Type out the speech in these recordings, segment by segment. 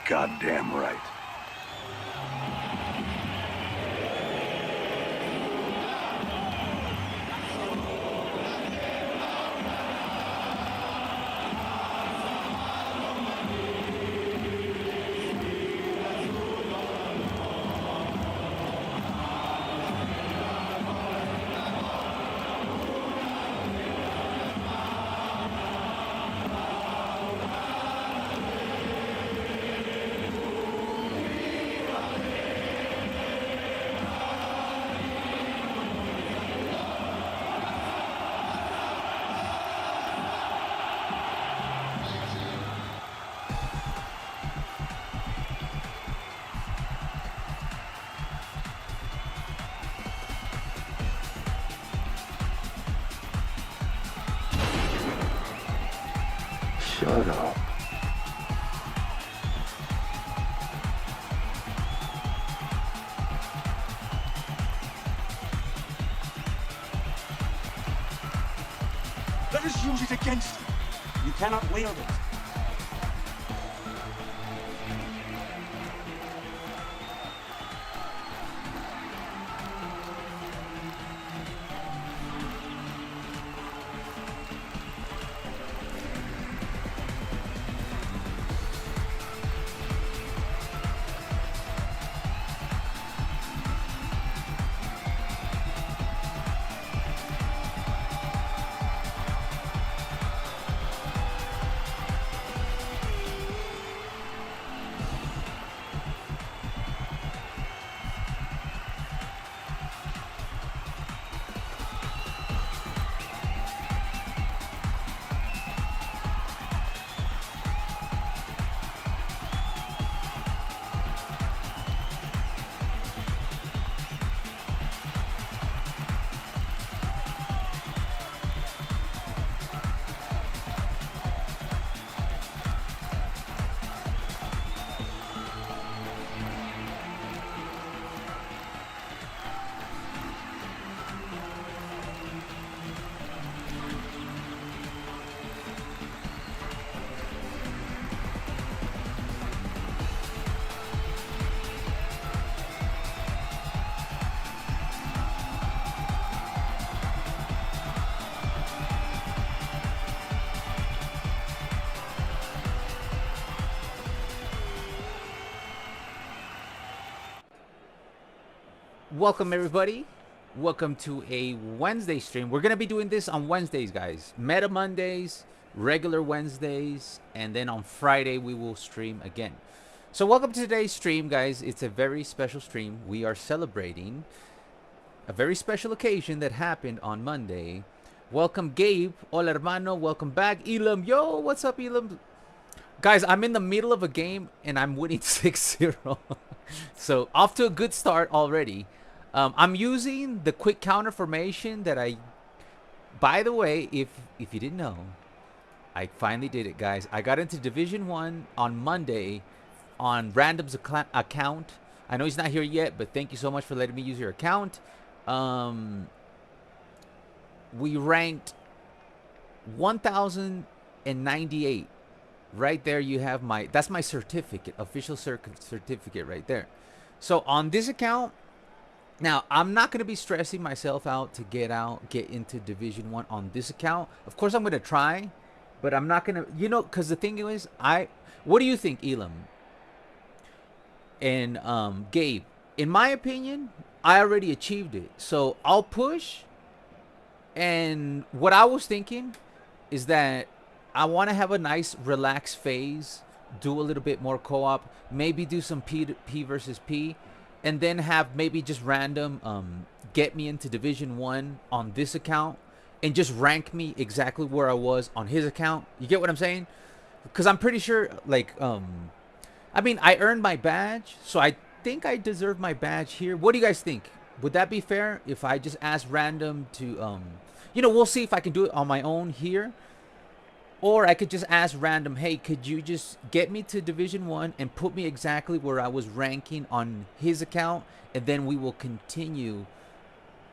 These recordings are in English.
goddamn right. Shut up. Let us use it against you. You cannot wield it. Welcome everybody. Welcome to a Wednesday stream. We're gonna be doing this on Wednesdays, guys. Meta Mondays, regular Wednesdays, and then on Friday we will stream again. So welcome to today's stream, guys. It's a very special stream. We are celebrating a very special occasion that happened on Monday. Welcome Gabe. Hola hermano. Welcome back. Elam. Yo, what's up, Elam? Guys, I'm in the middle of a game and I'm winning 6-0. So off to a good start already. I'm using the quick counter formation that by the way, if you didn't know, I finally did it, guys. I got into Division 1 on Monday on Random's account. I know he's not here yet, but thank you so much for letting me use your account. We ranked 1,098. Right there you have that's my certificate, official certificate right there. So on this account, now I'm not going to be stressing myself out to get into Division 1 on this account. Of course I'm going to try, but I'm not going to, because the thing is, what do you think, Elam and Gabe? In my opinion, I already achieved it. So I'll push. And what I was thinking is that I want to have a nice relaxed phase, do a little bit more co-op, maybe do some P versus P, and then have maybe just random get me into Division 1 on this account and just rank me exactly where I was on his account. You get what I'm saying? Because I'm pretty sure, I mean, I earned my badge, so I think I deserve my badge here. What do you guys think? Would that be fair if I just ask random to, we'll see if I can do it on my own here. Or I could just ask random, hey, could you just get me to Division 1 and put me exactly where I was ranking on his account? And then we will continue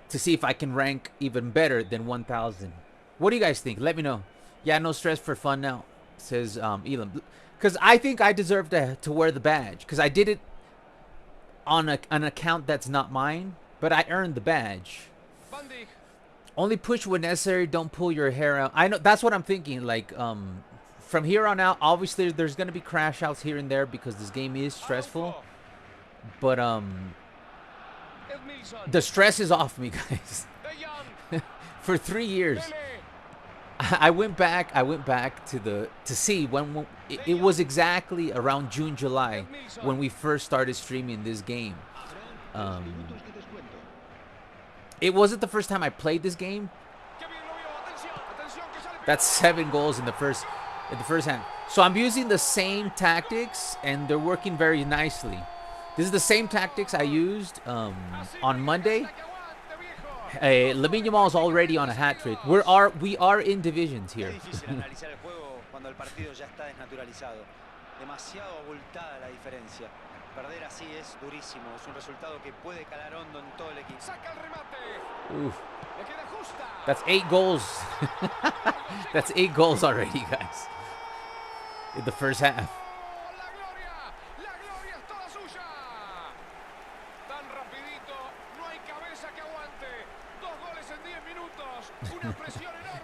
to see if I can rank even better than 1,000. What do you guys think? Let me know. Yeah, no stress for fun now, says Elam. Because I think I deserve to wear the badge. Because I did it on an account that's not mine, but I earned the badge. Only push when necessary. Don't pull your hair out. I know that's what I'm thinking. Like, from here on out, obviously there's gonna be crash outs here and there because this game is stressful. But the stress is off me, guys. For 3 years, I went back to see when it was exactly around June, July when we first started streaming this game. It wasn't the first time I played this game. That's 7 goals in the first half. So I'm using the same tactics and they're working very nicely. This is the same tactics I used on Monday. Lamine Yamal is already on a hat trick. We are in divisions here. Oof. That's 8 goals. That's 8 goals already, guys, in the first half.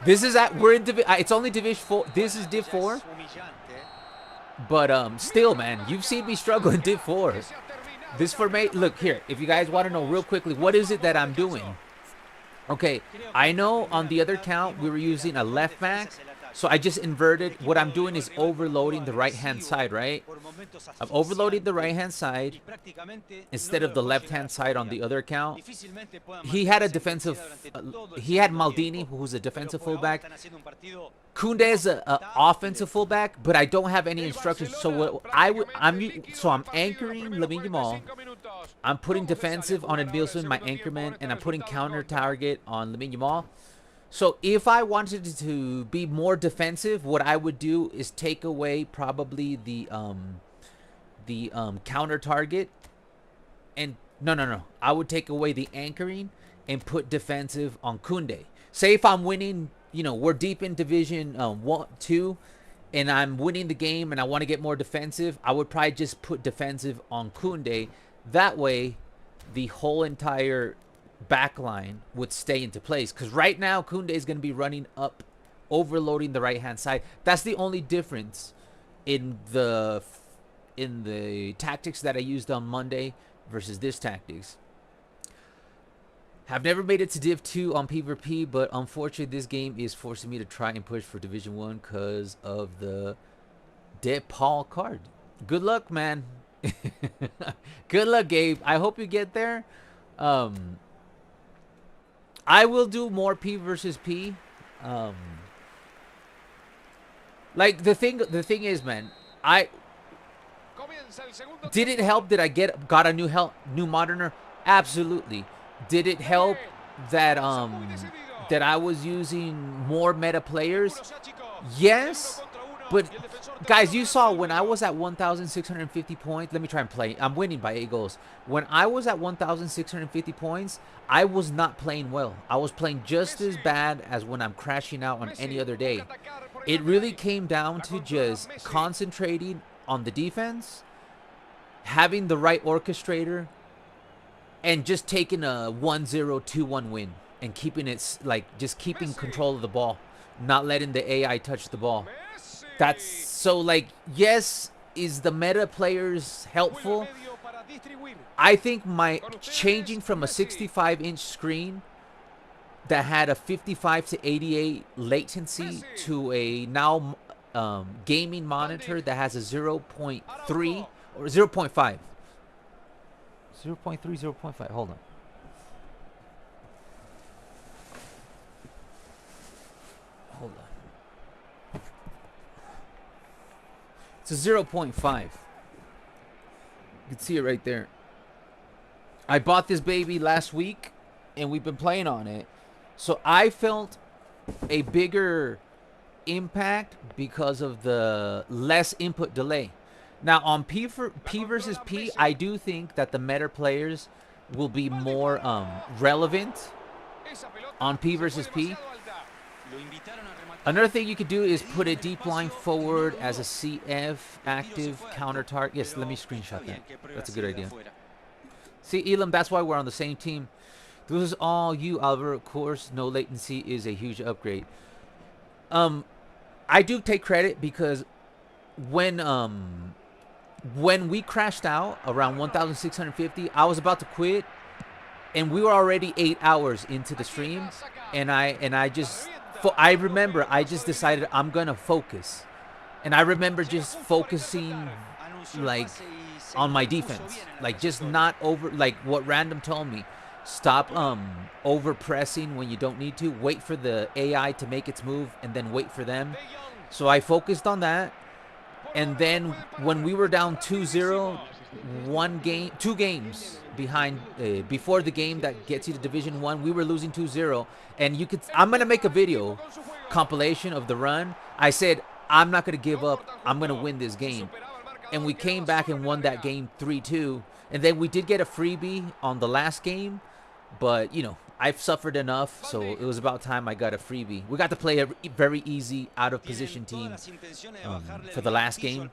This is we're in it's only Division 4. This is Div 4. But still, man, you've seen me struggle in Div 4. This formate, look here, if you guys want to know real quickly, what is it that I'm doing? Okay, I know on the other account we were using a left back, so I just inverted. What I'm doing is overloading the right-hand side, right? I'm overloading the right-hand side instead of the left-hand side on the other account. He had a defensive, he had Maldini, who's a defensive fullback. Koundé is an offensive fullback, but I don't have any instructions. So what I'm anchoring Lamine Yamal. I'm putting defensive on Edmilson, my anchorman, and I'm putting counter target on Lamine Yamal. So if I wanted to be more defensive, what I would do is take away probably the counter target, and no, I would take away the anchoring and put defensive on Koundé. Say if I'm winning, you know, we're deep in Division 1, 2, and I'm winning the game, and I want to get more defensive, I would probably just put defensive on Koundé. That way, the whole entire back line would stay into place, because right now Koundé is going to be running up, overloading the right hand side. That's the only difference in the tactics that I used on Monday versus this tactics. Have never made it to Div 2 on PvP, but unfortunately this game is forcing me to try and push for Division 1 because of the De Paul card. Good luck, man. Good luck, Gabe. I hope you get there. I will do more P versus P. Like the thing is, man, did it help that I got a new moderner? Absolutely. Did it help that that I was using more meta players? Yes. But guys, you saw when I was at 1,650 points. Let me try and play. I'm winning by 8 goals. When I was at 1,650 points, I was not playing well. I was playing just as bad as when I'm crashing out on any other day. It really came down to just concentrating on the defense, having the right orchestrator, and just taking a 1-0, 2-1 win and keeping it, like, just keeping control of the ball, not letting the AI touch the ball. That's so, like, yes, is the meta players helpful? I think my changing from a 65-inch screen that had a 55 to 88 latency to a now gaming monitor that has a 0.3 or 0.5. 0.3, 0.5. Hold on. Hold on. It's a 0.5. You can see it right there. I bought this baby last week, and we've been playing on it. So I felt a bigger impact because of the less input delay. Now, on P versus P, I do think that the meta players will be more relevant on P versus P. Another thing you could do is put a deep line forward as a CF active counter target. Yes, let me screenshot that. That's a good idea. See, Elam, that's why we're on the same team. This is all you, Alvaro. Of course, no latency is a huge upgrade. I do take credit because when we crashed out around 1,650, I was about to quit, and we were already 8 hours into the stream, and I remember I just decided I'm gonna focus, and I remember just focusing like on my defense, like just not over, like what Random told me, stop over pressing when you don't need to, wait for the AI to make its move and then wait for them. So I focused on that, and then when we were down 2-0, two games behind, before the game that gets you to Division 1, we were losing 2-0, and you could, I'm gonna make a video compilation of the run. I said I'm not gonna give up, I'm gonna win this game, and we came back and won that game 3-2, and then we did get a freebie on the last game, but you know, I've suffered enough, so it was about time I got a freebie. We got to play a very easy out of position team for the last game.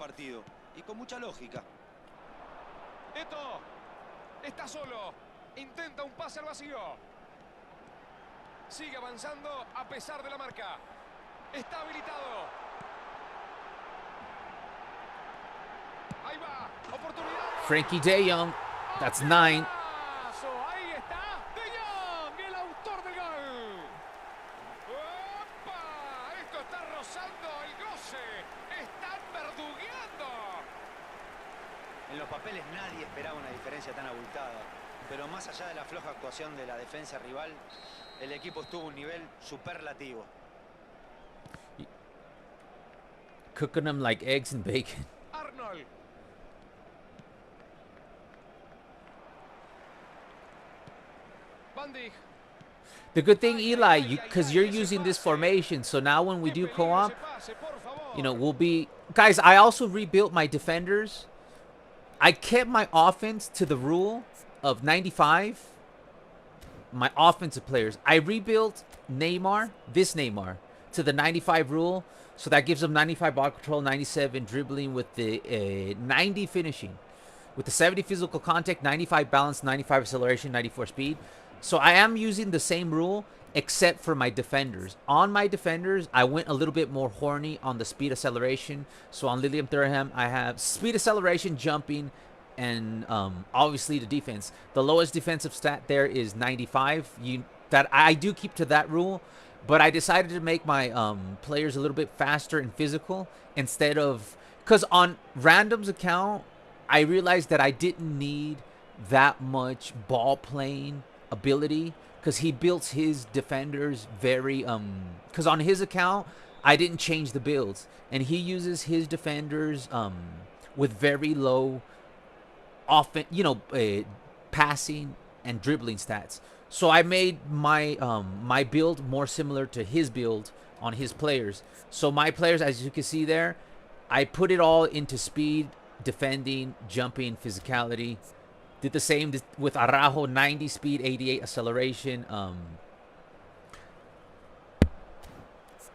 Frankie De Jong, that's 9. En los papeles nadie esperaba una diferencia tan abultada, pero más allá de la floja actuación de la defensa rival, el equipo estuvo a un nivel superlativo. Cooking them like eggs and bacon. Arnold. The good thing, Eli, because you're using this formation, so now when we do co-op, you know, we'll be... Guys, I also rebuilt my defenders. I kept my offense to the rule of 95. My offensive players. I rebuilt Neymar, this Neymar, to the 95 rule. So that gives him 95 ball control, 97 dribbling with the 90 finishing. With the 70 physical contact, 95 balance, 95 acceleration, 94 speed. So I am using the same rule except for my defenders. On my defenders, I went a little bit more horny on the speed acceleration. So on Lilium Thuram, I have speed acceleration, jumping, and obviously the defense. The lowest defensive stat there is 95. That I do keep to that rule, but I decided to make my players a little bit faster and physical instead of... Because on Random's account, I realized that I didn't need that much ball playing ability, because he built his defenders very because on his account I didn't change the builds, and he uses his defenders with very low passing and dribbling stats. So I made my my build more similar to his build on his players. So my players, as you can see there, I put it all into speed, defending, jumping, physicality. Did the same with Araujo, 90 speed, 88 acceleration.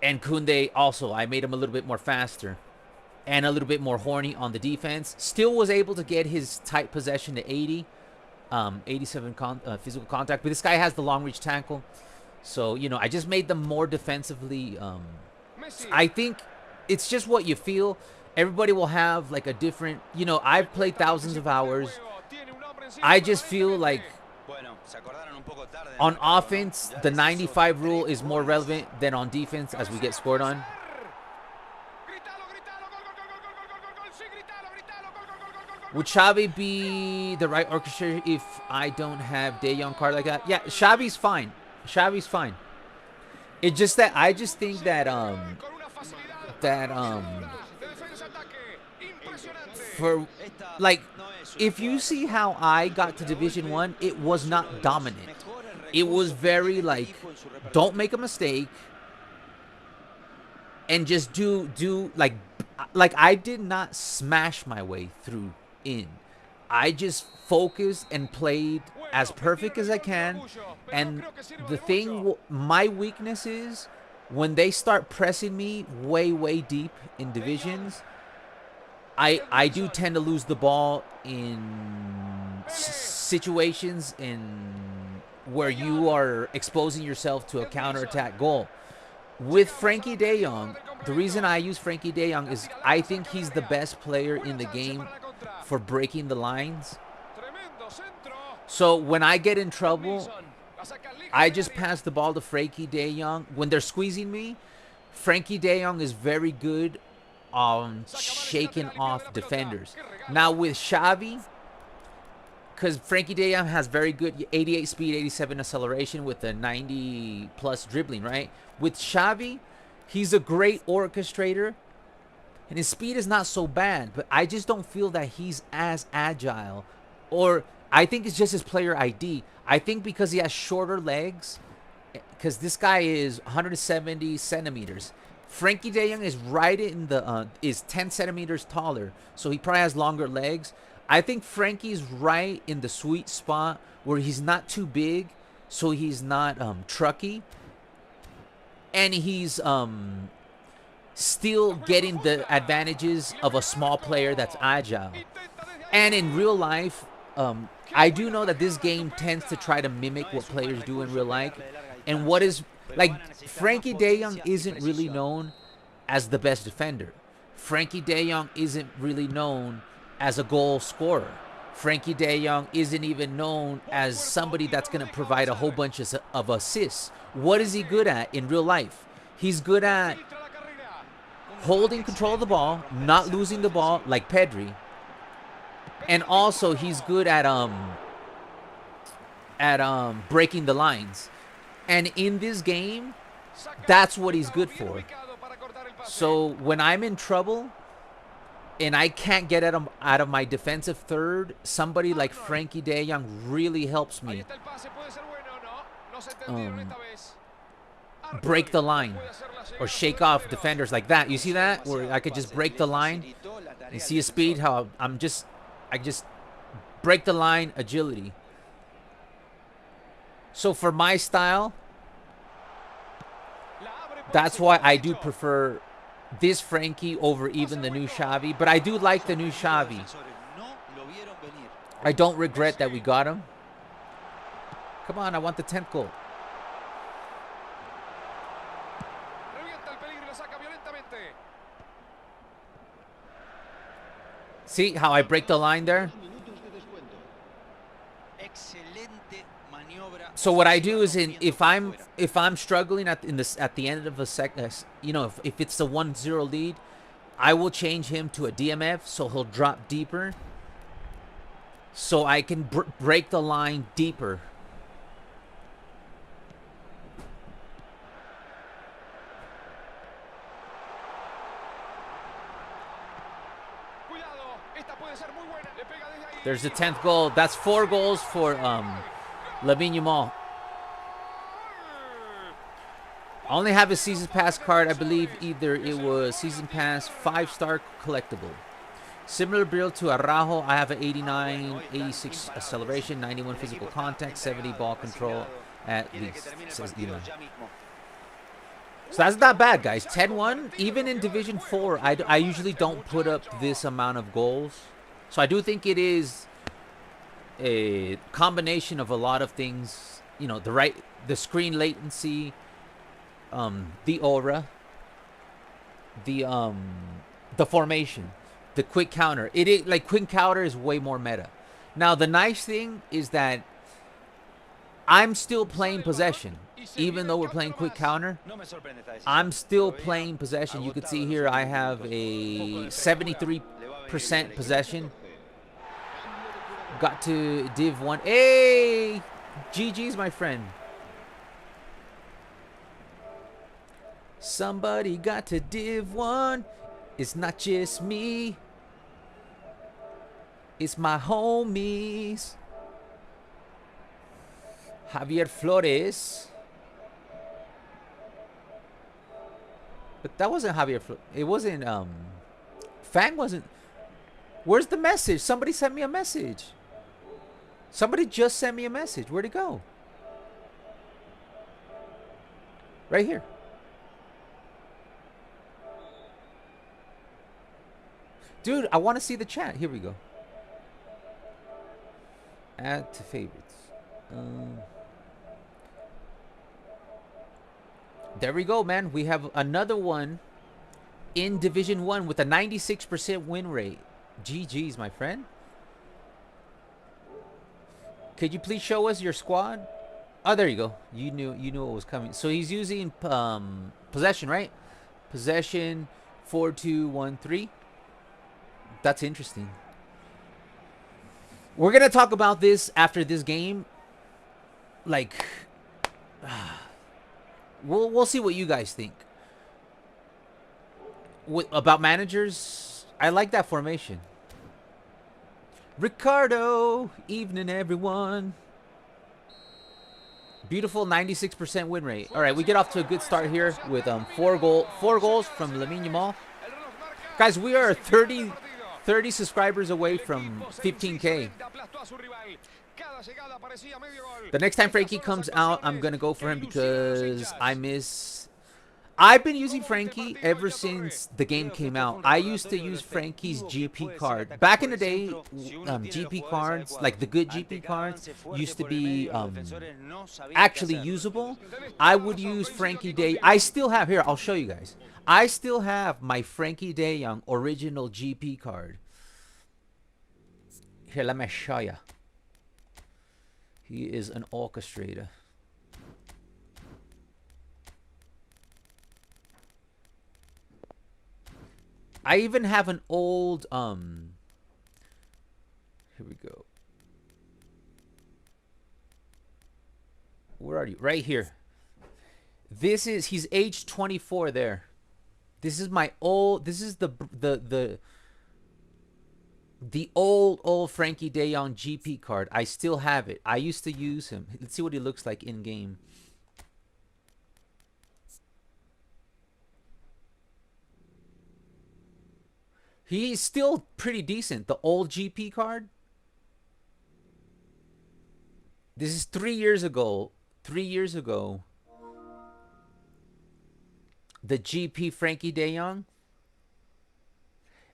And Koundé also, I made him a little bit more faster and a little bit more horny on the defense. Still was able to get his tight possession to 80, 87 physical contact. But this guy has the long reach tackle. So, you know, I just made them more defensively. I think it's just what you feel. Everybody will have like a different, you know, I've played thousands of hours. I just feel like on offense, the 95 rule is more relevant than on defense as we get scored on. Would Xavi be the right orchestrator if I don't have De Jong card like that? Yeah, Xavi's fine. Xavi's fine. It's just that I just think that for like, if you see how I got to Division 1, it was not dominant. It was very like, don't make a mistake and just do like I did not smash my way through in. I just focused and played as perfect as I can. And the thing, my weaknesses when they start pressing me way deep in divisions, I do tend to lose the ball in situations where you are exposing yourself to a counterattack goal. With Frankie de Jong, the reason I use Frankie de Jong is I think he's the best player in the game for breaking the lines. So when I get in trouble, I just pass the ball to Frankie de Jong. When they're squeezing me, Frankie de Jong is very good on shaking off defenders. Now with Xavi, because Frankie de Jong has very good 88 speed, 87 acceleration with a 90 plus dribbling, right? With Xavi, he's a great orchestrator, and his speed is not so bad, but I just don't feel that he's as agile. Or I think it's just his player ID. I think because he has shorter legs, because this guy is 170 centimeters. Frankie de Jong is right in the is 10 centimeters taller, so he probably has longer legs. I think Frankie's right in the sweet spot where he's not too big, so he's not trucky, and he's still getting the advantages of a small player that's agile. And in real life, I do know that this game tends to try to mimic what players do in real life. And what is, like, Frankie de Jong isn't really known as the best defender. Frankie de Jong isn't really known as a goal scorer. Frankie de Jong isn't even known as somebody that's going to provide a whole bunch of assists. What is he good at in real life? He's good at holding control of the ball, not losing the ball like Pedri. And also he's good at breaking the lines. And in this game, that's what he's good for. So when I'm in trouble and I can't get at him out of my defensive third, somebody like Frankie de Jong really helps me break the line or shake off defenders like that. You see that? Where I could just break the line. You see his speed, how I just break the line, agility. So for my style, that's why I do prefer this Frankie over even the new Xavi. But I do like the new Xavi. I don't regret that we got him. Come on, I want the 10th goal. See how I break the line there? So what I do is, if I'm struggling at the end of a second, you know, if it's a 1-0 lead, I will change him to a DMF, so he'll drop deeper, so I can break the line deeper. There's the 10th goal. That's 4 goals for Lamine Yamal. I only have a season pass card. I believe either it was season pass 5-star collectible. Similar build to Araujo. I have an 89, 86 acceleration, 91 physical contact, 70 ball control at least. Says Elon. So that's not bad, guys. 10-1. Even in Division 4, I usually don't put up this amount of goals. So I do think it is a combination of a lot of things. You know, the screen latency, the aura, the formation, the quick counter. Like quick counter is way more meta. Now the nice thing is that I'm still playing possession. Even though we're playing quick counter, I'm still playing possession. You can see here I have a 73% possession. Got to Div 1. Hey! GG's, my friend. Somebody got to Div 1. It's not just me. It's my homies. Javier Flores. But that wasn't Javier Flores. It wasn't, Fang wasn't. Where's the message? Somebody sent me a message. Somebody just sent me a message. Where'd it go? Right here. Dude, I want to see the chat. Here we go. Add to favorites. There we go, man. We have another one in Division 1 with a 96% win rate. GG's, my friend. Could you please show us your squad? Oh, there you go. You knew it was coming. So he's using possession, right? Possession 4-2-1-3. That's interesting. We're gonna talk about this after this game. Like, we'll see what you guys think. About managers, I like that formation. Ricardo, evening everyone. Beautiful 96% win rate. All right, we get off to a good start here with four goals from Lamine Yamal. Guys, we are 30 subscribers away from 15K. The next time Frankie comes out, I'm going to go for him because I've been using Frankie ever since the game came out. I used to use Frankie's GP card. Back in the day, GP cards, like the good GP cards, used to be actually usable. I would use Frankie Day. I still have, here, I'll show you guys. I still have my Frankie De Jong original GP card. Here, let me show you. He is an orchestrator. I even have an old, here we go. Where are you? Right here. This is, he's age 24 there. This is my old, this is the old Frankie De Jong GP card. I still have it. I used to use him. Let's see what he looks like in game. He's still pretty decent. The old GP card. This is 3 years ago. 3 years ago. The GP Frankie De Jong.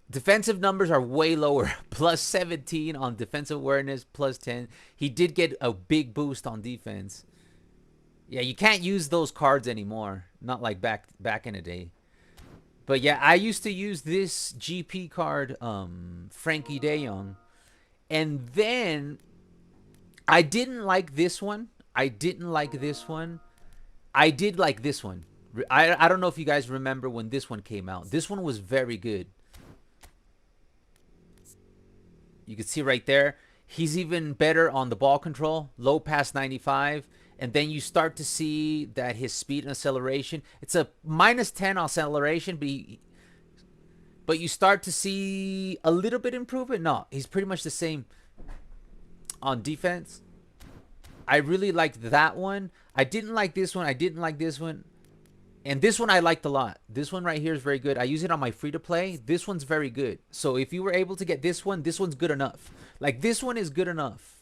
Defensive numbers are way lower. Plus 17 on defensive awareness. Plus 10. He did get a big boost on defense. Yeah, you can't use those cards anymore. Not like back in the day. But yeah, I used to use this GP card, Frankie De Jong. And then I didn't like this one. I didn't like this one. I did like this one. I don't know if you guys remember when this one came out. This one was very good. You can see right there. He's even better on the ball control. Low pass 95. And then you start to see that his speed and acceleration. It's a -10 acceleration. But you start to see a little bit improvement. No, he's pretty much the same on defense. I really liked that one. I didn't like this one. I didn't like this one. And this one I liked a lot. This one right here is very good. I use it on my free-to-play. This one's very good. So if you were able to get this one's good enough. Like, this one is good enough.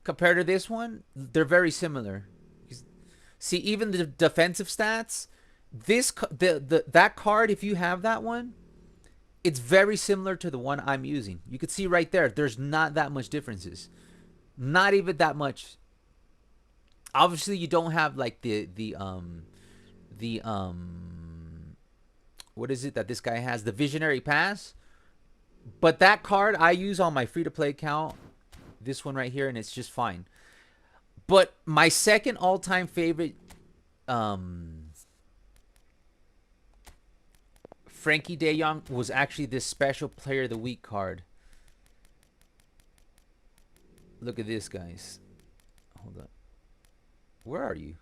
Compared to this one, they're very similar. See, even the defensive stats, that card, if you have that one, it's very similar to the one I'm using. You could see right there, there's not that much differences. Not even that much. Obviously, you don't have like the what is it that this guy has? The Visionary Pass. But that card I use on my free-to-play account. This one right here, and it's just fine. But my second all-time favorite Frankie De Jong was actually this special player of the week card. Look at this, guys. Hold on. Where are you?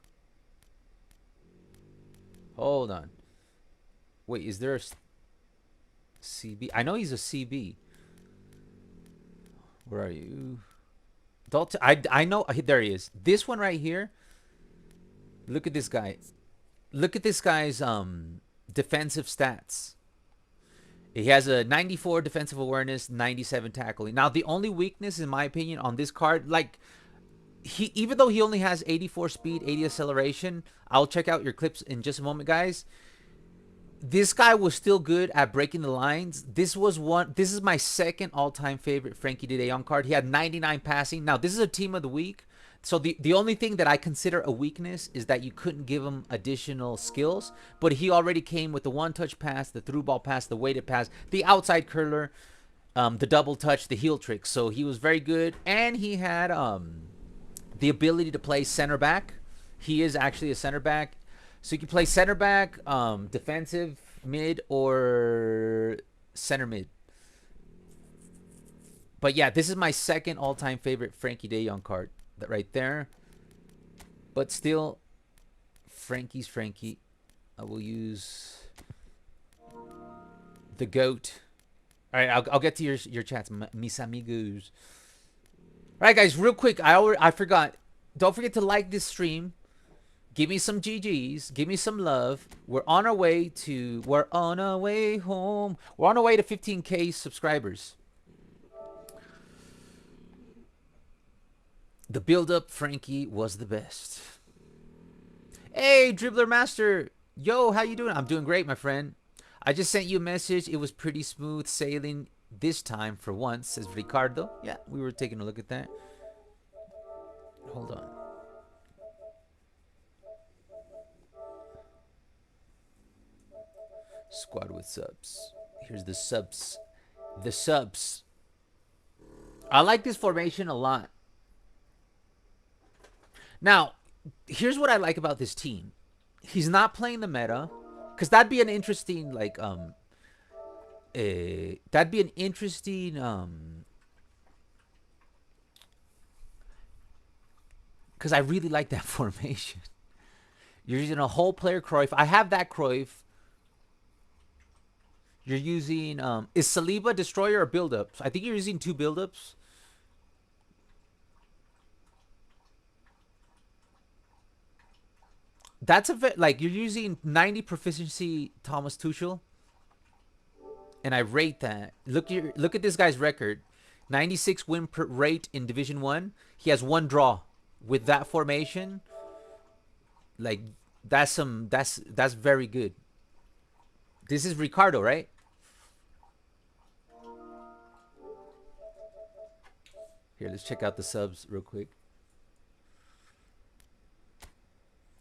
Hold on. Wait, is there a CB? I know he's a CB. Where are you? I know. There he is. This one right here. Look at this guy. Look at this guy's defensive stats. He has a 94 defensive awareness, 97 tackling. Now, the only weakness, in my opinion, on this card, like, even though he only has 84 speed, 80 acceleration, I'll check out your clips in just a moment, guys. this guy was still good at breaking the lines. This is my second all-time favorite Frankie de Jong card. He had 99 passing. Now, this is a team of the week. So the only thing that I consider a weakness is that you couldn't give him additional skills, but he already came with the one-touch pass, the through ball pass, the weighted pass, the outside curler, the double touch, the heel trick. So he was very good, and he had the ability to play center back. He is actually a center back. So you can play center back, defensive mid, or center mid. But yeah, this is my second all-time favorite Frankie de Jong card. That right there. But still, Frankie's Frankie. I will use the GOAT. All right, I'll get to your chats, mis amigos. All right, guys, real quick. I forgot. Don't forget to like this stream. Give me some GGs. Give me some love. We're on our way home. We're on our way to 15K subscribers. The build-up Frankie was the best. Hey, Dribbler Master. Yo, how you doing? I'm doing great, my friend. I just sent you a message. It was pretty smooth sailing this time for once, says Ricardo. Yeah, we were taking a look at that. Hold on. Squad with subs. Here's the subs. The subs. I like this formation a lot. Now, here's what I like about this team. He's not playing the meta, because that'd be an interesting, like, that'd be an interesting, because I really like that formation. You're using a whole player Cruyff. I have that Cruyff. You're using, is Saliba Destroyer or build-ups? I think you're using 2 build-ups. That's like you're using 90 proficiency Thomas Tuchel, and I rate that. Look at this guy's record, 96 win per rate in Division 1. He has 1 draw with that formation. Like that's very good. This is Ricardo, right? Here, let's check out the subs real quick.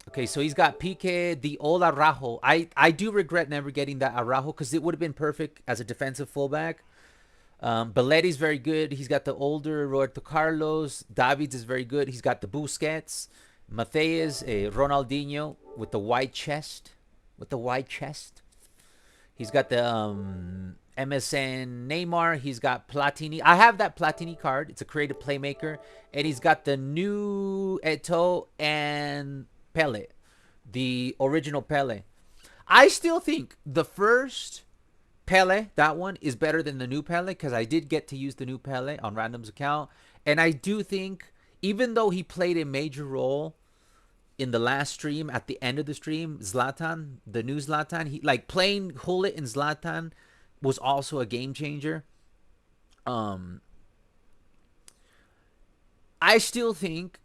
Okay, so he's got Pique, the old Araujo. I do regret never getting that Araujo because it would have been perfect as a defensive fullback. Belletti's very good. He's got the older Roberto Carlos. Davids is very good. He's got the Busquets. Mateus, Ronaldinho with the white chest. He's got the MSN Neymar. He's got Platini. I have that Platini card. It's a creative playmaker. And he's got the new Eto'o and Pele, the original Pele. I still think the first Pele, that one, is better than the new Pele because I did get to use the new Pele on Random's account. And I do think, even though he played a major role in the last stream, at the end of the stream, Zlatan, the new Zlatan, he like playing Hullet and Zlatan was also a game changer. I still think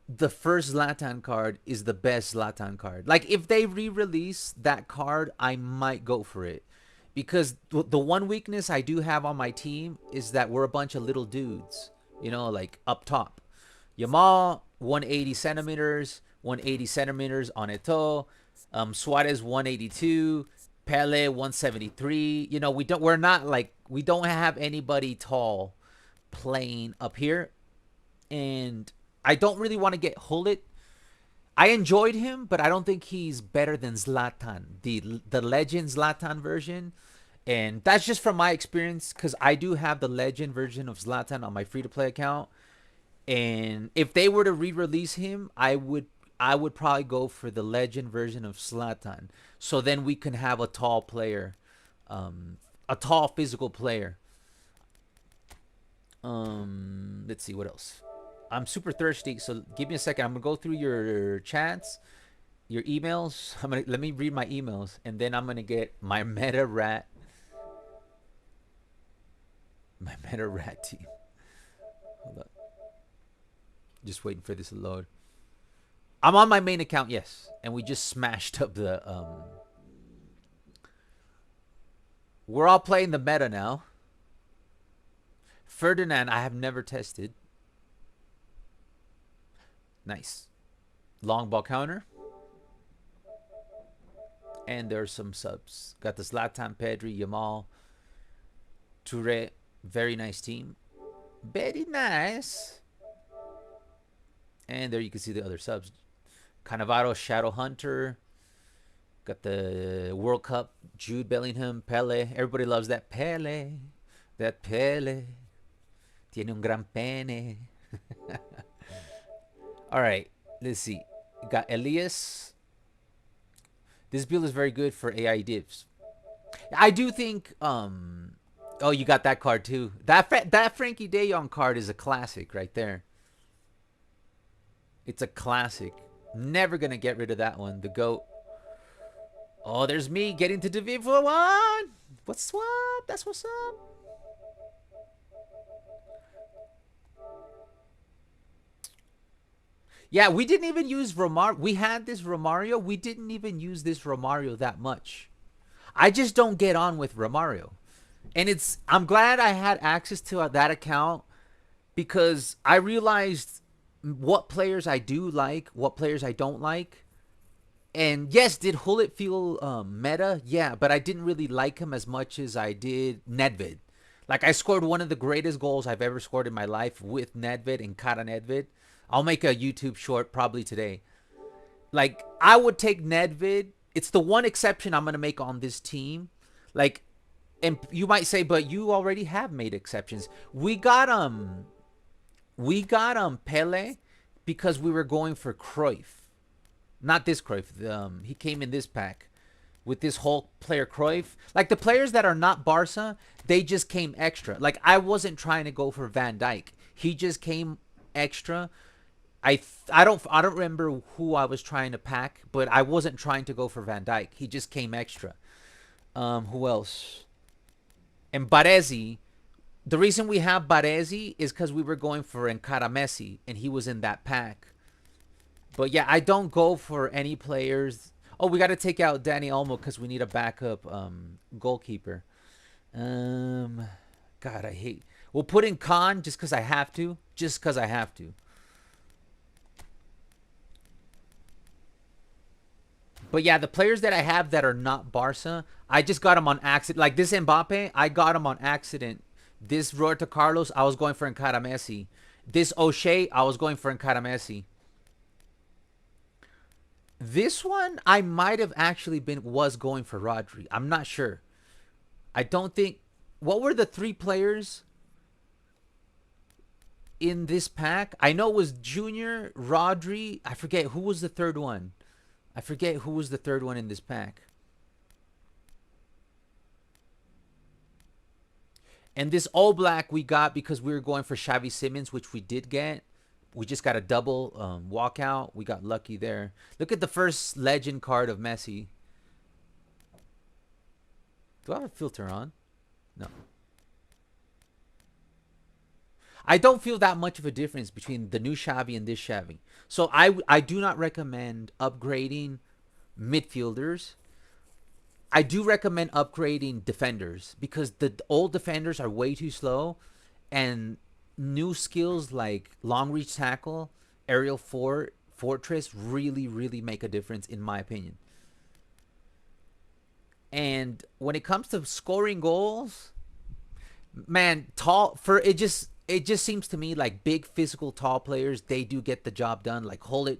the first Zlatan card is the best Zlatan card. Like, if they re-release that card, I might go for it. Because the one weakness I do have on my team is that we're a bunch of little dudes, you know, like up top. Yamal, 180 centimeters, 180 centimeters on Eto'o. Suarez, 182. Pele, 173. You know, we don't have anybody tall playing up here. And I don't really want to get Hullet. I enjoyed him, but I don't think he's better than Zlatan, the legend Zlatan version. And that's just from my experience, because I do have the legend version of Zlatan on my free-to-play account. And if they were to re-release him, I would probably go for the legend version of Zlatan. So then we can have a tall player, a tall physical player. Let's see what else. I'm super thirsty, so give me a second. I'm gonna go through your chats, your emails. Let me read my emails, and then I'm gonna get my meta rat team. Hold up. Just waiting for this to load. I'm on my main account, yes, and we just smashed up the We're all playing the meta now. Ferdinand, I have never tested. Nice. Long ball counter. And there's some subs. Got the Zlatan, Pedri, Yamal, Touré. Very nice team. Very nice. And there you can see the other subs. Cannavaro, Shadow Hunter. Got the World Cup, Jude Bellingham, Pele. Everybody loves that Pele. That Pele. Tiene un gran pene. All right, let's see. Got Elias. This build is very good for AI divs. I do think. Oh, you got that card too. That Frankie De Jong card is a classic right there. It's a classic. Never gonna get rid of that one. The GOAT. Oh, there's me getting to Division 1. What's up? That's what's up. Yeah, we didn't even use Romario. We had this Romario. We didn't even use this Romario that much. I just don't get on with Romario. And I'm glad I had access to that account because I realized what players I do like, what players I don't like. And yes, did Hullet feel meta? Yeah, but I didn't really like him as much as I did Nedved. Like, I scored one of the greatest goals I've ever scored in my life with Nedved and Kara Nedved. I'll make a YouTube short probably today. Like, I would take Nedved. It's the one exception I'm going to make on this team. Like, and you might say, but you already have made exceptions. We got Pele because we were going for Cruyff. Not this Cruyff. He came in this pack with this whole player Cruyff. Like, the players that are not Barca, they just came extra. Like, I wasn't trying to go for Van Dijk. He just came extra. I don't remember who I was trying to pack, but I wasn't trying to go for Van Dijk. He just came extra. Who else? And Baresi. The reason we have Baresi is because we were going for Encara Messi, and he was in that pack. But yeah, I don't go for any players. Oh, we got to take out Danny Olmo because we need a backup goalkeeper. God, I hate. We'll put in Khan just because I have to. Just because I have to. But yeah, the players that I have that are not Barca, I just got them on accident. Like this Mbappe, I got him on accident. This Roberto Carlos, I was going for Encara Messi. This O'Shea, I was going for Encara Messi. This one, I might have actually was going for Rodri. I'm not sure. I don't think. What were the three players in this pack? I know it was Junior, Rodri. I forget who was the third one. I forget who was the third one in this pack. And this all black we got because we were going for Xavi Simons, which we did get. We just got a double walkout. We got lucky there. Look at the first legend card of Messi. Do I have a filter on? No. I don't feel that much of a difference between the new Xavi and this Xavi. So I do not recommend upgrading midfielders. I do recommend upgrading defenders because the old defenders are way too slow, and new skills like long reach tackle, aerial fortress really, really make a difference in my opinion. And when it comes to scoring goals, man, it just seems to me like big physical tall players, they do get the job done. Like Hullet,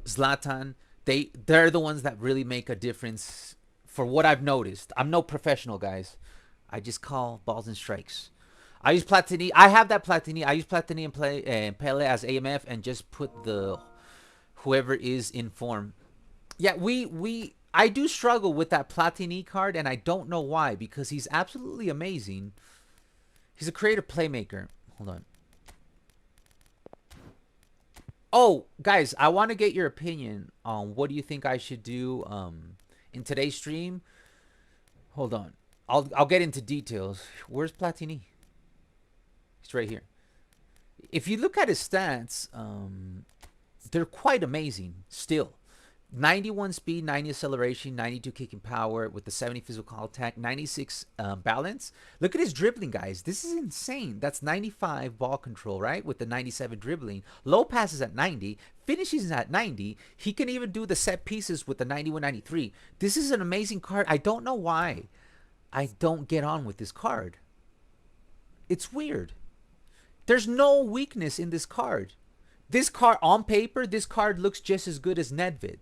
Zlatan, they're the ones that really make a difference for what I've noticed. I'm no professional, guys. I just call balls and strikes. I use Platini. I have that Platini. I use Platini and Pele as AMF and just put the whoever is in form. Yeah, I do struggle with that Platini card, and I don't know why, because he's absolutely amazing. He's a creative playmaker. Hold on. Oh, guys, I want to get your opinion on what do you think I should do in today's stream. Hold on. I'll get into details. Where's Platini? He's right here. If you look at his stats, they're quite amazing still. 91 speed, 90 acceleration, 92 kicking power with the 70 physical attack, 96 balance. Look at his dribbling, guys. This is insane. That's 95 ball control, right? With the 97 dribbling. Low passes at 90. Finishes at 90. He can even do the set pieces with the 91, 93. This is an amazing card. I don't know why I don't get on with this card. It's weird. There's no weakness in this card. This card, on paper, this card looks just as good as Nedved.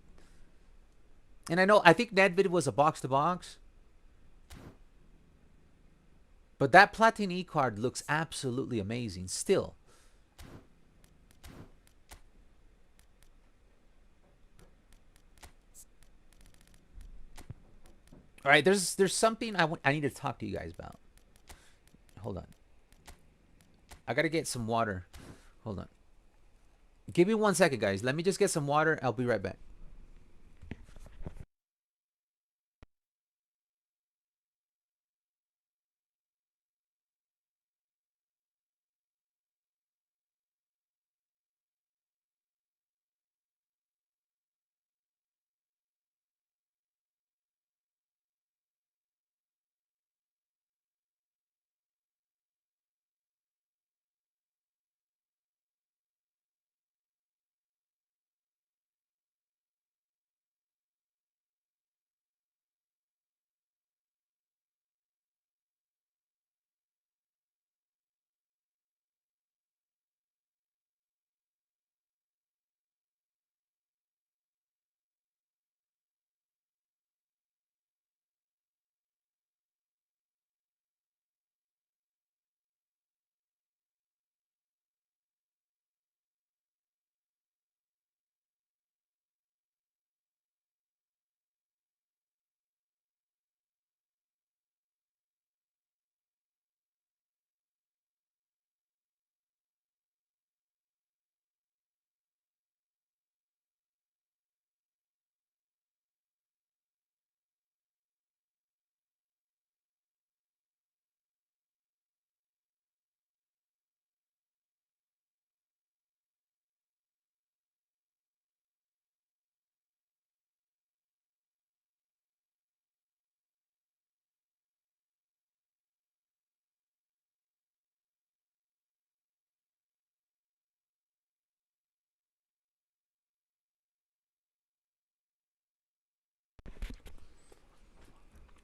And I think Nedved was a box-to-box. But that Platini card looks absolutely amazing still. All right, there's something I need to talk to you guys about. Hold on. I got to get some water. Hold on. Give me 1 second, guys. Let me just get some water. I'll be right back.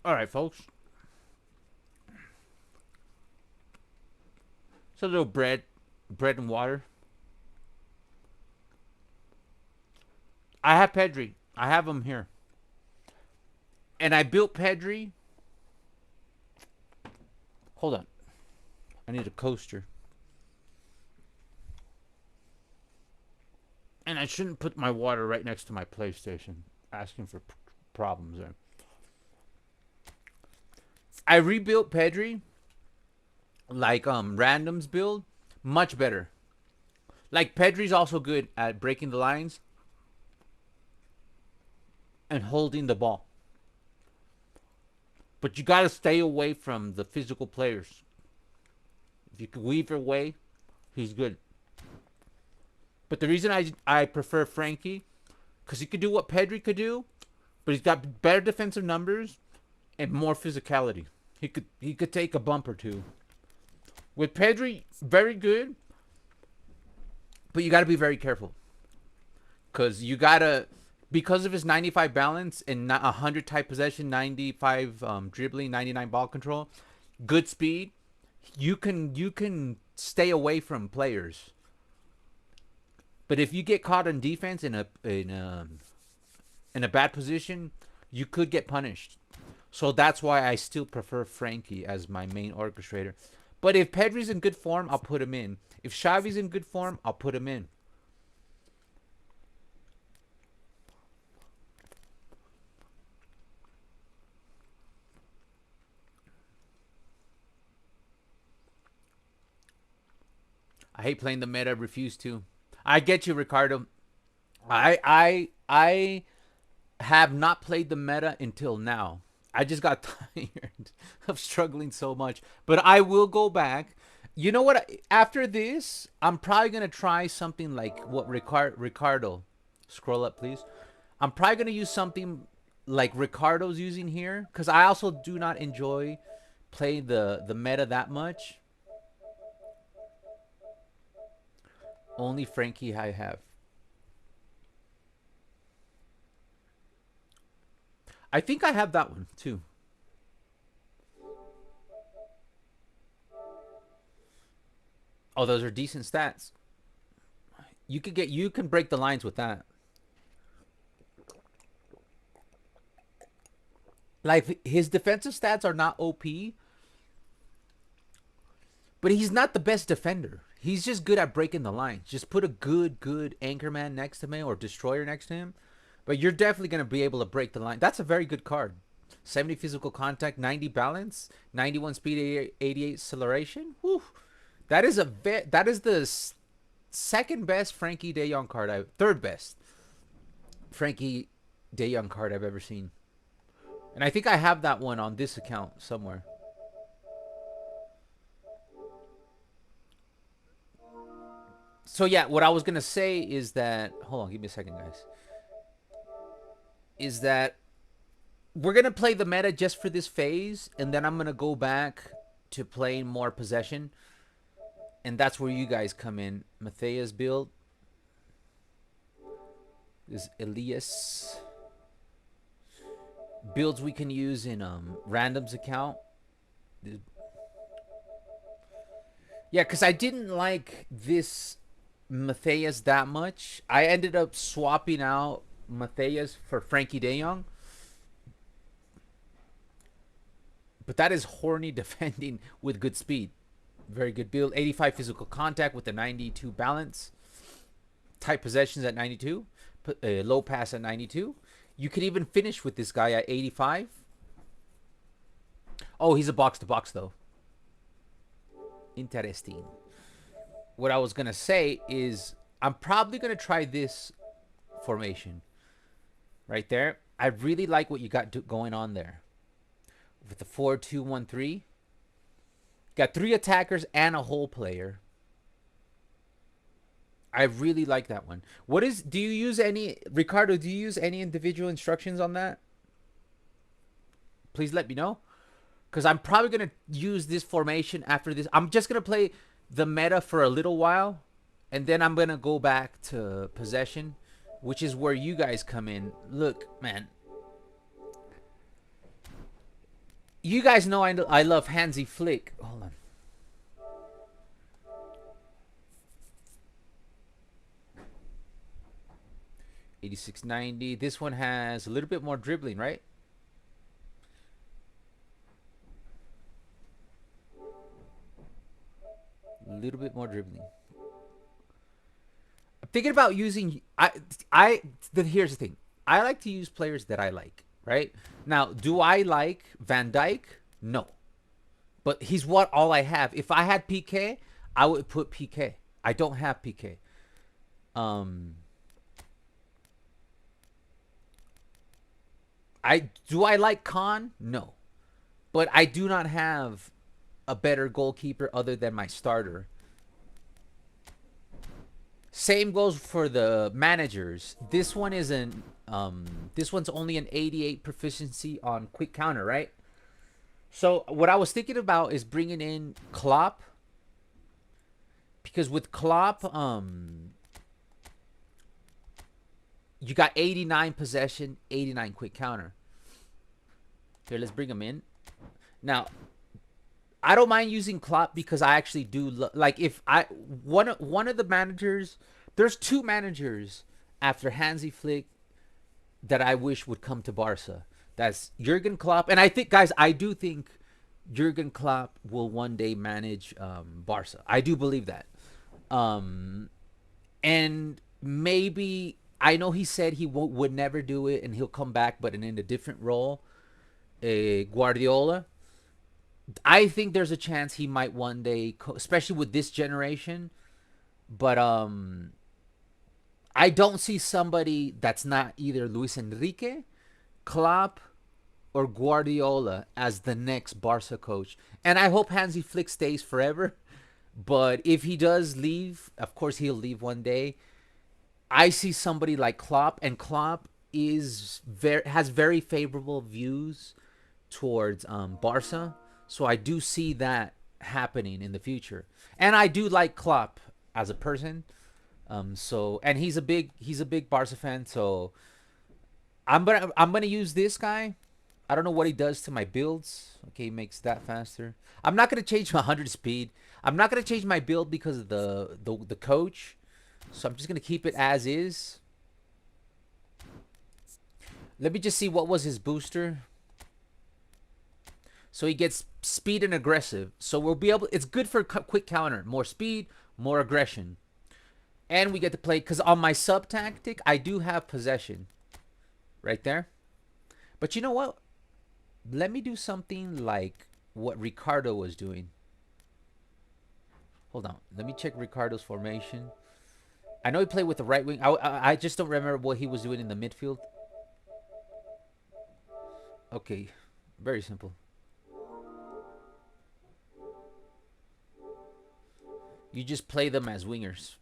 All right, folks. So a little bread and water. I have Pedri. I have him here. And I built Pedri. Hold on. I need a coaster. And I shouldn't put my water right next to my PlayStation. Asking for problems there. I rebuilt Pedri. Like randoms build. Much better. Like Pedri's also good at breaking the lines. And holding the ball. But you got to stay away from the physical players. If you can weave your way, he's good. But the reason I prefer Frankie, because he could do what Pedri could do, but he's got better defensive numbers and more physicality. He could take a bump or two. With Pedri, very good, but you got to be very careful. Because you got to, because of his 95 balance and 100 tight possession, 95 dribbling, 99 ball control, good speed, you can stay away from players. But if you get caught on defense in a bad position, you could get punished. So that's why I still prefer Frankie as my main orchestrator. But if Pedri's in good form, I'll put him in. If Xavi's in good form, I'll put him in. I hate playing the meta. Refuse to. I get you, Ricardo. I have not played the meta until now. I just got tired of struggling so much. But I will go back. You know what? After this, I'm probably going to try something like what Ricardo. Scroll up, please. I'm probably gonna use something like Ricardo's using here, because I also do not enjoy playing the meta that much. Only Frankie I have. I think I have that one too. Oh, those are decent stats. You can break the lines with that. Like his defensive stats are not OP, but he's not the best defender. He's just good at breaking the lines. Just put a good anchor man next to him or destroyer next to him. But you're definitely going to be able to break the line. That's a very good card. 70 physical contact, 90 balance, 91 speed, 88 acceleration. Whew. That is the second best Frankie De Jong card. Third best Frankie De Jong card I've ever seen. And I think I have that one on this account somewhere. So yeah, what I was gonna say is that, hold on, give me a second, guys. Is that we're gonna play the meta just for this phase, and then I'm gonna go back to playing more possession, and that's where you guys come in. Matthias build is Elias. Builds we can use in randoms account. Yeah, because I didn't like this Matthias that much. I ended up swapping out Matthias for Frankie De Jong. But that is horny defending with good speed. Very good build. 85 physical contact with a 92 balance. Tight possessions at 92. Low pass at 92. You could even finish with this guy at 85. Oh, he's a box-to-box, though. Interesting. What I was going to say is I'm probably going to try this formation right there. I really like what you got going on there. With the 4-2-1-3. Got 3 attackers and a hole player. I really like that one. Do you use any, Ricardo, do you use any individual instructions on that? Please let me know. Because I'm probably going to use this formation after this. I'm just going to play the meta for a little while. And then I'm going to go back to possession, which is where you guys come in. Look, man. You guys know I love Hansi Flick. Hold on. $86.90. This one has a little bit more dribbling, right? A little bit more dribbling. I'm thinking about using. Here's the thing. I like to use players that I like. Right now, do I like Van Dijk? No, but he's all I have. If I had PK, I would put PK. I don't have PK. Do I like Khan? No, but I do not have a better goalkeeper other than my starter. Same goes for the managers. This one isn't. This one's only an 88 proficiency on quick counter, right? So what I was thinking about is bringing in Klopp, because with Klopp, you got 89 possession, 89 quick counter. Here, let's bring him in. Now, I don't mind using Klopp because I actually do like if I one of the managers. There's 2 managers after Hansi Flick that I wish would come to Barca. That's Jurgen Klopp, and I think, guys, I do think Jurgen Klopp will one day manage Barca. I do believe that. And maybe, I know he said he would never do it, and he'll come back, but in a different role. Guardiola. I think there's a chance he might one day, especially with this generation. But I don't see somebody that's not either Luis Enrique, Klopp, or Guardiola as the next Barca coach. And I hope Hansi Flick stays forever. But if he does leave, of course he'll leave one day. I see somebody like Klopp, and Klopp has very favorable views towards Barca, so I do see that happening in the future. And I do like Klopp as a person. And he's a big Barca fan, so I'm gonna use this guy. I don't know what he does to my builds. Okay, he makes that faster. I'm not gonna change my 100 speed. I'm not gonna change my build because of the coach. So I'm just gonna keep it as is. Let me just see what was his booster. So he gets speed and aggressive. So we'll be able. It's good for quick counter. More speed, more aggression, and we get to play. Because on my sub tactic, I do have possession, right there. But you know what? Let me do something like what Ricardo was doing. Hold on. Let me check Ricardo's formation. I know he played with the right wing. I just don't remember what he was doing in the midfield. Okay. Very simple. You just play them as wingers.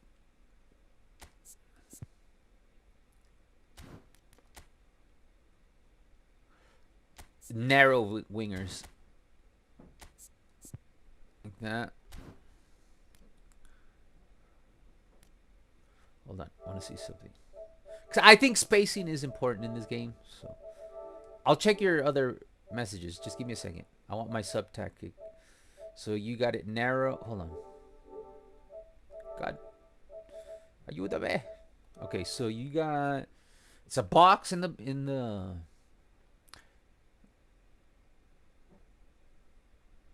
Narrow wingers. Like that. Hold on. I want to see something. Because I think spacing is important in this game. So I'll check your other messages. Just give me a second. I want my sub tactic. So you got it narrow. Hold on. God. Ayúdame. Okay, so you got... It's a box in the...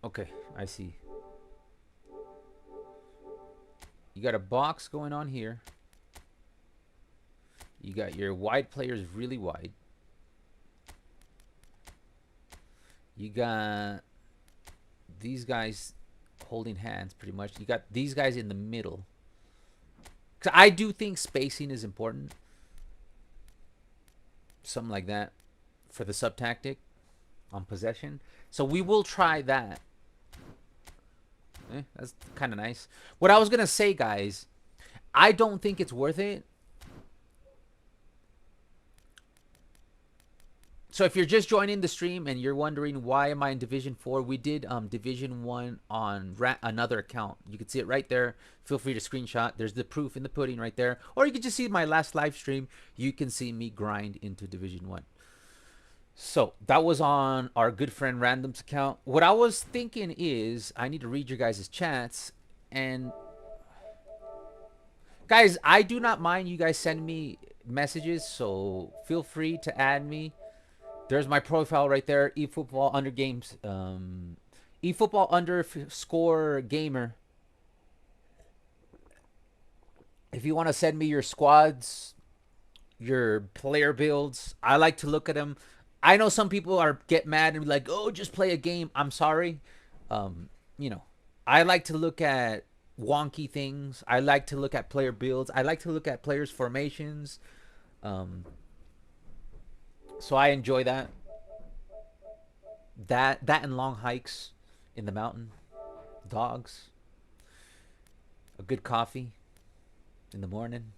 Okay, I see. You got a box going on here. You got your wide players really wide. You got these guys holding hands pretty much. You got these guys in the middle. 'Cause I do think spacing is important. Something like that for the sub tactic on possession. So we will try that. That's kind of nice. What I was going to say, guys, I don't think it's worth it. So if you're just joining the stream and you're wondering why am I in Division 4, we did Division 1 on another account. You can see it right there. Feel free to screenshot. There's the proof in the pudding right there. Or you can just see my last live stream. You can see me grind into Division 1. So that was on our good friend Random's account. What I was thinking is I need to read your guys' chats. And guys, I do not mind you guys send me messages. So feel free to add me. There's my profile right there. eFootball under games. eFootball underscore gamer. If you want to send me your squads, your player builds, I like to look at them. I know some people get mad and be like, "Oh, just play a game." I'm sorry. You know, I like to look at wonky things. I like to look at player builds. I like to look at players' formations. So I enjoy that. That and long hikes in the mountain, dogs, a good coffee in the morning.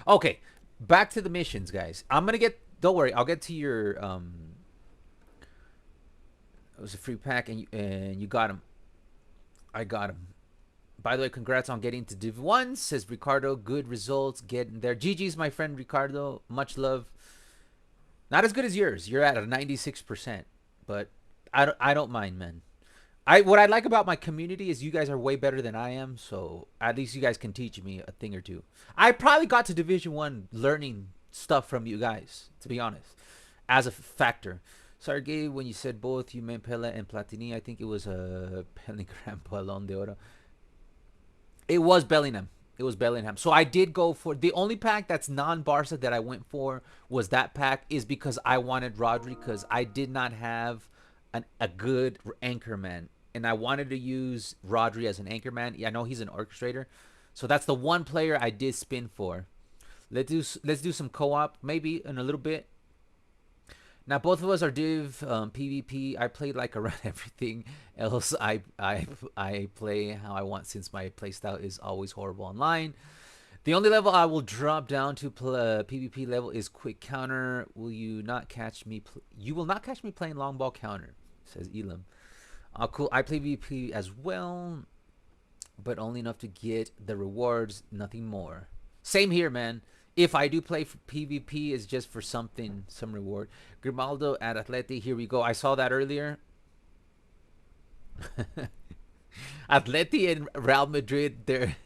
Okay, back to the missions, guys. I'm gonna get. Don't worry, I'll get to your. It was a free pack, and you got him. I got him. By the way, congrats on getting to Div 1, says Ricardo. Good results, getting there. GG's, my friend Ricardo. Much love. Not as good as yours. You're at a 96%, but I don't mind, man. What I like about my community is you guys are way better than I am, so at least you guys can teach me a thing or two. I probably got to Division 1 learning stuff from you guys, to be honest, as a factor. Sorry, Gabe, when you said both, you meant Pele and Platini. I think it was a Bellingham Balón de Oro. It was Bellingham. It was Bellingham. So I did go for the only pack that's non-Barca that I went for was that pack is because I wanted Rodri because I did not have a good anchor man. And I wanted to use Rodri as an anchor man. Yeah, I know he's an orchestrator. So that's the one player I did spin for. Let's do some co-op maybe in a little bit. Now both of us are Div PvP. I played like around everything else. I play how I want since my playstyle is always horrible online. The only level I will drop down to PvP level is quick counter. Will you not catch me? You will not catch me playing long ball counter, says Elam. Cool. I play PvP as well, but only enough to get the rewards, nothing more. Same here, man. If I do play for PvP, it's just for something, some reward. Grimaldo at Atleti. Here we go. I saw that earlier. Atleti and Real Madrid, they're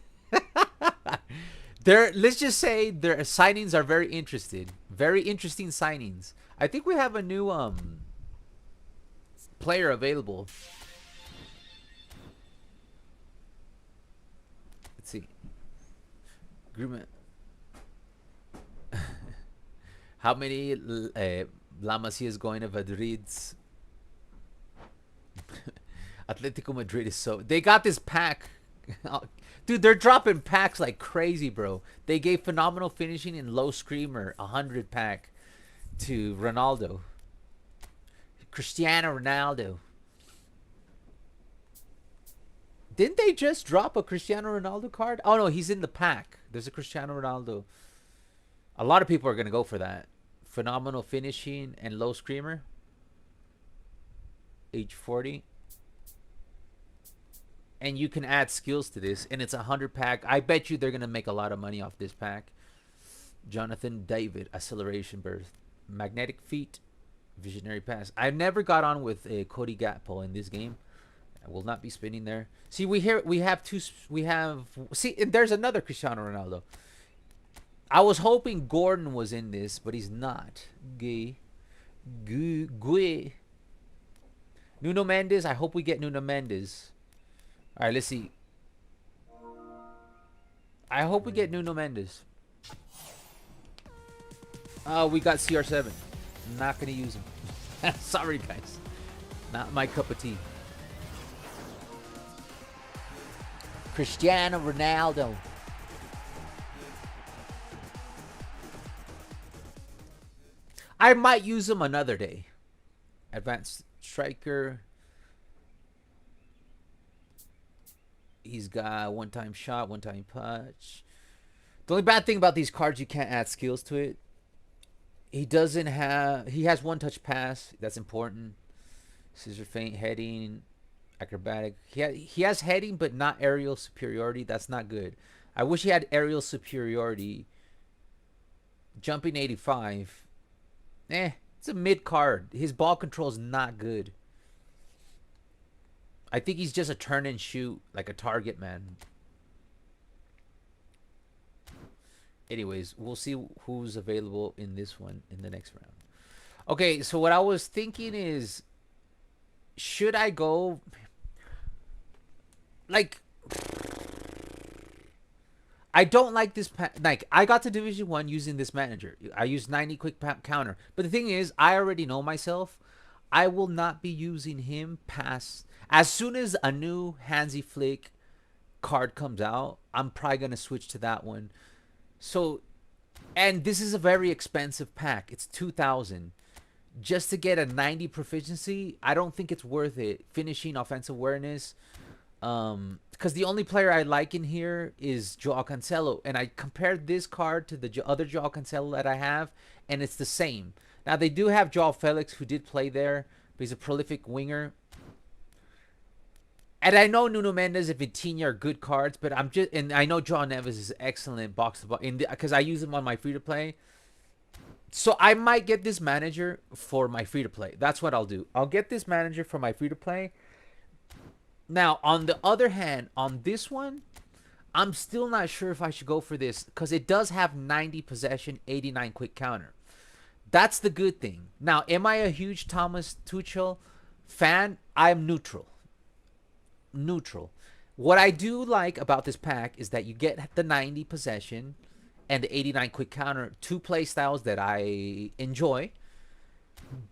let's just say their signings are very interesting. Very interesting signings. I think we have a new player available. Let's see. Agreement. How many La Masia is going to Madrid's? Atletico Madrid is so... They got this pack. Dude, they're dropping packs like crazy, bro. They gave phenomenal finishing and low screamer 100 pack to Ronaldo. Cristiano Ronaldo. Didn't they just drop a Cristiano Ronaldo card? Oh, no, he's in the pack. There's a Cristiano Ronaldo. A lot of people are going to go for that. Phenomenal finishing and low screamer. Age 40. And you can add skills to this. And it's a 100 pack. I bet you they're going to make a lot of money off this pack. Jonathan David. Acceleration burst. Magnetic feet. Visionary pass. I never got on with Cody Gakpo in this game. I will not be spinning there. See, we have two. See, there's another Cristiano Ronaldo. I was hoping Gordon was in this, but he's not. Gui. Nuno Mendes. I hope we get Nuno Mendes. All right, let's see. I hope we get Nuno Mendes. Oh, we got CR7. Not going to use him. Sorry, guys. Not my cup of tea. Cristiano Ronaldo. I might use him another day. Advanced striker. He's got one-time shot, one-time punch. The only bad thing about these cards, you can't add skills to it. He has one-touch pass. That's important. Scissor feint, heading, acrobatic. He has heading, but not aerial superiority. That's not good. I wish he had aerial superiority. Jumping 85. It's a mid card. His ball control is not good. I think he's just a turn and shoot, like a target man. Anyways, we'll see who's available in this one in the next round. Okay, so what I was thinking is, should I go like, I don't like this like I got to Division 1 using this manager. I used 90 quick counter. But the thing is, I already know myself. I will not be using him past as soon as a new Hansi Flick card comes out. I'm probably going to switch to that one. So, and this is a very expensive pack. It's 2,000 just to get a 90 proficiency. I don't think it's worth it. Finishing, offensive awareness, because the only player I like in here is Joao Cancelo, and I compared this card to the other Joao Cancelo that I have, and it's the same. Now they do have Joao Felix, who did play there, but he's a prolific winger. And I know Nuno Mendes and Vitinha are good cards, but and I know Joao Neves is excellent box to box because I use him on my free to play. So I might get this manager for my free to play. That's what I'll do. I'll get this manager for my free to play. Now, on the other hand, on this one, I'm still not sure if I should go for this because it does have 90 possession, 89 quick counter. That's the good thing. Now, am I a huge Thomas Tuchel fan? I'm neutral. What I do like about this pack is that you get the 90 possession and the 89 quick counter, two play styles that I enjoy.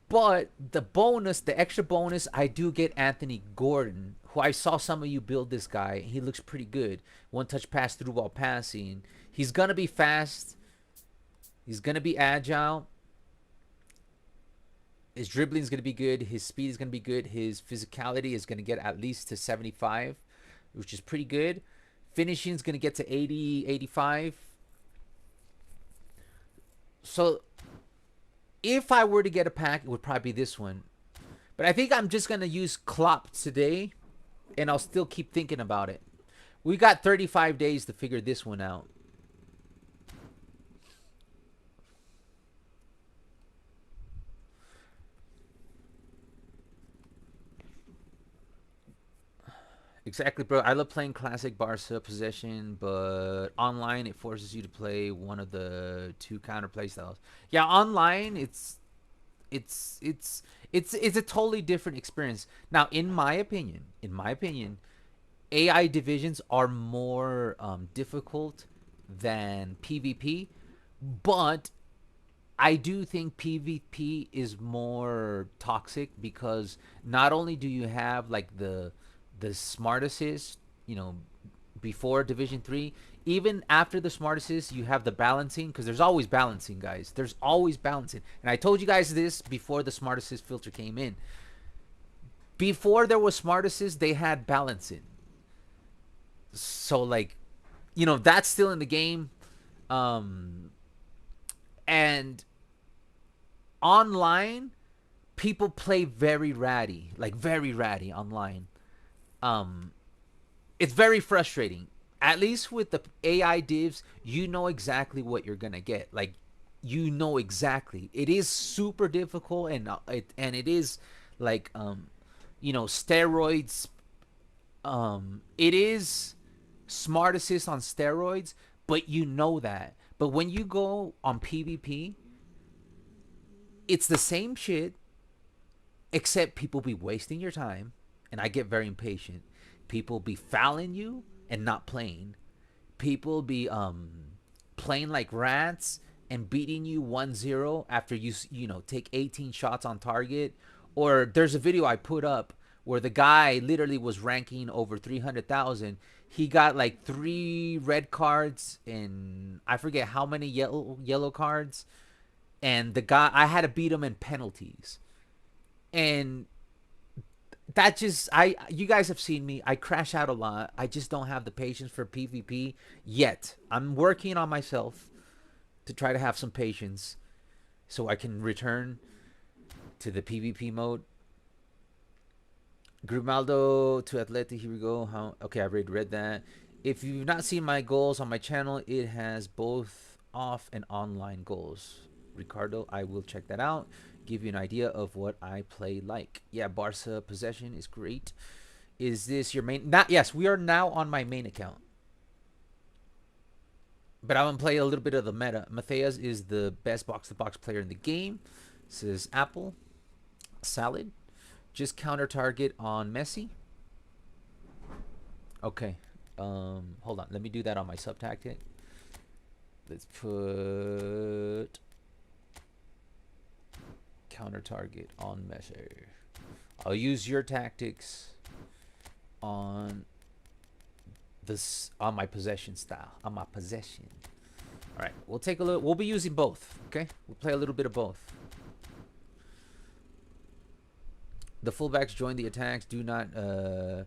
But the bonus, the extra bonus, I do get Anthony Gordon, who I saw some of you build this guy. He looks pretty good. One touch pass, through ball passing. He's going to be fast. He's going to be agile. His dribbling is going to be good. His speed is going to be good. His physicality is going to get at least to 75, which is pretty good. Finishing is going to get to 80, 85. So if I were to get a pack, it would probably be this one. But I think I'm just gonna use Klopp today, and I'll still keep thinking about it. We got 35 days to figure this one out. Exactly, bro. I love playing classic Barca possession, but online it forces you to play one of the two counter play styles. Yeah, online it's it's it's a totally different experience. Now, in my opinion, AI divisions are more difficult than PvP, but I do think PvP is more toxic because not only do you have like the smart assist, you know, before Division 3, even after the smart assist, you have the balancing because there's always balancing, guys. There's always balancing. And I told you guys this before the smart assist filter came in. Before there was smart assist, they had balancing. So like, you know, that's still in the game. Um and online people play very ratty, like very ratty online. um it's very frustrating. At least with the AI divs, you know exactly what you're gonna get. Like, you know exactly. It is super difficult, and it is like, you know, steroids. It is smart assist on steroids, but you know that. But when you go on PvP, it's the same shit, except people be wasting your time, and I get very impatient. People be fouling you and not playing. People be playing like rats and beating you 1-0 after you know, take 18 shots on target. Or there's a video I put up where the guy literally was ranking over 300,000. He got like 3 red cards and I forget how many yellow cards, and the guy, I had to beat him in penalties. And that just, I you guys have seen me, I crash out a lot. I just don't have the patience for PvP yet. I'm working on myself to try to have some patience so I can return to the PvP mode. Grimaldo to Atleti, here we go. Okay, I already read that. If you've not seen my goals on my channel, it has both off and online goals. Ricardo, I will check that out, give you an idea of what I play like. Yeah, Barca possession is great. Is this your main? Not, yes, we are now on my main account. But I'm gonna play a little bit of the meta. Matthias is the best box-to-box player in the game, says Apple. Salad. Just counter target on Messi. Okay. Hold on. Let me do that on my sub tactic. Let's put counter target on Messi. I'll use your tactics on this, on my possession style. On my possession. All right. We'll take a little. We'll be using both. Okay. We'll play a little bit of both. The fullbacks join the attacks. Do not. The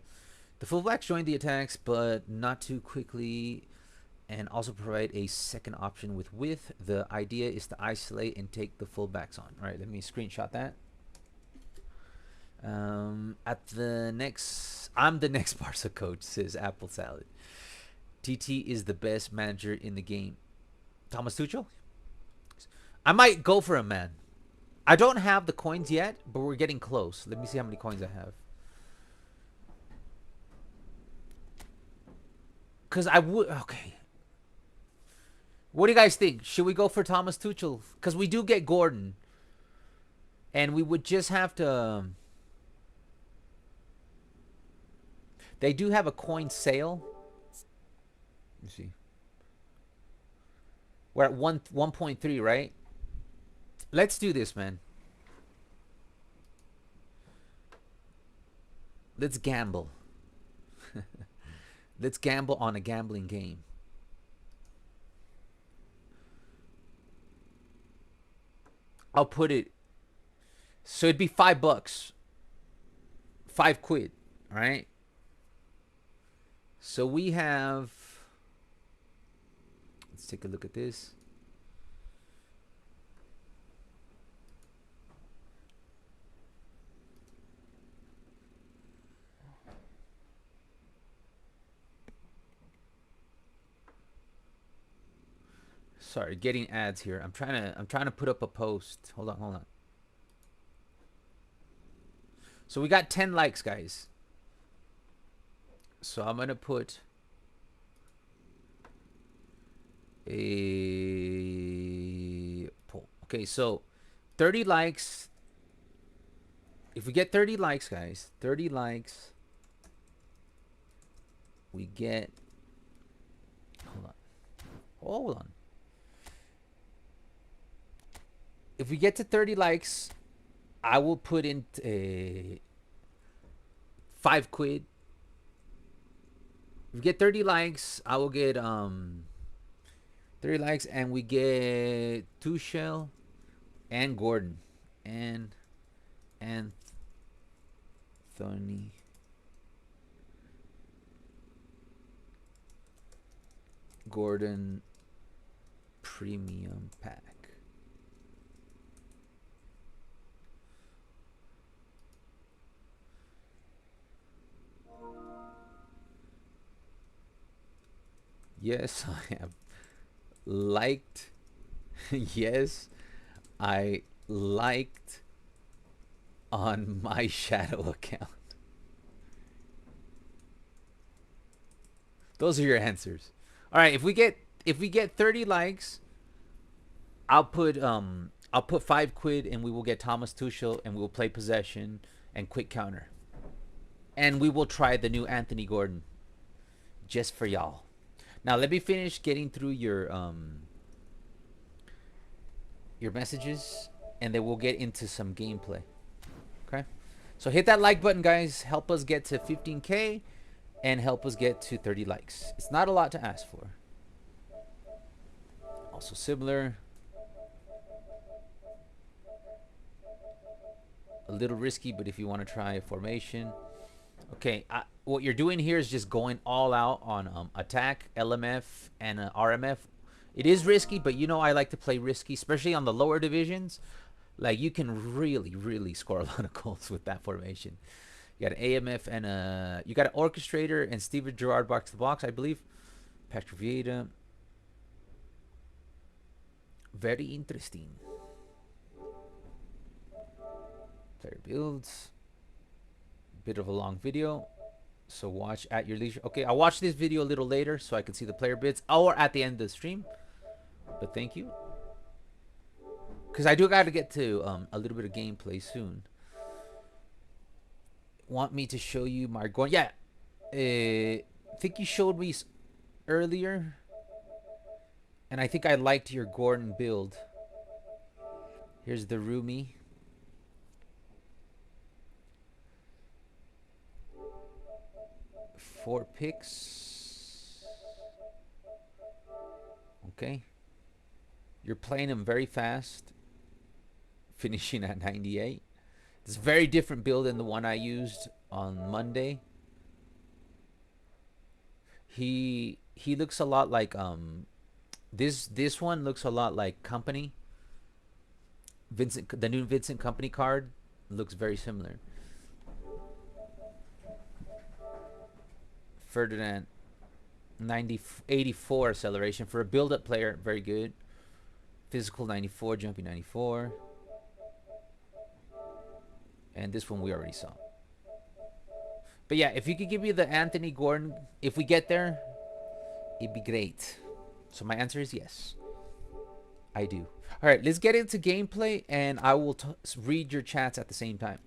fullbacks join the attacks, but not too quickly, and also provide a second option with width. The idea is to isolate and take the fullbacks on. All right, let me screenshot that. At the next, I'm the next Barca coach, says Apple Salad. TT is the best manager in the game. Thomas Tuchel? I might go for him, man. I don't have the coins yet, but we're getting close. Let me see how many coins I have. Because I would... Okay. What do you guys think? Should we go for Thomas Tuchel? Because we do get Gordon. And we would just have to... They do have a coin sale. Let me see. We're at 1.3, right? Let's do this, man. Let's gamble. Let's gamble on a gambling game. I'll put it. So it'd be $5. 5 quid. All right. So we have. Let's take a look at this. Sorry, getting ads here. I'm trying to put up a post. Hold on. So we got 10 likes, guys. So I'm gonna put a poll. Okay, so 30 likes. If we get 30 likes, guys, 30 likes, we get. Hold on. If we get to 30 likes, I will put in a £5. If we get 30 likes, I will get 30 likes, and we get Tuchel and Gordon and Anthony Gordon premium pack. Yes, I have liked. Yes, I liked on my shadow account. Those are your answers. All right, if we get 30 likes, I'll put £5 and we will get Thomas Tuchel and we will play possession and quick counter. And we will try the new Anthony Gordon just for y'all. Now let me finish getting through your messages, and then we'll get into some gameplay. Okay? So hit that like button, guys. Help us get to 15K and help us get to 30 likes. It's not a lot to ask for. Also similar. A little risky, but if you want to try a formation. Okay, what you're doing here is just going all out on attack, LMF, and RMF. It is risky, but you know I like to play risky, especially on the lower divisions. Like, you can really, really score a lot of goals with that formation. You got an AMF and you got an orchestrator and Steven Gerrard box to box, I believe. Patrick Vieira. Very interesting. Player builds. Bit of a long video, so watch at your leisure. Okay, I'll watch this video a little later so I can see the player bids, or at the end of the stream. But thank you, because I do got to get to a little bit of gameplay soon. Want me to show you my Gordon? Yeah, I think you showed me earlier, and I think I liked your Gordon build. Here's the Rumi. Four picks. Okay. You're playing him very fast. Finishing at 98. It's a very different build than the one I used on Monday. He looks a lot like this one looks a lot like Company. The new Vincent Company card looks very similar. Ferdinand 84 acceleration for a build-up player, very good. Physical 94, jumping 94. And this one we already saw. But yeah, if you could give me the Anthony Gordon, if we get there, it'd be great. So my answer is yes. I do. All right, let's get into gameplay, and I will read your chats at the same time.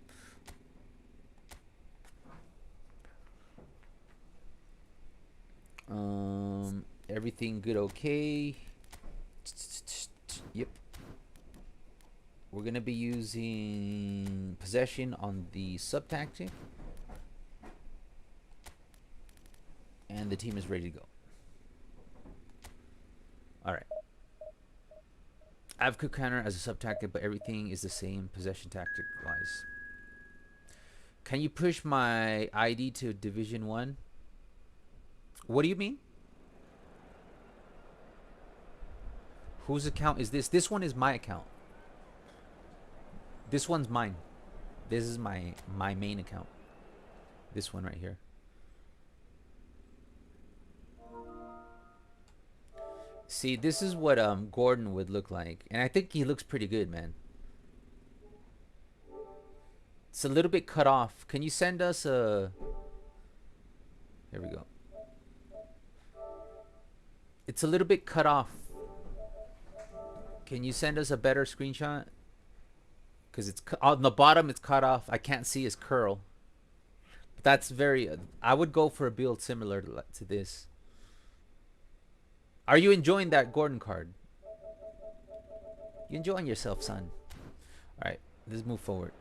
Everything good, okay. Yep. We're gonna be using possession on the sub tactic, and the team is ready to go. All right. I have quick counter as a sub tactic, but everything is the same possession tactic wise. Can you push my ID to Division 1? What do you mean? Whose account is this? This one is my account. This one's mine. This is my main account. This one right here. See, this is what Gordon would look like, and I think he looks pretty good, man. It's a little bit cut off. Can you send us a... Here we go. It's a little bit cut off. Can you send us a better screenshot? Because it's on the bottom, it's cut off. I can't see his curl. But that's very... I would go for a build similar to this. Are you enjoying that Gordon card? You enjoying yourself, son? All right, let's move forward.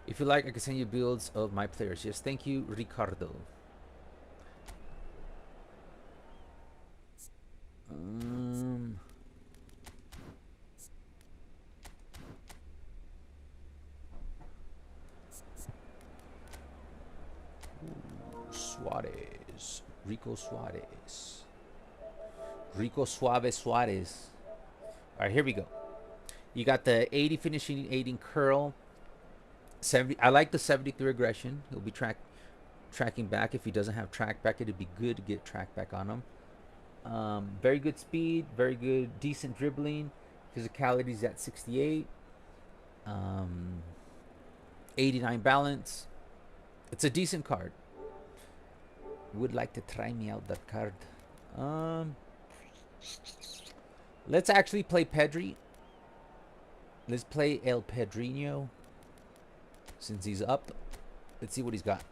If you like, I can send you builds of my players. Yes, thank you, Ricardo. Suarez. Rico Suarez. Rico Suave Suarez. All right, here we go. You got the 80 finishing, 80 curl. 70. I like the 73 aggression. He'll be tracking back. If he doesn't have track back, it'd be good to get track back on him. Very good speed. Very good, decent dribbling. Physicality's at 68. 89 balance. It's a decent card. Would like to try me out that card. Let's actually play Pedri. Let's play El Pedrinho. Since he's up, let's see what he's got.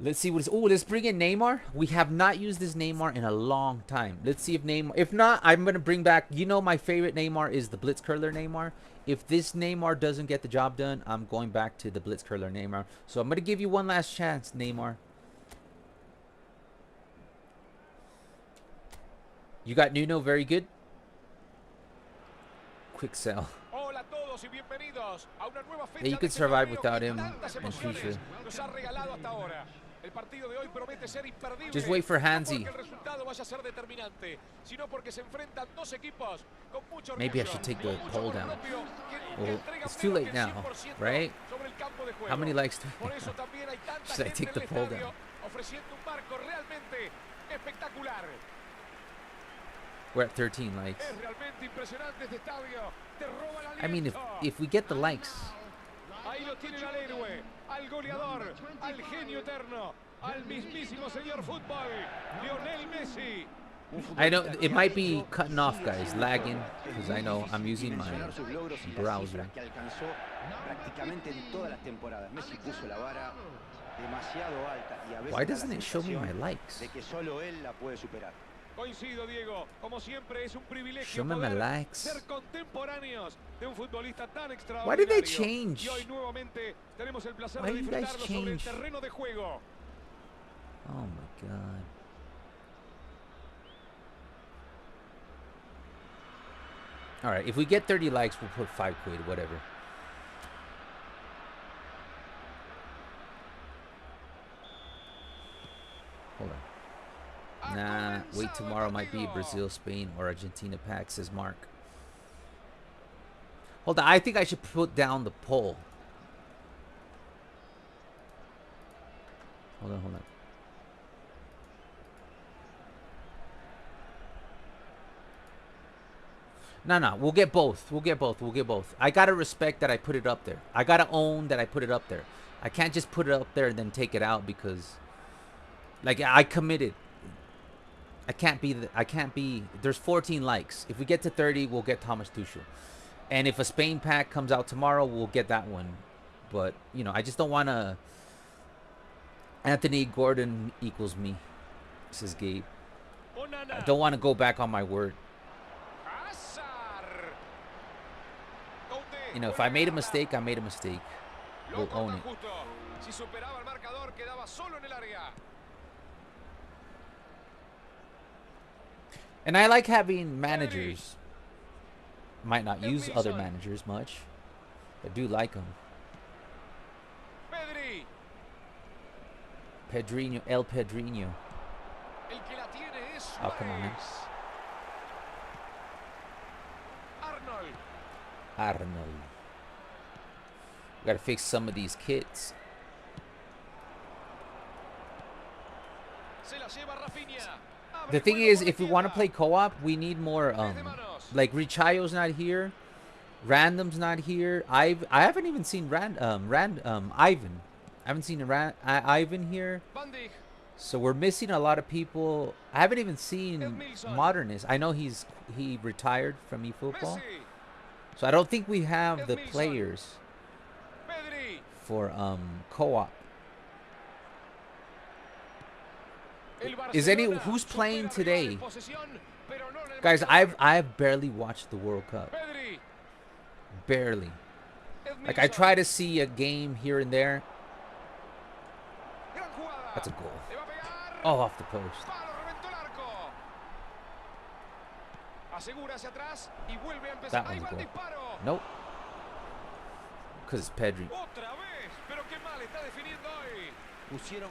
Let's see what is. Oh, let's bring in Neymar. We have not used this Neymar in a long time. Let's see if Neymar. If not, I'm gonna bring back. You know, my favorite Neymar is the Blitz Curler Neymar. If this Neymar doesn't get the job done, I'm going back to the Blitz Curler Neymar. So I'm gonna give you one last chance, Neymar. You got Nuno, very good. Quick sell. Yeah, you could survive without him in future. Just wait for Hansi. Maybe I should take the poll down. Well, it's too late now, right? How many likes do we have? Should I take the poll down? We're at 13 likes. I mean, if we get the likes. I know it might be cutting off, guys, lagging, because I know I'm using my browser. Why doesn't it show me my likes? Coincido, Diego. Como siempre, es un privilegio ser contemporáneos de un futbolista tan extraordinario. Why did they change? Y hoy nuevamente tenemos el placer Why de you guys disfrutarlo sobre el change? terreno de juego. Oh my god. All right, if we get 30 likes, we'll put 5 quid, whatever. Hold on. Nah, wait, tomorrow might be Brazil, Spain, or Argentina pack, says Mark. Hold on, I think I should put down the poll. Hold on. No, we'll get both. We'll get both. I gotta respect that I put it up there. I gotta own that I put it up there. I can't just put it up there and then take it out because, like, I committed. I can't be. There's 14 likes. If we get to 30, we'll get Thomas Tuchel. And if a Spain pack comes out tomorrow, we'll get that one. But, you know, I just don't want to. Anthony Gordon equals me, says Gabe. I don't want to go back on my word. You know, if I made a mistake, I made a mistake. We'll own it. And I like having managers. Might not use other managers much. I do like them. Pedrinho, El Pedrinho. Oh, come on, man. Arnold. We gotta fix some of these kits. The thing is, if we want to play co-op, we need more, like Richayo's not here. Random's not here. I haven't even seen Ivan. I haven't seen Ivan here. So we're missing a lot of people. I haven't even seen Modernist. I know he retired from eFootball. So I don't think we have the players for co-op. Who's playing today? Guys, I've barely watched the World Cup. Barely. Like I try to see a game here and there. That's a goal. Oh, off the post. That one's a goal. Nope. Because it's Pedri.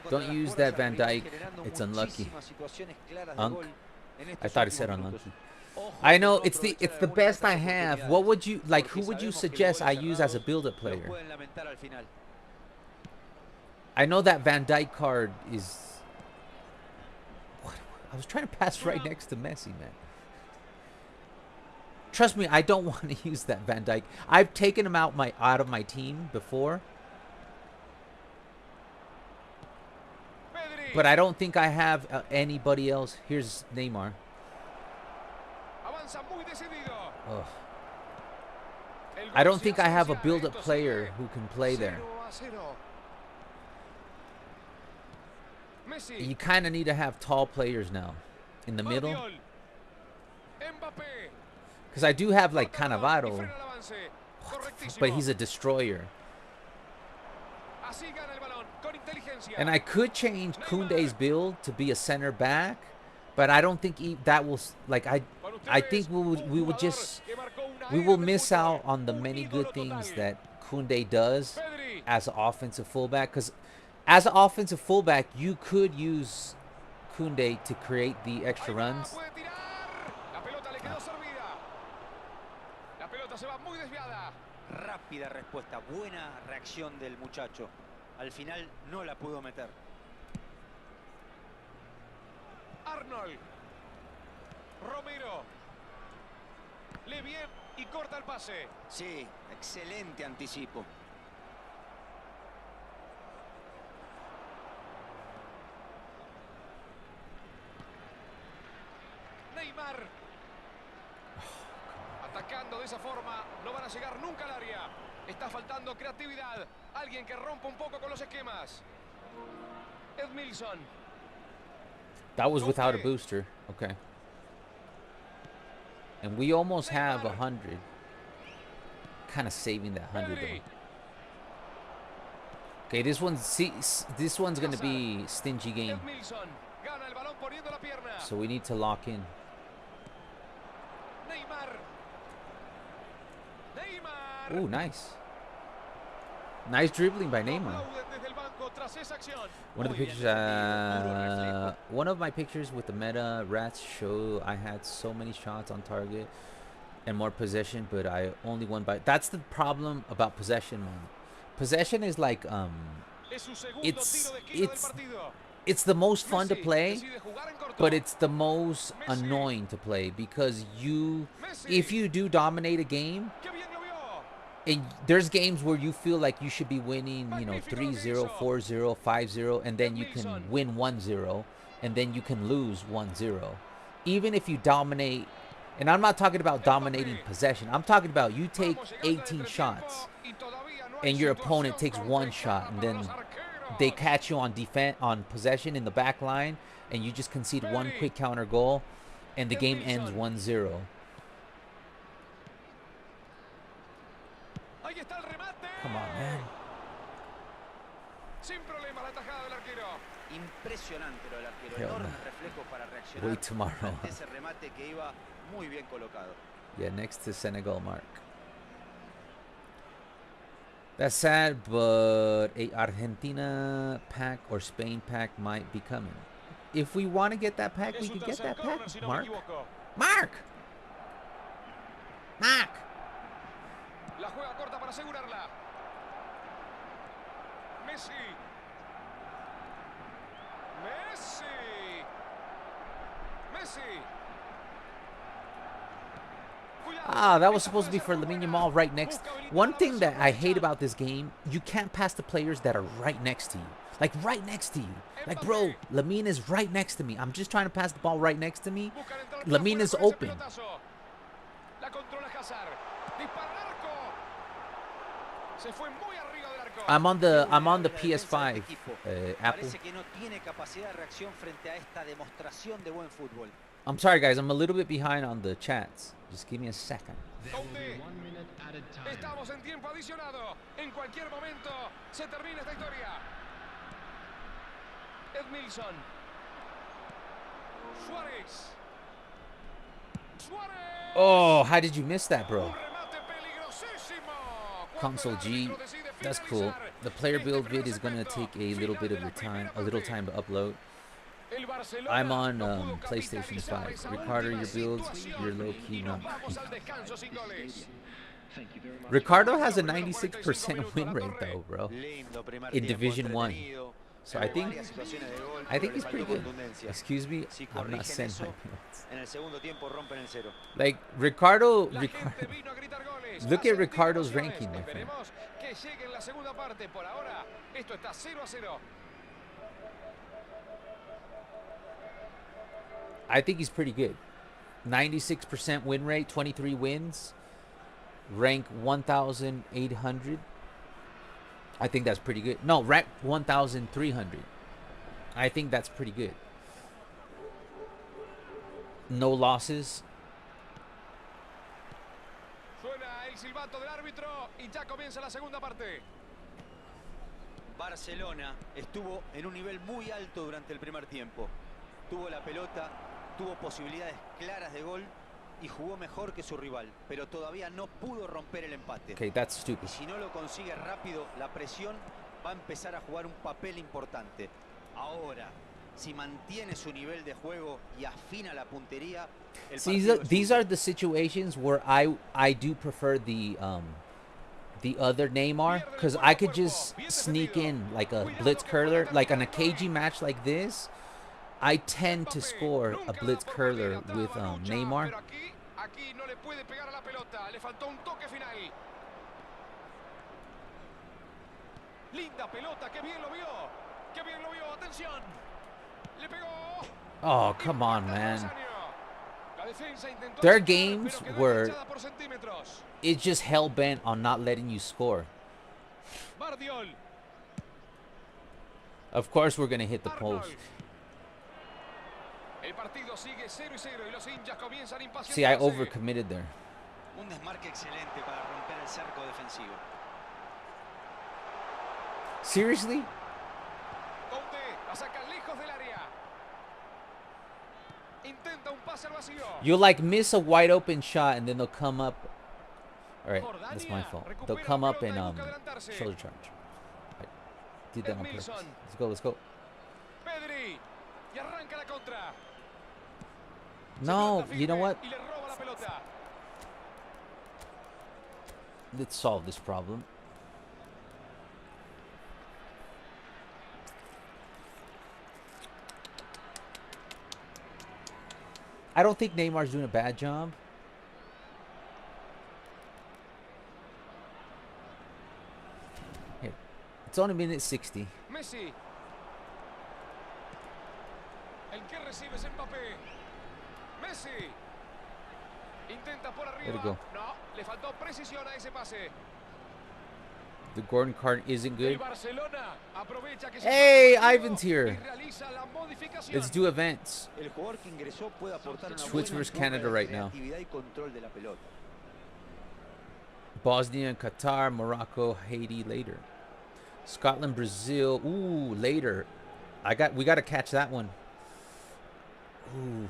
Don't use that Van Dijk. It's unlucky. I thought it said unlucky. I know it's the best I have. What would you like? Who would you suggest I use as a build-up player? I know that Van Dijk card is. What? I was trying to pass right next to Messi, man. Trust me, I don't want to use that Van Dijk. I've taken him out of my team before. But I don't think I have anybody else. Here's Neymar. Ugh. I don't think I have a build-up player who can play there. You kind of need to have tall players now in the middle. Because I do have like Cannavaro, but he's a destroyer. And I could change Koundé's build to be a center back, but I don't think that will like I think we will miss out on the many good things that Koundé does as an offensive fullback. Because as an offensive fullback, you could use Koundé to create the extra runs. Rápida respuesta, buena reacción del muchacho. Al final no la pudo meter. Arnold. Romero. Lee bien y corta el pase. Sí, excelente anticipo. Neymar. Atacando de esa forma, no van a llegar nunca al área. Está faltando creatividad. Alguien que rompa un poco con los esquemas. Edmilson. That was without a booster. Okay. And we almost have 100. Kind of saving that 100 though. Okay, this one's gonna be stingy game. So we need to lock in. Ooh, nice. Nice dribbling by Neymar. One of the pictures, one of my pictures with the meta rats show I had so many shots on target and more possession, but I only won by. That's the problem about possession, man. Possession is like it's the most fun to play, but it's the most annoying to play because if you do dominate a game. And there's games where you feel like you should be winning, 3-0, 4-0, 5-0, and then you can win 1-0, and then you can lose 1-0. Even if you dominate, and I'm not talking about dominating possession. I'm talking about you take 18 shots, and your opponent takes 1 shot, and then they catch you on possession in the back line, and you just concede 1 quick counter goal, and the game ends 1-0. Come on, man. Impresionante lo del arquero. Enorme reflejo para reaccionar. Wait tomorrow. Ese remate que iba muy bien colocado. Yeah, next to Senegal mark. That's sad, but a Argentina pack or Spain pack might be coming. If we want to get that pack, we can get that pack. Mark. Mark. Mark. La juega corta para asegurarla. Messi. Messi. Ah, that was supposed to be for Lamine Yamal right next. One thing that I hate about this game, you can't pass the players that are right next to you. Like, right next to you. Like, bro, Lamine is right next to me. I'm just trying to pass the ball right next to me. Lamine is open. I'm on the PS5, Apple. I'm sorry, guys. I'm a little bit behind on the chats. Just give me a second. Estamos en tiempo adicionado. En cualquier momento se termina esta historia. Edmilson. Suárez. Oh, how did you miss that, bro? Console G. That's cool. The player build vid is gonna take a little bit of your time, to upload. I'm on PlayStation 5. Ricardo, your builds, you're low-key not. Ricardo has a 96% win rate though, bro, in Division 1. So I think he's pretty good. Excuse me, I'm not sending my builds. Like Ricardo, look at Ricardo's ranking, my friend. I think he's pretty good. 96% win rate, 23 wins, rank 1,800. I think that's pretty good. No, rank 1,300. I think that's pretty good. No losses. Suena el silbato del árbitro y ya comienza la segunda parte. Barcelona estuvo en un nivel muy alto durante el primer tiempo. Tuvo la pelota, tuvo posibilidades claras de gol y jugó mejor que su rival, pero todavía no pudo romper el empate. Okay, that's stupid. Y si no lo consigue rápido, la presión va a empezar a jugar un papel importante. Ahora, si mantiene su nivel de juego y afina la puntería, el these are the situations where I do prefer the other Neymar, because I could just sneak in like a blitz curler, like on a KG match like this. I tend to score a blitz curler with Neymar. Aquí no le puede pegar a la pelota, le faltó un toque final. Linda pelota, qué bien lo vio, atención. Le pegó. Oh, come on, man. There are games where it's just hell-bent on not letting you score. Of course we're going to hit the post. See, I overcommitted there. Un desmarque excelente para romper el cerco defensivo. Seriously? You'll like miss a wide open shot and then they'll come up. All right, that's my fault. They'll come up and shoulder charge. Right. Did that on purpose. Let's go. No, you know what? Let's solve this problem. I don't think Neymar's doing a bad job. Here. It's only minute 60. Messi. El que recibe es Mbappé. Messi. Intenta por arriba. Way to go. No, le faltó precisión a ese pase. The Gordon card isn't good. Hey, Ivan's here. Let's do events. Swiss versus Canada right now. Bosnia and Qatar, Morocco, Haiti later. Scotland, Brazil. Ooh, later. We got to catch that one. Ooh.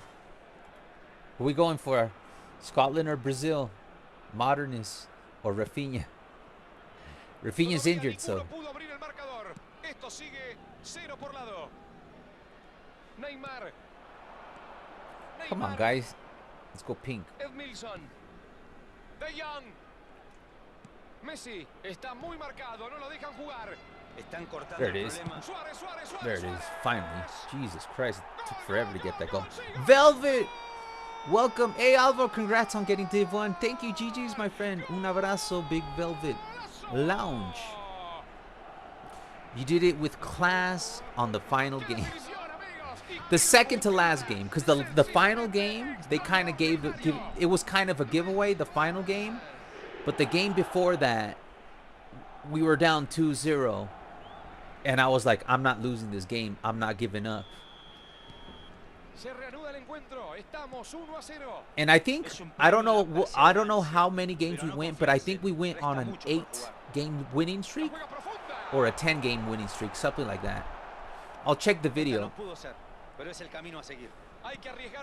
Who are we going for? Scotland or Brazil? Modernist or Rafinha? Rafinha's injured, so. Come on, guys. Let's go pink. Edmilson. De Jong. Messi está muy marcado, no lo dejan jugar. Están cortando There it el is. problema. There it is. Finally. Jesus Christ. It took forever to get that goal. Velvet! Welcome. Hey, Alvaro, congrats on getting Div 1. Thank you, GG's, my friend. Un abrazo, Big Velvet. Lounge. You did it with class on the final game. The second to last game. Because the final game, they kind of it was kind of a giveaway, the final game. But the game before that, we were down 2-0. And I was like, I'm not losing this game. I'm not giving up. And I think, I don't know how many games we went, but I think we went on an 8-game winning streak or a 10-game winning streak, something like that. I'll check the video.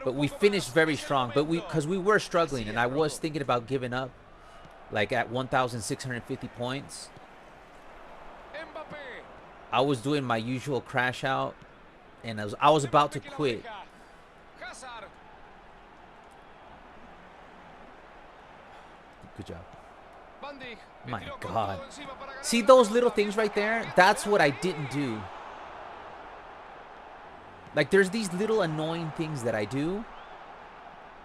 But we finished very strong, but because we were struggling, and I was thinking about giving up, like at 1,650 points. I was doing my usual crash out, and I was about to quit. Good job. My God. See those little things right there? That's what I didn't do. Like, there's these little annoying things that I do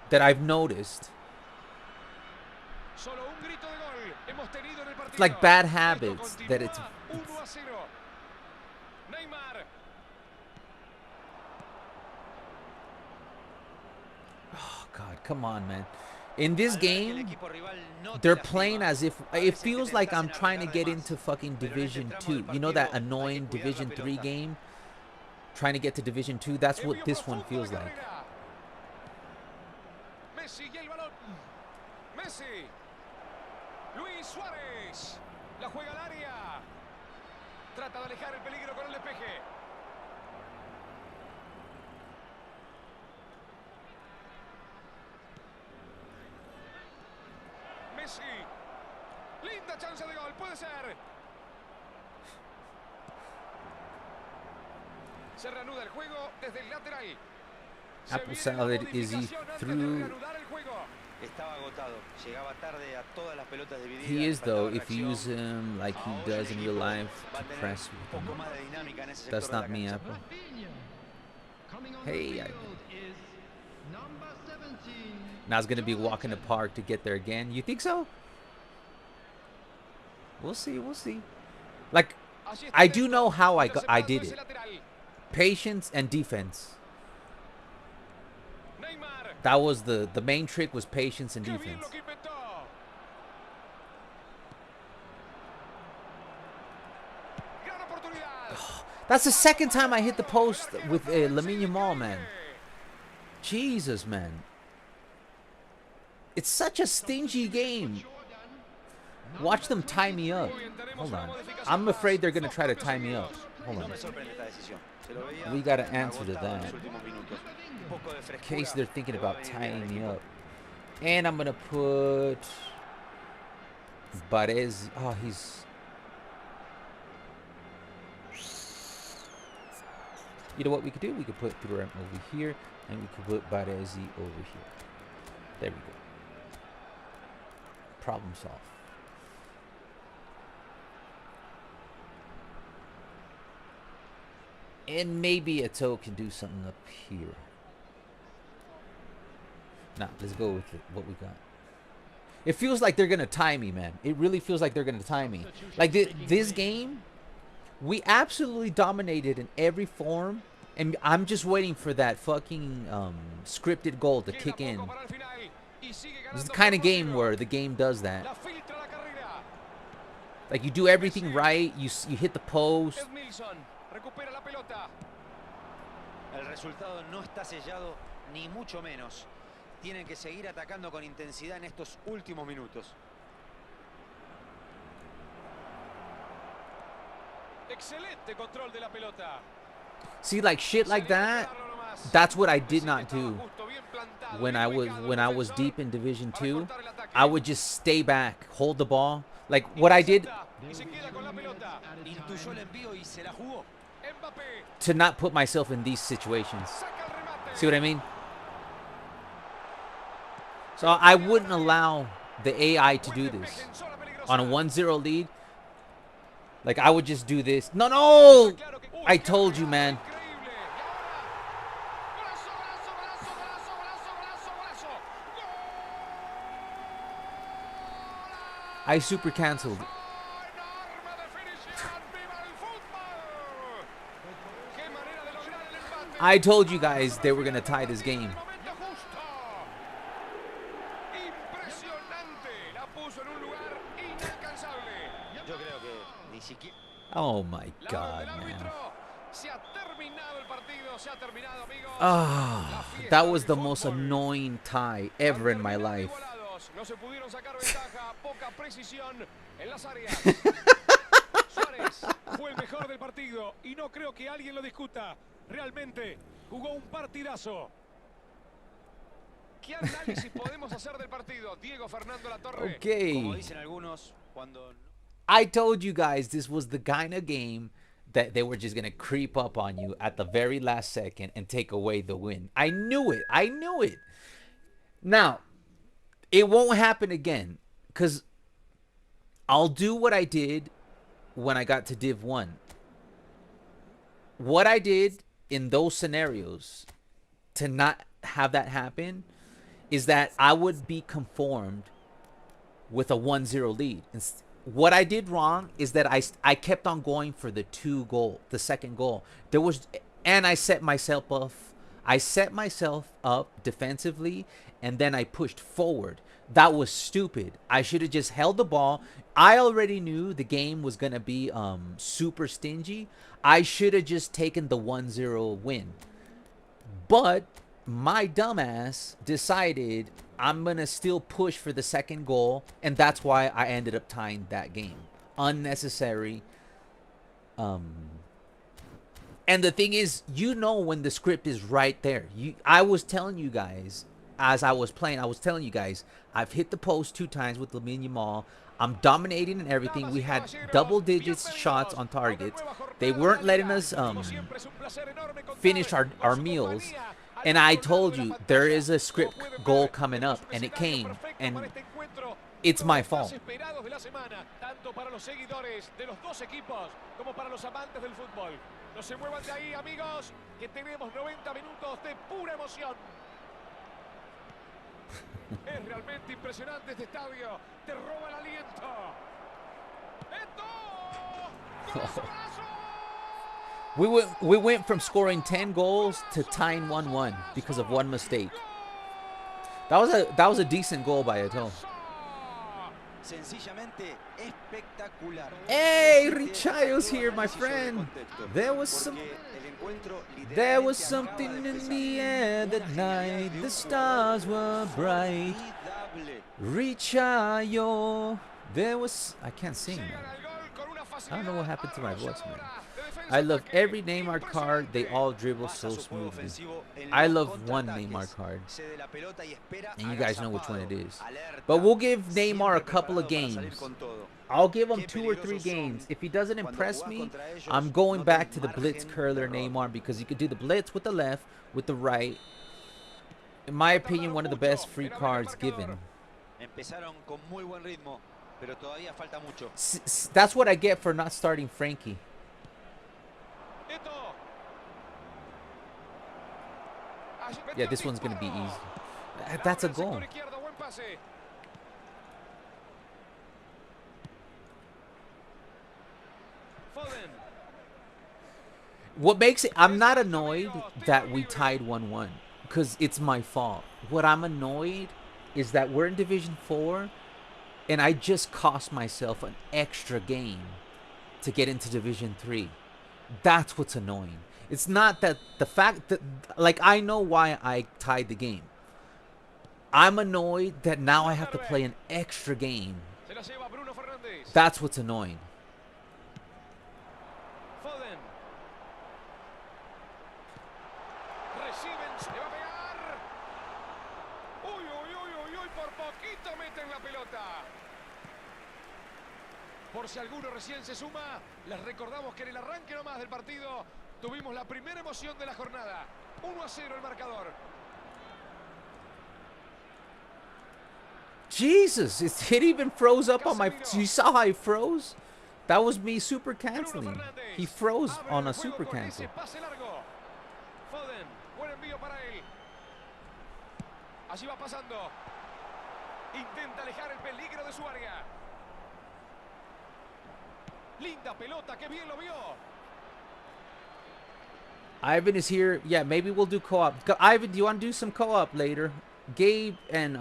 that I've noticed. It's like bad habits that it's oh, God, come on, man. In this game, they're playing as if it feels like I'm trying to get into fucking Division 2. You know that annoying Division 3 game? Trying to get to Division 2? That's what this one feels like. La juega al área. Trata de alejar el peligro con el despeje. Messi. Linda chance de gol, puede ser. Se reanuda el juego desde el lateral. Apple Salad Izzy through. Estaba agotado, llegaba tarde a todas las pelotas divididas. He is though, if you use him like he does in real life to press with him. That's not me, Apple. Hey, now it's gonna be walking the park to get there again. You think so? We'll see, we'll see. Like, I do know how I did it. Patience and defense. That was the main trick, was patience and defense. Oh, that's the second time I hit the post with Lamine Yamal, man. Jesus, man. It's such a stingy game. Watch them tie me up. Hold on. I'm afraid they're going to try to tie me up. Hold on. We got to answer to that. In case they're thinking about tying me up. And I'm going to put Barez. Oh, he's... You know what we could do? We could put Thuram over here. And we could put Barezi over here. There we go. Problem solved. And maybe Eto'o can do something up here. Nah, let's go with what we got. It feels like they're going to tie me, man. It really feels like they're going to tie me. Like, this game, we absolutely dominated in every form. And I'm just waiting for that fucking scripted goal to kick in. This is the kind of game where the game does that. Like, you do everything right. You hit the post. El resultado no está sellado, ni mucho menos. Tienen que seguir atacando con intensidad en estos últimos minutos. Excelente control de la pelota. See, like shit like that. That's what I did not do when I was deep in Division 2. I would just stay back, hold the ball. Like what I did to not put myself in these situations. See what I mean? So I wouldn't allow the AI to do this. On a 1-0 lead, Like, I would just do this. No, no! I told you, man. I super canceled. I told you guys they were going to tie this game. Oh my God, man. Ah, that was the most annoying tie ever in my life. No se pudieron sacar ventaja, poca precisión en las áreas. Suárez fue el mejor del partido y no creo que alguien lo discuta. Realmente jugó un partidazo. ¿Qué análisis podemos hacer del partido? Diego Fernando Latorre. Okay. Como dicen algunos, cuando I told you guys this was the kind of game that they were just going to creep up on you at the very last second and take away the win. I knew it. I knew it. Now, it won't happen again because I'll do what I did when I got to Div 1. What I did in those scenarios to not have that happen is that I would be conformed with a 1-0 lead. What I did wrong is that I kept on going for the second goal. And I set myself up. I set myself up defensively, and then I pushed forward. That was stupid. I should have just held the ball. I already knew the game was going to be super stingy. I should have just taken the 1-0 win. But my dumbass decided I'm going to still push for the second goal, and that's why I ended up tying that game. Unnecessary. And the thing is, you know when the script is right there. I was telling you guys, as I was playing, I was telling you guys, I've hit the post 2 times with Lamine Yamal. I'm dominating and everything. We had double digits shots on targets. They weren't letting us finish our meals. And I told you, there is a script goal coming up, and it came. And it's my fault. No se muevan de ahí, amigos, que tenemos 90 minutos de pura emoción. Es realmente impresionante este estadio. Te roba el aliento. We went from scoring 10 goals to tying 1-1 because of one mistake. That was a decent goal by Eto'o. sencillamente espectacular. Hey, Richayo's here, my friend. There was something in the air that night. The stars were bright. Richayo. I can't sing, man. I don't know what happened to my voice, man. I love every Neymar card. They all dribble so smoothly. I love one Neymar card. And you guys know which one it is. But we'll give Neymar a couple of games. I'll give him 2 or 3 games. If he doesn't impress me, I'm going back to the blitz curler Neymar, because you could do the blitz with the left, with the right. In my opinion, one of the best free cards given. That's what I get for not starting Frankie. Yeah, this one's going to be easy. That's a goal. What makes it... I'm not annoyed that we tied 1-1 because it's my fault. What I'm annoyed is that we're in Division 4 and I just cost myself an extra game to get into Division 3. That's what's annoying. It's not that the fact that, like, I know why I tied the game. I'm annoyed that now I have to play an extra game. That's what's annoying. Por si alguno recién se suma, les recordamos que en el arranque nomás del partido tuvimos la primera emoción de la jornada. 1-0 el marcador. Jesus, it even froze up on my... You saw how it froze? That was me super canceling. He froze on a super cancel. Foden, buen envío para él. Allí va pasando. Intenta alejar el peligro de su área. Linda pelota, que bien lo vio. Ivan is here. Yeah, maybe we'll do co-op. Ivan, do you want to do some co-op later? Gabe and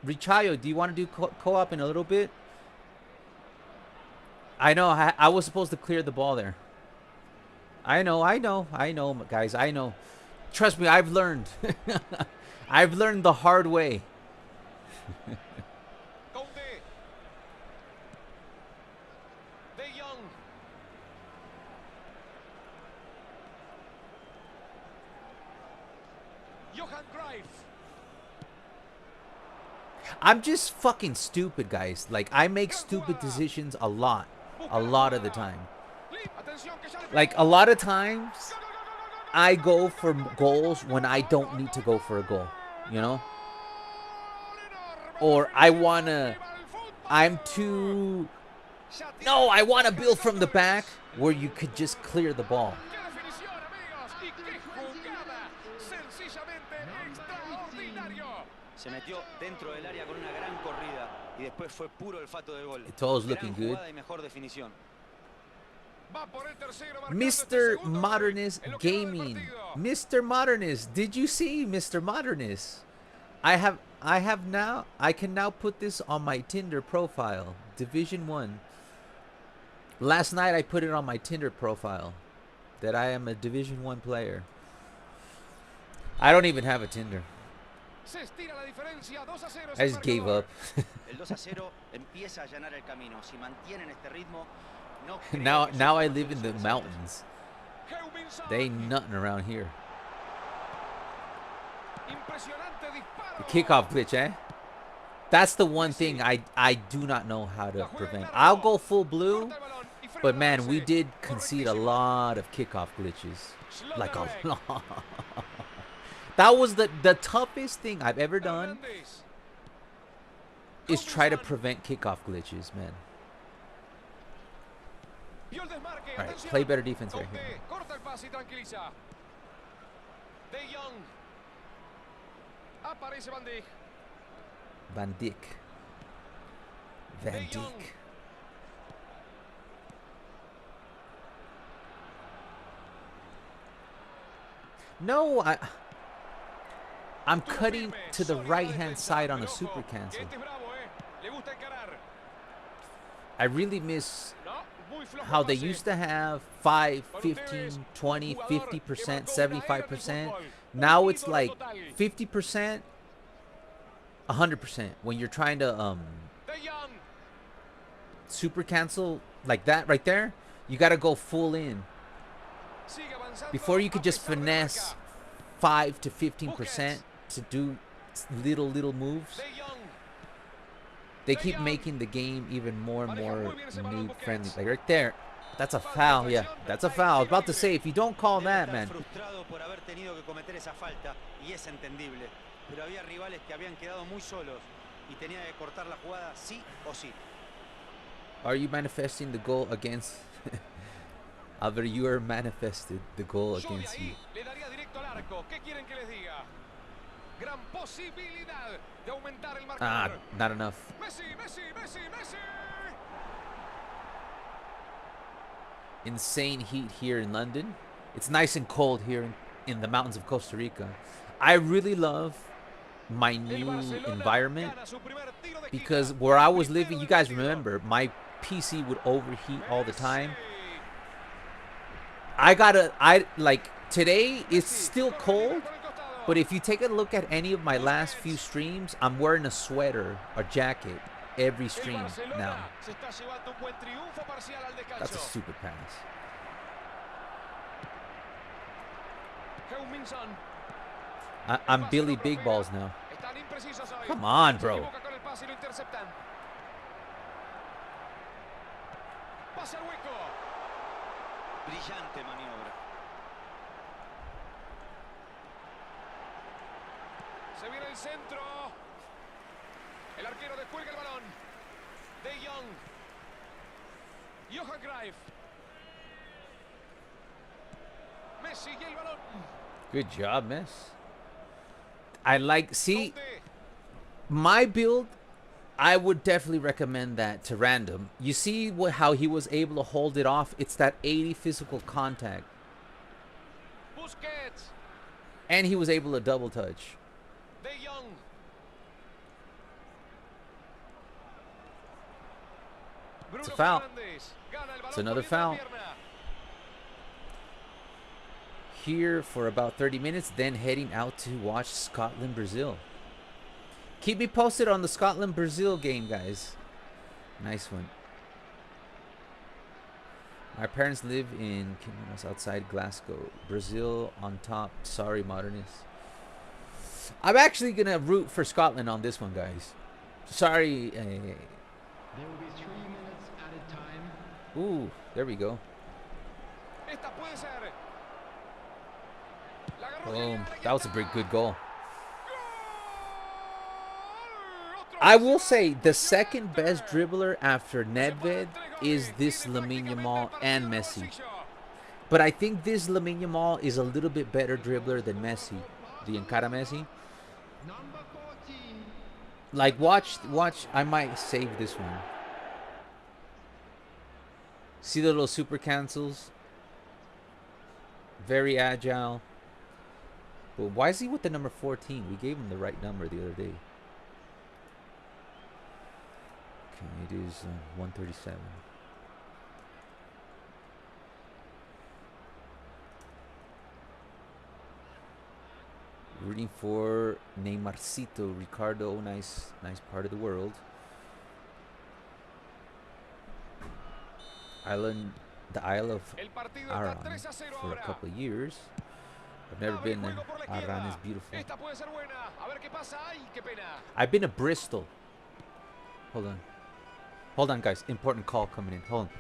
Richayo, do you want to do co-op in a little bit? I know. I was supposed to clear the ball there. I know, guys. I know. Trust me, I've learned. I've learned the hard way. I'm just fucking stupid, guys. Like, I make stupid decisions a lot of the time. Like, a lot of times, I go for goals when I don't need to go for a goal, you know? Or I want to build from the back where you could just clear the ball. Se metió dentro del área con una gran corrida y después fue puro olfato de gol. It's always looking good. Y mejor definición. Mr. Modernist Gaming. Mr. Modernist, did you see Mr. Modernist? I can now put this on my Tinder profile. Division 1. Last night I put it on my Tinder profile that I am a Division 1 player. I don't even have a Tinder. I just gave up. El 2-0 empieza a allanar el camino. Si mantienen este ritmo, no now I live in the mountains. They ain't nothing around here. The kickoff glitch, eh? That's the one thing I do not know how to prevent. I'll go full blue, but man, we did concede a lot of kickoff glitches. Like a lot. That was the toughest thing I've ever done is try to prevent kickoff glitches, man. Alright, play better defense right here. Van Dijk. No, I'm cutting to the right-hand side on a super cancel. I really miss how they used to have 5, 15, 20, 50%, 75%. Now it's like 50%, 100%. When you're trying to super cancel like that right there, you got to go full in. Before you could just finesse 5 to 15% to do little moves. They keep making the game even more and more noob friendly. Like right there, that's a foul. Yeah, that's a foul. I was about to say, if you don't call that, man. Are you manifesting the goal against? Albert, you are manifested the goal against you. Ah, not enough. Insane heat here in London. It's nice and cold here in the mountains of Costa Rica. I really love my new environment because where I was living, you guys remember, my PC would overheat all the time. Today it's still cold, but if you take a look at any of my last few streams, I'm wearing a sweater or jacket every stream now. That's a stupid pass. I'm Billy Big Balls now. Come on, bro. Brillante maniobra. Se viene el centro. El arquero descuelga el balón. De Jong. Johan Cruyff. Messi y el balón. Good job, Miss. I like, see, Conde. my build, I would definitely recommend that to random. You see how he was able to hold it off? It's that 80 physical contact. Busquets. And he was able to double touch. De Jong. It's a Bruno foul. Fernández. Gana el balón It's another poniendo la foul. pierna. Here for about 30 minutes, then heading out to watch Scotland-Brazil. Keep me posted on the Scotland-Brazil game, guys. Nice one. My parents live in outside Glasgow. Brazil on top. Sorry, modernists. I'm actually going to root for Scotland on this one, guys. Sorry. There will be 3 minutes added time. Ooh, there we go. Esta puede ser. La agarró Boom. genial, ahí That was a está. pretty good goal. Gol. Otro I will más. say the second best dribbler after Nedved is this Lamine Yamal and Messi. But I think this Lamine Yamal is a little bit better dribbler than Messi, the Encara Messi. Number 14. Like, watch, I might save this one. See the little super cancels? Very agile. But why is he with the number 14? We gave him the right number the other day. Okay, it is 137. Rooting for Neymarcito, Ricardo, nice part of the world. The Isle of El partido Aran está 3-0 for a ahora. couple of years. I've never Abre been there. juego por la Aran izquierda. is beautiful. Esta puede ser buena. A ver qué pasa. Ay, qué pena. I've been to Bristol. Hold on, guys. Important call coming in. Hold on.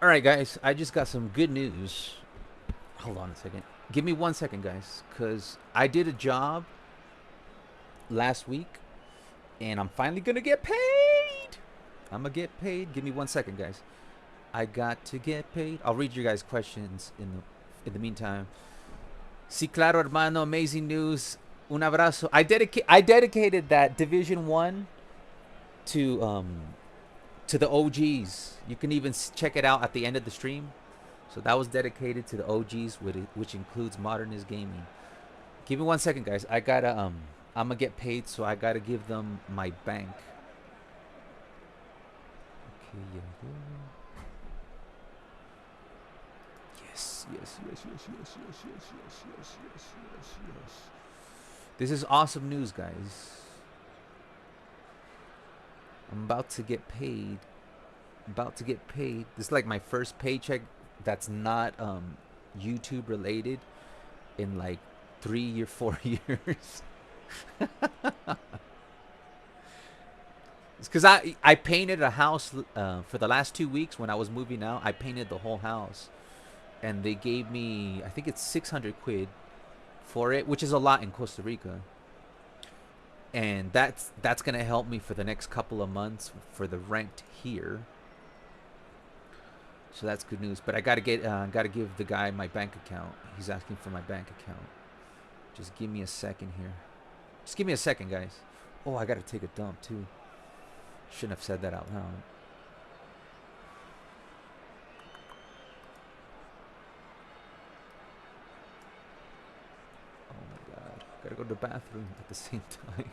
All right, guys. I just got some good news. Hold on a second. Give me 1 second, guys, because I did a job last week, and I'm finally gonna get paid. I'm gonna get paid. Give me 1 second, guys. I got to get paid. I'll read your guys' questions in the meantime. Sí, claro, hermano. Amazing news. Un abrazo. I dedicated that Division 1 to the OGs. You can even check it out at the end of the stream. So that was dedicated to the OGs, which includes Modernist Gaming. Give me 1 second, guys. I gotta I'm gonna get paid, so I gotta give them my bank. Okay, yeah. Yes. This is awesome news, guys. I'm about to get paid. This is like my first paycheck that's not YouTube related in like 3 or 4 years. It's because I painted a house for the last 2 weeks when I was moving out. I painted the whole house, and they gave me, I think it's 600 quid for it, which is a lot in Costa Rica. And that's gonna help me for the next couple of months for the rent here. So that's good news. But I gotta give the guy my bank account. He's asking for my bank account. Just give me a second here. Just give me a second, guys. Oh, I gotta take a dump too. Shouldn't have said that out loud. Oh my god. Gotta go to the bathroom at the same time.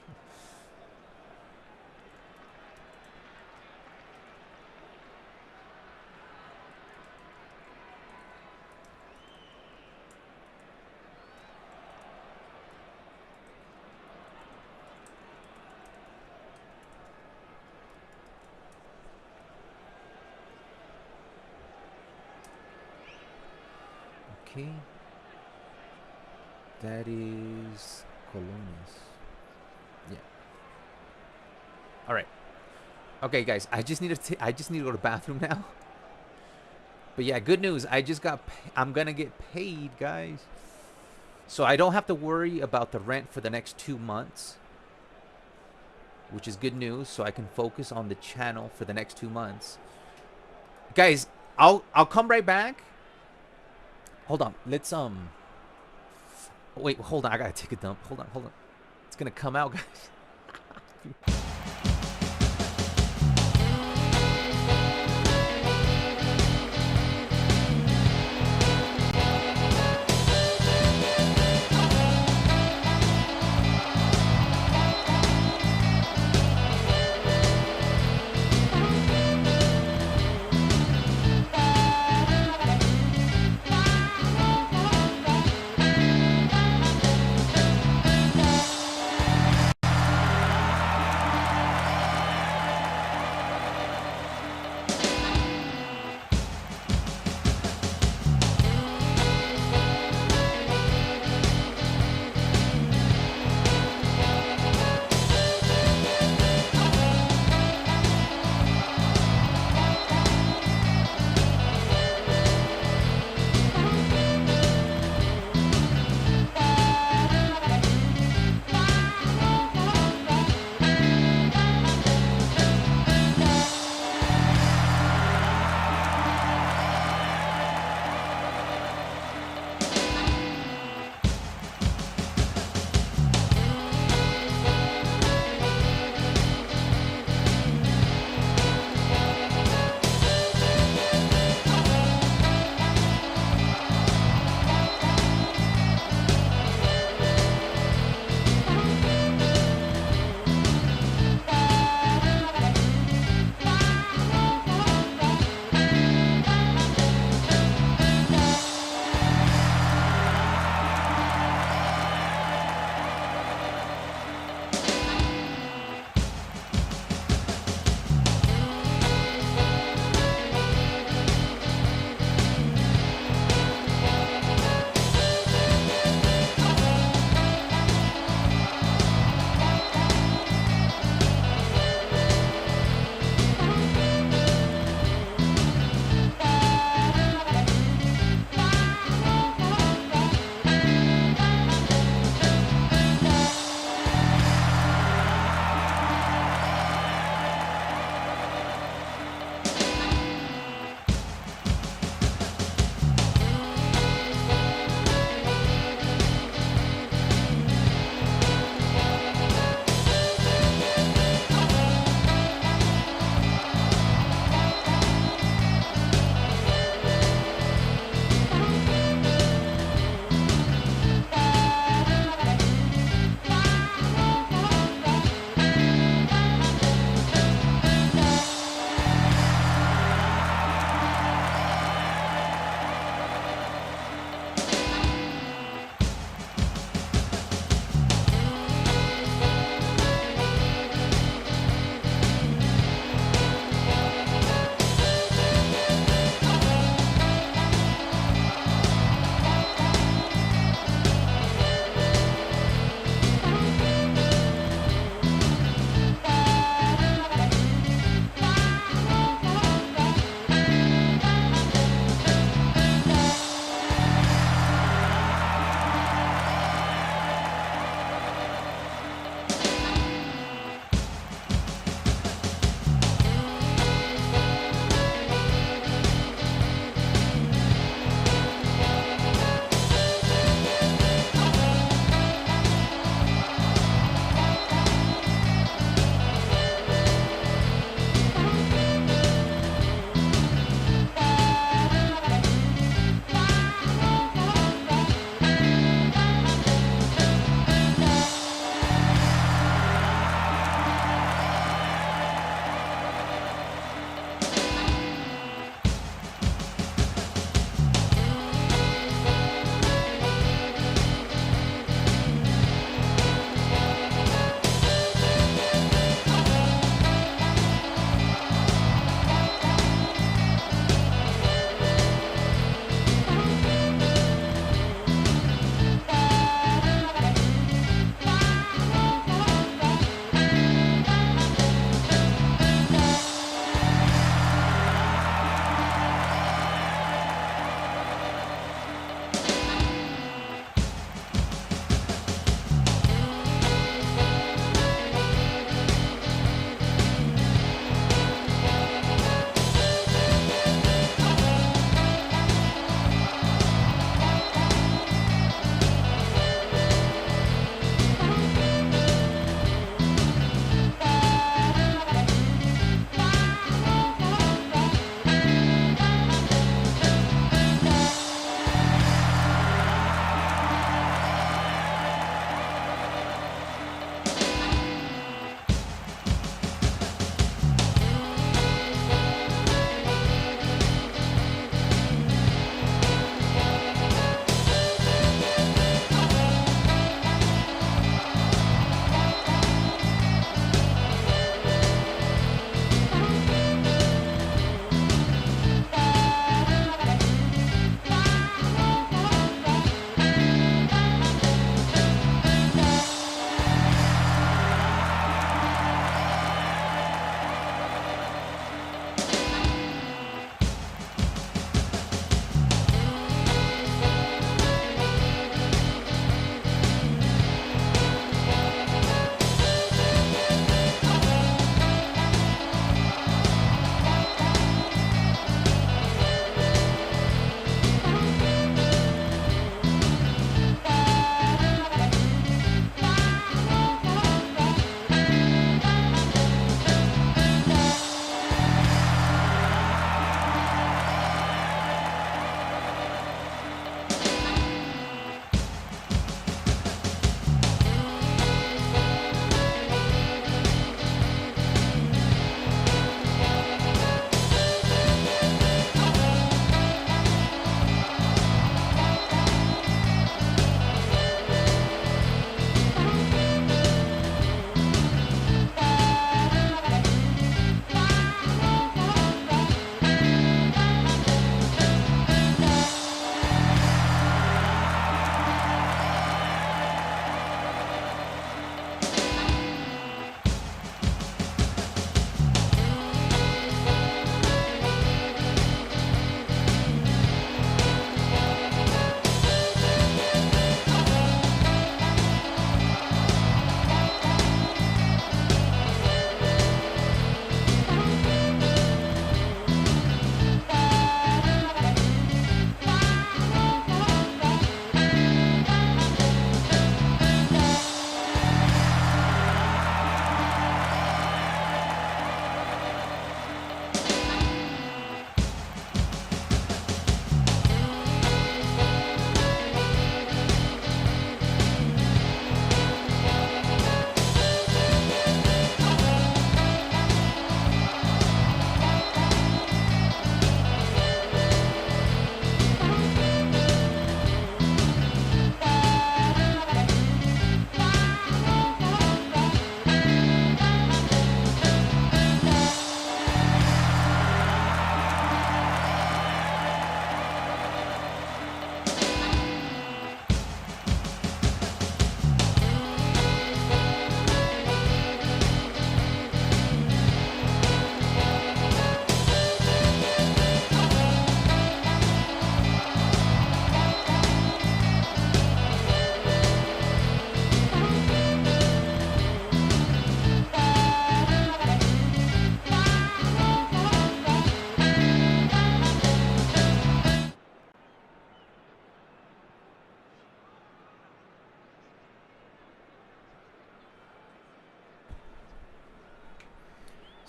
Okay. That is Colonias. Yeah. All right. Okay, guys. I just need to go to the bathroom now. But yeah, good news. I'm gonna get paid, guys. So I don't have to worry about the rent for the next 2 months, which is good news. So I can focus on the channel for the next 2 months, guys. I'll come right back. Hold on. Let's wait, hold on. I gotta take a dump. Hold on. It's gonna come out, guys.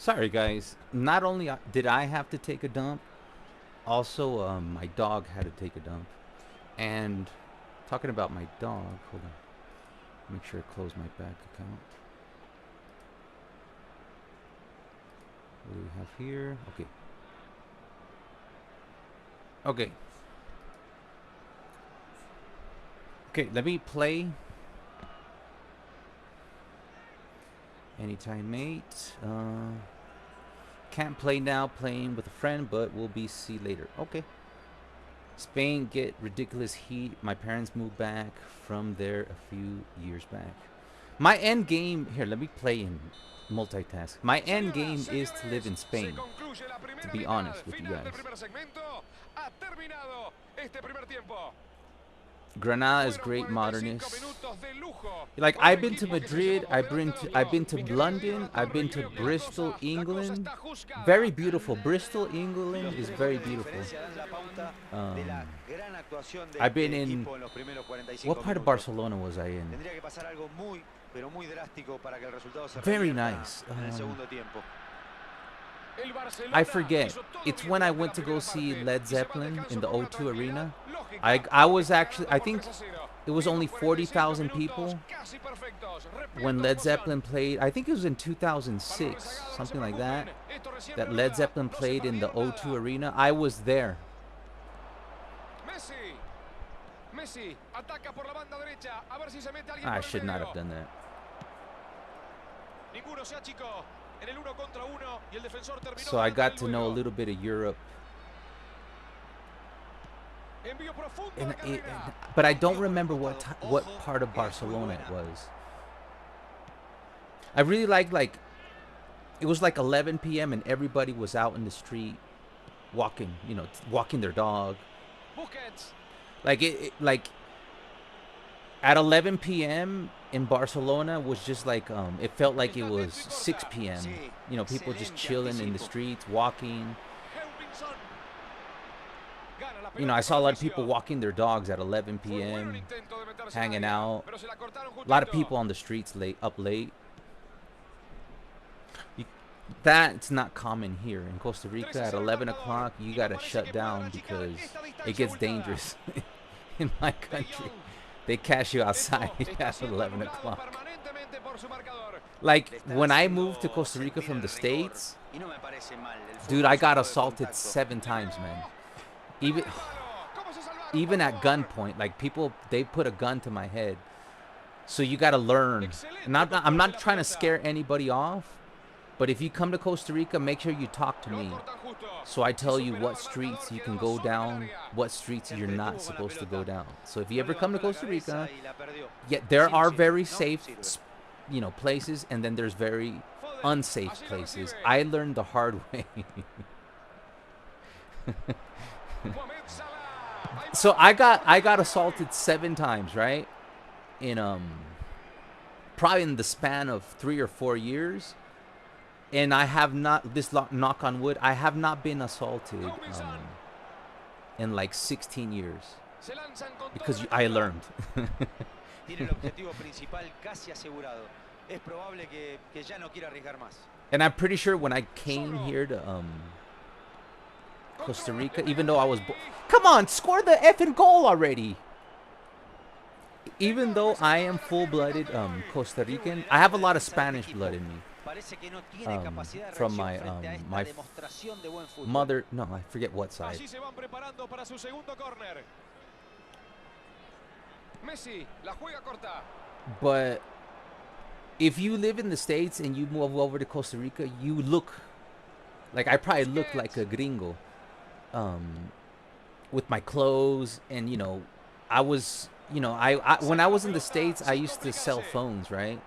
Sorry, guys. Not only did I have to take a dump, also my dog had to take a dump. And talking about my dog, hold on. Make sure I close my bank account. What do we have here? Okay. Okay. Okay, let me play. Anytime, mate. Can't play now, playing with a friend, but we'll be see later. Okay. Spain get ridiculous heat. My parents moved back from there a few years back. My end game, here, let me play in multitask. My end game is to live in Spain, to be honest with you guys. Granada is great modernist. Like, I've been to Madrid, I've been to London, I've been to Bristol, England. Very beautiful. Bristol, England is very beautiful. I've been in, what part of Barcelona was I in? Very nice. I forget. It's when I went to go see Led Zeppelin in the O2 Arena. I was actually, I think it was only 40,000 people when Led Zeppelin played. I think it was in 2006, something like that, that Led Zeppelin played in the O2 Arena. I was there. I should not have done that. So I got to know a little bit of Europe. But I don't remember what part of Barcelona it was. I really liked, like, it was like 11 p.m. and everybody was out in the street walking, you know, walking their dog. Like, like at 11 p.m. in Barcelona was just like, it felt like it was 6 p.m. You know, people just chilling in the streets, walking. You know, I saw a lot of people walking their dogs at 11 p.m., hanging out. A lot of people on the streets up late. That's not common here. In Costa Rica, at 11 o'clock, you got to shut down because it gets dangerous in my country. They catch you outside at 11 o'clock. Like, when I moved to Costa Rica from the States, dude, I got assaulted 7 times, man. Even at gunpoint, like, people, they put a gun to my head. So you got to learn. And I'm not trying to scare anybody off, but if you come to Costa Rica, make sure you talk to me. So I tell you what streets you can go down, what streets you're not supposed to go down. So if you ever come to Costa Rica, yeah, there are very safe, you know, places, and then there's very unsafe places. I learned the hard way. So I got assaulted 7 times, right? In probably in the span of 3 or 4 years. And I have not, this knock on wood, I have not been assaulted in like 16 years. Because I learned. And I'm pretty sure when I came here to Costa Rica, even though I was... Come on, score the effing goal already! Even though I am full-blooded Costa Rican, I have a lot of Spanish blood in me. From my mother, no, I forget what side. But if you live in the States and you move over to Costa Rica, you look like, I probably look like a gringo, with my clothes. And, you know, I was, you know, I when I was in the States, I used to sell phones, right?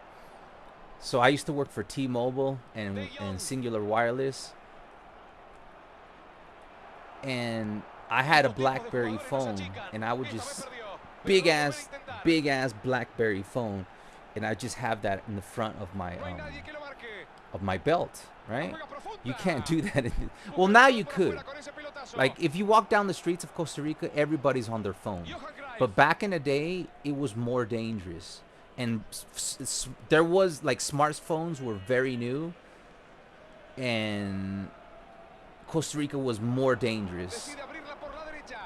So I used to work for T-Mobile and Singular Wireless, and I had a BlackBerry phone, and I would just big ass BlackBerry phone, and I just have that in the front of my belt, right? You can't do that. Well, now you could. Like, if you walk down the streets of Costa Rica, everybody's on their phone. But back in the day, it was more dangerous. And there was, like, smartphones were very new. and Costa Rica was more dangerous. Decide abrirla por la derecha.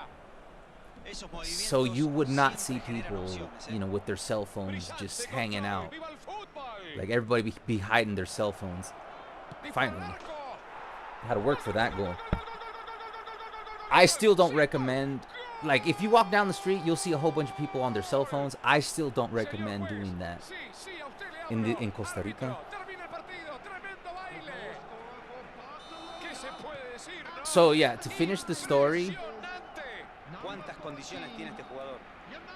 Esos movimientos So you would not see siempre generan people, opciones, you know, with their cell phones Brillante just control. hanging out. Viva el fútbol. Like everybody be hiding their cell phones. Dispara Finally, al arco. had to work for that goal. I still don't recommend, like, if you walk down the street, you'll see a whole bunch of people on their cell phones. I still don't recommend doing that Sí, sí, a usted le hablo. in Costa Rica. Árbitro, termina el partido. Tremendo baile. ¿Qué se puede decir, no? So yeah, to finish the story, Impresionante. ¿Cuántas condiciones tiene este jugador?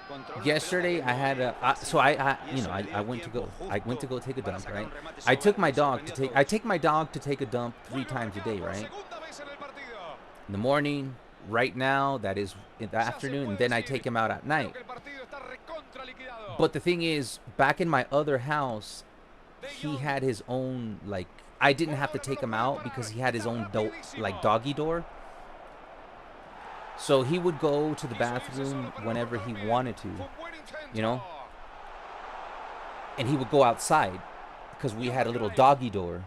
Controla la yesterday pelota I had que a, tiene so I y you eso know, le dio I went to tiempo go justo take a para dump, sacar right? un remate I sobre took él my que dog to sorprendió a take, I todos. take my dog to take a dump 3 times a day, Por right? segunda vez en el partido. In the morning, right now, that is in the afternoon, and then I take him out at night. Creo que el partido está recontra liquidado. But the thing is, back in my other house, he had his own, like, I didn't have to take him out because he had his own like doggy door. So he would go to the bathroom whenever he wanted to, Fue un buen intento. you know? And he would go outside because we had a little doggy door.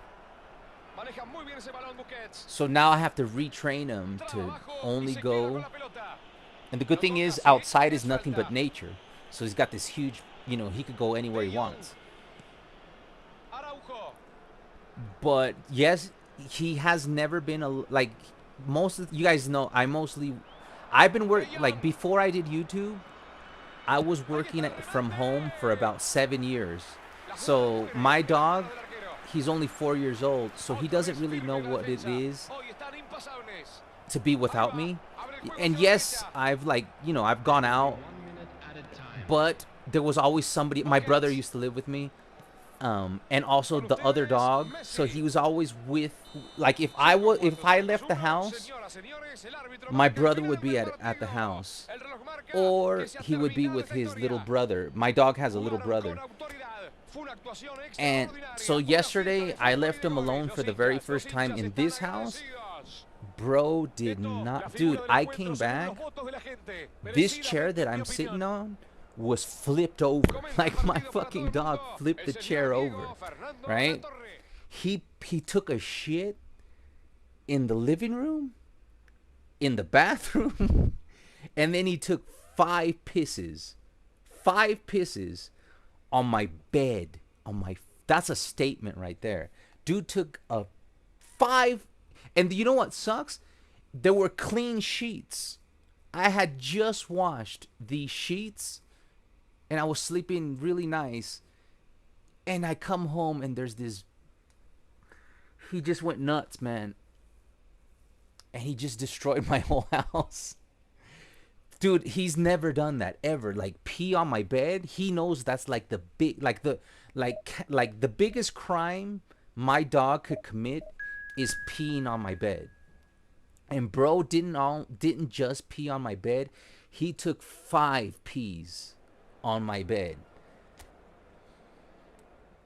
Maneja muy bien ese balón Busquets. So now I have to retrain him to Trabajo y only se queda con go. la pelota. And the good thing is, outside is nothing but nature. So he's got this huge, you know, he could go anywhere he wants. Araujo. But yes, he has never been a, like, most of you guys know, I've been working, like, before I did YouTube, I was working from home for about 7 years. So my dog, he's only 4 years old, so he doesn't really know what it is Hoy están impasables. to be without me. And yes, I've, like, you know, I've gone out, 1 minute at a time. but there was always somebody. My brother used to live with me, and also the other dog, so he was always with, like, if I left the house, my brother would be at the house, or he would be with his little brother. My dog has a little brother. And so yesterday I left him alone for the very first time in this house. Bro did not, dude, I came back, this chair that I'm sitting on was flipped over. Like, my fucking dog flipped the chair over, right? He took a shit in the living room, in the bathroom, and then he took 5 pisses on my bed, that's a statement right there. Dude took a 5, and you know what sucks? There were clean sheets. I had just washed the sheets, and I was sleeping really nice, and I come home, and there's this, he just went nuts, man, and he just destroyed my whole house. Dude, he's never done that ever. Like, pee on my bed. He knows that's like the big, like the biggest crime my dog could commit is peeing on my bed. And bro didn't just pee on my bed. He took 5 pees on my bed.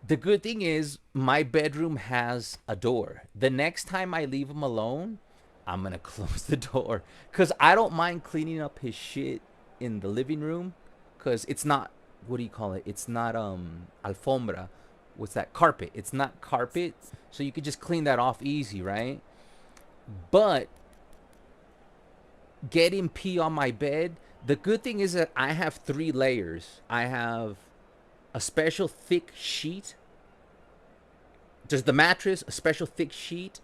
The good thing is my bedroom has a door. The next time I leave him alone, I'm gonna close the door, because I don't mind cleaning up his shit in the living room, because it's not, what do you call it? It's not alfombra. What's that? Carpet. It's not carpet, so you could just clean that off easy, right? But getting pee on my bed, the good thing is that I have 3 layers. I have a special thick sheet. Just the mattress, a special thick sheet.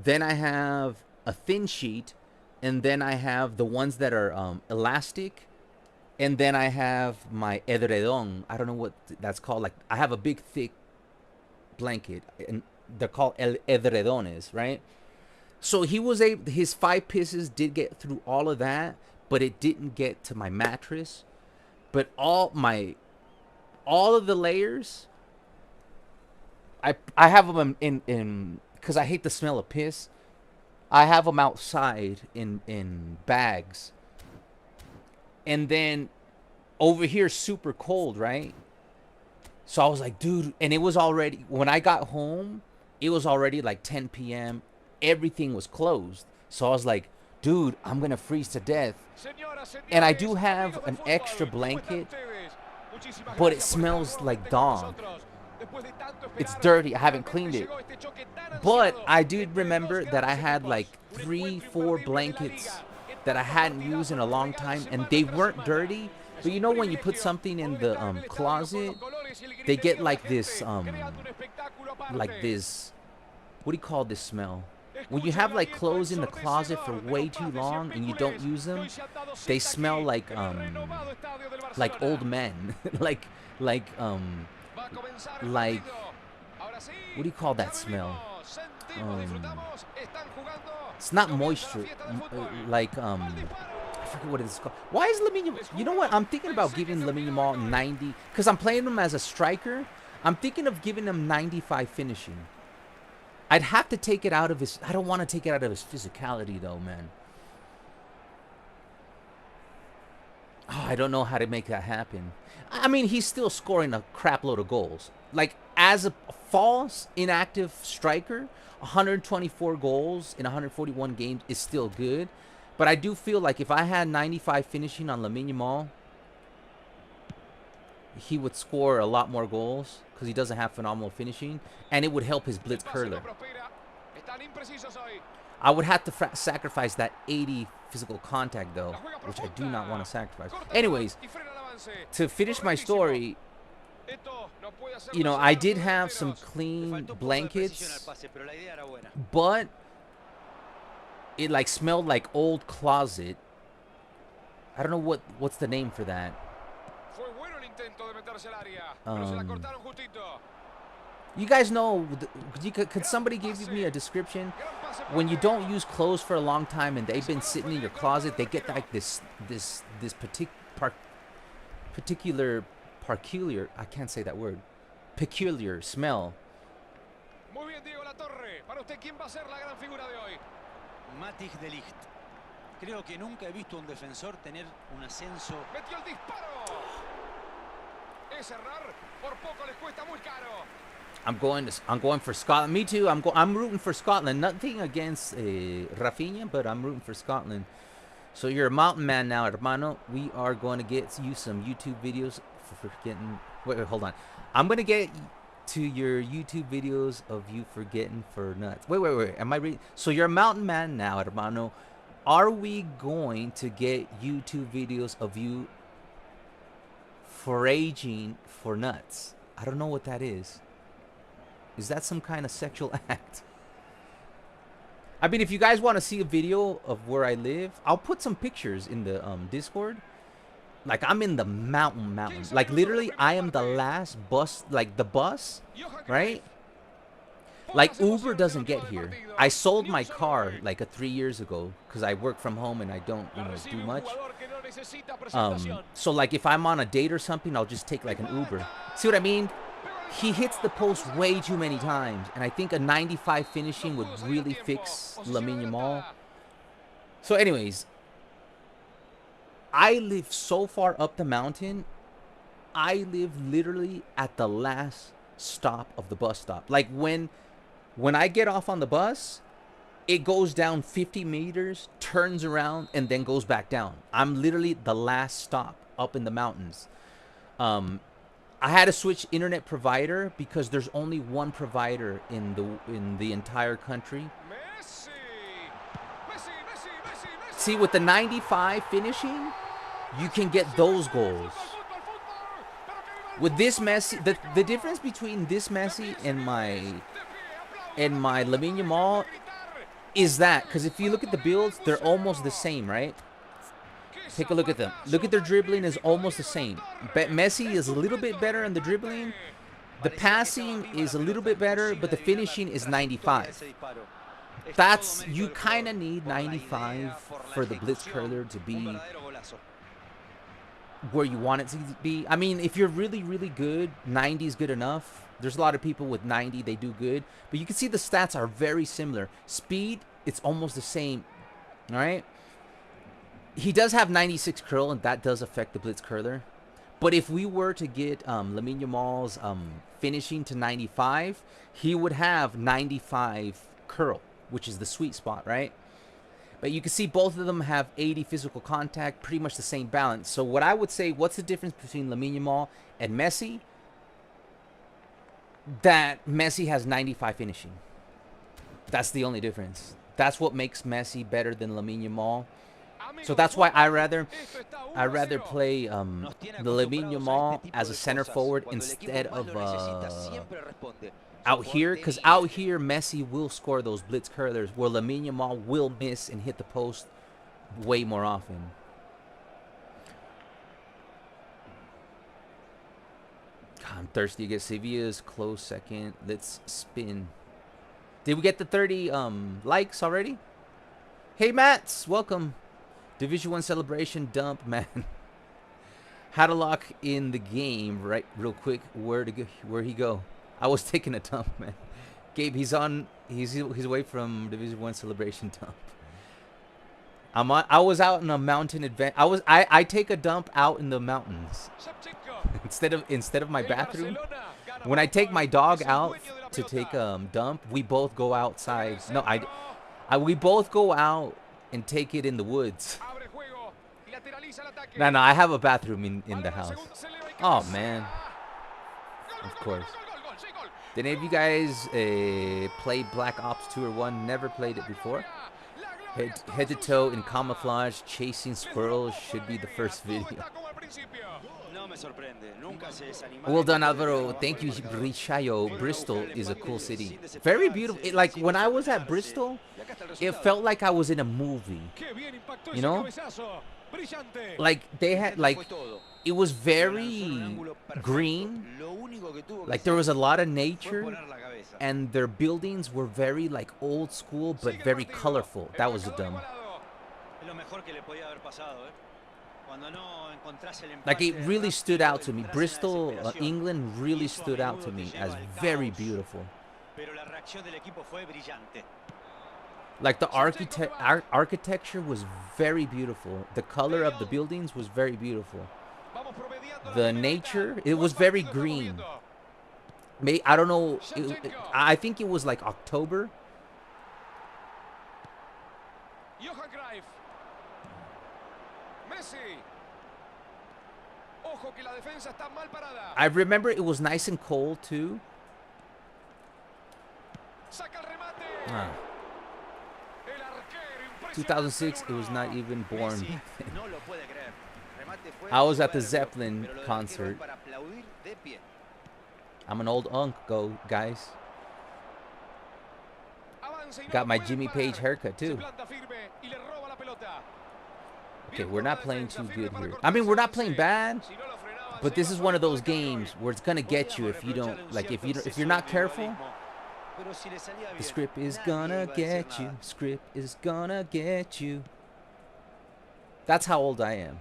Then I have a thin sheet, and then I have the ones that are elastic, and then I have my edredon. I don't know what that's called. Like, I have a big thick blanket, and they're called edredones, right? So he was his 5 pisses did get through all of that, but it didn't get to my mattress. But all of the layers, I have them in because I hate the smell of piss. I have them outside in bags. And then over here, super cold, right? So I was like, dude, and it was already, when I got home, it was already like 10 p.m. Everything was closed. So I was like, dude, I'm going to freeze to death. And I do have an extra blanket, but it smells like dog. It's dirty. I haven't cleaned it. But I do remember that I had like 3-4 blankets that I hadn't used in a long time, and they weren't dirty. But you know when you put something in the closet, they get like this, what do you call this smell? When you have like clothes in the closet for way too long and you don't use them, they smell like old men, like what do you call that smell? It's not moisture, I forget what it's called. Why is Lamine Yamal? You know what? I'm thinking about giving Lamine Yamal 90 because I'm playing him as a striker. I'm thinking of giving him 95 finishing. I'd have to take it out of his. I don't want to take it out of his physicality though, man. Oh, I don't know how to make that happen. I mean, he's still scoring a crap load of goals. Like as a false inactive striker, 124 goals in 141 games is still good. But I do feel like if I had 95 finishing on Lamine Yamal, he would score a lot more goals because he doesn't have phenomenal finishing, and it would help his blitz curler. I would have to sacrifice that 80 physical contact, though, which I do not want to sacrifice. Anyways, to finish my story, you know, I did have some clean blankets, but it like smelled like old closet. I don't know what's the name for that. You guys know, could somebody give me a description? When you don't use clothes for a long time and they've been sitting in your closet, they get like this particular I can't say that word, peculiar smell. Matic de Ligt. Creo que nunca he visto un defensor tener un ascenso. Metió el disparo. Es errar, por poco les cuesta muy caro. I'm going for Scotland. Me too. I'm rooting for Scotland. Nothing against Rafinha, but I'm rooting for Scotland. So you're a mountain man now, hermano. We are going to get you some YouTube videos for getting. Wait, hold on. I'm going to get to your YouTube videos of you forgetting for nuts. Wait. Am I reading? So you're a mountain man now, hermano. Are we going to get YouTube videos of you foraging for nuts? I don't know what that is. Is that some kind of sexual act? I mean, if you guys want to see a video of where I live, I'll put some pictures in the Discord. Like, I'm in the mountain. Like, literally, I am the last bus, like, the bus, right? Like, Uber doesn't get here. I sold my car, like, 3 years ago, because I work from home and I don't, you know, do much. So, like, if I'm on a date or something, I'll just take, like, an Uber. See what I mean? He hits the post way too many times, and I think a 95 finishing would really fix Lamine Yamal. So, anyways, I live so far up the mountain. I live literally at the last stop of the bus stop. Like when I get off on the bus, it goes down 50 meters, turns around, and then goes back down. I'm literally the last stop up in the mountains. I had to switch internet provider because there's only one provider in the entire country. See, with the 95 finishing, you can get those goals. With this Messi, the difference between this Messi and my Lamine Yamal is that, because if you look at the builds, they're almost the same, right? Take a look at them. Look at their dribbling is almost the same. But Messi is a little bit better in the dribbling. The passing is a little bit better, but the finishing is 95. That's, you kind of need 95 for the blitz curler to be where you want it to be. I mean, if you're really, really good, 90 is good enough. There's a lot of people with 90, they do good. But you can see the stats are very similar. Speed, it's almost the same. All right? He does have 96 curl, and that does affect the blitz curler. But if we were to get Lamine Yamal's finishing to 95, he would have 95 curl, which is the sweet spot, right? But you can see both of them have 80 physical contact, pretty much the same balance. So what I would say, what's the difference between Lamine Yamal and Messi? that Messi has 95 finishing. That's the only difference. That's what makes Messi better than Lamine Yamal. So that's why I rather play the Lamine Yamal as a center forward instead of out here, because out here Messi will score those blitz curlers where Lamine Yamal will miss and hit the post way more often. God, I'm thirsty to get Sevilla's close second. Let's spin. Did we get the 30 likes already? Hey Mats, welcome. Division 1 celebration dump, man. How to lock in the game, right? Real quick, where he go? I was taking a dump, man. Gabe, he's away from Division 1 celebration dump. I was out in a mountain advent. I take a dump out in the mountains instead of my bathroom. When I take my dog out to take a dump, we both go outside. No, we both go out and take it in the woods. No, I have a bathroom in the house. Oh, man. Of course. Did any of you guys play Black Ops 2 or 1? Never played it before. Head to toe in camouflage, chasing squirrels should be the first video. Well done, Alvaro. Thank you, Richayo. Bristol is a cool city. Very beautiful. Like, when I was at Bristol, it felt like I was in a movie. You know? Like, they had, like, it was very green. Like, there was a lot of nature. And their buildings were very, like, old school, but very colorful. That was dumb. Like, it really stood out to me. Bristol, England really stood out to me as very beautiful. Like, the architecture was very beautiful. The color of the buildings was very beautiful. The nature, it was very green. I don't know. I think it was like October. I remember it was nice and cold too. 2006, it was not even born. I was at the Zeppelin concert. I'm an old uncle, guys. Got my Jimmy Page haircut too. Okay, we're not playing too good here. I mean, we're not playing bad, but this is one of those games where it's gonna get you if you don't, like, if you're not careful. The script is gonna get you. Script is gonna get you. That's how old I am.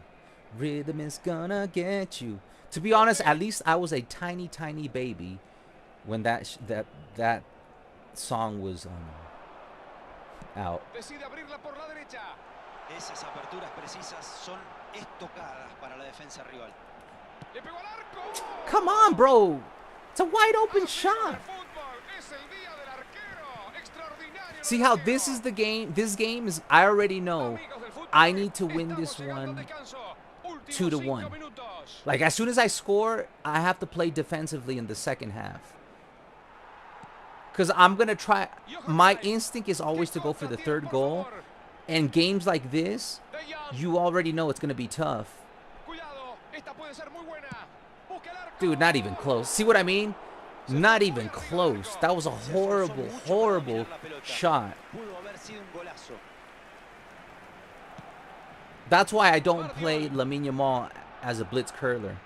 Rhythm is gonna get you. To be honest, at least I was a tiny, tiny baby when that song was out. Come on, bro. It's a wide open shot. See how this is the game? This game is, I already know I need to win this one 2-1. Like, as soon as I score, I have to play defensively in the second half. Because I'm going to try. My instinct is always to go for the third goal. And games like this, you already know it's going to be tough. Dude, not even close. See what I mean? Not even close. That was a horrible, horrible shot. That's why I don't play Lamine Yamal as a blitz curler.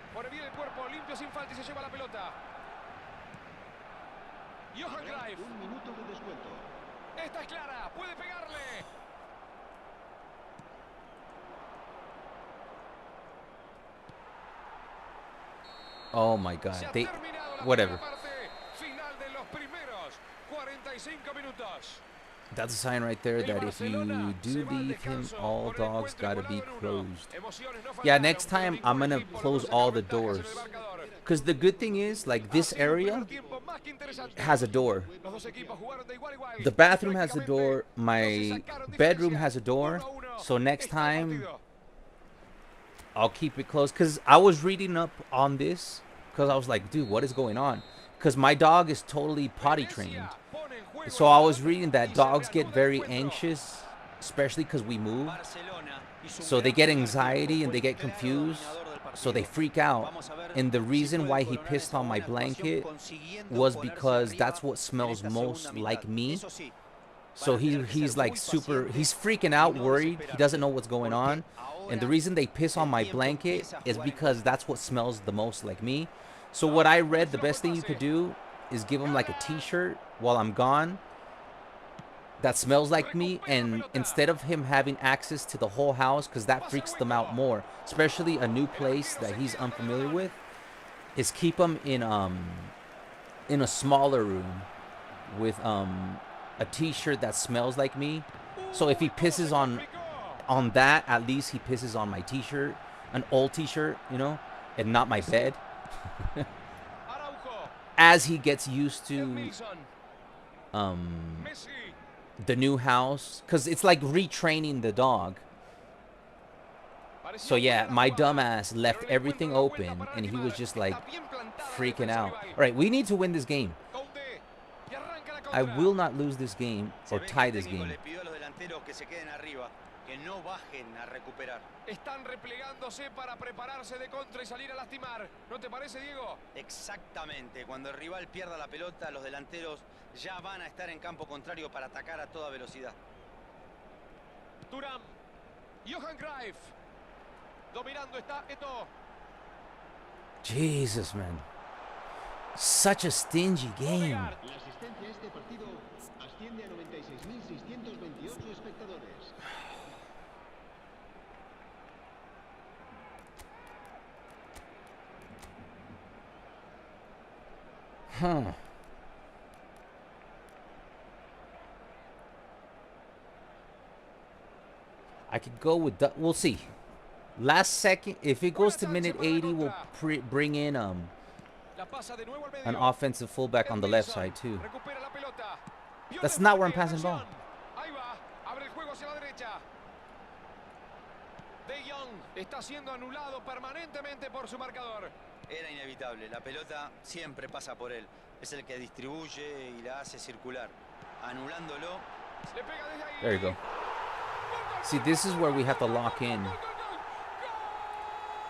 Oh my God. Whatever. That's a sign right there that if you do leave him, all dogs gotta be closed. Yeah, next time I'm gonna close all the doors. Because the good thing is, like, this area has a door. The bathroom has a door. My bedroom has a door. So next time, I'll keep it closed. Because I was reading up on this. Because I was like, dude, what is going on? because my dog is totally potty trained. So I was reading that dogs get very anxious, especially because we move. So they get anxiety and they get confused. So they freak out. And the reason why he pissed on my blanket was because that's what smells most like me. So he's like he's freaking out, worried. He doesn't know what's going on. And the reason they piss on my blanket is because that's what smells the most like me. So what I read, the best thing you could do is give him like a t-shirt while I'm gone that smells like me, and instead of him having access to the whole house, because that freaks them out more, especially a new place that he's unfamiliar with, is keep him in a smaller room with a t-shirt that smells like me. So if he pisses on that, at least he pisses on my t-shirt, an old t-shirt, you know, and not my bed. As he gets used to the new house, because it's like retraining the dog. So yeah, my dumbass left everything open and he was just like freaking out. All right, we need to win this game. I will not lose this game or tie this game. Están replegándose para prepararse de contra y salir a lastimar. ¿No te parece, Diego? Exactamente. Cuando el rival pierda la pelota, los delanteros ya van a estar en campo contrario para atacar a toda velocidad. Thuram. Johan Cruyff. Dominando está Eto'o. Jesus, man. Such a stingy game. La asistencia a este partido asciende a 96.628 espectadores. Huh. I could go with that. We'll see. Last second, if it goes to minute 80, we'll bring in an offensive fullback on the left side too. That's not where I'm passing the ball. De Jong está siendo anulado permanentemente por su marcador. Era inevitable, la pelota siempre pasa por él. Es el que distribuye y la hace circular. Anulándolo. There you go. See, this is where we have to lock in.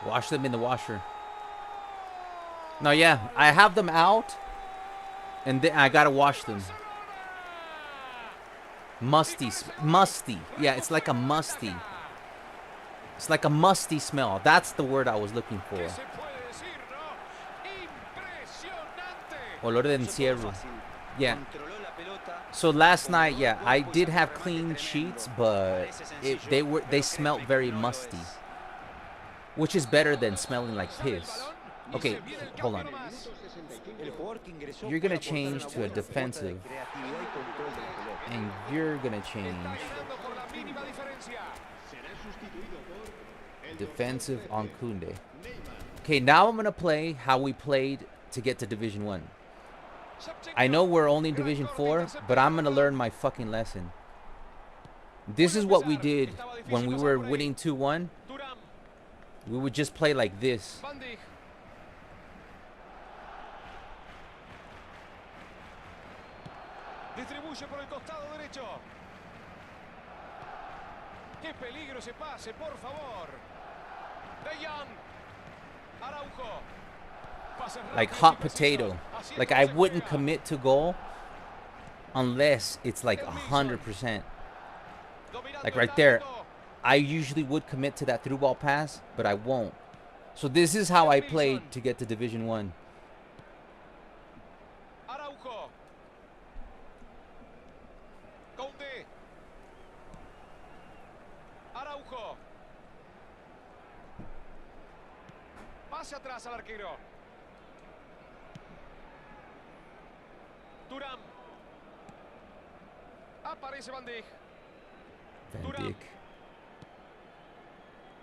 Wash them in the washer. No, yeah, I have them out, and then I gotta wash them. Musty. Yeah, it's like a musty. It's like a musty smell. That's the word I was looking for. Olor de encierro. Yeah. So last night, yeah, I did have clean sheets, but they smelled very musty, which is better than smelling like piss. Okay, hold on. You're gonna change to a defensive, and you're gonna change defensive on Koundé. Okay, now I'm gonna play how we played to get to Division 1. I know we're only in Division 4, but I'm gonna learn my fucking lesson. This is what we did when we were winning 2-1. We would just play like this. Distribuye por el costado derecho. Qué peligro ese pase, por favor. De Jong. Araujo. Like hot potato. Like I wouldn't commit to goal unless it's like 100%. Like right there, I usually would commit to that through ball pass, but I won't. So this is how I played to get to Division 1. Araujo. Koundé. Araujo. Pase atrás al arquero. Thuram. Aparece Van Dijk. Van Dijk.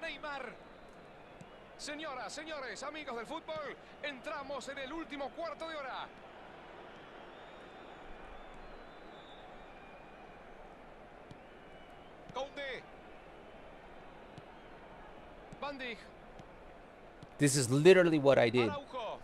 Neymar. Señoras, señores, amigos del fútbol, entramos en el último cuarto de hora. Koundé. Van Dijk. This is literally what I did. Araujo.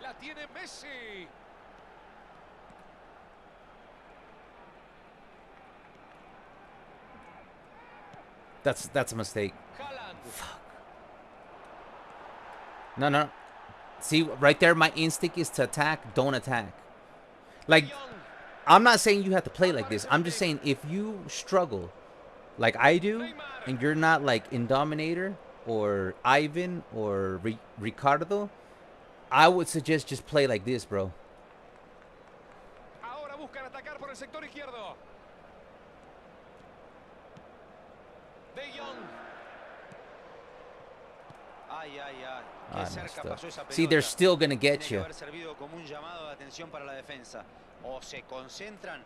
La tiene Messi. That's a mistake. Haaland. No, no. See, right there, my instinct is to attack, don't attack. Like, I'm not saying you have to play like this. I'm just saying if you struggle like I do, and you're not like Indominator or Ivan or Ricardo, I would suggest just play like this, bro. Ahora buscan atacar por el sector izquierdo. De Jong. Ay, ay, ay. Qué cerca pasó esa pelota. See, they're still gonna get you. Tiene que haber servido como un llamado de atención para la defensa. O se concentran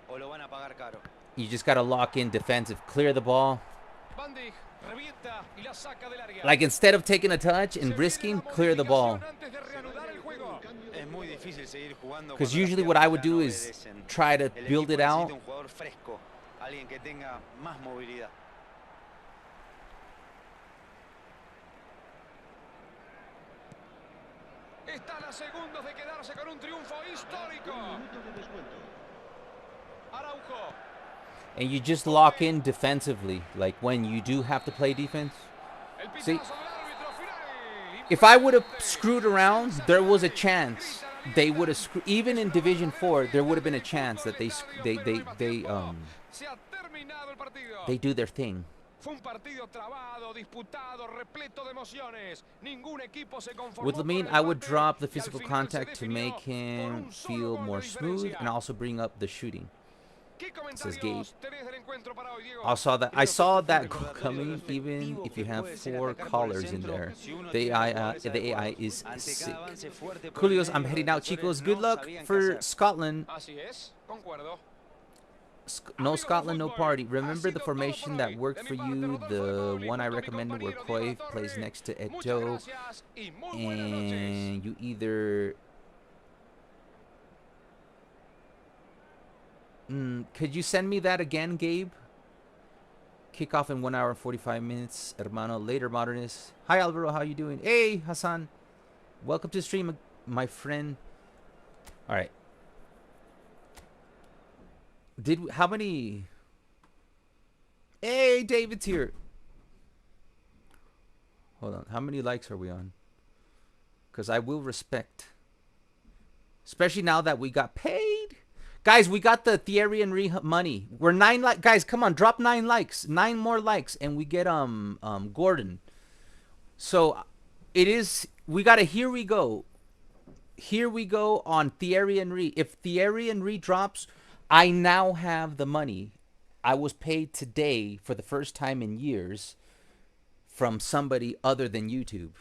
o lo van a pagar caro. You just gotta lock in defensive, clear the ball. Van Dijk revienta y la saca del área. Like instead of taking a touch and risking, clear the ball. Antes de reanudar el juego. Es muy difícil seguir jugando. Because usually what I would do is try to build it out. Un jugador fresco, alguien que tenga más movilidad. Están a segundos de quedarse con un triunfo histórico. Araujo. And you just lock in defensively, like when you do have to play defense. See, if I would have screwed around, there was a chance they would have even in Division 4, there would have been a chance that they do their thing. Fue un partido trabado, disputado, repleto de emociones. Ningún equipo se conformó. With Lamine, I would drop the physical contact to make him feel more smooth and also bring up the shooting. Says Gabe. I saw that goal coming. Even if you have 4 callers in there, the AI is sick. Coolios, I'm heading out, chicos. Good luck for Scotland. No Scotland, no party. Remember the formation that worked for you, the one I recommended where Cruyff plays next to Eto'o, and you either... could you send me that again, Gabe? Kickoff in 1 hour and 45 minutes, hermano. Later, modernist. Hi, Alvaro. How you doing? Hey, Hassan. Welcome to the stream, my friend. All right. How many? Hey, David's here. Hold on. How many likes are we on? Because I will respect. Especially now that we got paid. Guys, we got the Thierry Henry money. We're 9 likes. Guys, come on, drop 9 likes. 9 more likes and we get Gordon. So it is, we got a here we go. Here we go on Thierry Henry. If Thierry Henry drops, I now have the money. I was paid today for the first time in years from somebody other than YouTube.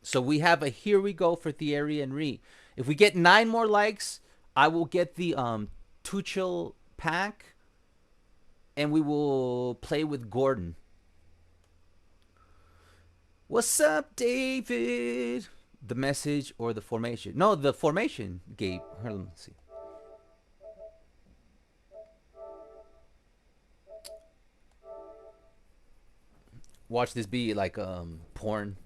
So we have a here we go for Thierry Henry. If we get 9 more likes, I will get the Tuchel pack and we will play with Gordon. What's up, David? The message or the formation? No, the formation, Gabe. Let me see. Watch this be like porn.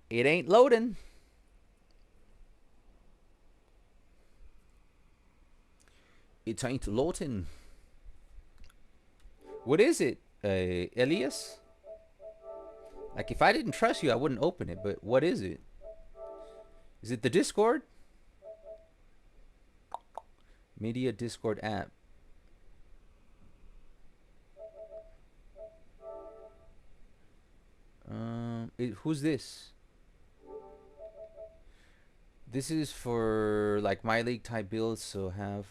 It ain't loading. It ain't loading. What is it, Elias? Like if I didn't trust you, I wouldn't open it. But what is it? Is it the Discord? Media Discord app. Who's this? This is for like my league type builds, so have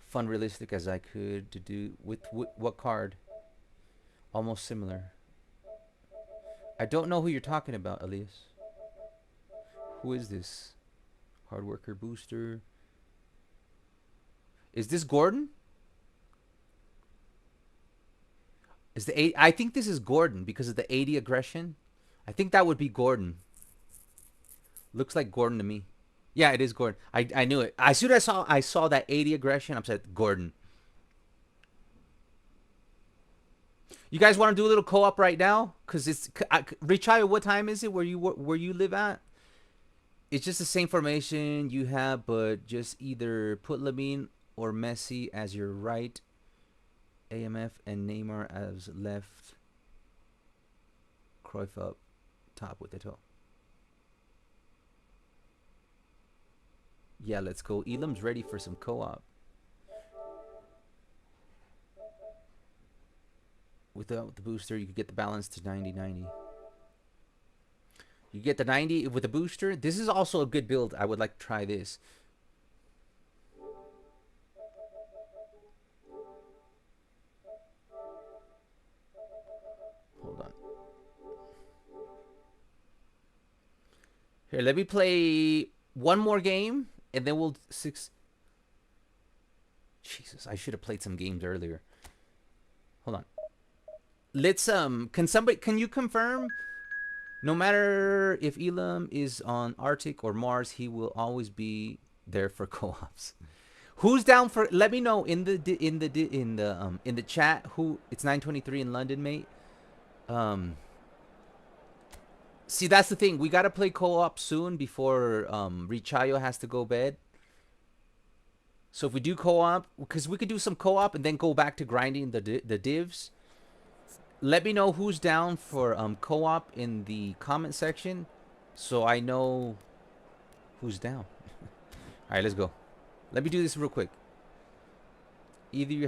fun realistic as I could to do with what card? Almost similar. I don't know who you're talking about, Elias. Who is this? Hard worker booster. Is this Gordon? Is the 8? I think this is Gordon because of the 80 aggression. I think that would be Gordon. Looks like Gordon to me. Yeah, it is Gordon. I knew it. As soon as I saw that 80 aggression, I said Gordon. You guys want to do a little co-op right now? Because it's Richayo. What time is it where you live at? It's just the same formation you have, but just either put Lamine or Messi as your right AMF and Neymar as left. Cruyff up top with the toe. Yeah, let's go. Elam's ready for some co-op. Without the booster, you could get the balance to 90-90. You get the 90 with the booster. This is also a good build. I would like to try this. Hold on. Here, let me play one more game, and then we'll Jesus, I should have played some games earlier. Hold on. Let's can you confirm? No matter if Elam is on Arctic or Mars, he will always be there for co-ops. Who's down for? Let me know in the chat. Who? It's 9:23 in London, mate. See, that's the thing. We gotta play co-op soon before Richayo has to go bed. So if we do co-op, because we could do some co-op and then go back to grinding the divs. Let me know who's down for co-op in the comment section, so I know who's down. All right, let's go. Let me do this real quick. Either you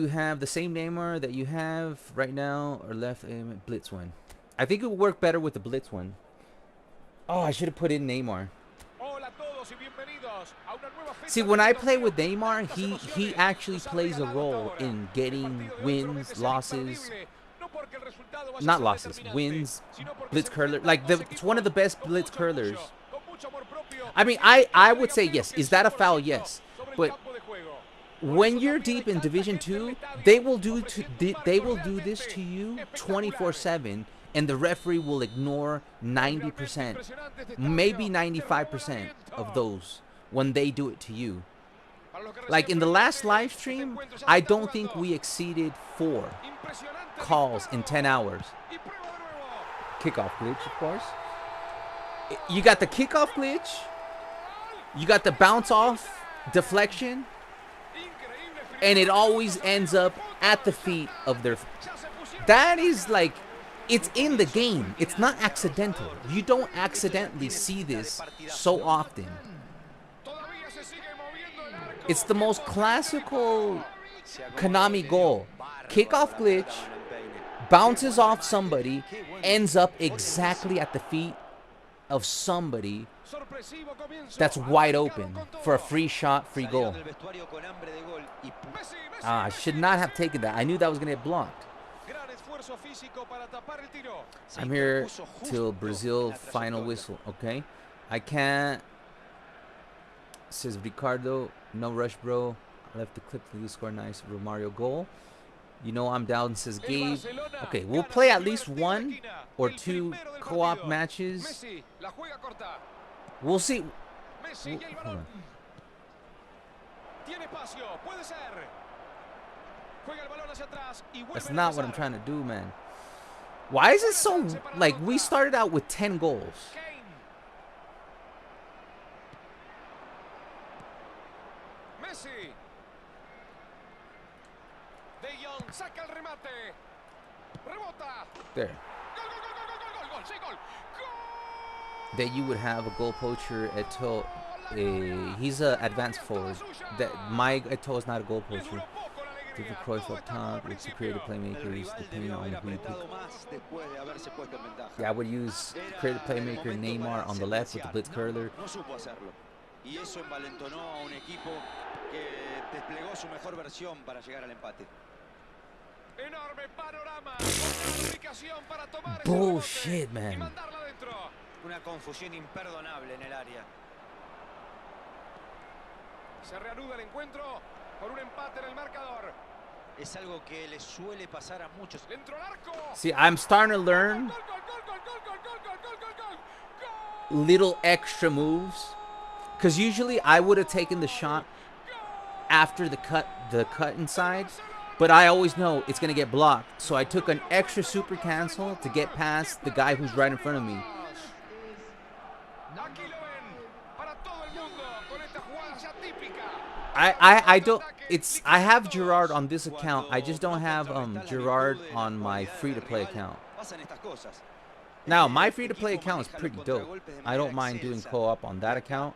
have the same Neymar that you have right now, or left aim blitz one. I think it would work better with the blitz one. Oh, I should have put in Neymar. See, when I play with Neymar, he actually plays a role in getting wins, losses, not losses, wins, blitz curler. Like it's one of the best blitz curlers. I mean, I would say yes. Is that a foul? Yes, but when you're deep in Division 2, they will do this to you 24/7, and the referee will ignore 90%, maybe 95% of those when they do it to you. Like in the last live stream, I don't think we exceeded 4 calls in 10 hours. Kickoff glitch, of course. You got the kickoff glitch. You got the bounce off deflection. And it always ends up at the feet of their... That is like... It's in the game. It's not accidental. You don't accidentally see this so often. It's the most classical Konami goal. Kickoff glitch, bounces off somebody, ends up exactly at the feet of somebody that's wide open for a free shot, free goal. I should not have taken that. I knew that was going to get blocked. I'm here till Brazil final whistle, okay? I can't, says Ricardo. No rush, bro. I left the clip to score. Nice Romario goal. You know I'm down, says Gabe. Okay, we'll play at least 1 or 2 co-op matches. We'll see. Hold on. That's not what I'm trying to do, man. Why is it so... Like, we started out with 10 goals. There. That you would have a goal poacher Eto'o. He's an advanced forward. That my Eto'o is not a goal poacher. Different Cruyff up top with creative playmakers depending on who you pick. Yeah, I would use creative playmaker Neymar on the left with the blitz curler. Y eso envalentonó a un equipo que desplegó su mejor versión para llegar al empate. Enorme panorama. Bullshit, man. Una confusión imperdonable en el área. Se reanuda el encuentro por un empate en el marcador. Es algo que le suele pasar a muchos. Dentro del arco. See, I'm starting to learn little extra moves. Because usually I would have taken the shot after the cut inside. but I always know it's going to get blocked. So I took an extra super cancel to get past the guy who's right in front of me. Aquí lo ven, para todo el mundo, con esta jugada ya típica. I don't, it's, I have Gerard on this account. I just don't have Gerard on my free-to-play account. Now, my free-to-play account is pretty dope. I don't mind doing co-op on that account.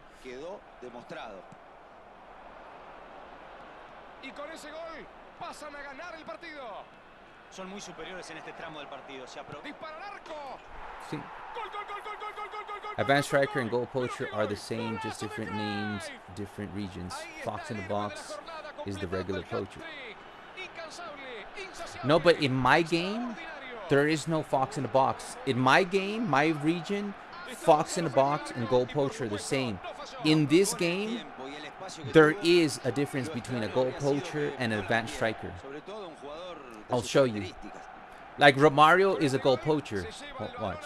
Y con ese gol pasan a ganar el partido. Son muy superiores en este tramo del partido. Dispara al arco. See, Gol, gol, gol, gol, gol, gol, gol, gol, gol. advanced striker and goal poacher are the same, just different names, different regions. Fox in the box is the regular poacher. No, but in my game, there is no fox in the box. In my game, my region, fox in the box and goal poacher are the same. In this game, there is a difference between a goal poacher and an advanced striker. I'll show you. Like Romario is a goal poacher. Oh, watch.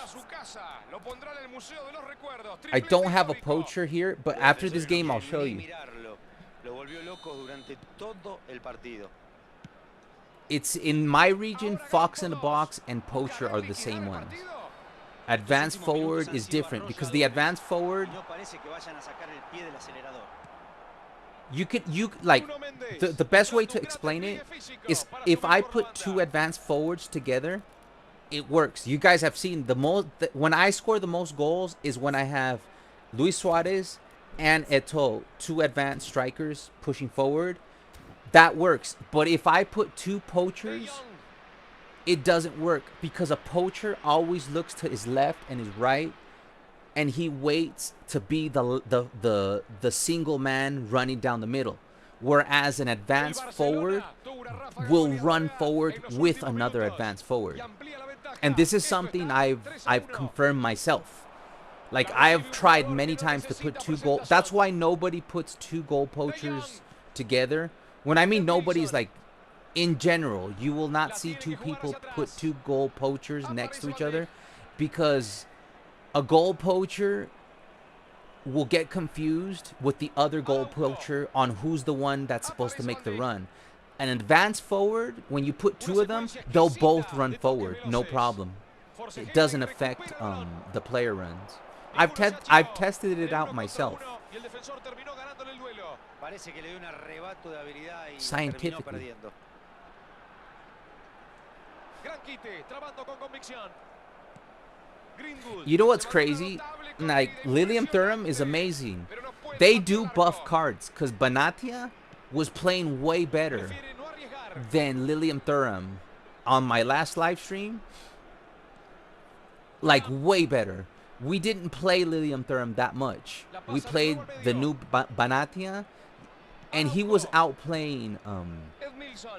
I don't have a poacher here, but after this game, I'll show you. It's in my region, fox in the box and poacher are the same ones. Advanced forward is different because the advanced forward, you like the best way to explain it is if I put two advanced forwards together, it works. You guys have seen when I score the most goals is when I have Luis Suarez and Eto'o, two advanced strikers pushing forward. That works. But if I put two poachers, it doesn't work because a poacher always looks to his left and his right, and he waits to be the single man running down the middle. Whereas an advanced forward will run forward with another advanced forward. And this is something I've confirmed myself. Like I have tried many times to put two goal. That's why nobody puts two goal poachers together. When I mean nobody's like in general, you will not see two people put two goal poachers next to each other because a goal poacher will get confused with the other goal poacher on who's the one that's supposed to make the run. An advanced forward, when you put two of them, they'll both run forward, no problem. It doesn't affect the player runs. I've tested it out myself. Scientifically. You know what's crazy? Like, Lilium Thuram is amazing. They do buff cards, because Banatia was playing way better than Lilium Thuram on my last live stream. Like, way better. We didn't play Lilium Thuram that much. We played the new Banatia, and he was outplaying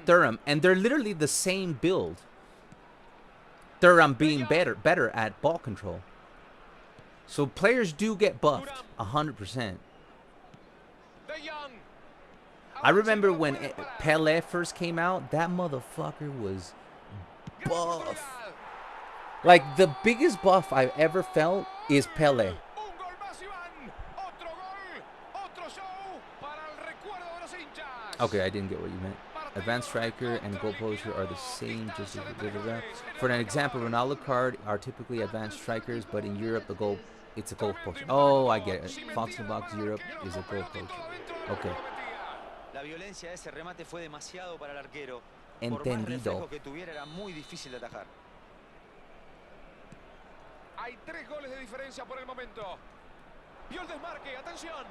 Thuram, and they're literally the same build. Thuram being better at ball control. So players do get buffed 100%. I remember when Pelé first came out, that motherfucker was buff. Like the biggest buff I've ever felt is Pelé. Okay, I didn't get what you meant. Advanced striker and goal poacher are the same. Just for an example, Ronaldo card are typically advanced strikers, but in Europe, it's a goal poacher. Oh, I get it. Fox in the Box Europe is a goal poacher. Okay. Entendido. Hay 3 goles de diferencia por el momento. Vio el desmarque, atención.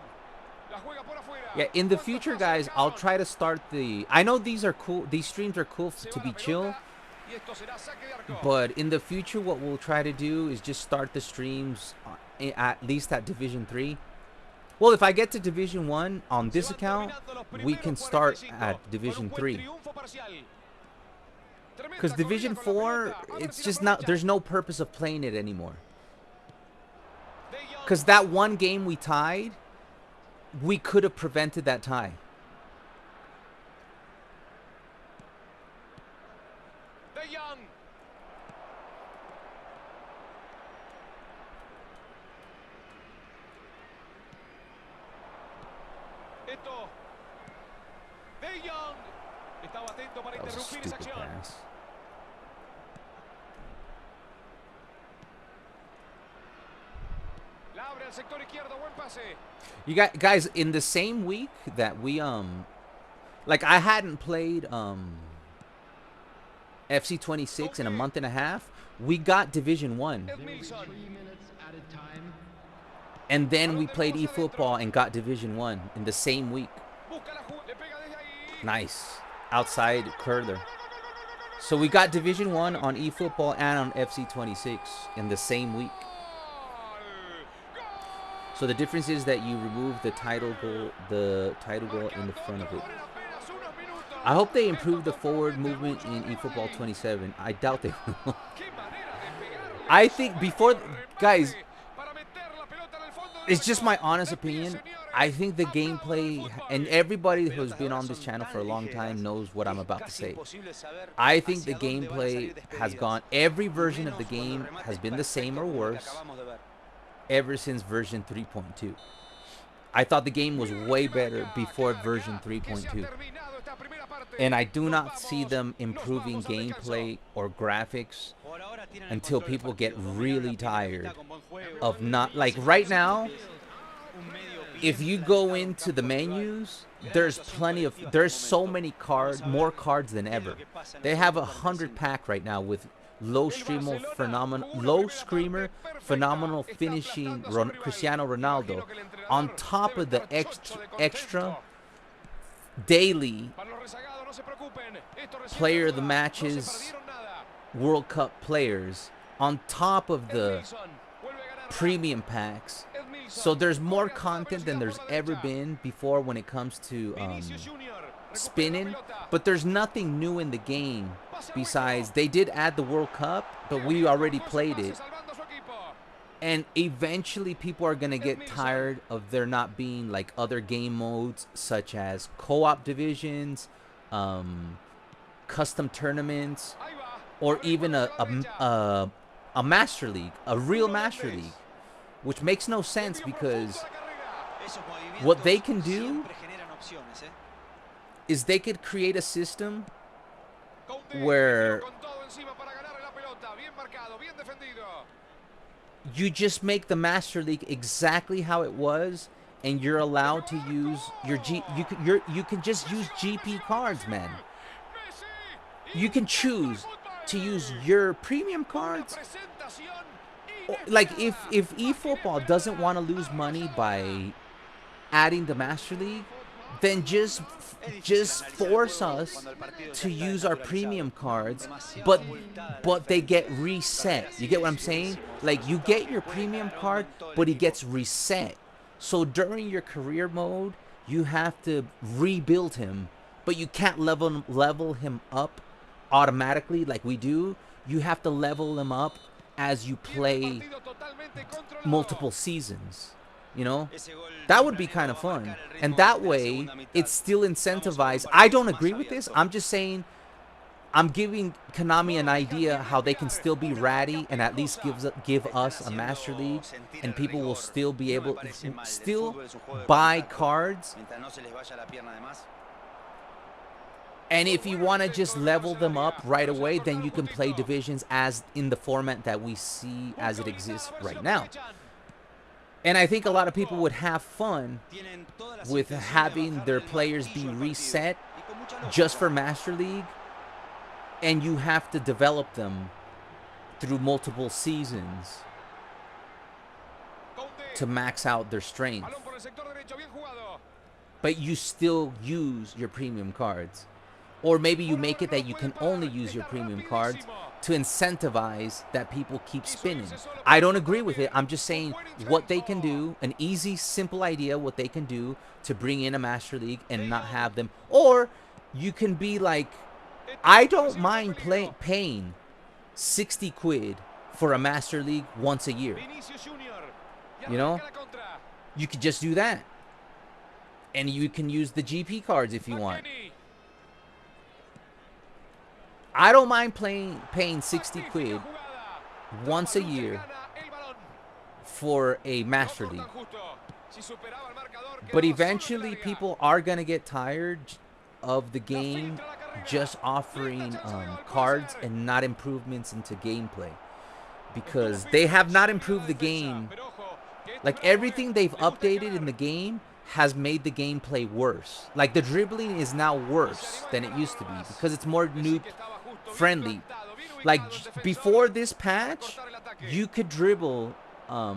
Yeah, in the future, guys, I'll try to start the... I know these are cool. These streams are cool to be chill. But in the future, what we'll try to do is just start the streams at least at Division 3. Well, if I get to Division 1 on this account, we can start at Division 3. Because Division 4, it's just not... There's no purpose of playing it anymore. Because that one game we tied... We could have prevented that tie. atento para That was a interrumpir esa stupid acción. pass. La abre al sector izquierdo, buen pase. You got guys in the same week that we like I hadn't played FC26 in a month and a half. We got Division 1. There will be 3 minutes added time. And then we played eFootball and got Division 1 in the same week. Busca la le pega desde ahí. Nice. Outside curler. So we got Division 1 on eFootball and on FC26 in the same week. So the difference is that you remove the title goal in the front of it. I hope they improve the forward movement in eFootball 27. I doubt they will. I think before, guys, it's just my honest opinion. I think the gameplay, and everybody who's been on this channel for a long time knows what I'm about to say. I think the gameplay has gone, every version of the game has been the same or worse ever since version 3.2. I thought the game was way better before version 3.2. And I do not see them improving gameplay or graphics until people get really tired of not, like right now, if you go into the menus, there's so many cards, more cards than ever. They have 100 pack right now with low screamer phenomenal finishing Cristiano Ronaldo on top of the extra daily player of the matches World Cup players on top of the premium packs. So there's more content than there's ever been before when it comes to spinning, but there's nothing new in the game besides they did add the World Cup, but we already played it. And eventually people are going to get tired of there not being like other game modes such as co-op divisions, custom tournaments, or even a Master League, a real Master League, which makes no sense because what they can do is they could create a system where you just make the Master League exactly how it was, and you're allowed to use your you can just use GP cards, man. You can choose to use your premium cards. Like if eFootball doesn't want to lose money by adding the Master League, then just force us to use our premium cards, but they get reset. You get what I'm saying? Like you get your premium card, but it gets reset. So during your career mode, you have to rebuild him, but you can't level him up automatically like we do. You have to level him up as you play multiple seasons. You know, that would be kind of fun, and that way it's still incentivized. I don't agree with this. I'm just saying, I'm giving Konami an idea how they can still be ratty and at least give us a Master League, and people will still be able to still buy cards. And if you want to just level them up right away, then you can play divisions as in the format that we see as it exists right now. And I think a lot of people would have fun with having their players be reset just for Master League, and you have to develop them through multiple seasons to max out their strength. But you still use your premium cards. Or maybe you make it that you can only use your premium cards to incentivize that people keep spinning. I don't agree with it. I'm just saying what they can do, an easy, simple idea, what they can do to bring in a Master League and not have them. Or you can be like, I don't mind paying 60 quid for a Master League once a year. You know? You could just do that. And you can use the GP cards if you want. I don't mind paying 60 quid once a year for a Master League. But eventually people are going to get tired of the game just offering cards and not improvements into gameplay, because they have not improved the game. Like, everything they've updated in the game has made the gameplay worse. Like, the dribbling is now worse than it used to be because it's more noob friendly. Like, before this patch, you could dribble,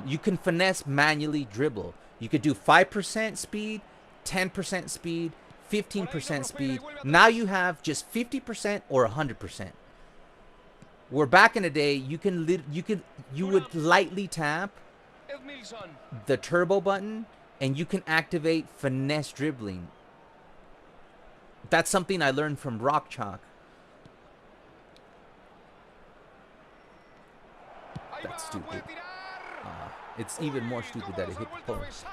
you can finesse manually dribble. You could do 5% speed, 10% speed, 15% speed. Now you have just 50% or 100%. Where back in the day, you would lightly tap the turbo button and you can activate finesse dribbling. That's something I learned from Rock Chalk. That's stupid. It's even more stupid that it hit the post.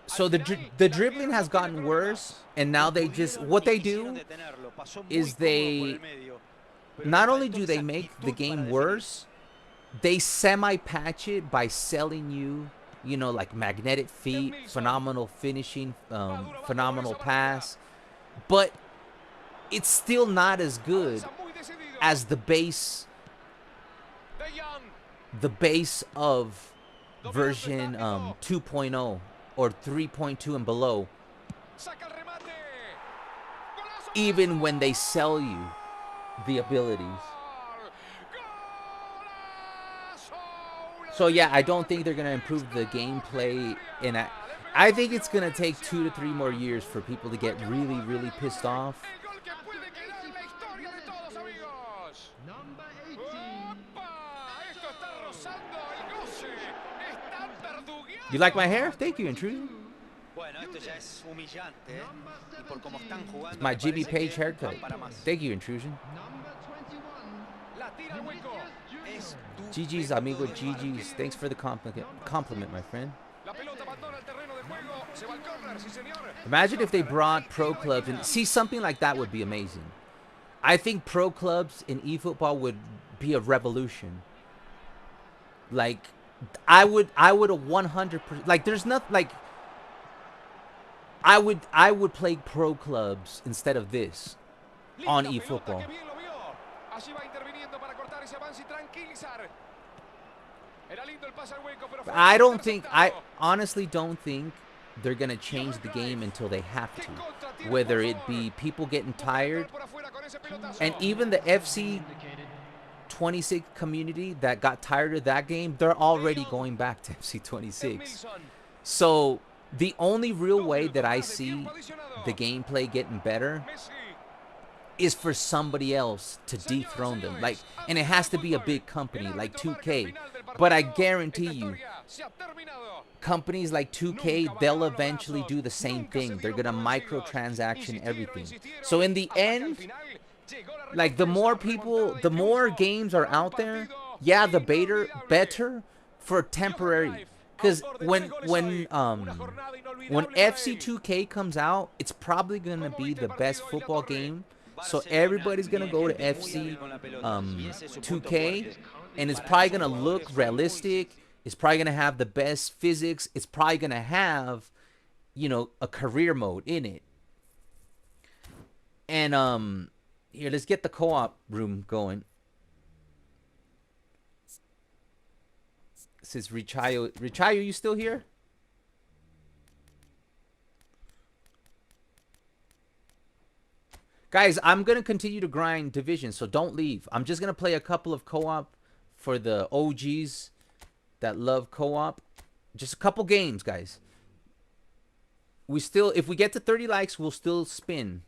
So the dribbling has gotten worse, and now they just, what they do is they, not only do they make the game worse, they semi-patch it by selling you, you know, like magnetic feet, phenomenal finishing, phenomenal pass, but it's still not as good as the base of version 2.0 or 3.2 and below, even when they sell you the abilities. So yeah, I don't think they're gonna improve the gameplay, and I think it's gonna take 2 to 3 more years for people to get really, really pissed off. Number 18. You like my hair? Thank you, Intrusion. It's my Jimmy Page haircut. Thank you, Intrusion. GG's, amigo, GG's. Thanks for the compliment, my friend. Imagine if they brought pro clubs, and see, something like that would be amazing. I think pro clubs in eFootball would be a revolution. Like, I would 100%, like, there's nothing, like, I would play pro clubs instead of this on eFootball. I honestly don't think they're gonna change the game until they have to, whether it be people getting tired, and even the FC 26 community that got tired of that game, they're already going back to FC 26. So the only real way that I see the gameplay getting better is for somebody else to dethrone them, like, and it has to be a big company like 2K. But I guarantee you, companies like 2K, they'll eventually do the same thing. They're gonna microtransaction everything. So in the end, like, the more people, the more games are out there, yeah, the better for temporary. Because when FC 2K comes out, it's probably gonna be the best football game. So everybody's gonna go to FC 2K, and it's probably gonna look realistic. It's probably gonna have the best physics. It's probably gonna have, you know, a career mode in it. And here, let's get the co-op room going. This is Richayo. Richayo, you still here? Guys, I'm going to continue to grind Division, so don't leave. I'm just going to play a couple of co-op for the OGs that love co-op. Just a couple games, guys. We still, if we get to 30 likes, we'll still spin.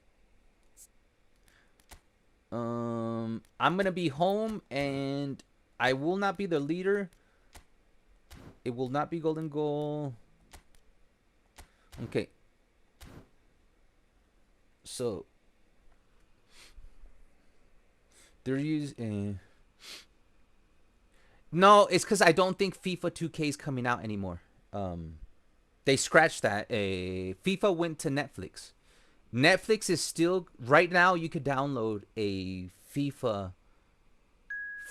I'm going to be home, and I will not be the leader. It will not be golden goal. Okay. So they're using. No, it's because I don't think FIFA 2K is coming out anymore. They scratched that. FIFA went to Netflix. Netflix is still, right now you could download a FIFA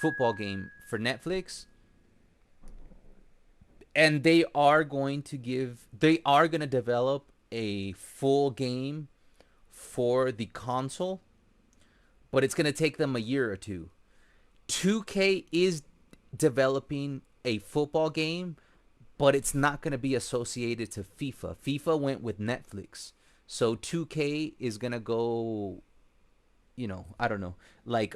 football game for Netflix. And they are going to develop a full game for the console, but it's going to take them a year or two. 2K is developing a football game, but it's not going to be associated to FIFA. FIFA went with Netflix. So 2K is going to go, I don't know, like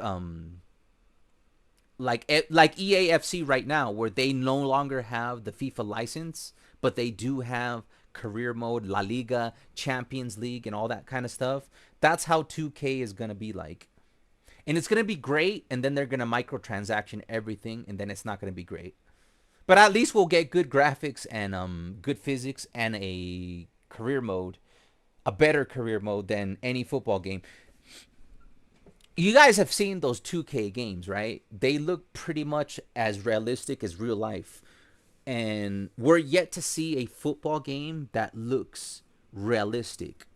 EAFC right now, where they no longer have the FIFA license, but they do have career mode, La Liga, Champions League, and all that kind of stuff. That's how 2K is going to be like. And it's going to be great, and then they're going to microtransaction everything, and then it's not going to be great. But at least we'll get good graphics and good physics and a career mode, a better career mode than any football game. You guys have seen those 2K games, right? They look pretty much as realistic as real life. And we're yet to see a football game that looks realistic.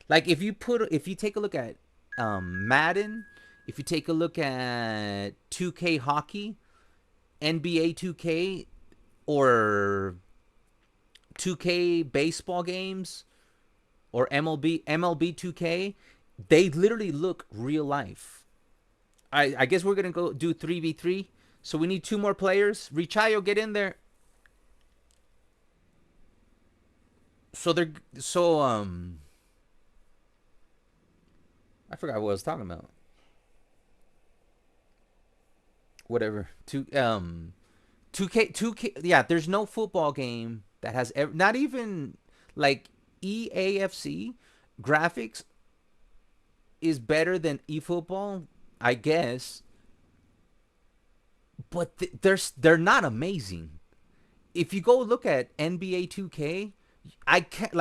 Like if you take a look at Madden, if you take a look at 2K hockey, NBA 2K, or 2K baseball games, or MLB 2K, they literally look real life. I guess we're gonna go do 3v3. So we need 2 more players. Richayo, get in there. I forgot what I was talking about. Whatever. 2K. Yeah, there's no football game that has not even like EAFC graphics is better than eFootball, I guess. But they're not amazing. If you go look at NBA 2K, I can't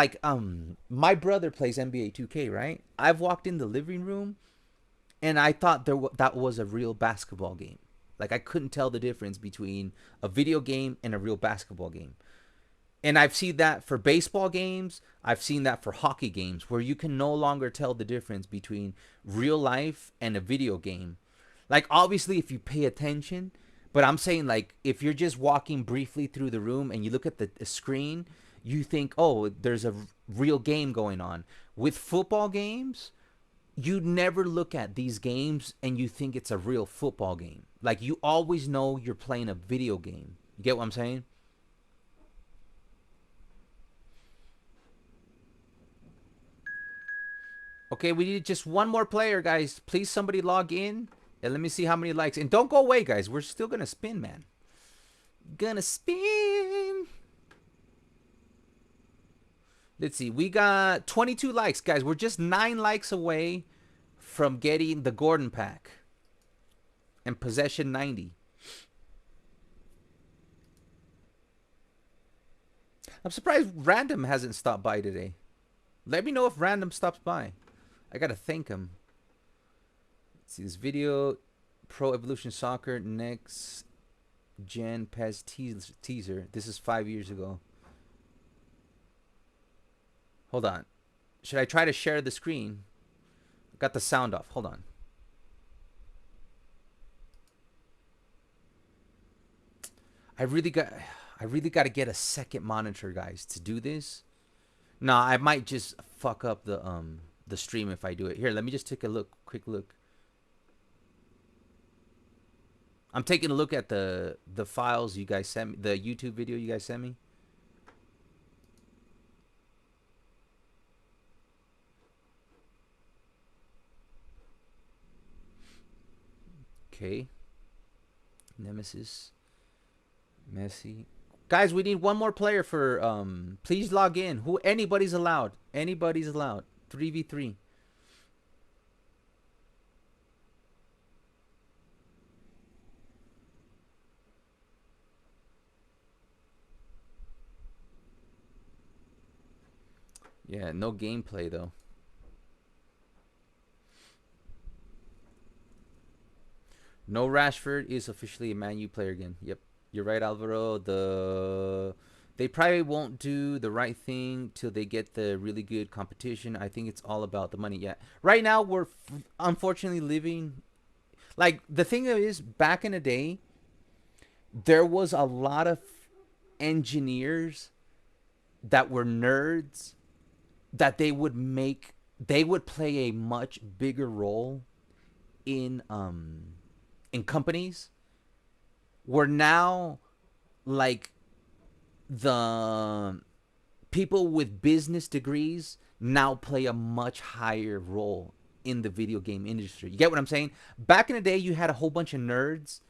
my brother plays NBA 2K, right? I've walked in the living room and I thought that was a real basketball game. Like I couldn't tell the difference between a video game and a real basketball game. And I've seen that for baseball games, I've seen that for hockey games, where you can no longer tell the difference between real life and a video game. Like obviously if you pay attention, but I'm saying like if you're just walking briefly through the room and you look at the screen, you think, oh, there's a real game going on. With football games, you never look at these games and you think it's a real football game. Like you always know you're playing a video game. You get what I'm saying? Okay, we need just 1 more player, guys. Please somebody log in and let me see how many likes. And don't go away, guys. We're still gonna spin, man. Gonna spin. Let's see. We got 22 likes, guys. We're just 9 likes away from getting the Gordon pack and possession 90. I'm surprised Random hasn't stopped by today. Let me know if Random stops by. I gotta thank him. Let's see this video. Pro Evolution Soccer next gen PES teaser. This is 5 years ago. Hold on. Should I try to share the screen? Got the sound off. Hold on. I really got to get a second monitor, guys, to do this. Nah, I might just fuck up the stream if I do it. Here, let me just take a quick look. I'm taking a look at the files you guys sent me, the YouTube video you guys sent me. Okay. Nemesis. Messi. Guys, we need 1 more player for please log in. Anybody's allowed. Anybody's allowed. 3v3. Yeah, no gameplay though. No Rashford is officially a Man U player again. Yep. You're right, Alvaro. They probably won't do the right thing till they get the really good competition. I think it's all about the money. Yeah. Right now, we're unfortunately living... Like, the thing is, back in the day, there was a lot of engineers that were nerds that they would make they would play a much bigger role in companies where now, like, the people with business degrees now play a much higher role in the video game industry. You get what I'm saying? Back in the day, you had a whole bunch of nerds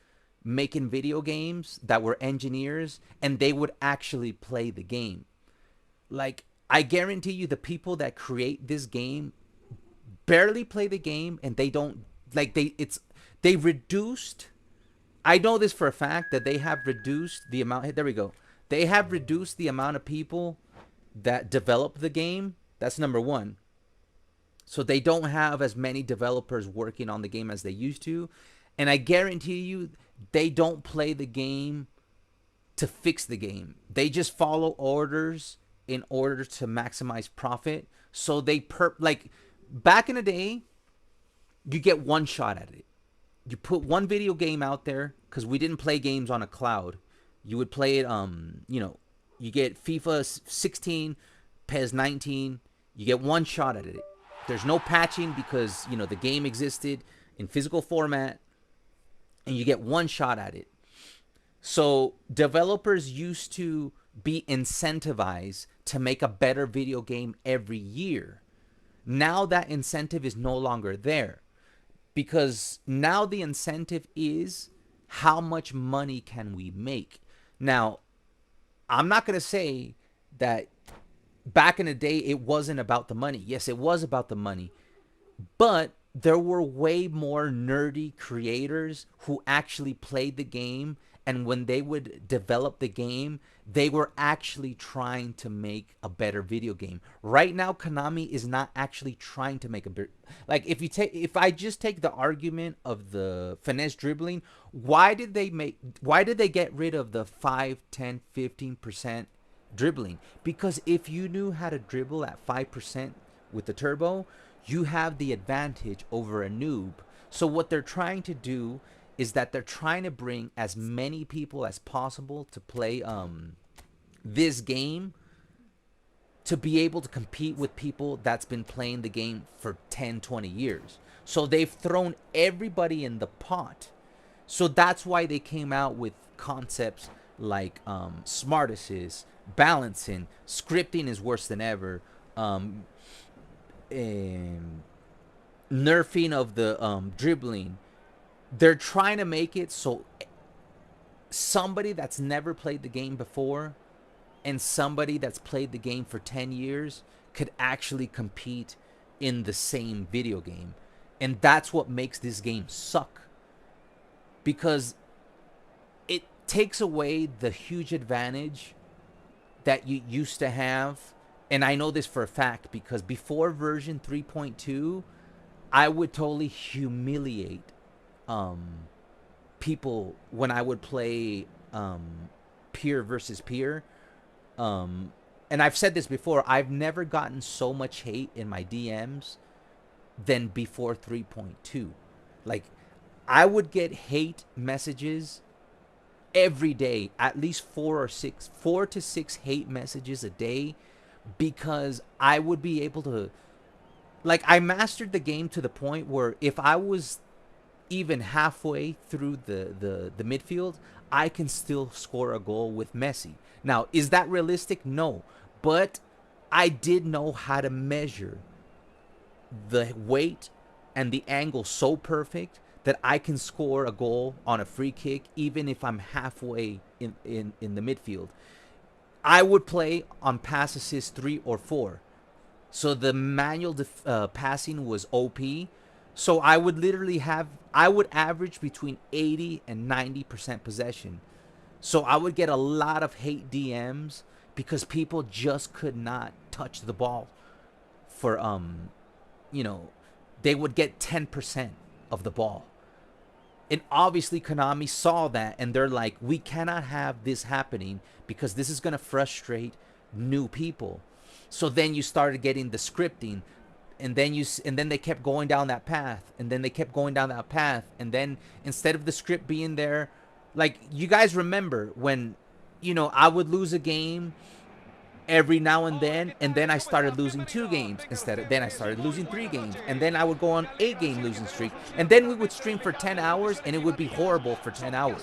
making video games that were engineers, and they would actually play the game. Like, I guarantee you the people that create this game barely play the game, and they don't, like, they reduced, I know this for a fact, that they have reduced the amount, there we go. They have reduced the amount of people that develop the game. That's number one. So they don't have as many developers working on the game as they used to. And I guarantee you, they don't play the game to fix the game. They just follow orders in order to maximize profit. So they like, back in the day, you get one shot at it. You put one video game out there, because we didn't play games on a cloud. You would play it, you get FIFA 16, PES 19. You get one shot at it. There's no patching because, the game existed in physical format, and you get one shot at it. So developers used to be incentivized to make a better video game every year. Now that incentive is no longer there, because now the incentive is how much money can we make. Now, I'm not going to say that back in the day it wasn't about the money. Yes, it was about the money. But there were way more nerdy creators who actually played the game. And when they would develop the game, they were actually trying to make a better video game. Right now, Konami is not actually trying to make a better. Like, if I just take the argument of the finesse dribbling, why did they get rid of the 5, 10, 15% dribbling? Because if you knew how to dribble at 5% with the turbo, you have the advantage over a noob. So what they're trying to do is that they're trying to bring as many people as possible to play this game, to be able to compete with people that's been playing the game for 10, 20 years. So they've thrown everybody in the pot. So that's why they came out with concepts like smart assist, balancing, scripting is worse than ever, nerfing of the dribbling. They're trying to make it so somebody that's never played the game before and somebody that's played the game for 10 years could actually compete in the same video game. And that's what makes this game suck, because it takes away the huge advantage that you used to have. And I know this for a fact, because before version 3.2, I would totally humiliate people when I would play peer versus peer. And I've said this before, I've never gotten so much hate in my DMs than before 3.2. Like, I would get hate messages every day, at least 4 to 6 hate messages a day, because I would be able to, like, I mastered the game to the point where if I was even halfway through the midfield, I can still score a goal with Messi. Now, is that realistic? No. But I did know how to measure the weight and the angle so perfect that I can score a goal on a free kick even if I'm halfway in the midfield. I would play on pass assist 3 or 4. So the manual passing was OP. So I would literally I would average between 80 and 90% possession. So I would get a lot of hate DMs because people just could not touch the ball for, they would get 10% of the ball. And obviously Konami saw that and they're like, we cannot have this happening because this is going to frustrate new people. So then you started getting the scripting. And then they kept going down that path, and then they kept going down that path, and then instead of the script being there, like, you guys remember when, I would lose a game every now and then I started losing 2 games then I started losing 3 games, and then I would go on 8-game losing streak, and then we would stream for 10 hours, and it would be horrible for 10 hours.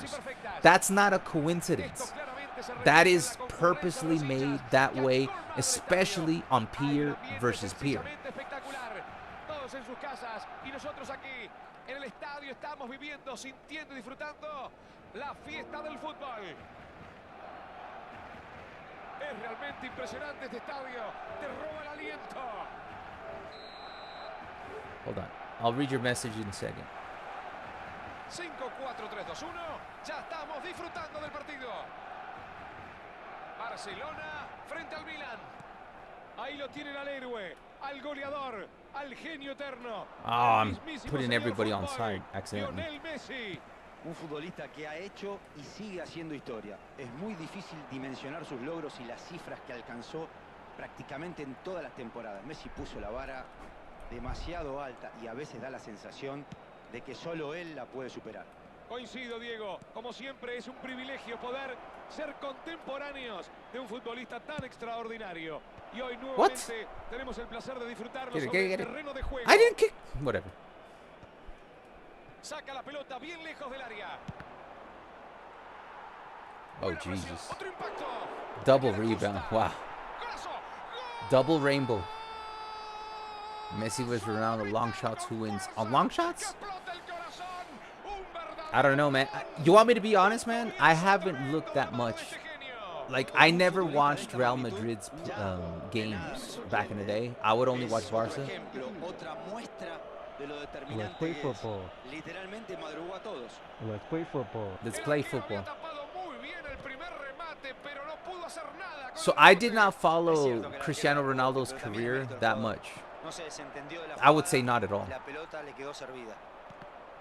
That's not a coincidence. That is purposely made that way, especially on peer versus peer. Todos en sus casas y nosotros aquí en el estadio estamos viviendo, sintiendo y disfrutando la fiesta del fútbol. Es realmente impresionante este estadio, te roba el aliento. Hold on, I'll read your message in a second. 5, 4, 3, 2, 1, ya estamos disfrutando del partido. Barcelona frente al Milan. Ahí lo tienen al héroe, al goleador, al genio eterno. Oh, I'm putting everybody on side accidentally. Lionel Messi. Un futbolista que ha hecho y sigue haciendo historia. Es muy difícil dimensionar sus logros y las cifras que alcanzó prácticamente en todas las temporadas. Messi puso la vara demasiado alta y a veces da la sensación de que solo él la puede superar. Coincido, Diego. Como siempre, es un privilegio poder ser contemporáneos de un futbolista tan extraordinario. Y hoy nuevamente tenemos el placer de disfrutarlo sobre el terreno de juego. I didn't kick. Whatever. Saca la pelota bien lejos del área. Oh, Jesus. Otro impacto. Double rebound. Wow. Golazo. Double rainbow. Messi versus Ronaldo. Long shots. Who wins? On long shots? Explota el corazón. Un verdadero I don't know, man. You want me to be honest, man? I haven't looked that much. Like, I never watched Real Madrid's games back in the day. I would only watch Barça. Let's play football. Literalmente madrugó a todos. Let's play football. Let's play football. Había tapado muy bien el primer remate, pero no pudo hacer nada con So el I rebote. did not follow Cristiano Ronaldo's career that much. No se desentendió de la I would jugada, say not at all. La pelota le quedó servida.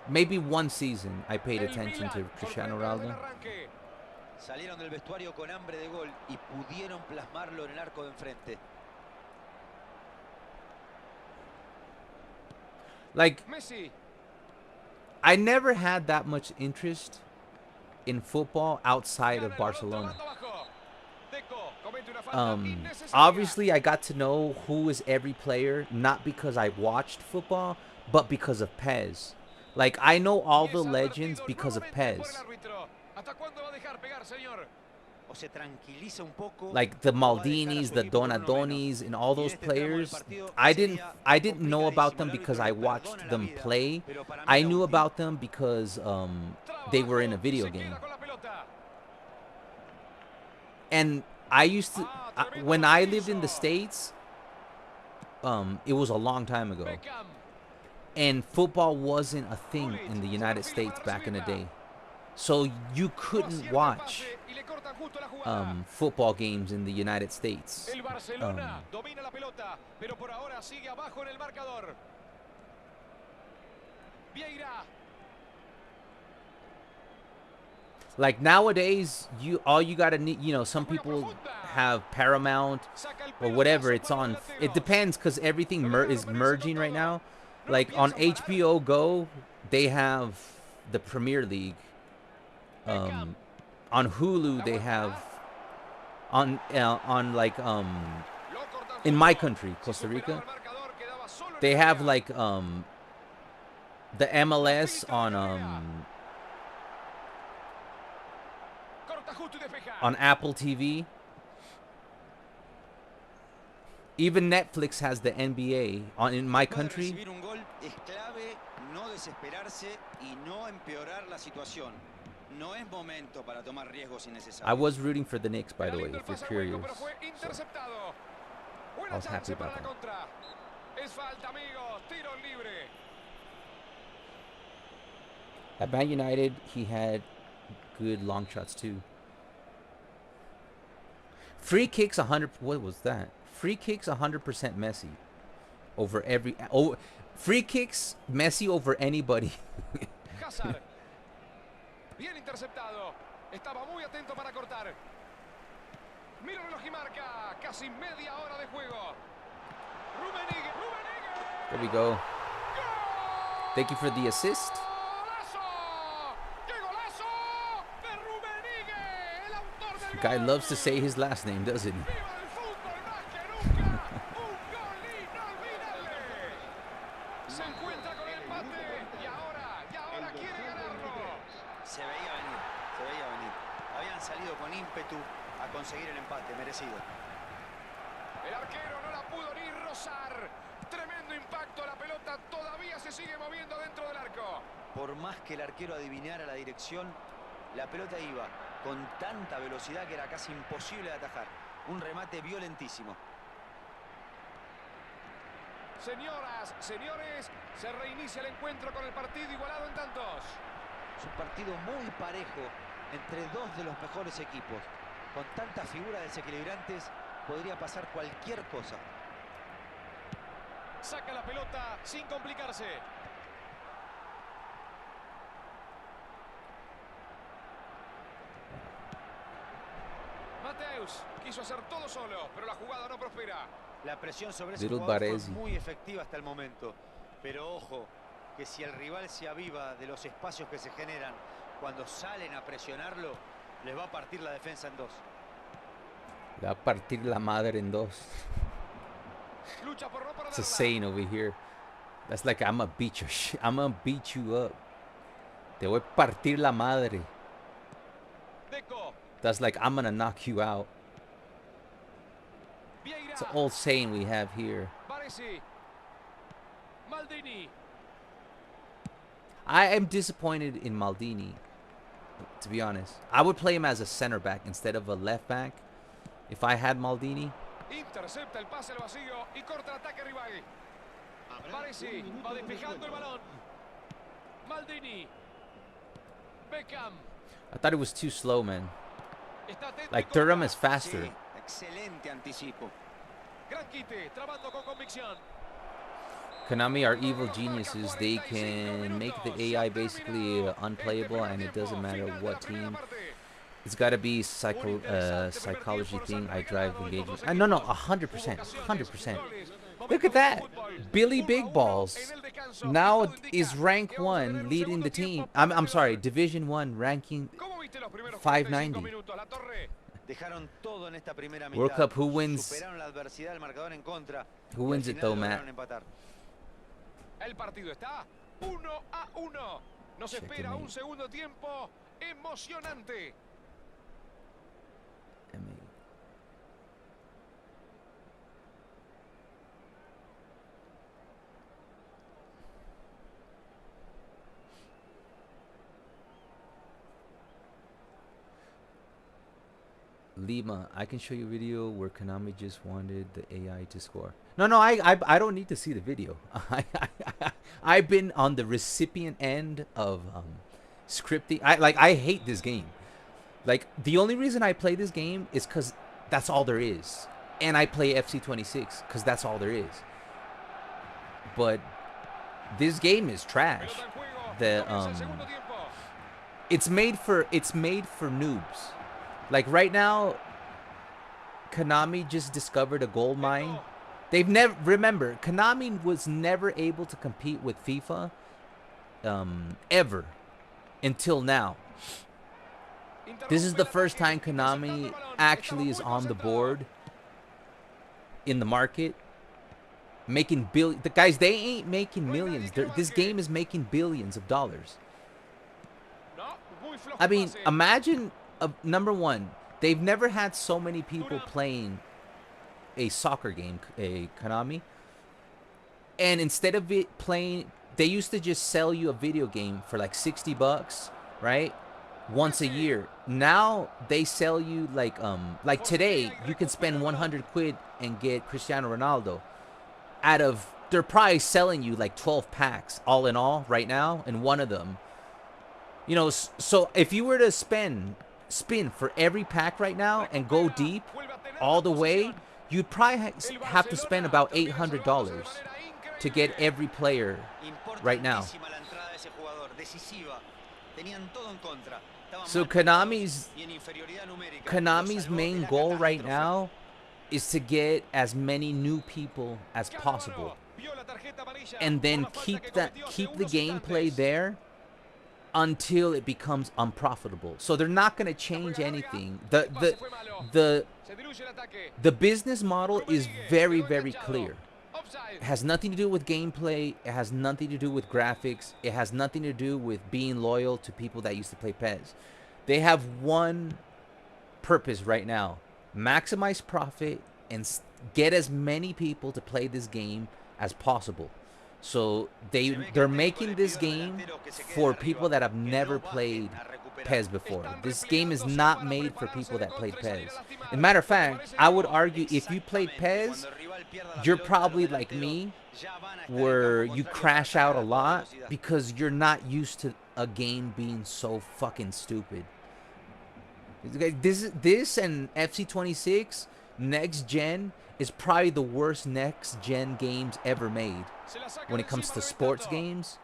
Maybe one season I paid El attention to Milan Cristiano sorprende Ronaldo. desde el arranque. Salieron del vestuario con hambre de gol y pudieron plasmarlo en el arco de enfrente. Like, Messi. I never had that much interest in football outside of Barcelona. Obviously, I got to know who is every player, not because I watched football, but because of Pez. Like, I know all the legends because of Pez. O se tranquiliza un poco. Like the Maldinis, the Donadonis, and all those players. I didn't know about them because I watched them play. I knew about them because they were in a video game. And I used to, when I lived in the States, it was a long time ago. And football wasn't a thing in the United States back in the day. So you couldn't watch football games in the United States. El Barcelona domina la pelota, pero por ahora sigue abajo en el marcador. Vieira. Like nowadays, all you gotta need, some people have Paramount or whatever. It's on. It depends because everything is merging right now. Like on HBO Go, they have the Premier League. On Hulu, they have in my country, Costa Rica, they have like the MLS on Apple TV. Even Netflix has the NBA in my country. I was rooting for the Knicks, by the way, if you're curious. So, I was happy about that. At Man United, he had good long shots too. Free kicks 100. What was that? Free kicks 100% Messi over every. Oh, free kicks Messi over anybody. Bien interceptado. Estaba muy atento para cortar. Mira el reloj y marca. Casi media hora de juego. Rummenigge. There we go. Thank you for the assist. The guy loves to say his last name, doesn't he? salido con ímpetu a conseguir el empate, merecido. El arquero no la pudo ni rozar. Tremendo impacto, la pelota todavía se sigue moviendo dentro del arco. Por más que el arquero adivinara la dirección, la pelota iba con tanta velocidad que era casi imposible de atajar. Un remate violentísimo. Señoras, señores, se reinicia el encuentro con el partido igualado en tantos. Es un partido muy parejo entre dos de los mejores equipos. Con tantas figuras desequilibrantes podría pasar cualquier cosa. Saca la pelota sin complicarse. Mateus quiso hacer todo solo, pero la jugada no prospera. La presión sobre ese Little jugador Baresi. fue muy efectiva hasta el momento. Pero ojo, que si el rival se aviva de los espacios que se generan cuando salen a presionarlo, les va a partir la defensa en dos. Le va a partir la madre en dos. Lucha por no It's a perderla. saying over here. That's like I'm gonna beat your shit. I'm gonna beat you up. Te voy a partir la madre. Deco. That's like I'm gonna knock you out. Vieira. It's an old saying we have here. Baresi. Maldini. I am disappointed in Maldini, to be honest. I would play him as a center back instead of a left back if I had Maldini. Intercepta el pase al vacío y corta el ataque rival. Baresi va despejando el balón. Maldini. Beckham. I thought it was too slow, man. Está atento y Like corta. Thuram is faster. Sí, excelente anticipo. Gran quite, trabando con convicción. Konami are evil geniuses. They can make the AI basically unplayable, and it doesn't matter what team. It's got to be psychology thing. I drive engagement. No, 100%, 100%. Look at that. Billy Big Balls now is rank 1 leading the team. I'm sorry, Division 1 ranking ¿Cómo viste los primeros 590. 45 minutos? La Torre. Dejaron todo en esta primera mitad. World Cup, who wins? Superaron la adversidad del marcador en contra. Who y al wins it final though, lograron Matt? empatar. El partido está 1-1. Nos espera Checkmate. un segundo tiempo emocionante. Lima, I can show you a video where Konami just wanted the AI to score. No, I don't need to see the video. I've been on the recipient end of scripting. I hate this game. Like, the only reason I play this game is because that's all there is. And I play FC26 because that's all there is. But this game is trash. Pelota en juego. The Comienza el segundo tiempo. it's made for noobs. Like right now, Konami just discovered a gold mine. They've never, remember, Konami was never able to compete with FIFA ever until now. This is the first time Konami actually is on the board in the market, making billions. The guys, they ain't making millions. This game is making billions of dollars. No, muy flojo I el mean, pase. imagine, number one, they've never had so many people playing a soccer game, a Konami. And instead of it playing, they used to just sell you a video game for like $60, right? Once a year. Now they sell you like today, you can spend 100 quid and get Cristiano Ronaldo. Out of, they're probably selling you like 12 packs all in all right now, and one of them, you know, so if you were to spin for every pack right now and go deep all the way, you'd probably have to spend about $800 to get every player right now. Importantísima la entrada de ese jugador, decisiva. Tenían todo en contra. Estaban So mal parados Konami's y en inferioridad numérica. Konami's Los salvó de main la goal right catástrofe. now is to get as many new people as possible, Vio la tarjeta amarilla and then por la falta que keep cometió the hace unos gameplay instantes. there until it becomes unprofitable. So they're not going to change anything. The Se diluye el ataque. the business model is very, very clear. Offside. It has nothing to do with gameplay. It has nothing to do with graphics. It has nothing to do with being loyal to people that used to play PES. They have one purpose right now. Maximize profit and get as many people to play this game as possible. So they're making this game for people that have never played PES before. This game is not made for people that played PES. As a matter of fact, I would argue if you played PES, you're probably like me, where you crash out a lot because you're not used to a game being so fucking stupid. This and FC26 next gen is probably the worst next gen games ever made when it comes to sports games.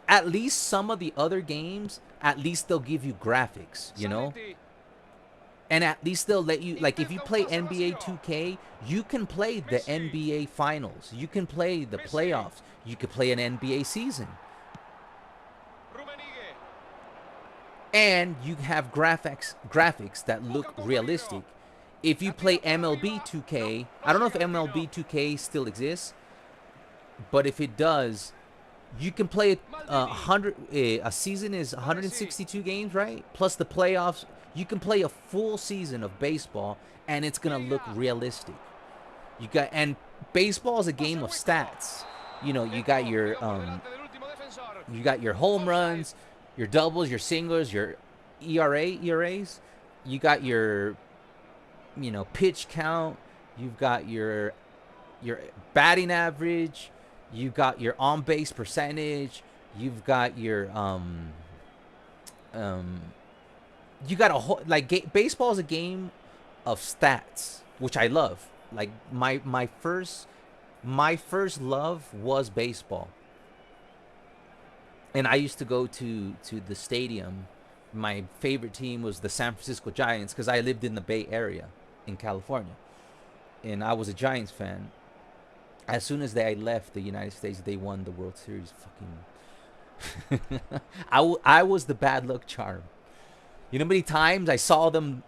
At least some of the other games, at least they'll give you graphics, you know? And at least they'll let you, like if you play NBA 2K, you can play the NBA finals. You can play the playoffs. You could play an NBA season. And you have graphics that look realistic. If you play MLB 2K, I don't know if MLB 2K still exists, but if it does, you can play a season is 162 games, right? Plus the playoffs. You can play a full season of baseball, and it's gonna look realistic. And baseball is a game of stats. You know, you got your home runs, your doubles, your singles, your ERAs. You got your, you know, pitch count. You've got your batting average. You've got your on base percentage. You've got your you got a whole, like, baseball is a game of stats, which I love. Like my first love was baseball. And I used to go to the stadium. My favorite team was the San Francisco Giants because I lived in the Bay Area in California. And I was a Giants fan. As soon as I left the United States, they won the World Series. Fucking I was the bad luck charm. You know how many times I saw the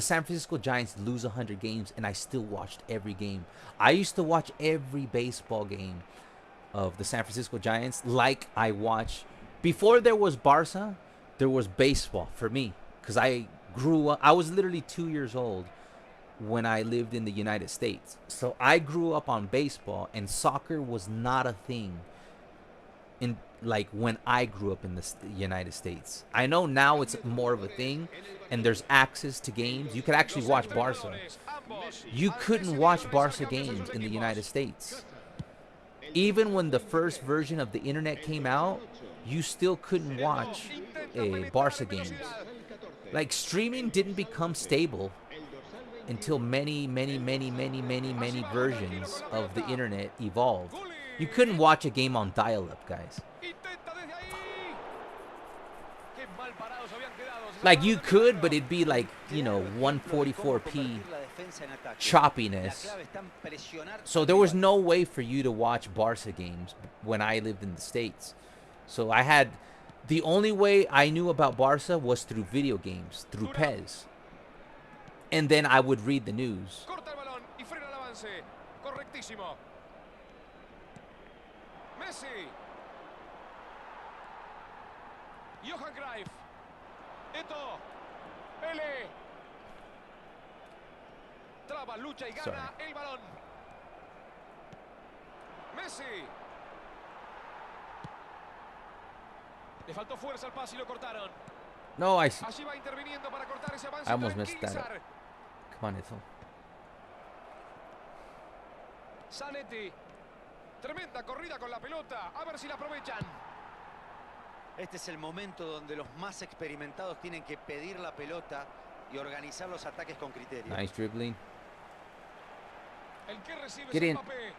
San Francisco Giants lose 100 games, and I still watched every game. I used to watch every baseball game of the San Francisco Giants like I watched. Before there was Barça, there was baseball for me. Because I grew up, I was literally 2 years old when I lived in the United States. So I grew up on baseball, and soccer was not a thing in, like, when I grew up in the United States. I know now it's more of a thing, and there's access to games. You could actually watch Barça. You couldn't watch Barça games in the United States. Even when the first version of the internet came out, you still couldn't watch Barça games. Like, streaming didn't become stable until many versions of the internet evolved. You couldn't watch a game on dial-up, guys. Like, you could, but it'd be like, you know, 144p choppiness. So there was no way for you to watch Barca games when I lived in the States. So I had, the only way I knew about Barca was through video games, through PES. And then I would read the news. Messi. Johan Cruyff. Eto. Pele. Traba, lucha y gana el balón. Messi. Le faltó fuerza al pase y lo cortaron. No, Allí va interviniendo para cortar ese avance. I almost missed that. Come on, Eto. Zanetti. Tremenda corrida con la pelota. A ver si la aprovechan. Este es el momento donde los más experimentados tienen que pedir la pelota y organizar los ataques con criterio. Nice dribbling. El que recibe Get in. Mbappé.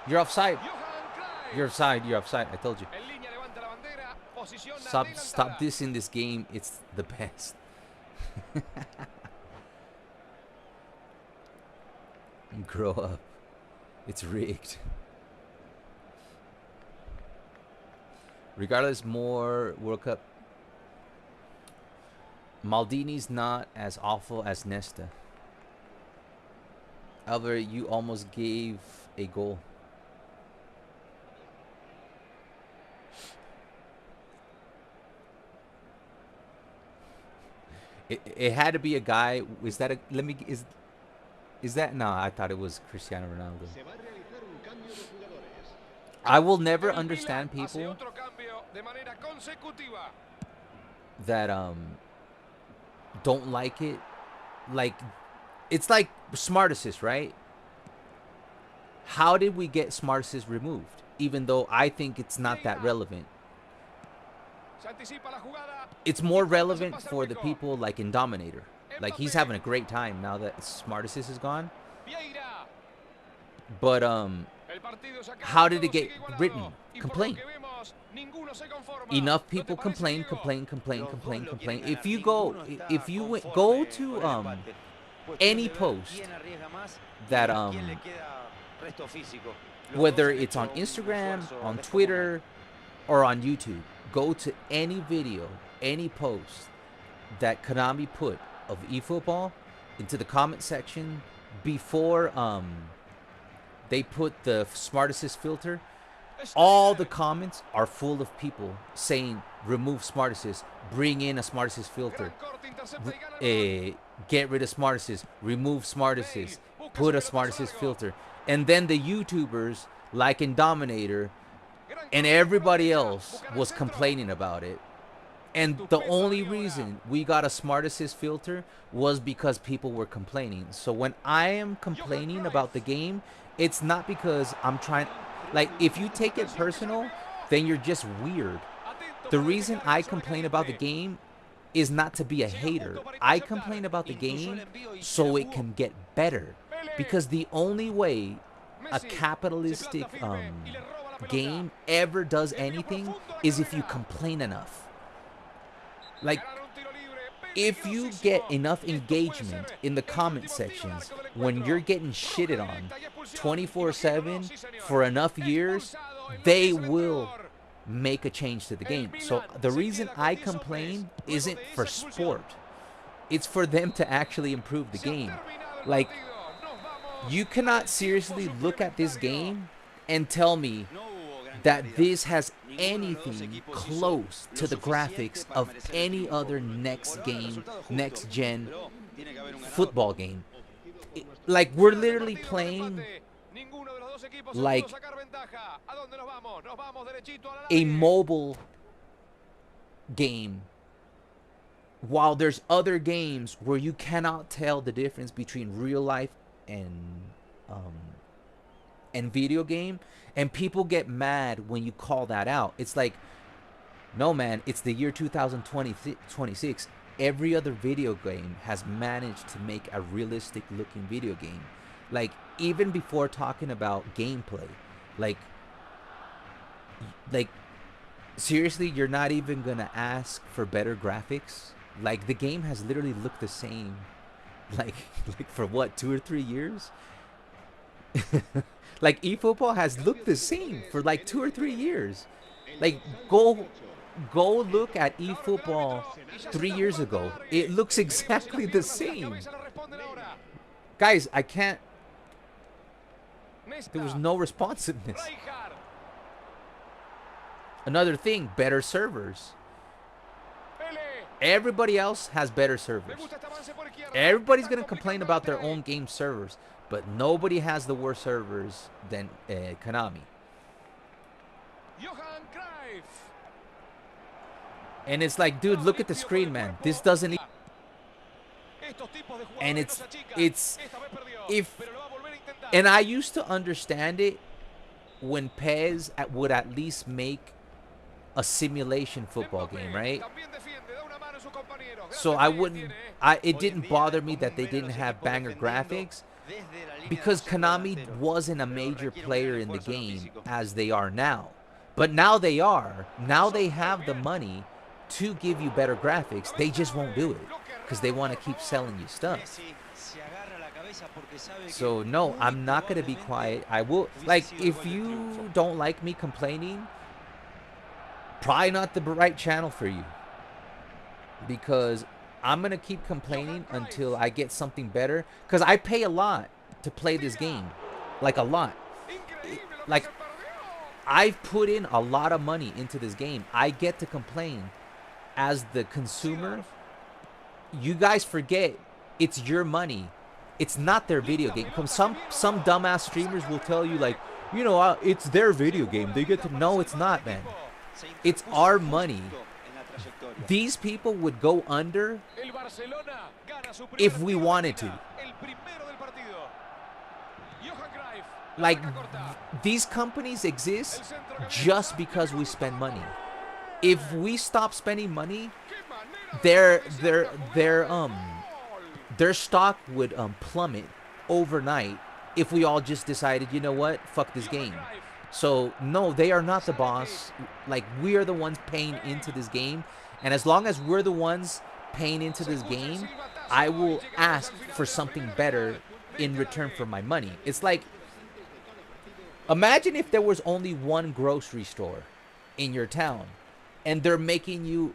You're offside. Johan Cruyff. You're offside. You're offside. I told you. En línea levanta la bandera. Posición Stop adelantada. this in this game. It's the best. Grow up. It's rigged. Regardless, more World Cup. Maldini's not as awful as Nesta. However, you almost gave a goal. It had to be a guy. Is that a? Let me. Is that? No, I thought it was Cristiano Ronaldo. Se va a realizar un cambio de jugadores. I will never El Milan understand hace people otro cambio de manera consecutiva. that don't like it. Like, it's like smart assist, right? How did we get smart assist removed? Even though I think it's not that relevant. Se anticipa la jugada. It's more relevant for the people like in Dominator. Like, he's having a great time now that smart assist is gone. Vieira. But El partido se acaba, how did it todo get sigue igualado. written? Y por lo Complain. que vemos, ninguno se conforma. Enough ¿No te people parece, complain, Diego? complain, complain, Los complain, dos lo complain. quieren If you ganar, go, ninguno está if you conforme go to con el empate. Cuestión any de ver post quién arriesga más y that a quién le queda resto físico. Los whether dos han it's on hecho un Instagram, esfuerzo on descomunal. Twitter, or on YouTube, go to any video, any post that Konami put of eFootball into the comment section before they put the smart assist filter. All the comments are full of people saying remove smart assist, bring in a smart assist filter, Gran corte, intercepta y gana el balón. get rid of smart assist, remove smart assist, put a smart assist filter. And then the YouTubers, like in Dominator, Gran and corte, everybody aprovecha, else buscan el was centro. complaining about it. And the only reason we got a smart assist filter was because people were complaining. So when I am complaining about the game, it's not because I'm trying. Like, if you take it personal, then you're just weird. Atento The para reason despejar I la zona complain about the caliente. game is not to be a hater. I complain about the game so it can get better. Because the only way a capitalistic game ever does anything is if you complain enough. Like, Ganar un tiro libre, if you get enough engagement in the comment sections when you're getting shitted on 24/7 for enough years, they will make a change to the game. So the reason I complain isn't for sport. It's for them to actually improve the game. Like, you cannot seriously look at this game and tell me No hubo gran that claridad. this has Ninguno de los dos anything equipos hizo close lo to the suficiente graphics para of merecer el any triunfo. other next Por ahora el game, resultado justo, next gen pero tiene que haber un ganador. football game. Like, we're literally playing Ninguno de los dos equipos like pudo sacar ventaja. ¿A dónde nos vamos? Nos vamos derechito al a alargue. mobile game, while there's other games where you cannot tell the difference between real life and video game, and people get mad when you call that out. It's like, no, man, it's the year 2026. Every other video game has managed to make a realistic looking video game. Like, even before talking about gameplay, like seriously, you're not even gonna ask for better graphics? Like, the game has literally looked the same, like for what, 2 or 3 years? Like, eFootball has looked the same for like 2 or 3 years. Like, go look at eFootball 3 years ago. It looks exactly the same. Guys, I can't. There was no responsiveness. Another thing, better servers. Everybody else has better servers. Everybody's gonna complain about their own game servers, but nobody has the worse servers than Konami. And it's like, dude, look at the screen, man. This doesn't. And it's if. And I used to understand it when PES would at least make a simulation football game, right? So it didn't bother me that they didn't have banger graphics, because Konami wasn't a major player in the game as they are now. But now they are. Now they have the money to give you better graphics. They just won't do it because they want to keep selling you stuff. So no, I'm not going to be quiet. I will, like, if you don't like me complaining, probably not the right channel for you, because I'm going to keep complaining until I get something better, because I pay a lot to play this game. Like, a lot. Like, I've put in a lot of money into this game. I get to complain as the consumer you guys forget it's your money. It's not their video game. Some dumbass streamers will tell you like, you know, it's their video game. They get to. No, it's not, man. It's our money. These people would go under if we wanted to. Like, these companies exist just because we spend money. If we stop spending money, their stock would plummet overnight if we all just decided, you know what, fuck this game. So no, they are not the boss. Like, we are the ones paying into this game, and as long as we're the ones paying into this game, I will ask for something better in return for my money. It's like, imagine if there was only one grocery store in your town, and they're making you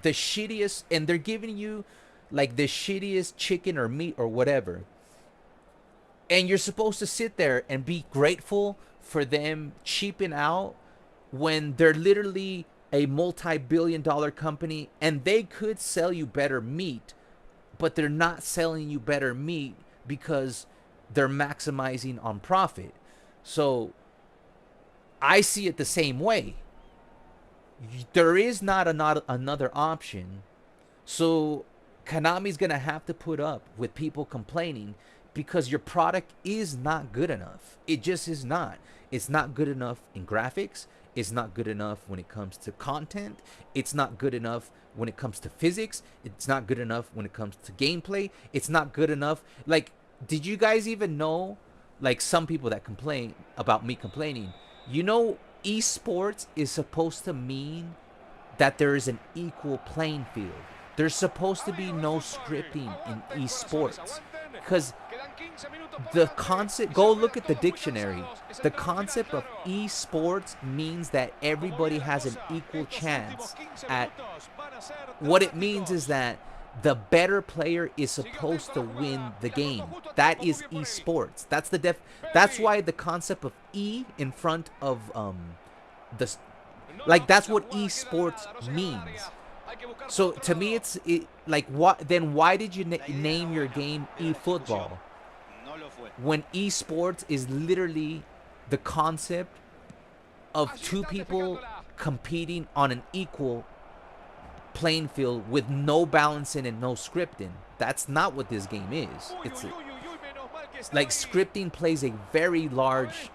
the shittiest, and they're giving you like the shittiest chicken or meat or whatever, and you're supposed to sit there and be grateful for them cheaping out when they're literally a multi-billion-dollar company, and they could sell you better meat, but they're not selling you better meat because they're maximizing on profit. So I see it the same way. There is not another option. So Konami's going to have to put up with people complaining because your product is not good enough. It just is not. It's not good enough in graphics. It's not good enough when it comes to content. It's not good enough when it comes to physics. It's not good enough when it comes to gameplay. It's not good enough. Like, did you guys even know, like, some people that complain about me complaining, you know, esports is supposed to mean that there is an equal playing field. There's supposed to be no scripting in esports, because the concept, go look at the dictionary, the concept of esports means that everybody has an equal chance at, what it means is that the better player is supposed to win the game. That is esports. That's the that's why the concept of E in front of that's what esports means. So to me, it's like, what then? Why did you name your game eFootball when esports is literally the concept of two people competing on an equal playing field with no balancing and no scripting? That's not what this game is. It's like, scripting plays a very large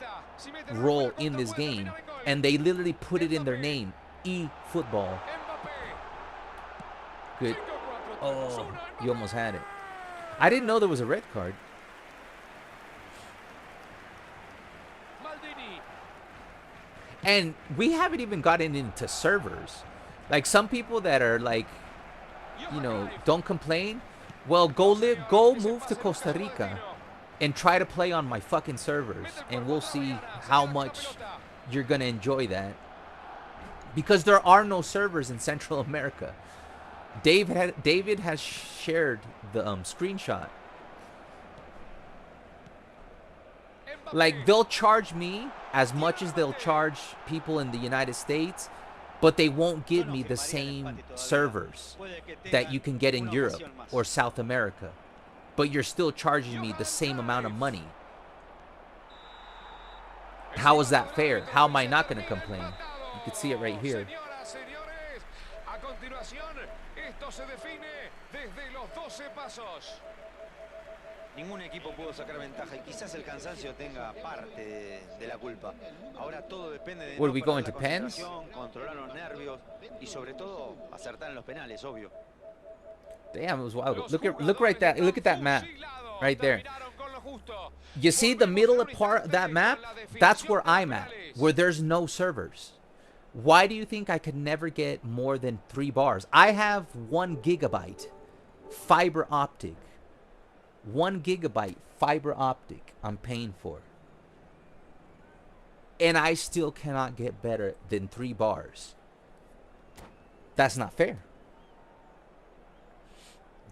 role in this game, and they literally put it in their name, eFootball. Good. Oh, you almost had it. I didn't know there was a red card. And we haven't even gotten into servers. Like, some people that are like, you know, don't complain. Well, go move to Costa Rica and try to play on my fucking servers, and we'll see how much you're gonna enjoy that. Because there are no servers in Central America. David has shared the screenshot. Like, they'll charge me as much as they'll charge people in the United States, but they won't give me the same servers that you can get in Europe or South America. But you're still charging me the same amount of money. How is that fair? How am I not going to complain? You can see it right here. Ningún equipo pudo sacar ventaja, y quizás el cansancio tenga parte de la culpa. Ahora todo depende de What, are we going to pens? Controlar los nervios y sobre todo acertar en los penales, obvio. Damn, it was wild. Look right there. Look at that map right there. You see the middle part of that map? That's where I'm at, where there's no servers. Why do you think I could never get more than 3 bars? I have 1 gigabyte fiber optic. 1 gigabyte fiber optic I'm paying for. And I still cannot get better than 3 bars. That's not fair.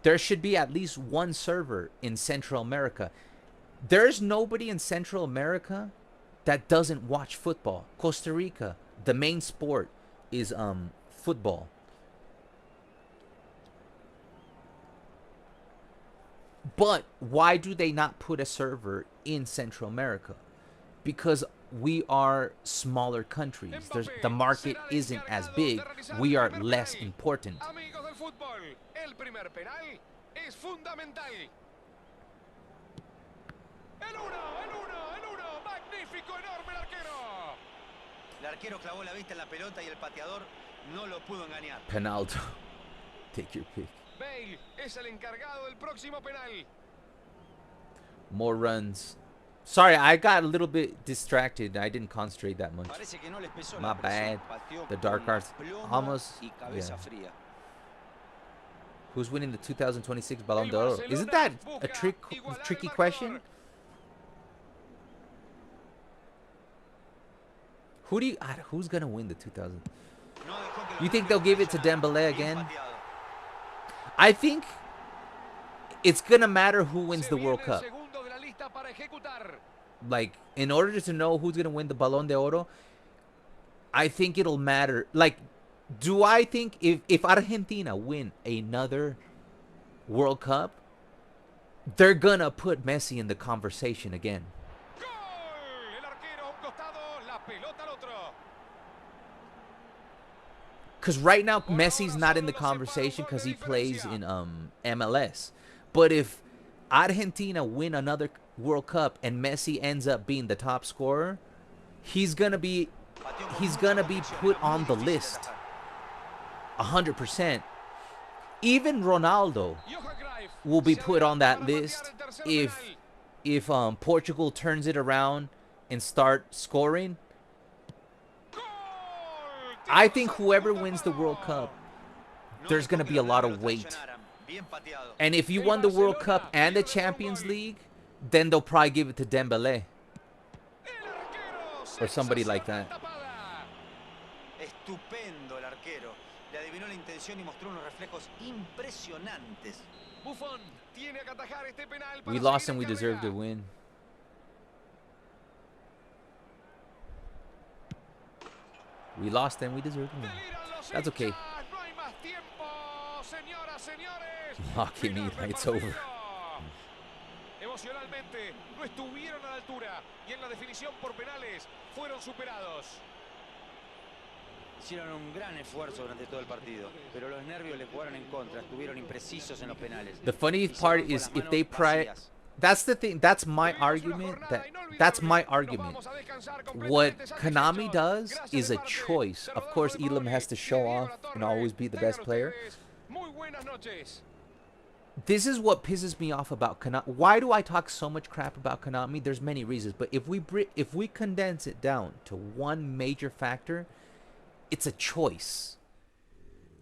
There should be at least 1 server in Central America. There's nobody in Central America that doesn't watch football. Costa Rica, the main sport is football. But why do they not put a server in Central America? Because we are smaller countries. The market isn't as big. We are less important. Amigos del fútbol, el primer penal es fundamental. El uno, magnífico, enorme el arquero. El arquero clavó la vista en la pelota y el pateador no lo pudo engañar. Penaldo. Take your pick. Bale es el encargado del próximo penal. More runs. Sorry, I got a little bit distracted. I didn't concentrate that much. Parece que no les pesó My la bad. presión. Pateó The con dark arts. plomo Almost. y cabeza Yeah. fría. Who's winning the 2026 Ballon d'Or? Isn't that a tricky question? Who's gonna win the 2000? No dejó que You think they'll give it to Dembele Bien again? pateado. I think it's gonna matter who wins the World Cup. Segundo de la lista para ejecutar. Like, in order to know who's gonna win the Ballon d'Oro, I think it'll matter. Like, do I think if Argentina win another World Cup, they're gonna put Messi in the conversation again? ¡Gol! El arquero a un costado, la pelota al otro. Because right now Messi's not in the conversation because he plays in MLS. But if Argentina win another World Cup and Messi ends up being the top scorer, he's gonna be put on the list 100%. Even Ronaldo Johan Cruyff will be se put on that adelanta para list patear el tercer if penal. Portugal turns it around and start scoring. ¡Gol! I think whoever wins the World Cup, there's going to be a lot of weight. Bien pateado. And if you won the World Cup and the Champions League, then they'll probably give it to Dembele El arquero, or somebody like that. tapada. Estupendo el arquero. Le adivinó la intención y mostró unos reflejos impresionantes. Buffon tiene que atajar este penal para We lost seguir and we en deserve to carrera. win. We lost and we deserve to win. Deliran los That's okay. hinchas, no hay más tiempo, señoras, señores. Locking Final it, del it's partido. over. Emocionalmente no estuvieron a la altura y en la definición por penales fueron superados. Hicieron un gran esfuerzo durante todo el partido, pero los nervios le jugaron en contra, estuvieron imprecisos en los penales. The funny Y se part van con is las if they manos vacías. that's the thing. That's my Tuvimos una argument. jornada That's inolvidable. my Nos argument. vamos a descansar What completamente Konami satisfechos. does Gracias is de a parte. choice. Se Of lo course, dejo Elam con has to Poli show y Diego off La and Torre. always be the Tengan best player. ustedes muy buenas noches. This is what pisses me off about Konami. Why do I talk so much crap about Konami? There's many reasons, but if we condense it down to one major factor, it's a choice.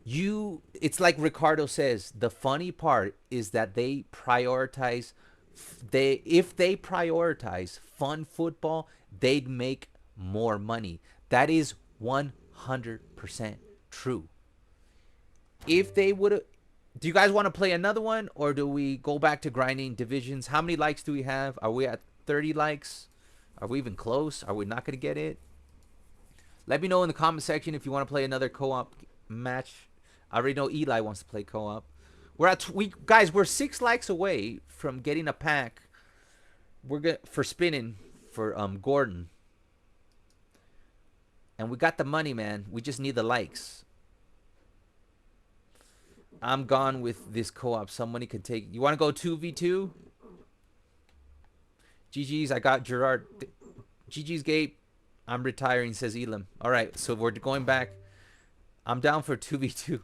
It's like Ricardo says, the funny part is that they prioritize if they prioritize fun football, they'd make more money. That is 100% true. If they would, do you guys want to play another one, or do we go back to grinding divisions? How many likes do we have? Are we at 30 likes? Are we even close? Are we not going to get it? Let me know in the comment section if you want to play another co-op match. I already know Eli wants to play co-op. Guys, we're 6 likes away from getting a pack. We're good for spinning for Gordon. And we got the money, man. We just need the likes. I'm gone with this co-op. Somebody could take. You want to go 2v2? GG's. I got Gerard. GG's Gabe. I'm retiring, says Elam. All right, so we're going back. I'm down for 2v2.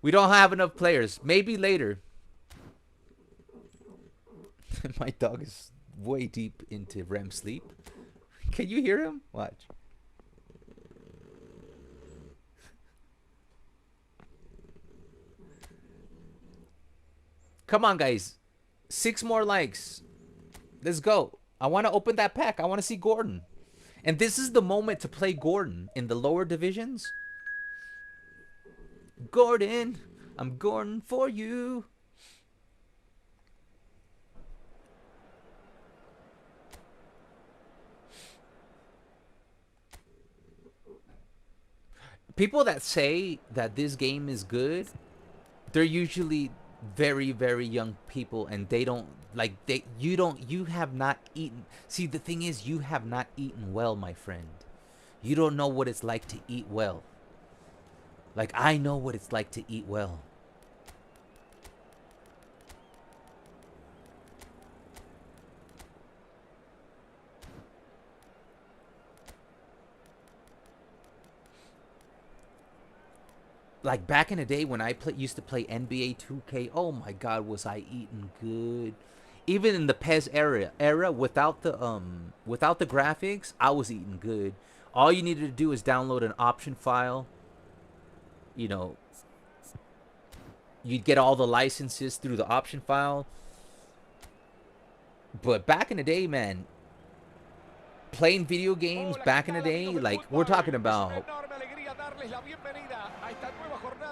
We don't have enough players. Maybe later. My dog is way deep into REM sleep. Can you hear him? Watch. Come on, guys. 6 more likes. Let's go. I want to open that pack. I want to see Gordon. And this is the moment to play Gordon in the lower divisions. Gordon, I'm Gordon for you. People that say that this game is good, they're usually very, very young people, and they don't like you have not eaten. See, the thing is, you have not eaten well, my friend. You don't know what it's like to eat well. Like, I know what it's like to eat well. Like back in the day when I used to play NBA 2K, oh my God, was I eating good? Even in the PES era without the graphics, I was eating good. All you needed to do is download an option file. You know, you'd get all the licenses through the option file. But back in the day, man, playing video games back in the day, like we're talking about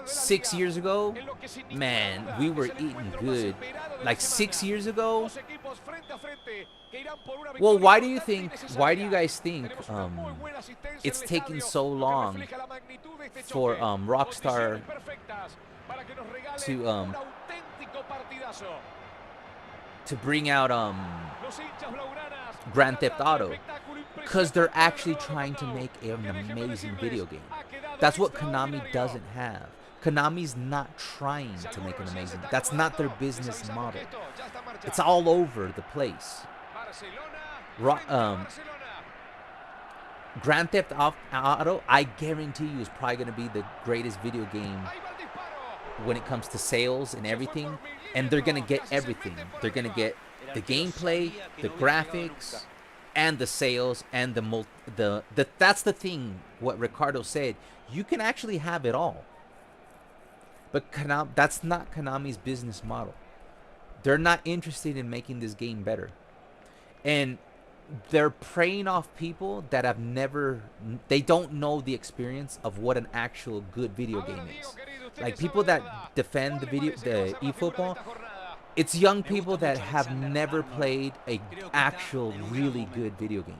6 years ago, man, we were eating good. Like 6 years ago. Well, why do you guys think it's taking so long for Rockstar to bring out Grand Theft Auto? Because they're actually trying to make an amazing video game. That's what Konami doesn't have. Konami's not trying to make an amazing. That's not their business model. It's all over the place. Grand Theft Auto, I guarantee you, is probably going to be the greatest video game when it comes to sales and everything. And they're going to get everything. They're going to get the gameplay, the graphics, and the sales, and the that's the thing, what Ricardo said. You can actually have it all. But that's not Konami's business model. They're not interested in making this game better. And they're preying off people that have they don't know the experience of what an actual good video game is. Like people that defend the eFootball, it's young people that have never played a actual really good video game.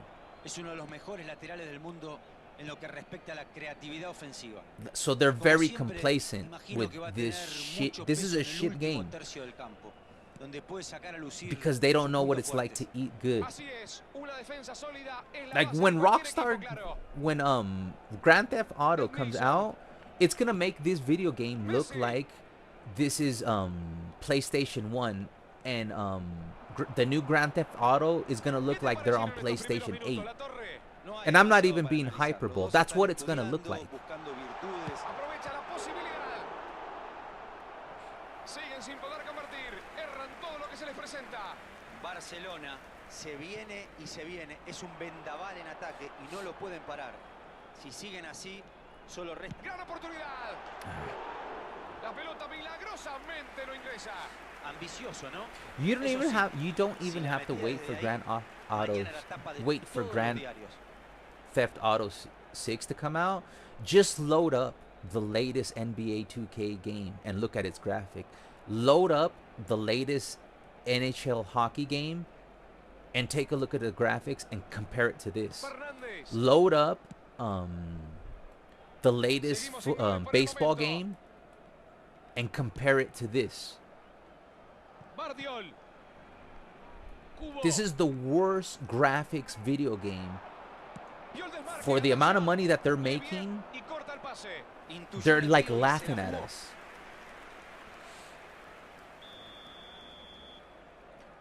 So they're very complacent with this shit. This is a shit game. Because they don't know what it's like to eat good. Like when when Grand Theft Auto comes out, it's gonna make this video game look like this is PlayStation 1, and the new Grand Theft Auto is gonna look like they're on PlayStation 8. And I'm not even being hyperbole. That's what it's gonna look like. Barcelona se viene y se viene. Es un vendaval en ataque y no lo pueden parar. Si siguen así, solo resta. ¡Gran oportunidad! La pelota milagrosamente no ingresa. Ambicioso, ¿no? You don't even have to wait for Grand Theft Auto 6 to come out. Just load up the latest NBA 2K game and look at its graphic. Load up the latest NHL hockey game and take a look at the graphics and compare it to this. Load up the latest baseball game and compare it to this. This is the worst graphics video game. For the amount of money that they're making, they're like laughing at us.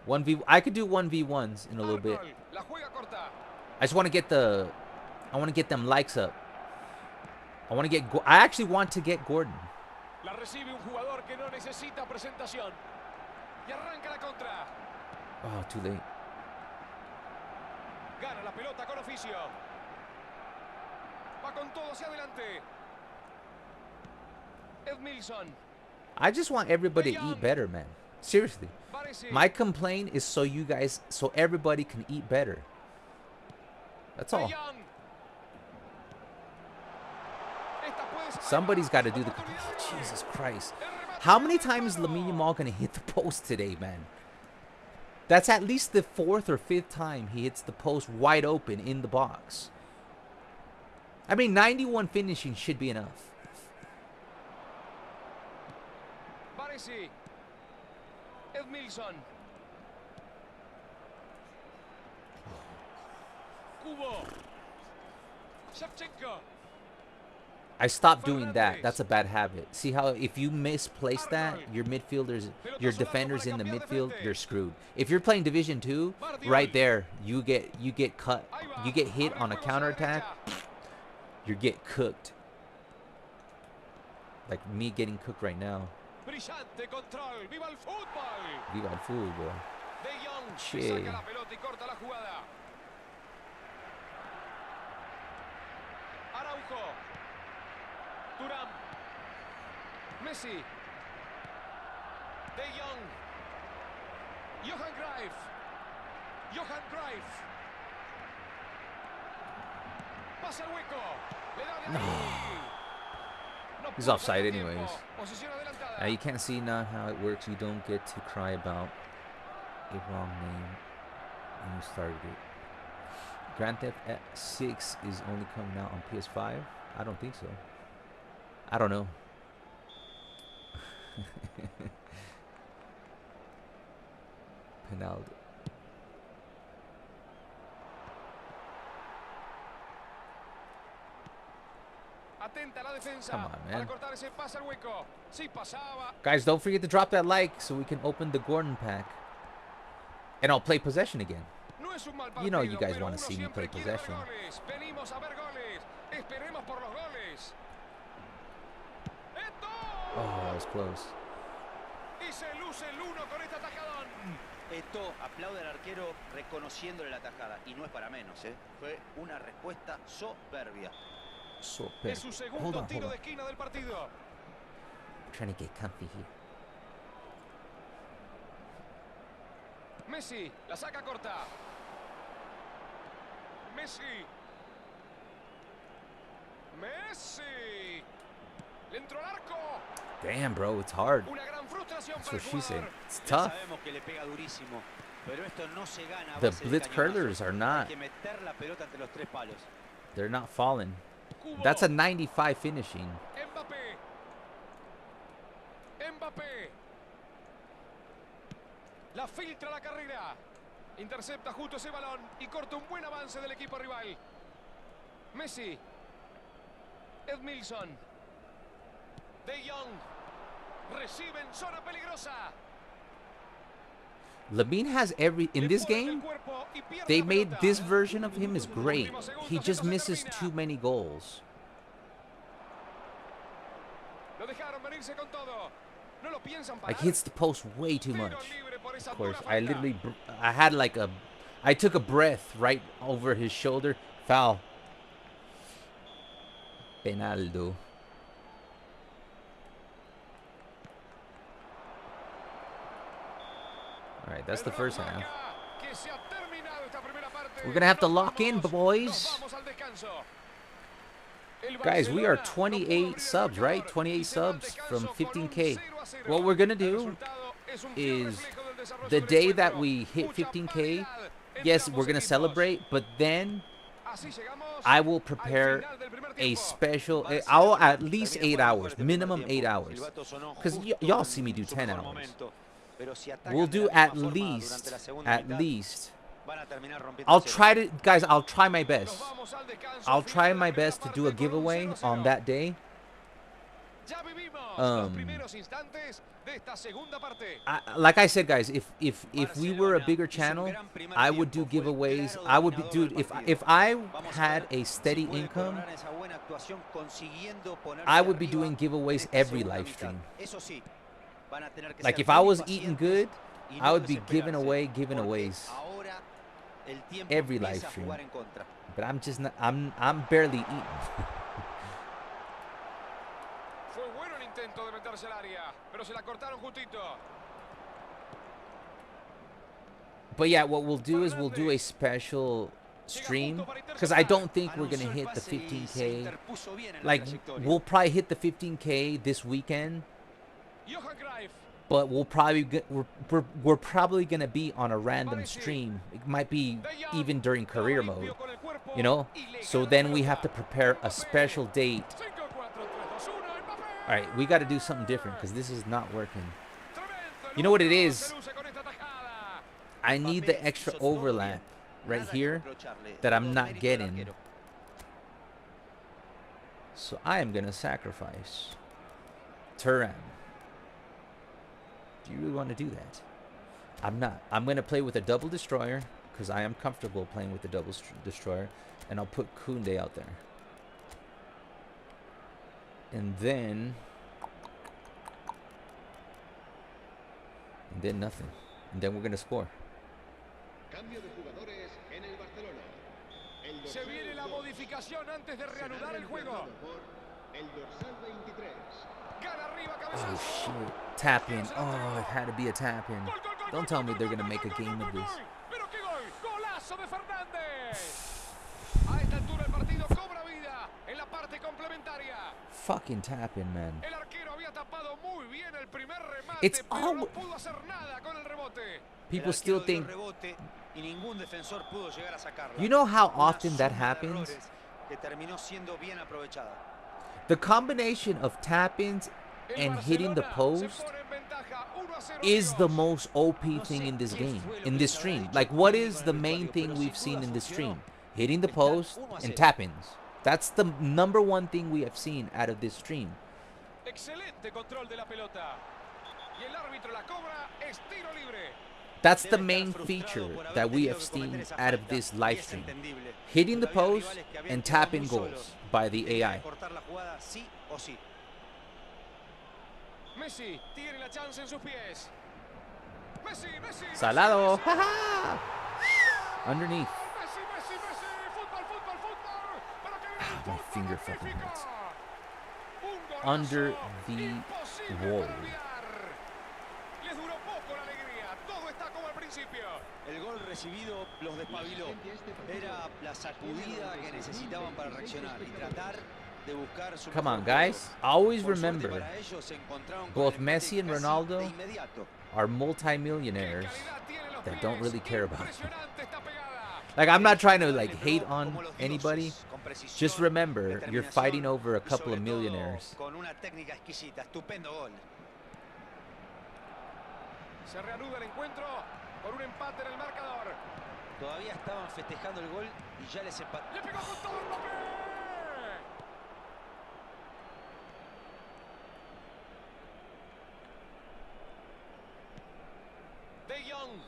1v, I could do 1v1s in a little bit. I just want to get them likes up. I actually want to get Gordon. Oh, too late. Gana la pelota con oficio. Va con todo hacia adelante. Edmilson. I just want everybody to eat better, man. Seriously. My complaint is so everybody can eat better. That's all. Somebody's got to do the... Oh, Jesus Christ. How many times is Lamine Yamal going to hit the post today, man? That's at least the 4th or 5th time he hits the post wide open in the box. I mean, 91 finishing should be enough. Edmilson. Kubo. Shevchenko. I stopped doing that. That's a bad habit. See how if you misplace that, your midfielders, your defenders in the midfield, you're screwed. If you're playing Division 2, right there, you get cut. You get hit on a counterattack, you get cooked. Like me getting cooked right now. Brillante control. Viva el fútbol. Viva el fútbol. De Jong Che. saca la pelota y corta la jugada. Araujo. Thuram. Messi. De Jong. Johan Cruyff. Johan Cruyff. Pasa el hueco. Le da de ahí. No He's pudo offside perder tiempo. anyways. Posición adelantada. Now you can't see now how it works. You don't get to cry about a wrong name when you started it. Grand Theft 6 is only coming out on PS5? I don't think so. I don't know. Penalty. Atenta la defensa. Come on, man. Para cortar ese pase al hueco. Sí pasaba. Guys, don't forget to drop that like so we can open the Gordon pack. And I'll play possession again. No es un mal You know partido, you guys pero wanna uno see me siempre play quiere ver possession. goles. Venimos a ver goles. Esperemos por los goles. ¡Esto! Oh, that was close. Y se luce el uno con este atajadón. Esto aplaude al arquero reconociéndole la tajada. Y no es para menos, ¿eh? Fue una respuesta soberbia. So Es su segundo hold tiro on. de esquina del partido. I'm trying to get comfy here. Messi, la saca corta. Messi. Messi. Le entró al arco. Damn, bro, it's hard. Una gran frustración That's para what el she said. jugador. It's Ya tough. sabemos que le pega durísimo, pero esto no se gana a The base de blitz cañonazos. curlers are not. Hay que meter la pelota entre los tres palos. They're not falling. Kubo. That's a 95 finishing. Mbappé. Mbappé. La filtra la carrera. Intercepta justo ese balón y corta un buen avance del equipo rival. Messi. Edmilson. De Jong. Recibe en zona peligrosa. Lamine has every in this game. They made this version of him is great. He just misses too many goals. Lo dejaron venirse con todo. No lo piensan parar. Like hits the post way too Tiro much. libre por esa Of course, dura I falta. literally I had like I took a breath right over his shoulder. Foul. Penaldo. All right, that's the first half. Que se ha terminado esta primera parte. We're gonna have to Nos lock in, vamos, boys. nos vamos al descanso. El Guys, we are Barcelona no pudo 28 abrir subs, el right? marcador 28 y se va al subs descanso from con un 15K. 0-0. What we're gonna El do resultado es un fiel is reflejo del desarrollo the del day that encuentro. we hit Mucha 15K, paridad entre yes, ambos we're gonna equipos. celebrate, but then Así llegamos I will al prepare final del primer a tiempo. special. I'll at least 8 hours, minimum 8 hours, because y'all see me do 10 hours. We'll do at least. I'll try to, guys. I'll try my best. Nos vamos al descanso, I'll final try de la my primera best to parte do a con un giveaway 0-0. on that day. Ya vivimos los primeros instantes de esta segunda parte. Like I said, guys, if we were a bigger channel, I would do giveaways. I would be, dude. If I had a steady income, I would be doing giveaways every live stream. Like if I was eating good, I would be giving away giveaways every live stream. But I'm just not. I'm barely eating. Fue bueno el intento de meterse al área, pero se la cortaron justito. But yeah, what we'll do is we'll do a special stream because I don't think we're gonna hit the 15K. Like we'll probably hit the 15K this weekend, Johan Cruyff. but we'll probably we're probably gonna be on a random stream. It might be even during career mode, you know. So then we have to prepare a special date. 5, 4, 3, 2, 1, Mbappé. All right, we got to do something different because this is not working. Tremendo You know what it is? I need the extra overlap right here that I'm not getting. So I am going to sacrifice Turan. Do you really want to do that? I'm not. I'm going to play with a double destroyer because I am comfortable playing with the double destroyer. And I'll put Koundé out there. And then nothing. And then we're going to score. Cambio de jugadores en el Barcelona. El Se viene la modificación antes de reanudar el juego. El dorsal 23. Gana arriba, Oh, cabezazo. shit. Tap in. Oh, it had to be a tap in. Don't tell me they're going to make a game of this. Pero qué gol, golazo de Fernández. A esta altura el partido cobra vida en la parte complementaria. Fucking tap in, man. El arquero había tapado muy bien el primer remate, It's pero no all- pudo hacer nada con el rebote. People still think. Rebote y ningún defensor pudo llegar a sacarla. You know how Una often that suma de happens? errores que terminó siendo bien aprovechada. The combination of tap-ins El and hitting the Barcelona se post pone en ventaja 1-0, is the amigos. most OP thing in this game, in this stream. Like, what is the main thing we've seen in this stream? Hitting the post and tap-ins. That's the number one thing we have seen out of this stream. Excelente control de la pelota. Y el árbitro la cobra, es tiro libre. That's the main feature that we have seen out of this live stream. Hitting the post and tapping goals by the AI. Messi tiene la chance en sus pies. Messi, Messi, Salado. Messi, Haha. Underneath. Messi, Messi, Messi, fútbol, fútbol, fútbol. Para que viene el My fútbol finger fucking magnífico. hurts. Un golazo Under the imposible wall. para olvidar. Les duró poco la alegría. Todo está como al principio. El gol recibido los despabiló. Era la sacudida que necesitaban para reaccionar y tratar de buscar su Come on, mejor juego. guys. Always Por suerte remember, para ellos, se encontraron con both el empate Messi and casi Ronaldo de inmediato. are multimillionaires Qué calidad tienen los that don't pies. really care about it. Impresionante esta pegada. Like, I'm not trying to like Le hate pegó on como los anybody. dioses, con precisión, Just remember, you're determinación fighting over a y couple sobre of todo millionaires. con una técnica exquisita, estupendo gol. Se reanuda el encuentro por un empate en el marcador. Todavía estaban festejando el gol y ya les empató. Le pegó con todo el papel. De Jong.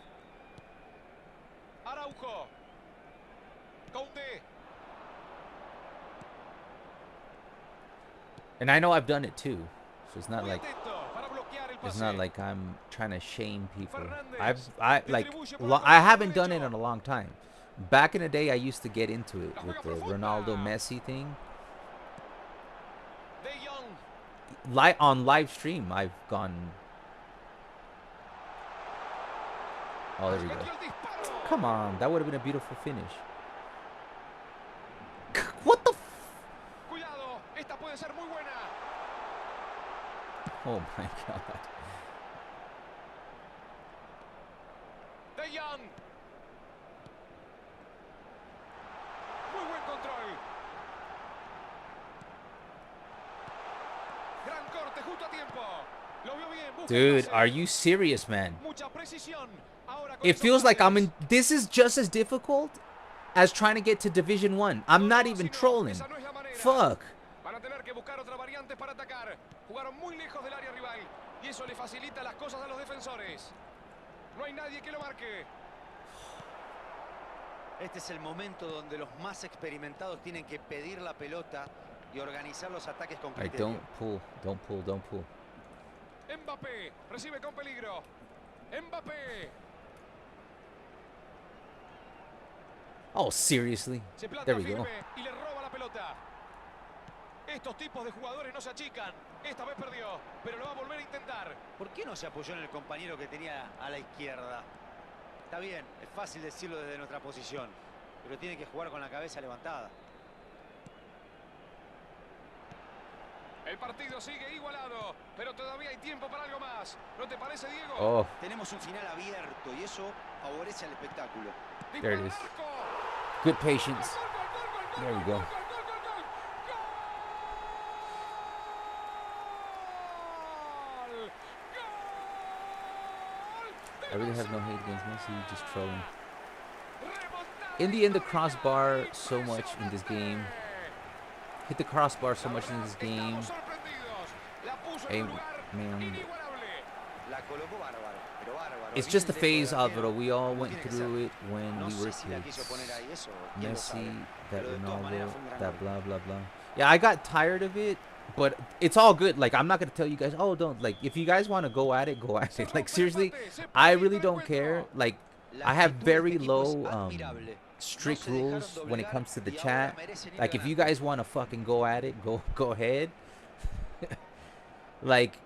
Araujo. Koundé. And I know I've done it too. So it's not Muy like atento para bloquear el it's pase. not like I'm trying to shame people. Fernández I haven't done it in a long time. Back in the day, I used to get into it with the Ronaldo Messi thing. De Jong. On live stream, I've gone. Oh, there we go. Metió el disparo. Come on, that would have been a beautiful finish. What the? Cuidado, esta puede ser muy buena. Oh my god. De Jong. Muy buen control. Gran corte justo a tiempo. Lo vio bien. Busca el Dude, pase. are you serious, man? Mucha precisión. Ahora con It esos feels like I'm pases. in. This is just as difficult as trying to get to Division 1. I'm not even trolling. Esa no es la manera. Fuck. Van a tener que buscar otras variantes para atacar. Jugaron muy lejos del área rival y eso le facilita las cosas a los defensores. No hay nadie que lo marque. Este es el momento donde los más experimentados tienen que pedir la pelota y organizar los ataques con Alright, criterio. don't pull. Mbappé recibe con peligro. Mbappé Oh, seriously? se planta There we firme go. y le roba la pelota. Estos tipos de jugadores no se achican. Esta vez perdió, pero lo va a volver a intentar. ¿Por qué no se apoyó en el compañero que tenía a la izquierda? Está bien, es fácil decirlo desde nuestra posición, pero tiene que jugar con la cabeza levantada. El partido sigue igualado, pero todavía hay tiempo para algo más. ¿No te parece, Diego? Oh, Tenemos un final abierto y eso favorece al espectáculo. there it is. Dispara al arco. Good patience. Gol, gol, gol, gol, gol, There we gol, go. gol, gol, gol, gol, gol. I really have no hate against Messi, just trolling. In the end, the crossbar so much in this game. Hit the crossbar so much in this game. Hey, man. It's just a phase, Alvaro. We all went through it when we were kids. Messi, that Ronaldo, that blah, blah, blah. Yeah, I got tired of it, but it's all good. Like, I'm not going to tell you guys, oh, don't. Like, if you guys want to go at it, go at it. Like, seriously, I really don't care. Like, I have very low, strict rules when it comes to the chat. Like, if you guys want to fucking go at it, go ahead. Like,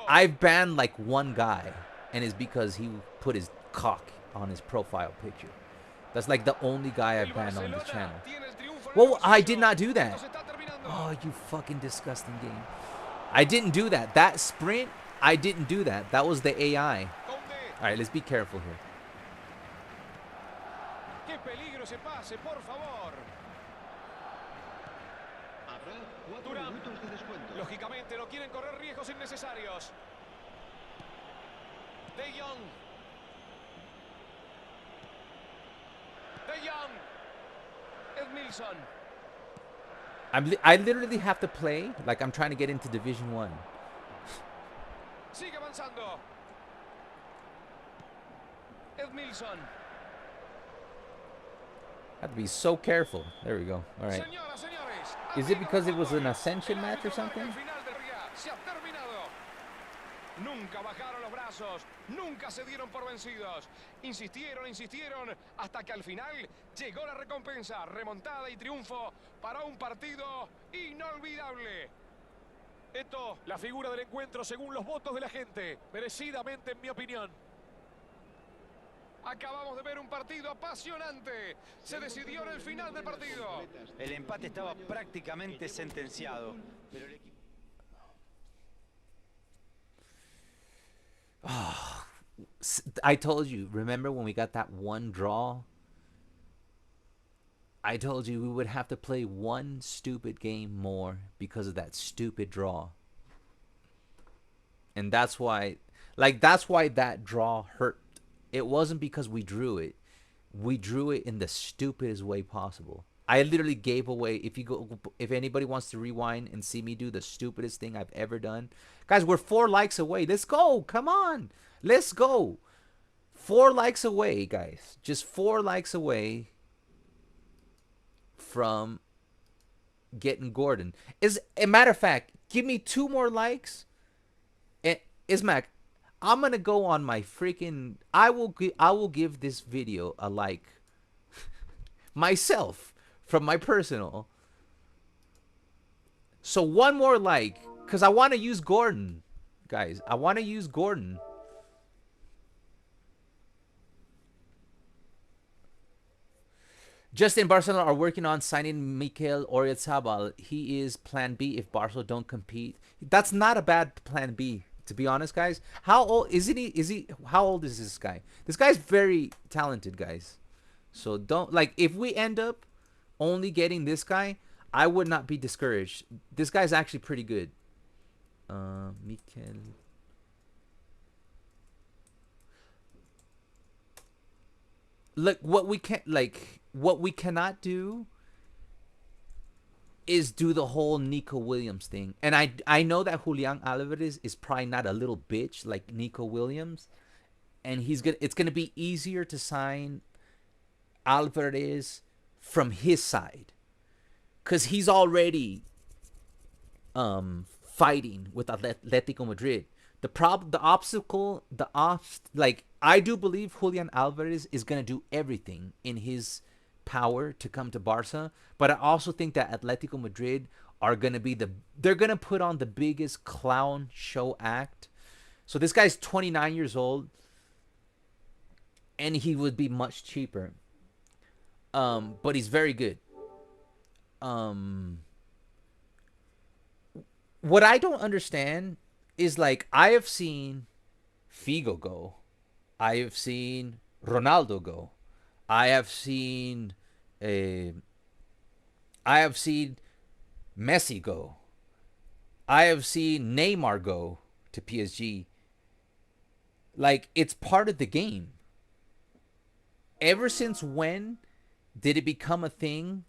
I've banned, like, one guy. And it's because he put his cock on his profile picture. That's like the only guy I've banned on this channel. Well, I did not do that. Oh, you fucking disgusting game. I didn't do that. That sprint, I didn't do that. That was the AI. All right, let's be careful here. Lógicamente no quieren correr riesgos innecesarios. De Jong. Edmilson. I literally have to play like I'm trying to get into Division 1. Sigue avanzando. Edmilson. I have to be so careful. There we go. All right. Is it because it was an ascension match or something? Nunca bajaron los brazos, nunca se dieron por vencidos. Insistieron, insistieron, hasta que al final llegó la recompensa, remontada y triunfo para un partido inolvidable. Esto, la figura del encuentro según los votos de la gente, merecidamente en mi opinión. Acabamos de ver un partido apasionante. Se decidió en el final del partido. El empate estaba prácticamente sentenciado, pero el equipo... Oh, I told you, remember when we got that one draw? I told you we would have to play one stupid game more because of that stupid draw. And that's why, that's why that draw hurt. It wasn't because we drew it. We drew it in the stupidest way possible. I literally gave away, if anybody wants to rewind and see me do the stupidest thing I've ever done. Guys, we're 4 likes away. Let's go. Come on. Let's go. 4 likes away, guys. Just 4 likes away from getting Gordon. As a matter of fact, give me 2 more likes. And Ismac, I'm going to go on my freaking, I will give this video a like myself. From my personal. So 1 more like. Because I want to use Gordon. Guys, I want to use Gordon. Justin, Barcelona are working on signing Mikel Oyarzabal. He is plan B if Barcelona don't compete. That's not a bad plan B, to be honest, guys. How old isn't he? How old is this guy? This guy's very talented, guys. So don't, like, if we end up only getting this guy, I would not be discouraged. This guy's actually pretty good. Mikel. Look, what we cannot do is do the whole Nico Williams thing. And I know that Julian Alvarez is probably not a little bitch like Nico Williams, and it's gonna be easier to sign Alvarez from his side, because he's already fighting with Atletico Madrid. I do believe Julian Alvarez is going to do everything in his power to come to Barca, but I also think that Atletico Madrid are going to be they're going to put on the biggest clown show act. So this guy's 29 years old, and he would be much cheaper. But he's very good. What I don't understand is, like, I have seen Figo go. I have seen Ronaldo go. I have seen Messi go. I have seen Neymar go to PSG. Like, it's part of the game. Ever since when did it become a thing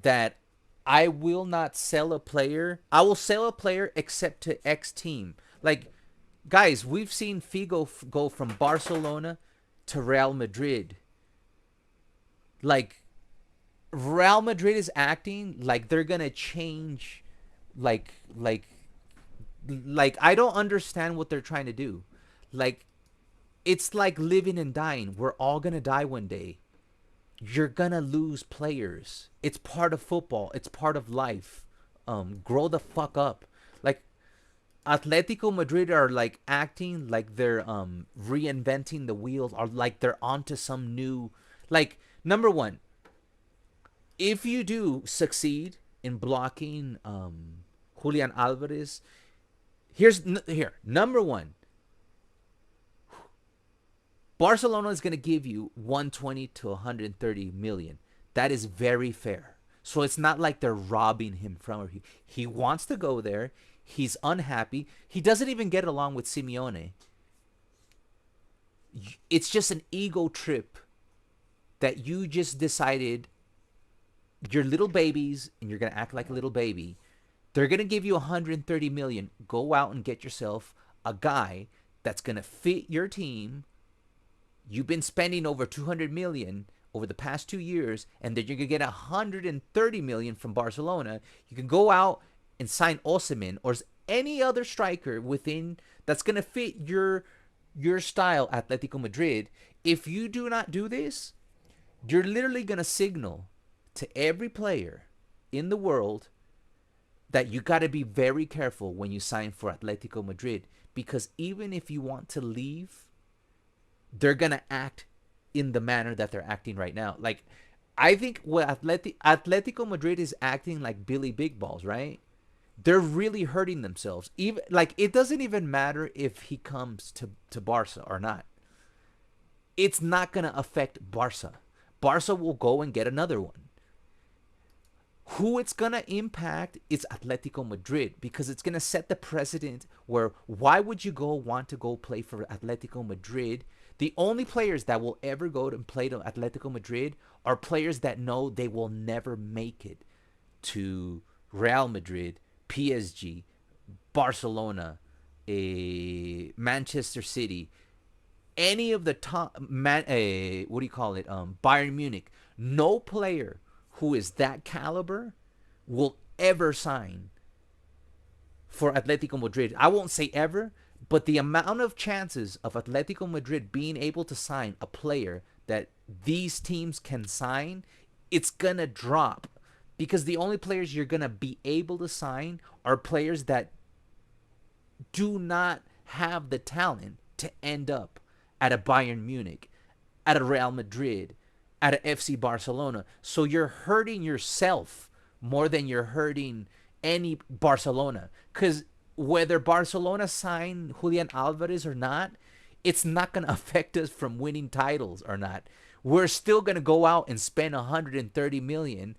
that I will not sell a player? I will sell a player except to X team. Like, guys, we've seen Figo go from Barcelona to Real Madrid. Like, Real Madrid is acting like they're gonna change. Like I don't understand what they're trying to do. Like, it's like living and dying. We're all gonna die one day. You're gonna lose players. It's part of football. It's part of life. Grow the fuck up. Like, Atletico Madrid are like acting like they're reinventing the wheels, or like they're onto some new. Like, number one, if you do succeed in blocking Julian Alvarez, here number one, Barcelona is going to give you 120 to 130 million. That is very fair. So it's not like they're robbing him from her. He wants to go there. He's unhappy. He doesn't even get along with Simeone. It's just an ego trip that you just decided you're little babies and you're going to act like a little baby. They're going to give you 130 million. Go out and get yourself a guy that's going to fit your team. You've been spending over 200 million over the past 2 years, and then you're going to get 130 million from Barcelona. You can go out and sign Osimhen or any other striker within that's going to fit your style, Atletico Madrid. If you do not do this, you're literally going to signal to every player in the world that you got to be very careful when you sign for Atletico Madrid, because even if you want to leave, they're going to act in the manner that they're acting right now. Like, I think what Atletico Madrid is acting like Billy Big Balls, right? They're really hurting themselves. Even like, it doesn't even matter if he comes to Barca or not. It's not going to affect Barca. Barca will go and get another one. Who it's going to impact is Atletico Madrid, because it's going to set the precedent where why would you want to go play for Atletico Madrid? The only players that will ever go and play to Atletico Madrid are players that know they will never make it to Real Madrid, PSG, Barcelona, Manchester City, any of the top, Bayern Munich. No player who is that caliber will ever sign for Atletico Madrid. I won't say ever, but the amount of chances of Atletico Madrid being able to sign a player that these teams can sign, it's going to drop. Because the only players you're going to be able to sign are players that do not have the talent to end up at a Bayern Munich, at a Real Madrid, at a FC Barcelona. So you're hurting yourself more than you're hurting any Barcelona. Because whether Barcelona sign Julian Alvarez or not, it's not going to affect us from winning titles or not. We're still going to go out and spend 130 million,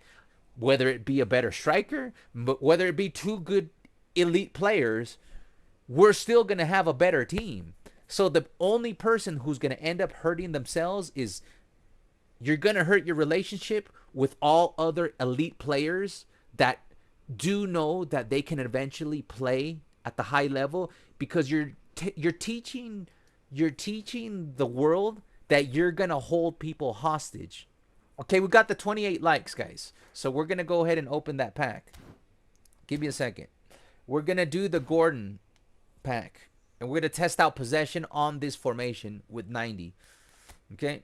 whether it be a better striker, but whether it be two good elite players, we're still going to have a better team. So the only person who's going to end up hurting themselves is you're going to hurt your relationship with all other elite players that do know that they can eventually play at the high level, because you're teaching the world that you're going to hold people hostage. Okay, we got the 28 likes, guys. So we're going to go ahead and open that pack. Give me a second. We're going to do the Gordon pack. And we're going to test out possession on this formation with 90. Okay?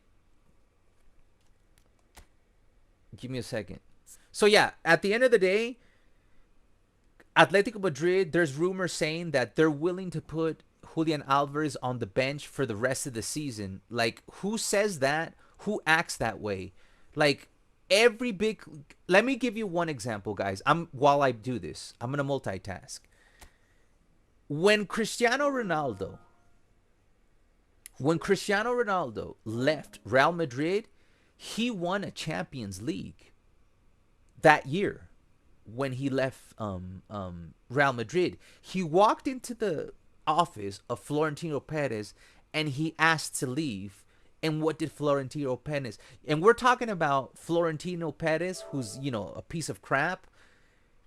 Give me a second. So, yeah, at the end of the day, Atletico Madrid, there's rumors saying that they're willing to put Julian Alvarez on the bench for the rest of the season. Like, who says that? Who acts that way? Like, every big... Let me give you one example, guys. While I do this, I'm going to multitask. When Cristiano Ronaldo left Real Madrid, he won a Champions League that year. When he left Real Madrid, he walked into the office of Florentino Perez and he asked to leave. And what did Florentino Perez? And we're talking about Florentino Perez, who's, you know, a piece of crap.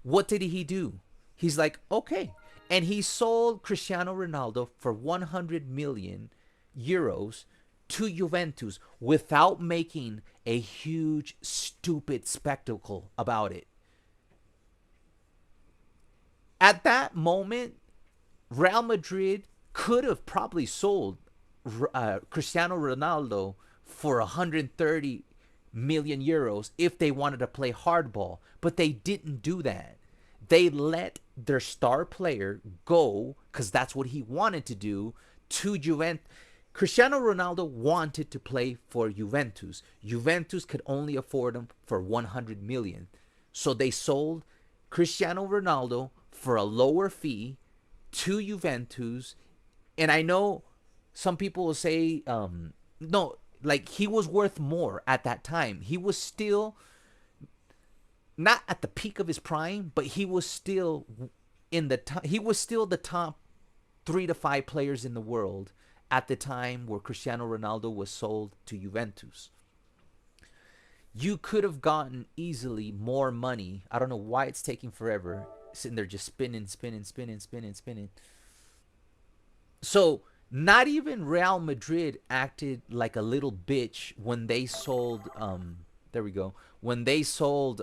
What did he do? He's like, okay. And he sold Cristiano Ronaldo for 100 million euros to Juventus without making a huge, stupid spectacle about it. At that moment, Real Madrid could have probably sold Cristiano Ronaldo for 130 million euros if they wanted to play hardball, but they didn't do that. They let their star player go because that's what he wanted to do to Juventus. Cristiano Ronaldo wanted to play for Juventus. Juventus could only afford him for 100 million. So they sold Cristiano Ronaldo for a lower fee to Juventus. And I know some people will say, no, like he was worth more at that time. He was still not at the peak of his prime, but he was still in the top. He was still the top 3 to 5 players in the world at the time where Cristiano Ronaldo was sold to Juventus. You could have gotten easily more money. I don't know why it's taking forever. Sitting there just spinning. So not even Real Madrid acted like a little bitch when they sold when they sold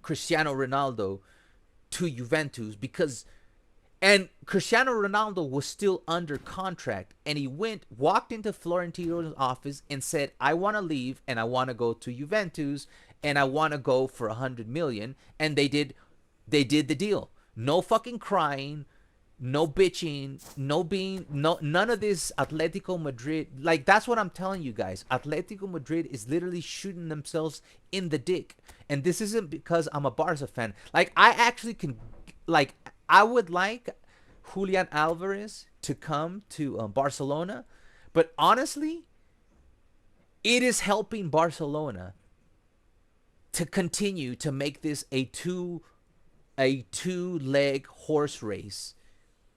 Cristiano Ronaldo to Juventus, because and Cristiano Ronaldo was still under contract, and he walked into Florentino's office and said, I want to leave and I want to go to Juventus and I want to go for 100 million, and they did the deal. No fucking crying, no bitching, none of this Atletico Madrid. Like, that's what I'm telling you guys. Atletico Madrid is literally shooting themselves in the dick. And this isn't because I'm a Barca fan. Like, I actually can, like, I would like Julian Alvarez to come to Barcelona. But honestly, it is helping Barcelona to continue to make this a two-leg horse race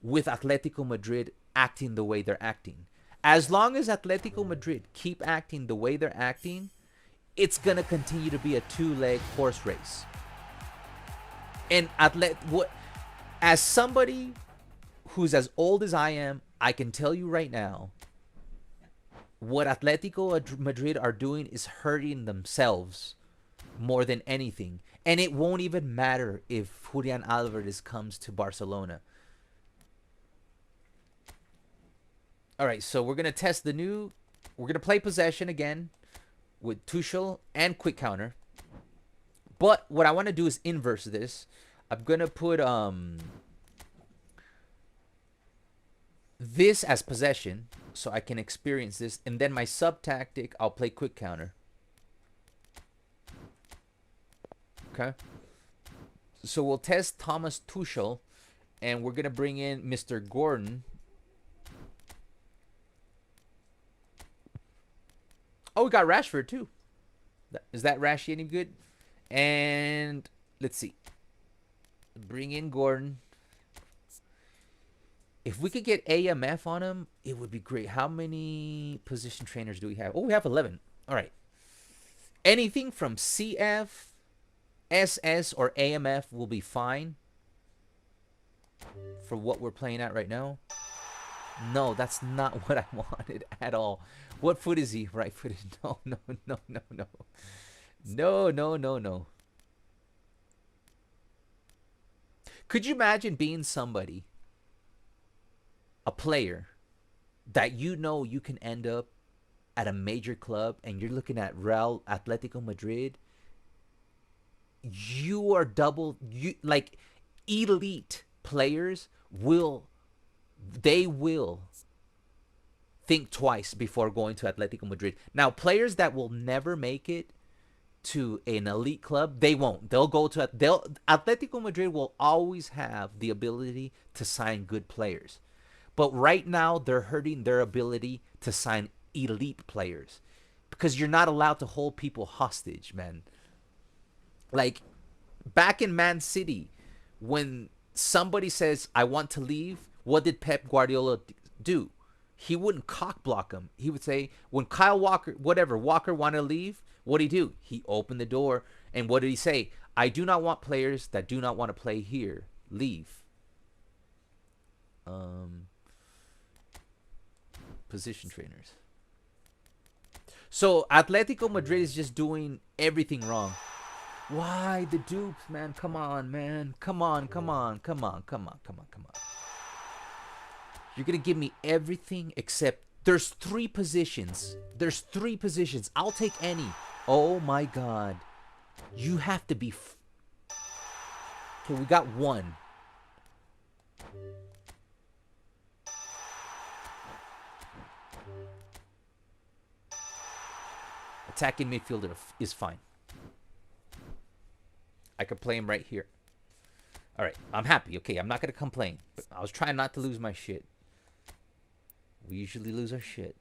with Atletico Madrid acting the way they're acting. As long as Atletico Madrid keep acting the way they're acting, it's going to continue to be a two-leg horse race. And as somebody who's as old as I am, I can tell you right now, what Atletico Madrid are doing is hurting themselves more than anything. And it won't even matter if Julian Alvarez comes to Barcelona. All right, so we're going to test we're going to play possession again with Tuchel and quick counter. But what I want to do is inverse this. I'm going to put this as possession so I can experience this. And then my sub tactic, I'll play quick counter. Okay. So we'll test Thomas Tuchel, and we're going to bring in Mr. Gordon. Oh, we got Rashford too. Is that Rashy any good? And let's see. Bring in Gordon. If we could get AMF on him, it would be great. How many position trainers do we have? Oh, we have 11. All right. Anything from CF, SS, or AMF will be fine for what we're playing at right now. No, that's not what I wanted at all. What foot is he? Right-footed. No. No. Could you imagine being somebody, a player, that you know you can end up at a major club, and you're looking at Real Atletico Madrid? You are like elite players will think twice before going to Atletico Madrid. Now, players that will never make it to an elite club, they won't. Atletico Madrid will always have the ability to sign good players. But right now, they're hurting their ability to sign elite players because you're not allowed to hold people hostage, man. Like, back in Man City, when somebody says, I want to leave, what did Pep Guardiola do. He wouldn't cock block him. He would say, when Kyle Walker, Walker wanted to leave, what did he do? He opened the door, and what did he say? I do not want players that do not want to play here. Leave. Position trainers. So Atletico Madrid is just doing everything wrong. Why the dupes, man? Come on, man. Come on. You're going to give me everything except there's 3 positions. I'll take any. Oh, my God. You have to be... Okay, we got 1. Attacking midfielder is fine. I could play him right here. All right, I'm happy. Okay, I'm not going to complain. But I was trying not to lose my shit. We usually lose our shit.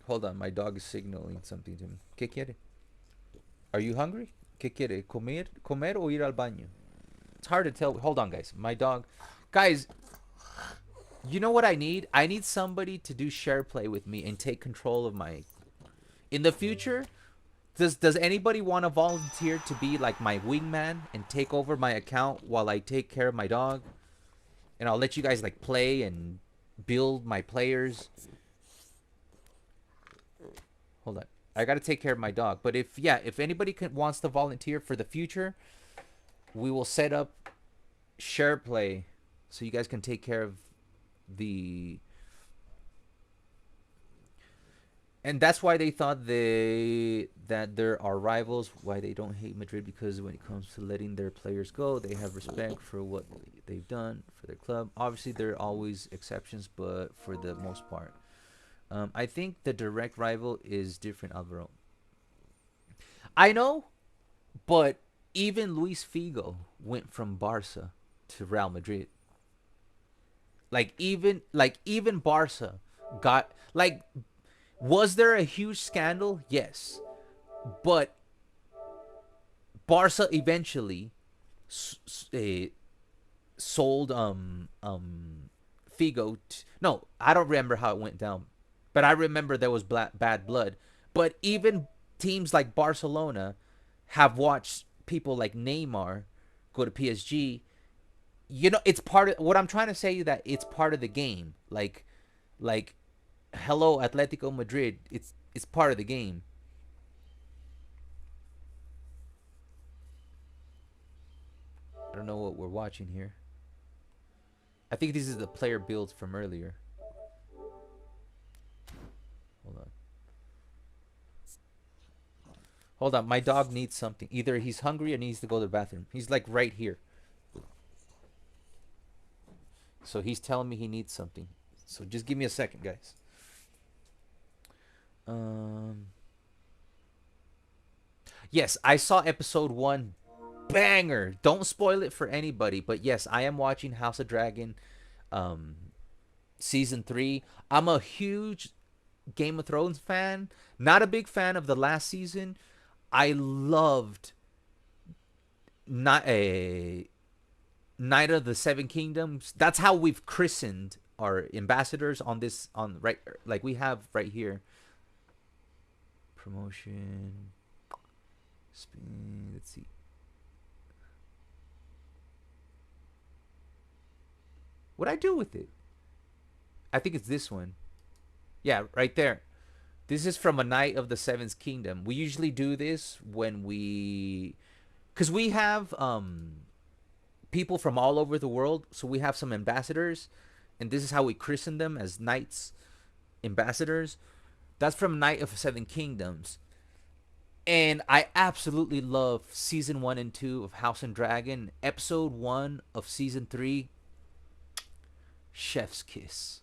Hold on, my dog is signaling something to me. ¿Qué quiere? Are you hungry? ¿Qué quiere? ¿Comer o ir al baño? It's hard to tell. Hold on, guys. My dog. Guys, you know what I need? I need somebody to do share play with me and take control of my... In the future, does anybody want to volunteer to be like my wingman and take over my account while I take care of my dog? And I'll let you guys like play and build my players. Hold on. I got to take care of my dog. But if anybody wants to volunteer for the future, we will set up share play so you guys can take care of the... And that's why they thought that there are rivals, why they don't hate Madrid, because when it comes to letting their players go, they have respect for what they've done for their club. Obviously, there are always exceptions, but for the most part. I think the direct rival is different, Alvaro. I know, but even Luis Figo went from Barça to Real Madrid. Like even Barça got like... Was there a huge scandal? Yes. But Barça eventually sold Figo. No, I don't remember how it went down. But I remember there was bad blood. But even teams like Barcelona have watched people like Neymar go to PSG. You know, it's part of... What I'm trying to say is that it's part of the game. Like hello, Atletico Madrid. It's part of the game. I don't know what we're watching here. I think this is the player builds from earlier. Hold on. My dog needs something. Either he's hungry or needs to go to the bathroom. He's like right here. So he's telling me he needs something. So just give me a second, guys. Yes, I saw episode 1. Banger. Don't spoil it for anybody. But yes, I am watching House of Dragon season 3. I'm a huge Game of Thrones fan. Not a big fan of the last season. I loved Night of the Seven Kingdoms. That's how we've christened our ambassadors on this, right, like we have right here. Promotion. Spin. Let's see. What'd I do with it? I think it's this one. Yeah, right there. This is from A Knight of the Seventh Kingdom. We usually do this when we... Because we have people from all over the world. So we have some ambassadors. And this is how we christen them, as knights, ambassadors. That's from Knight of Seven Kingdoms. And I absolutely love season 1 and 2 of House and Dragon. Episode 1 of season 3. Chef's Kiss.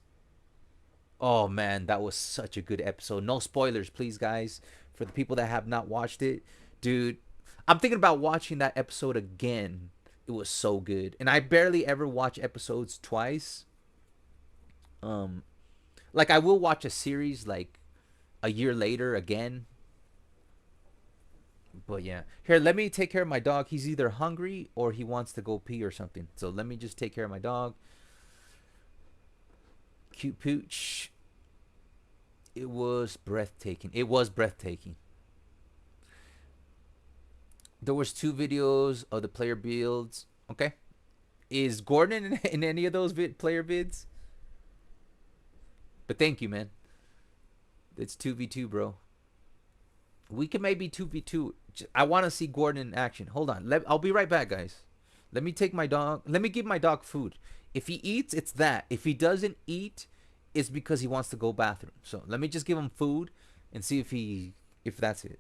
Oh man, that was such a good episode. No spoilers, please, guys. For the people that have not watched it. Dude, I'm thinking about watching that episode again. It was so good. And I barely ever watch episodes twice. Like I will watch a series like a year later again. But yeah, here, let me take care of my dog. He's either hungry or he wants to go pee or something. So let me just take care of my dog. Cute pooch. It was breathtaking. It was breathtaking. There was 2 videos of the player builds. Okay. Is Gordon in any of those player bids? But thank you, man. It's 2v2, bro. We can maybe 2v2. I want to see Gordon in action. Hold on. I'll be right back, guys. Let me take my dog. Let me give my dog food. If he eats, it's that. If he doesn't eat, it's because he wants to go bathroom. So let me just give him food and see if that's it.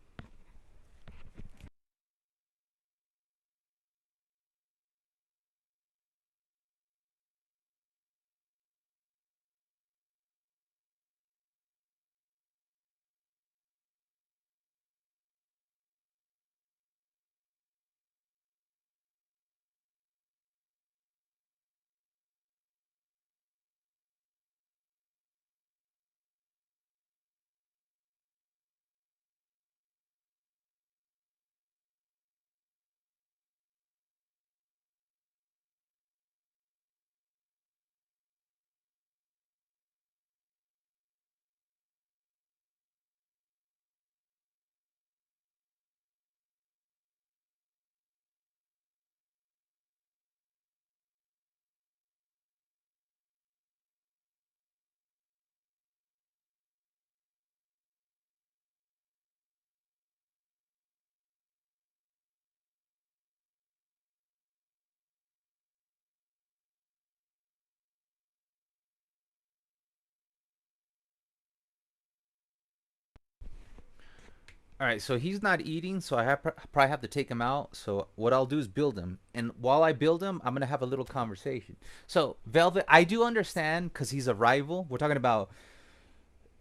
All right, so he's not eating, so I probably have to take him out. So what I'll do is build him, and while I build him, I'm gonna have a little conversation. So Velvet, I do understand because he's a rival. We're talking about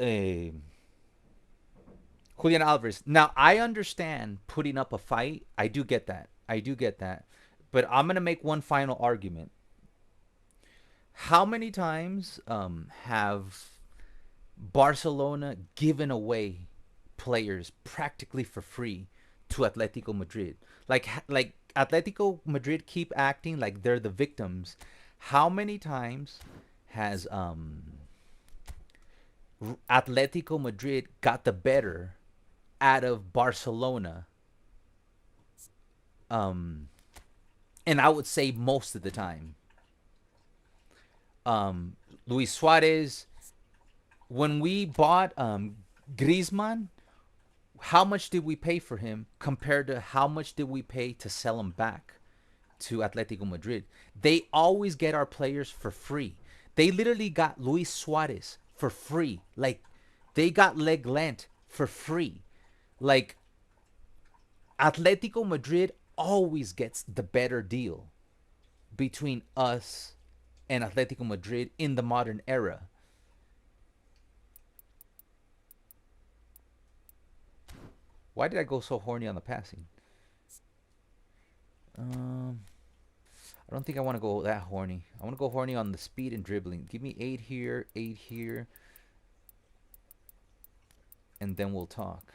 a Julian Alvarez. Now I understand putting up a fight. I do get that. I do get that. But I'm gonna make one final argument. How many times have Barcelona given away players practically for free to Atletico Madrid? Like Atletico Madrid keep acting like they're the victims. How many times has Atletico Madrid got the better out of Barcelona? And I would say most of the time. Luis Suarez, when we bought Griezmann, how much did we pay for him compared to how much did we pay to sell him back to Atletico Madrid? They always get our players for free. They literally got Luis Suarez for free. Like, they got Leglant for free. Like, Atletico Madrid always gets the better deal between us and Atletico Madrid in the modern era. Why did I go so horny on the passing? I don't think I want to go that horny. I want to go horny on the speed and dribbling. Give me 8 here, 8 here. And then we'll talk.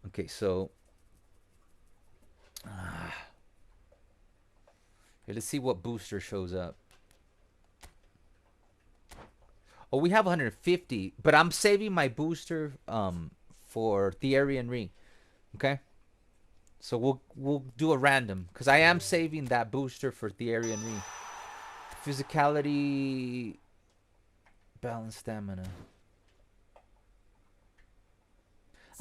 Okay, so here, let's see what booster shows up. Oh, we have 150, but I'm saving my booster for Thierry Henry. Okay? So we'll do a random because I am saving that booster for Thierry Henry. Physicality, balance, stamina.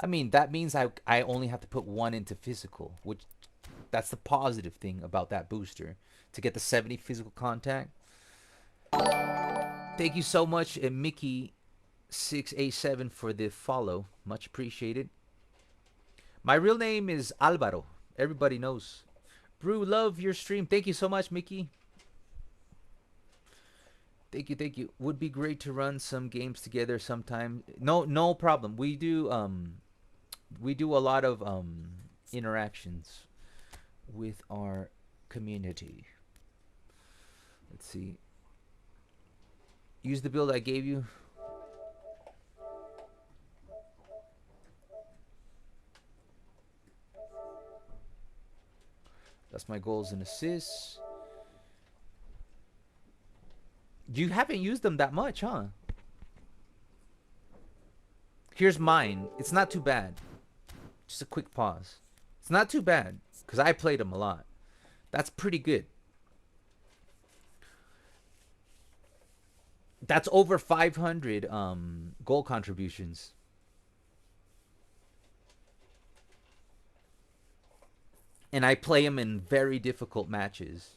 I mean, that means I only have to put 1 into physical, which that's the positive thing about that booster, to get the 70 physical contact. Thank you so much, Mickey687, for the follow. Much appreciated. My real name is Alvaro. Everybody knows. Brew, love your stream. Thank you so much, Mickey. Thank you, thank you. Would be great to run some games together sometime. No problem. We do a lot of interactions with our community. Let's see. Use the build I gave you. That's my goals and assists. You haven't used them that much, huh? Here's mine. It's not too bad. Just a quick pause. It's not too bad because I played them a lot. That's pretty good. That's over 500 goal contributions. And I play him in very difficult matches.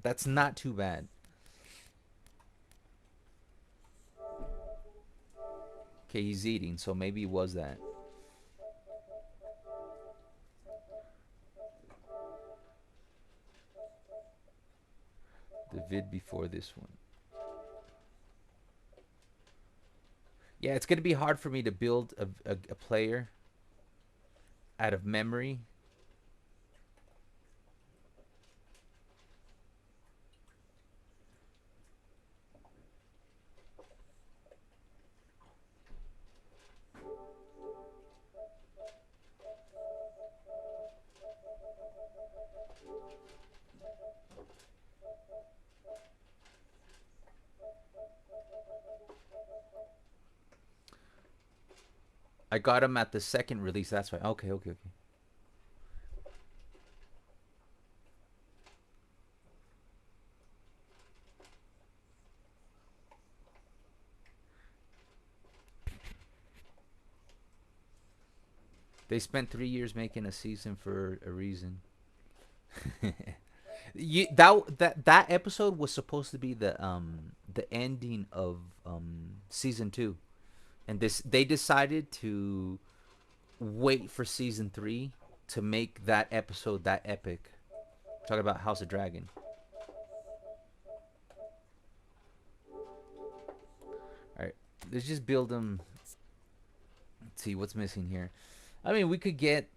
That's not too bad. Okay, he's eating, so maybe it was that. The vid before this one. Yeah, it's going to be hard for me to build a player out of memory. I got him at the second release. That's why. Okay. They spent 3 years making a season for a reason. That episode was supposed to be the ending of season 2. And they decided to wait for season 3 to make that episode that epic. Talk about House of Dragon. Alright, let's just build them. Let's see what's missing here. I mean, we could get...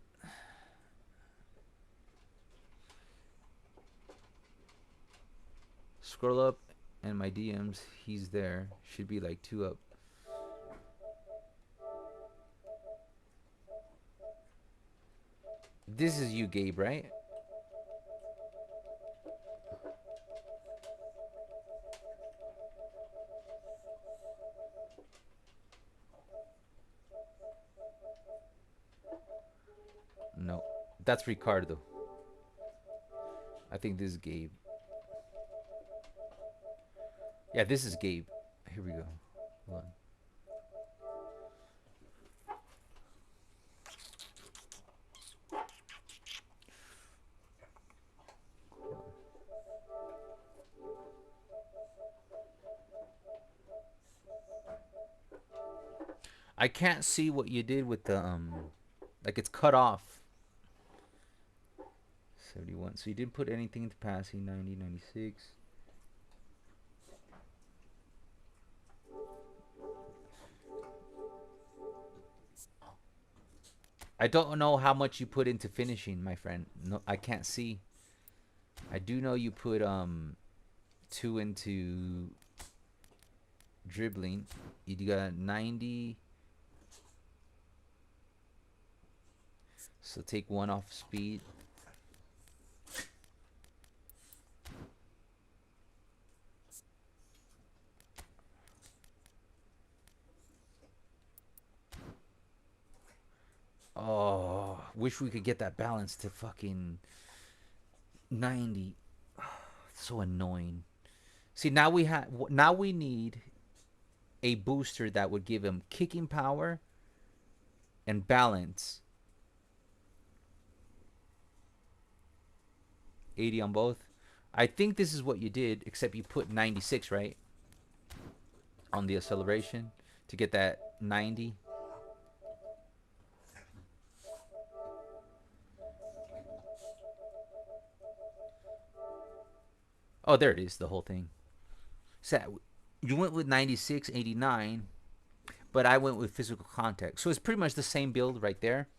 Scroll up and my DMs, he's there. Should be like 2 up. This is you, Gabe, right? No, that's Ricardo. I think this is Gabe. Yeah, this is Gabe. Here we go. Hold on. I can't see what you did with the like it's cut off. 71. So you didn't put anything into passing. 90, 96. I don't know how much you put into finishing, my friend. No, I can't see. I do know you put 2 into dribbling. You got 90. So take 1 off speed. Oh, wish we could get that balance to fucking 90. So annoying. See, now we need a booster that would give him kicking power and balance. 80 on both. I think this is what you did, except you put 96, right? On the acceleration to get that 90. Oh, there it is, the whole thing. So you went with 96, 89, but I went with physical contact. So it's pretty much the same build right there.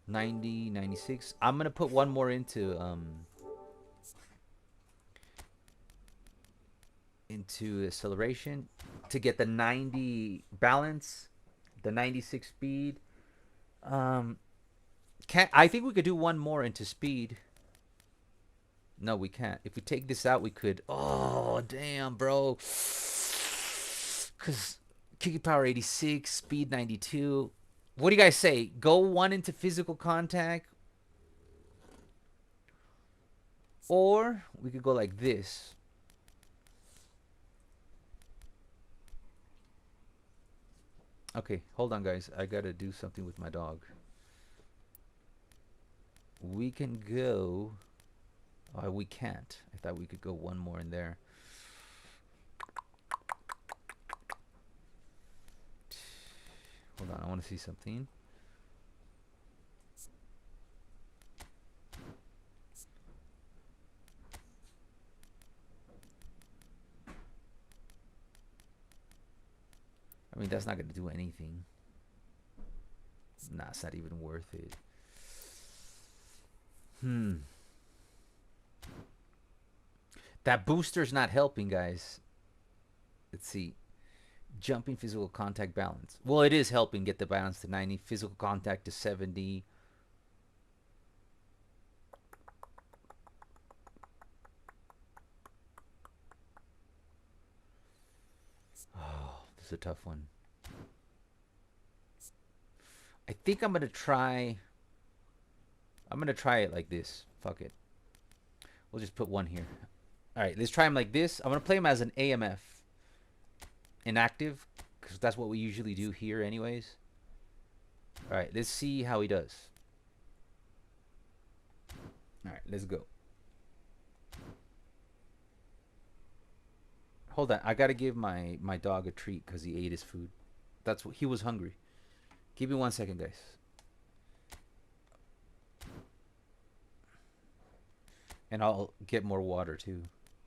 90, 96. I'm going to put one more into acceleration to get the 90 balance, the 96 speed. I think we could do one more into speed. No, we can't. If we take this out, we could. Oh, damn, bro. Because kicking power 86, speed 92. What do you guys say? Go one into physical contact? Or we could go like this. Okay, hold on, guys. I gotta do something with my dog. We can go... we can't. I thought we could go one more in there. Hold on, I want to see something. I mean, that's not going to do anything. Nah, it's not even worth it. That booster's not helping, guys. Let's see. Jumping physical contact balance. Well, it is helping get the balance to 90. Physical contact to 70. Oh, this is a tough one. I think I'm going to try... I'm going to try it like this. Fuck it. We'll just put one here. Alright, let's try him like this. I'm going to play him as an AMF. Inactive. Because that's what we usually do here anyways. Alright, let's see how he does. Alright, let's go. Hold on. I got to give my dog a treat because he ate his food. That's what he was hungry. Give me 1 second, guys. And I'll get more water too.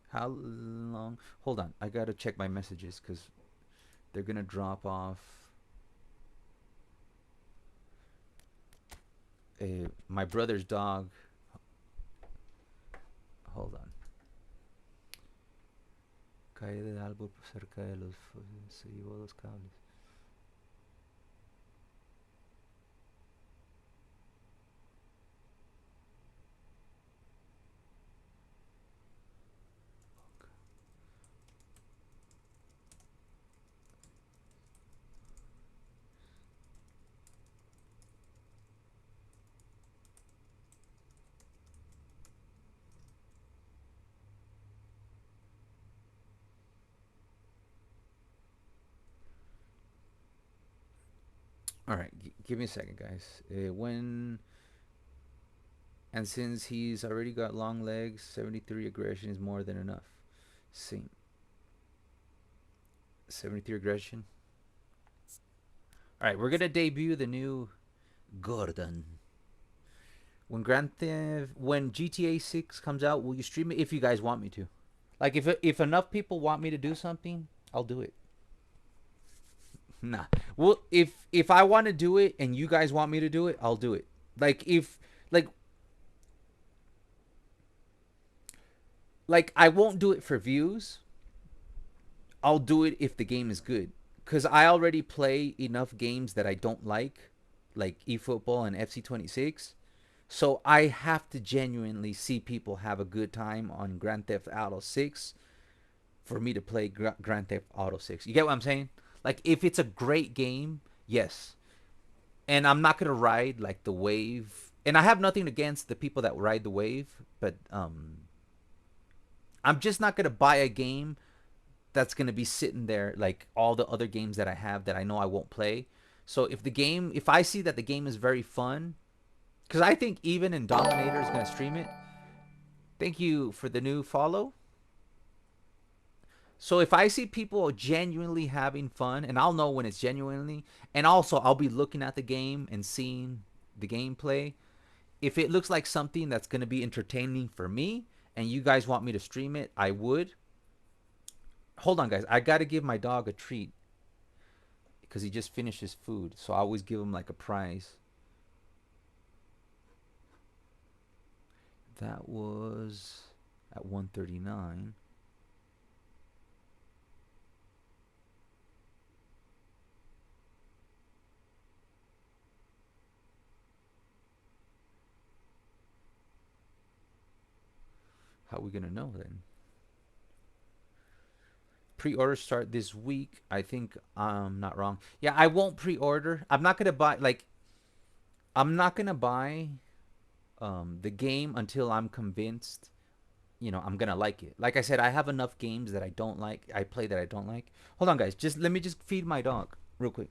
How long? Hold on. I gotta check my messages because they're gonna drop off. My brother's dog. Hold on. Caída de árbol cerca de los... Se llevó los cables. All right, give me a second, guys. And since he's already got long legs, 73 aggression is more than enough. Same. 73 aggression. All right, we're gonna debut the new Gordon. When GTA 6 comes out, will you stream it if you guys want me to? Like if enough people want me to do something, I'll do it. Nah. Well, if I want to do it and you guys want me to do it, I'll do it. Like I won't do it for views. I'll do it if the game is good. Cuz I already play enough games that I don't like eFootball and FC26. So I have to genuinely see people have a good time on Grand Theft Auto 6 for me to play Grand Theft Auto 6. You get what I'm saying? Like, if it's a great game, yes. And I'm not going to ride, like, the wave. And I have nothing against the people that ride the wave. But I'm just not going to buy a game that's going to be sitting there like all the other games that I have that I know I won't play. So if I see that the game is very fun, because I think even in Dominator is going to stream it. Thank you for the new follow. So if I see people genuinely having fun, and I'll know when it's genuinely, and also I'll be looking at the game and seeing the gameplay. If it looks like something that's going to be entertaining for me, and you guys want me to stream it, I would. Hold on, guys. I got to give my dog a treat because he just finished his food. So I always give him like a prize. That was at 139. How are we gonna know then? Pre-order start this week. I think I'm not wrong. Yeah, I won't pre-order. I'm not gonna buy the game until I'm convinced, I'm gonna like it. Like I said, I have enough games that I don't like. I play that I don't like. Hold on, guys. Just let me just feed my dog real quick.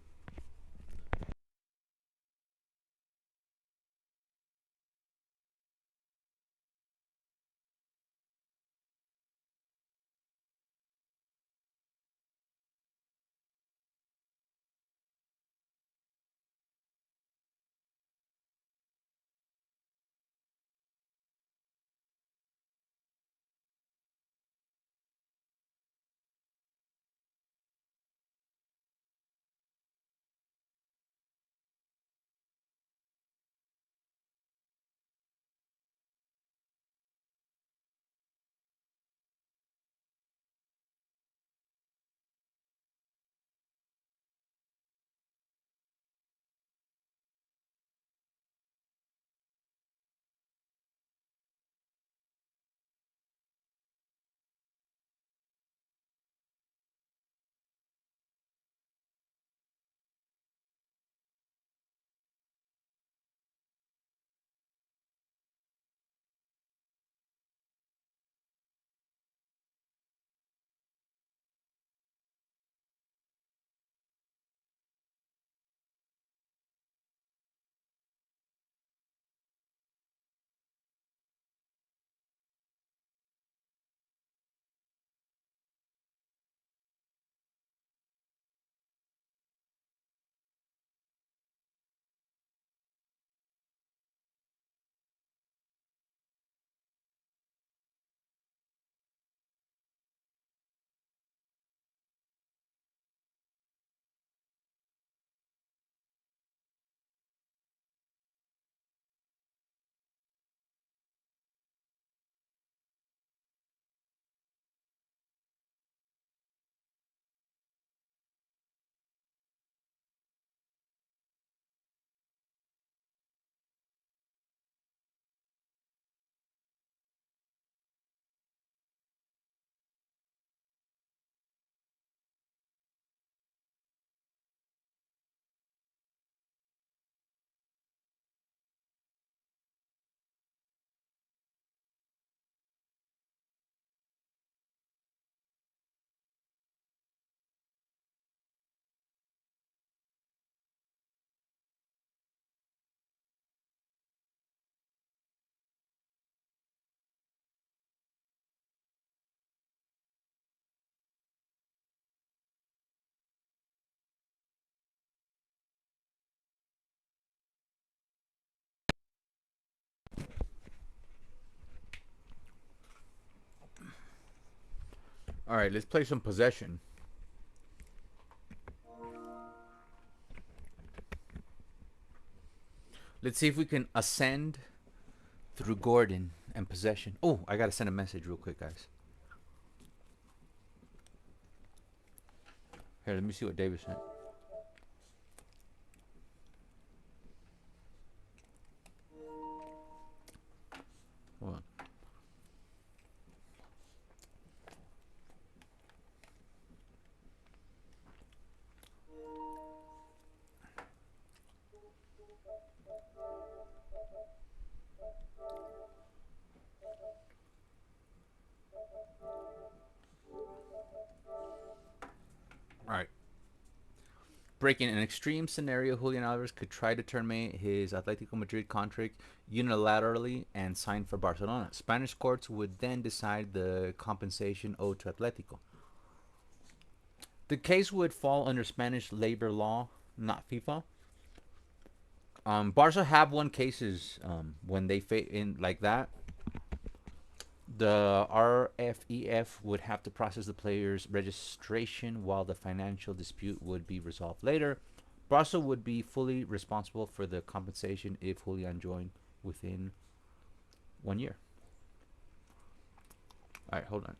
All right, let's play some possession. Let's see if we can ascend through Gordon and possession. Oh, I gotta send a message real quick, guys. Here, let me see what David sent. Hold on. All right. Breaking an extreme scenario, Julian Alvarez could try to terminate his Atletico Madrid contract unilaterally and sign for Barcelona. Spanish courts would then decide the compensation owed to Atletico. The case would fall under Spanish labor law, not FIFA. Barca have won cases when they in like that. The RFEF would have to process the player's registration while the financial dispute would be resolved later. Barca would be fully responsible for the compensation if Julian joined within 1 year. All right, hold on.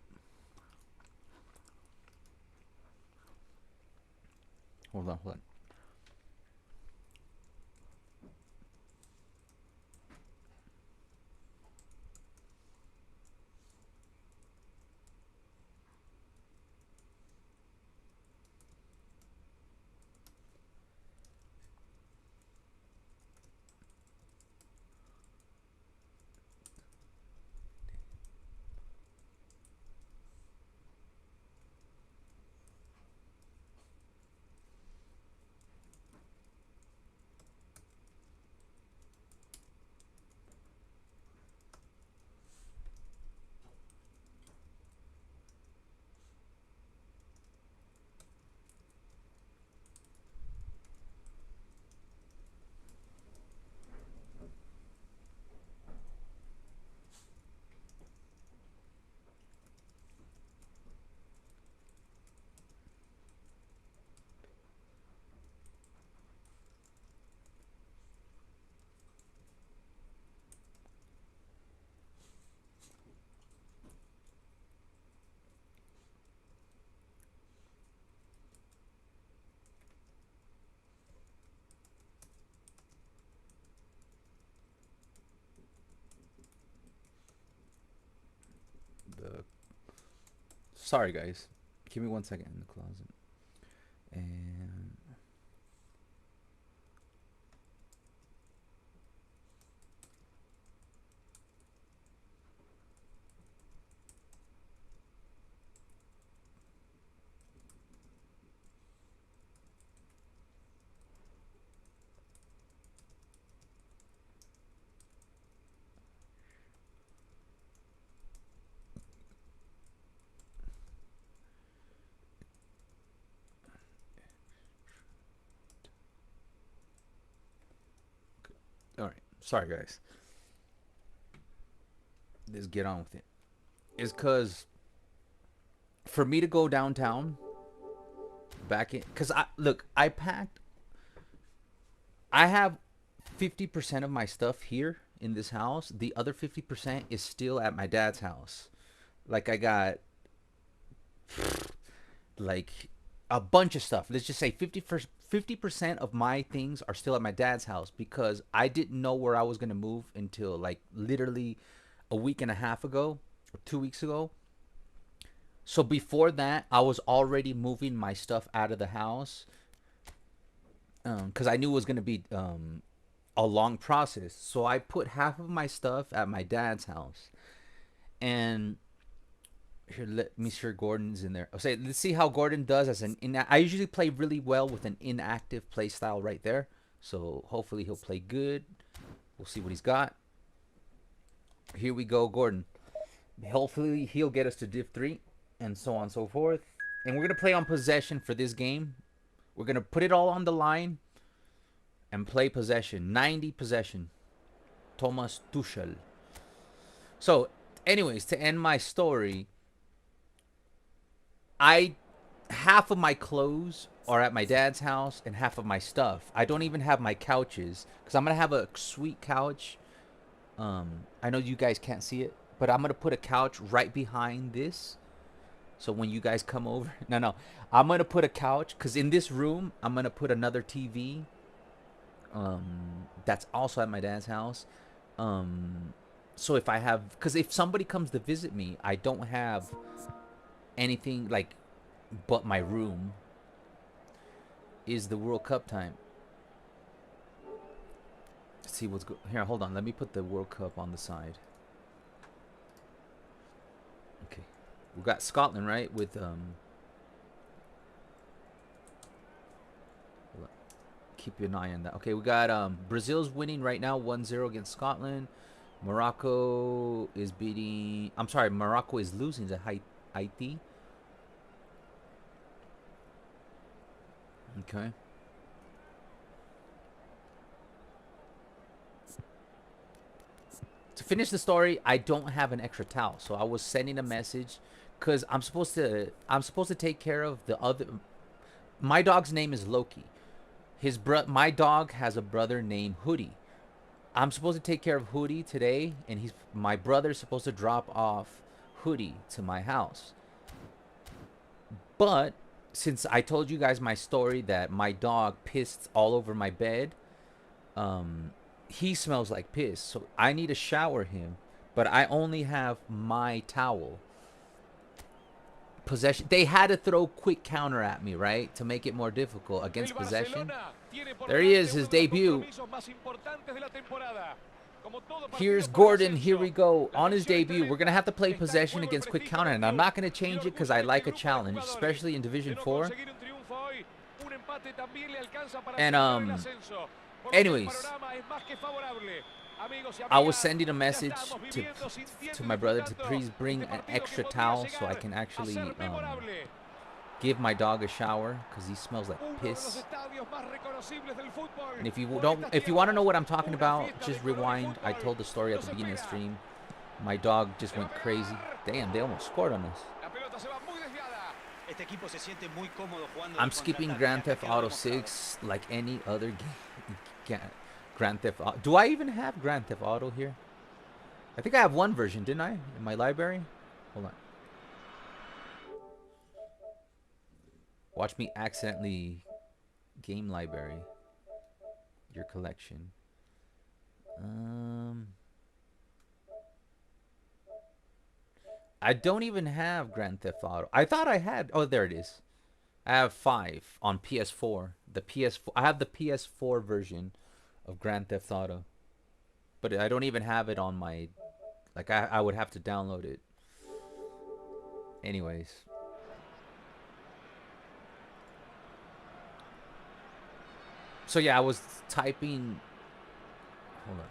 Hold on. Sorry, guys. Give me 1 second in the closet. And all right. Sorry, guys. Let's get on with it. It's because for me to go downtown back in, because I packed. I have 50% of my stuff here in this house. The other 50% is still at my dad's house. Like I got like a bunch of stuff. Let's just say 50% of my things are still at my dad's house because I didn't know where I was going to move until like literally a week and a half ago or 2 weeks ago. So before that, I was already moving my stuff out of the house because I knew it was going to be a long process. So I put half of my stuff at my dad's house. And here, let me sure Gordon's in there. I'll say, let's see how Gordon does as an I usually play really well with an inactive play style right there. So hopefully he'll play good. We'll see what he's got. Here we go, Gordon. Hopefully he'll get us to Div 3 and so on and so forth. And we're going to play on possession for this game. We're going to put it all on the line and play possession. 90 possession. Thomas Tuchel. So, anyways, to end my story, half of my clothes are at my dad's house and half of my stuff. I don't even have my couches because I'm going to have a sweet couch. I know you guys can't see it, but I'm going to put a couch right behind this. So when you guys come over, no, I'm going to put a couch because in this room, I'm going to put another TV. That's also at my dad's house. So if I have, because if somebody comes to visit me, I don't have anything like but my room. Is the World Cup time? Let's see what's good here. Hold on, let me put the World Cup on the side. Okay, we got Scotland, right? With keep an eye on that. Okay, we got Brazil's winning right now 1-0 against Scotland. Morocco is beating, I'm sorry, Morocco is losing to Haiti. Okay. To finish the story, I don't have an extra towel, so I was sending a message because I'm supposed to take care of the other. My dog's name is Loki. My dog has a brother named Hoodie. I'm supposed to take care of Hoodie today, and my brother's supposed to drop off Hoodie to my house. But since I told you guys my story that my dog pissed all over my bed, he smells like piss, so I need to shower him, but I only have my towel. Possession. They had to throw quick counter at me, right, to make it more difficult against possession. There he is, his debut. Here's Gordon. Here we go on his debut. We're gonna have to play possession against quick counter, and I'm not gonna change it because I like a challenge, especially in Division 4. And anyways, I was sending a message to my brother to please bring an extra towel so I can actually give my dog a shower because he smells like piss. And if you want to know what I'm talking about, just rewind. I told the story at the beginning of the stream. My dog just went crazy. Damn, they almost scored on us. I'm skipping Grand Theft Auto 6 like any other game. Grand Theft Auto. Do I even have Grand Theft Auto here? I think I have one version, didn't I? In my library? Hold on. Watch me accidentally game library. Your collection. I don't even have Grand Theft Auto. I thought I had. Oh, there it is. I have 5 on PS4. The PS4. I have the PS4 version of Grand Theft Auto, but I don't even have it on my. Like I would have to download it. Anyways. So yeah, I was typing. Hold on.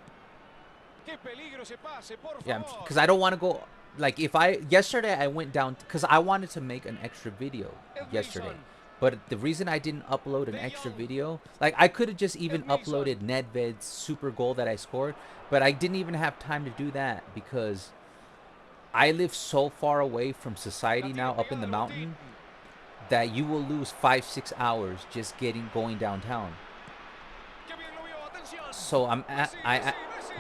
Yeah, because I don't want to go. Like if yesterday I went down because I wanted to make an extra video yesterday, but the reason I didn't upload an extra video, like I could have just even uploaded Nedved's super goal that I scored, but I didn't even have time to do that because I live so far away from society now, up in the mountain, that you will lose 5-6 hours just going downtown. So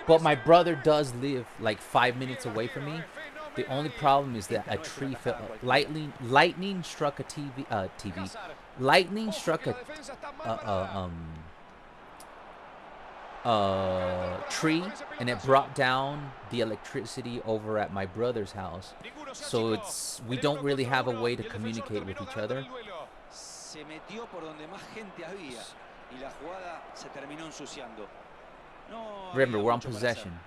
but my brother does live like 5 minutes away from me. The only problem is that a tree fell. Lightning struck a lightning struck a tree, and it brought down the electricity over at my brother's house. So we don't really have a way to communicate with each other. Remember, we're on possession,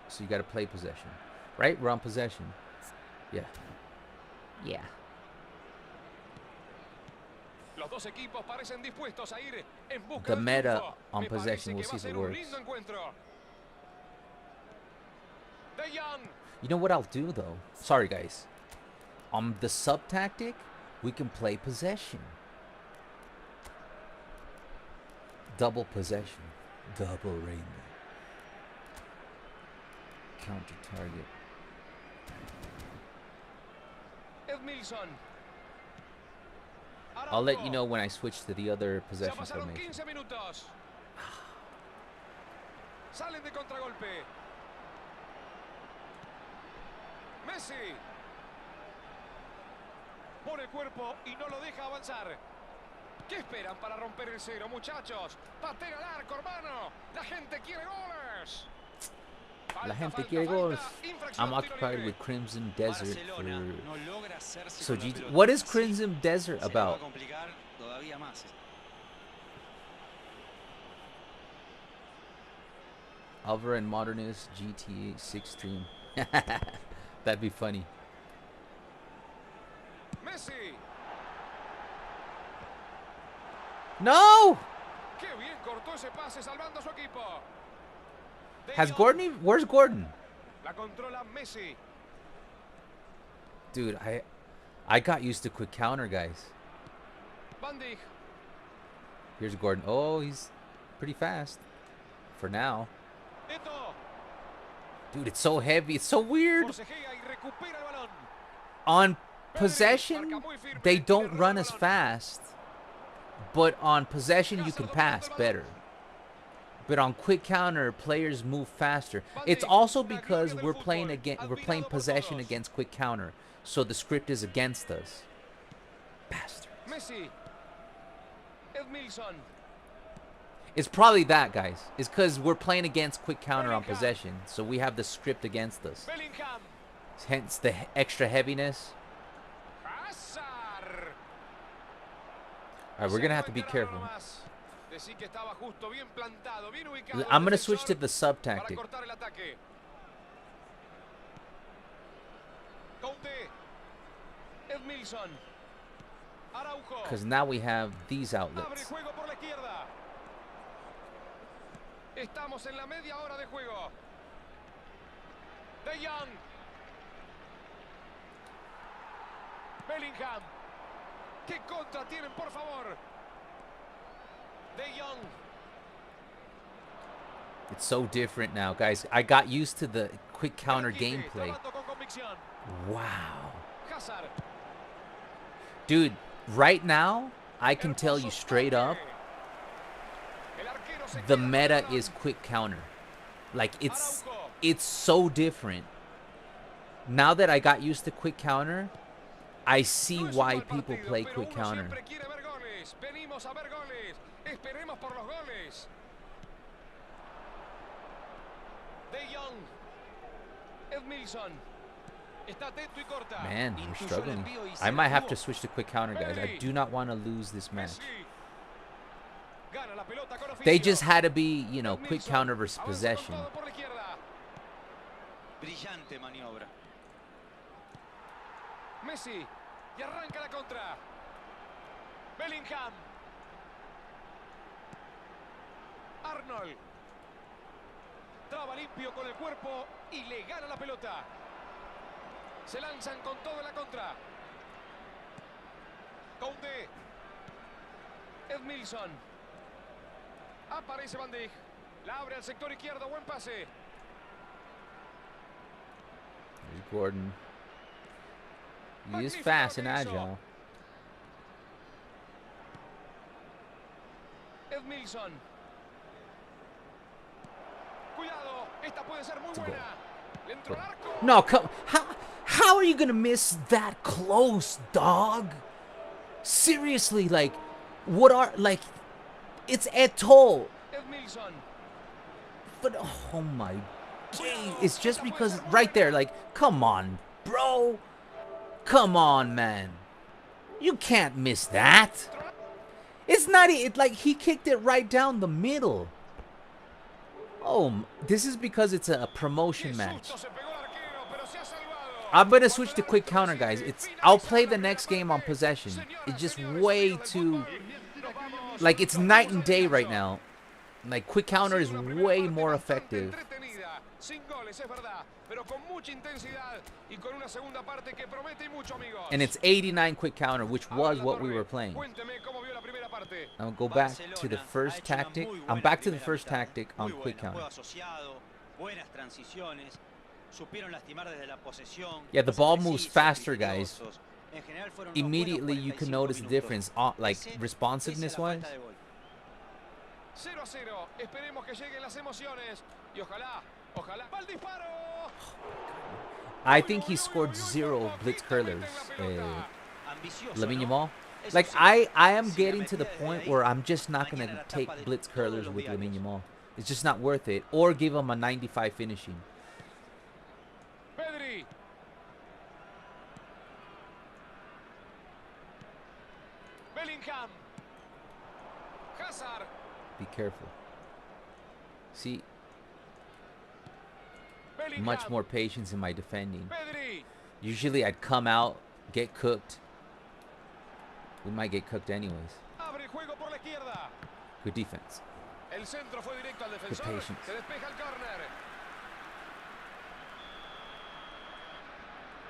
so you got to play possession, right? We're on possession. Yeah. Yeah. The meta on possession, we'll see if it works. You know what I'll do though? Sorry guys. On the sub tactic, we can play possession. Double possession. Double rainbow. Counter target. I'll let you know when I switch to the other possession formation. Salen de contragolpe. Messi. Pone el cuerpo y no lo deja avanzar. ¿Qué esperan para romper el cero, muchachos? Pateen al arco, hermano. La gente quiere goles. La gente quiere goals. I'm occupied with Crimson Desert. So, what is Crimson Desert about? Alvaro and Modernist GTA 16. That'd be funny. Messi. No! Qué bien cortó ese pase salvando a su equipo. Has Gordon? Where's Gordon? La controla Messi. Dude, I got used to quick counter, guys. Here's Gordon. Oh, he's pretty fast for now. Dude, it's so heavy. It's so weird. On possession, they don't run as fast. But on possession, you can pass better. But on quick counter, players move faster. It's also because we're playing possession against quick counter, so the script is against us. Bastards. It's probably that, guys. It's because we're playing against quick counter on possession, so we have the script against us. Hence the extra heaviness. All right, we're gonna have to be careful. I'm gonna switch to the sub tactic. Because now we have these outlets. Estamos en la media hora de juego. De Jong. Bellingham. ¿Qué contra tienen, por favor? De Jong. It's so different now, guys. I got used to the quick counter gameplay. Wow. Dude, right now, I can tell you straight up, the meta is quick counter. Like, it's so different. Now that I got used to quick counter, I see why people play quick counter. Está atento y corta. Man, we're Intuyó el struggling. envío y I se might la have jugó. to switch to quick counter, guys. I do not want to lose this match. Messi. Gana la pelota con They oficio. just had to be, you know, quick Edmilson counter versus avanza con possession. todo por la izquierda. Brillante maniobra. Messi. Y arranca la contra. Bellingham. Arnold. Traba limpio con el cuerpo y le gana la pelota. Se lanzan con todo en la contra. Koundé. Edmilson. Aparece Van Dijk. La abre al sector izquierdo. Buen pase. Here's Gordon. He is Magnífico fast lo and que hizo. agile. Edmilson. Cuidado. Esta puede ser muy a goal. buena. Le entró al arco. No, come. How are you gonna miss that close, dog? Seriously, like, what are like? It's Eto'o. Edmilson. But oh my god, it's just because right there, like, come on, bro. Come on, man. You can't miss that. It's not it like he kicked it right down the middle. Oh, this is because it's a promotion match. Susto se pegó el arquero, pero se ha salvado. I'm gonna switch to quick counter, guys. I'll play the next game on possession. It's just way too like it's night and day right now. Like quick counter is way more effective. Sin goles, es verdad, pero con mucha intensidad y con una segunda parte que promete y mucho, amigos. And it's 89 quick counter, which was what we were playing. Cuénteme cómo vio la primera parte. I'll go back to the first tactic. I'm back to the first tactic on quick counter. Buenas transiciones. Supieron lastimar desde la posesión. Yeah, the ball moves faster, guys. En general fueron unos Immediately buenos you can 45 notice the minutos. difference, like Esa es responsiveness la wise. falta de gol. 0-0. Esperemos que lleguen las emociones y ojalá va el disparo. I think he scored 0 blitz curlers. Ambicioso, Lamine ¿no? Yamal. Eso Like sí, I am si la getting to the metía desde point ahí, where I'm just not mañana gonna era take tapa de blitz todos curlers los with Lamine diarios. Yamal. It's just not worth it. Or give him a 95 finishing. Pedri. Bellingham. Hazard. Be careful. See, Bellingham. much more patience in my defending. Pedri. Usually I'd come out, get cooked. We might get cooked anyways. Abre el juego por la izquierda. Good defense. El centro fue directo al defensor. patience. Se despeja el córner.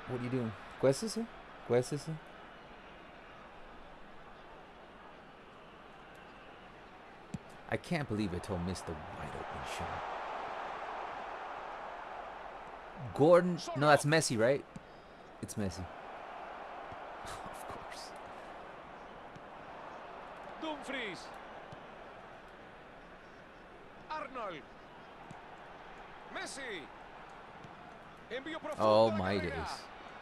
What are you doing? Cuésese? Cuésese? I can't believe Eto'o missed the wide open shot. Gordon, no, that's Messi, right? It's Messi. Of course. Dumfries. Arnold. Messi. Envío profundo. Oh a la my carrera. days.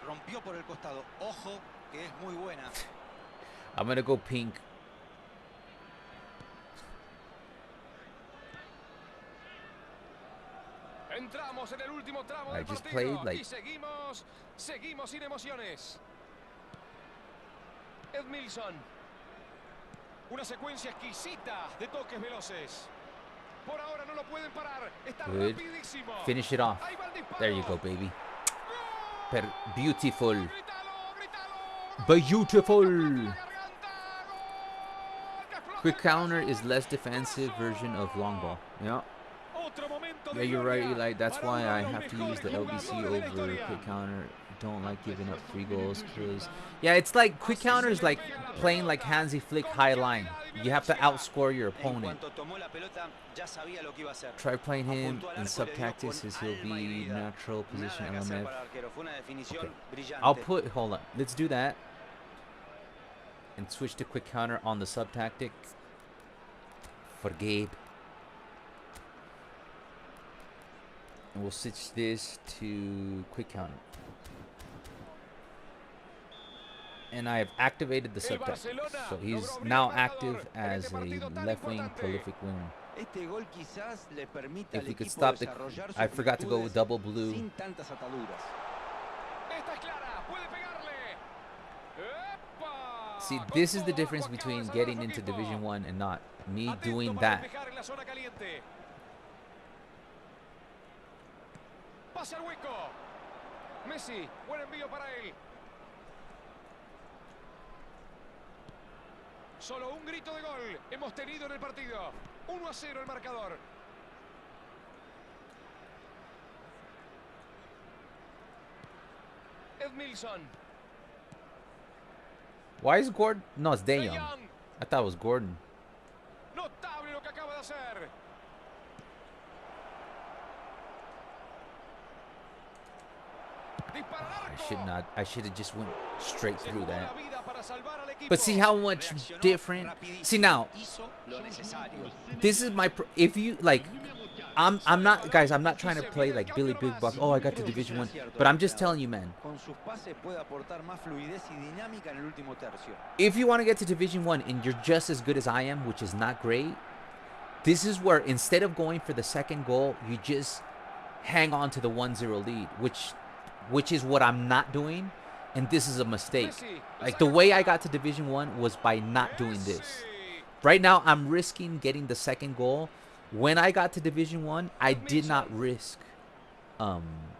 Rompió por el costado. Ojo, que es muy buena. I'm gonna go pink. Entramos en el último tramo I del just partido played, like- y seguimos sin emociones. Edmilson. Una secuencia exquisita de toques veloces. Por ahora no lo pueden parar. Está Good. rapidísimo. Finish it off. Ahí va el disparo. There you go, baby. ¡Gol! Beautiful. Grítalo, grítalo. Beautiful. La garganta. ¡Gol! ¡Que explota Quick el counter corazón! is less defensive version of long ball. Yeah. Otro momento Yeah, de you're right, gloria Eli. That's para why uno I de los have to use the mejores LBC jugadores de la over historia. quick counter. Don't like giving up free goals because yeah, it's like quick counter is like playing like Hansi Flick high line. You have to outscore your En opponent. cuanto tomó la pelota, ya sabía lo que iba a hacer. Try playing him Apuntó al in arco y sub le dio con tactics as he'll alma y be vida. natural position Nada que hacer LMF. para el arquero. Fue una definición Okay. brillante. I'll put hold on. Let's do that. And switch to quick counter on the sub tactic for Gabe. And we'll switch this to quick counter. And I have activated the sub tactic. So he's now active as a left wing prolific winger. Este gol quizás le permita If al we could equipo stop the, desarrollar sus I forgot to go with virtudes double blue. sin tantas ataduras. Esta See, this is the difference between getting into Division 1 and not. Me doing that. Pase al hueco. Messi, buen envío para él. Solo un grito de gol hemos tenido en el partido. 1-0 el marcador. Edmilson. Why is Gordon? No, it's De Jong. I thought it was Gordon. Notable lo que acaba de hacer. I should have just went straight through that. But see how much different. See now, this is my. If you like, I'm not, guys. I'm not trying to play like Billy Big Buck. Oh, I got to Division 1, but I'm just telling you, man. If you want to get to Division 1 and you're just as good as I am, which is not great, this is where instead of going for the second goal, you just hang on to the 1-0 lead, which is what I'm not doing, and this is a mistake. Like the way I got to Division 1 was by not doing this. Right now, I'm risking getting the second goal. When I got to Division 1, I did not risk.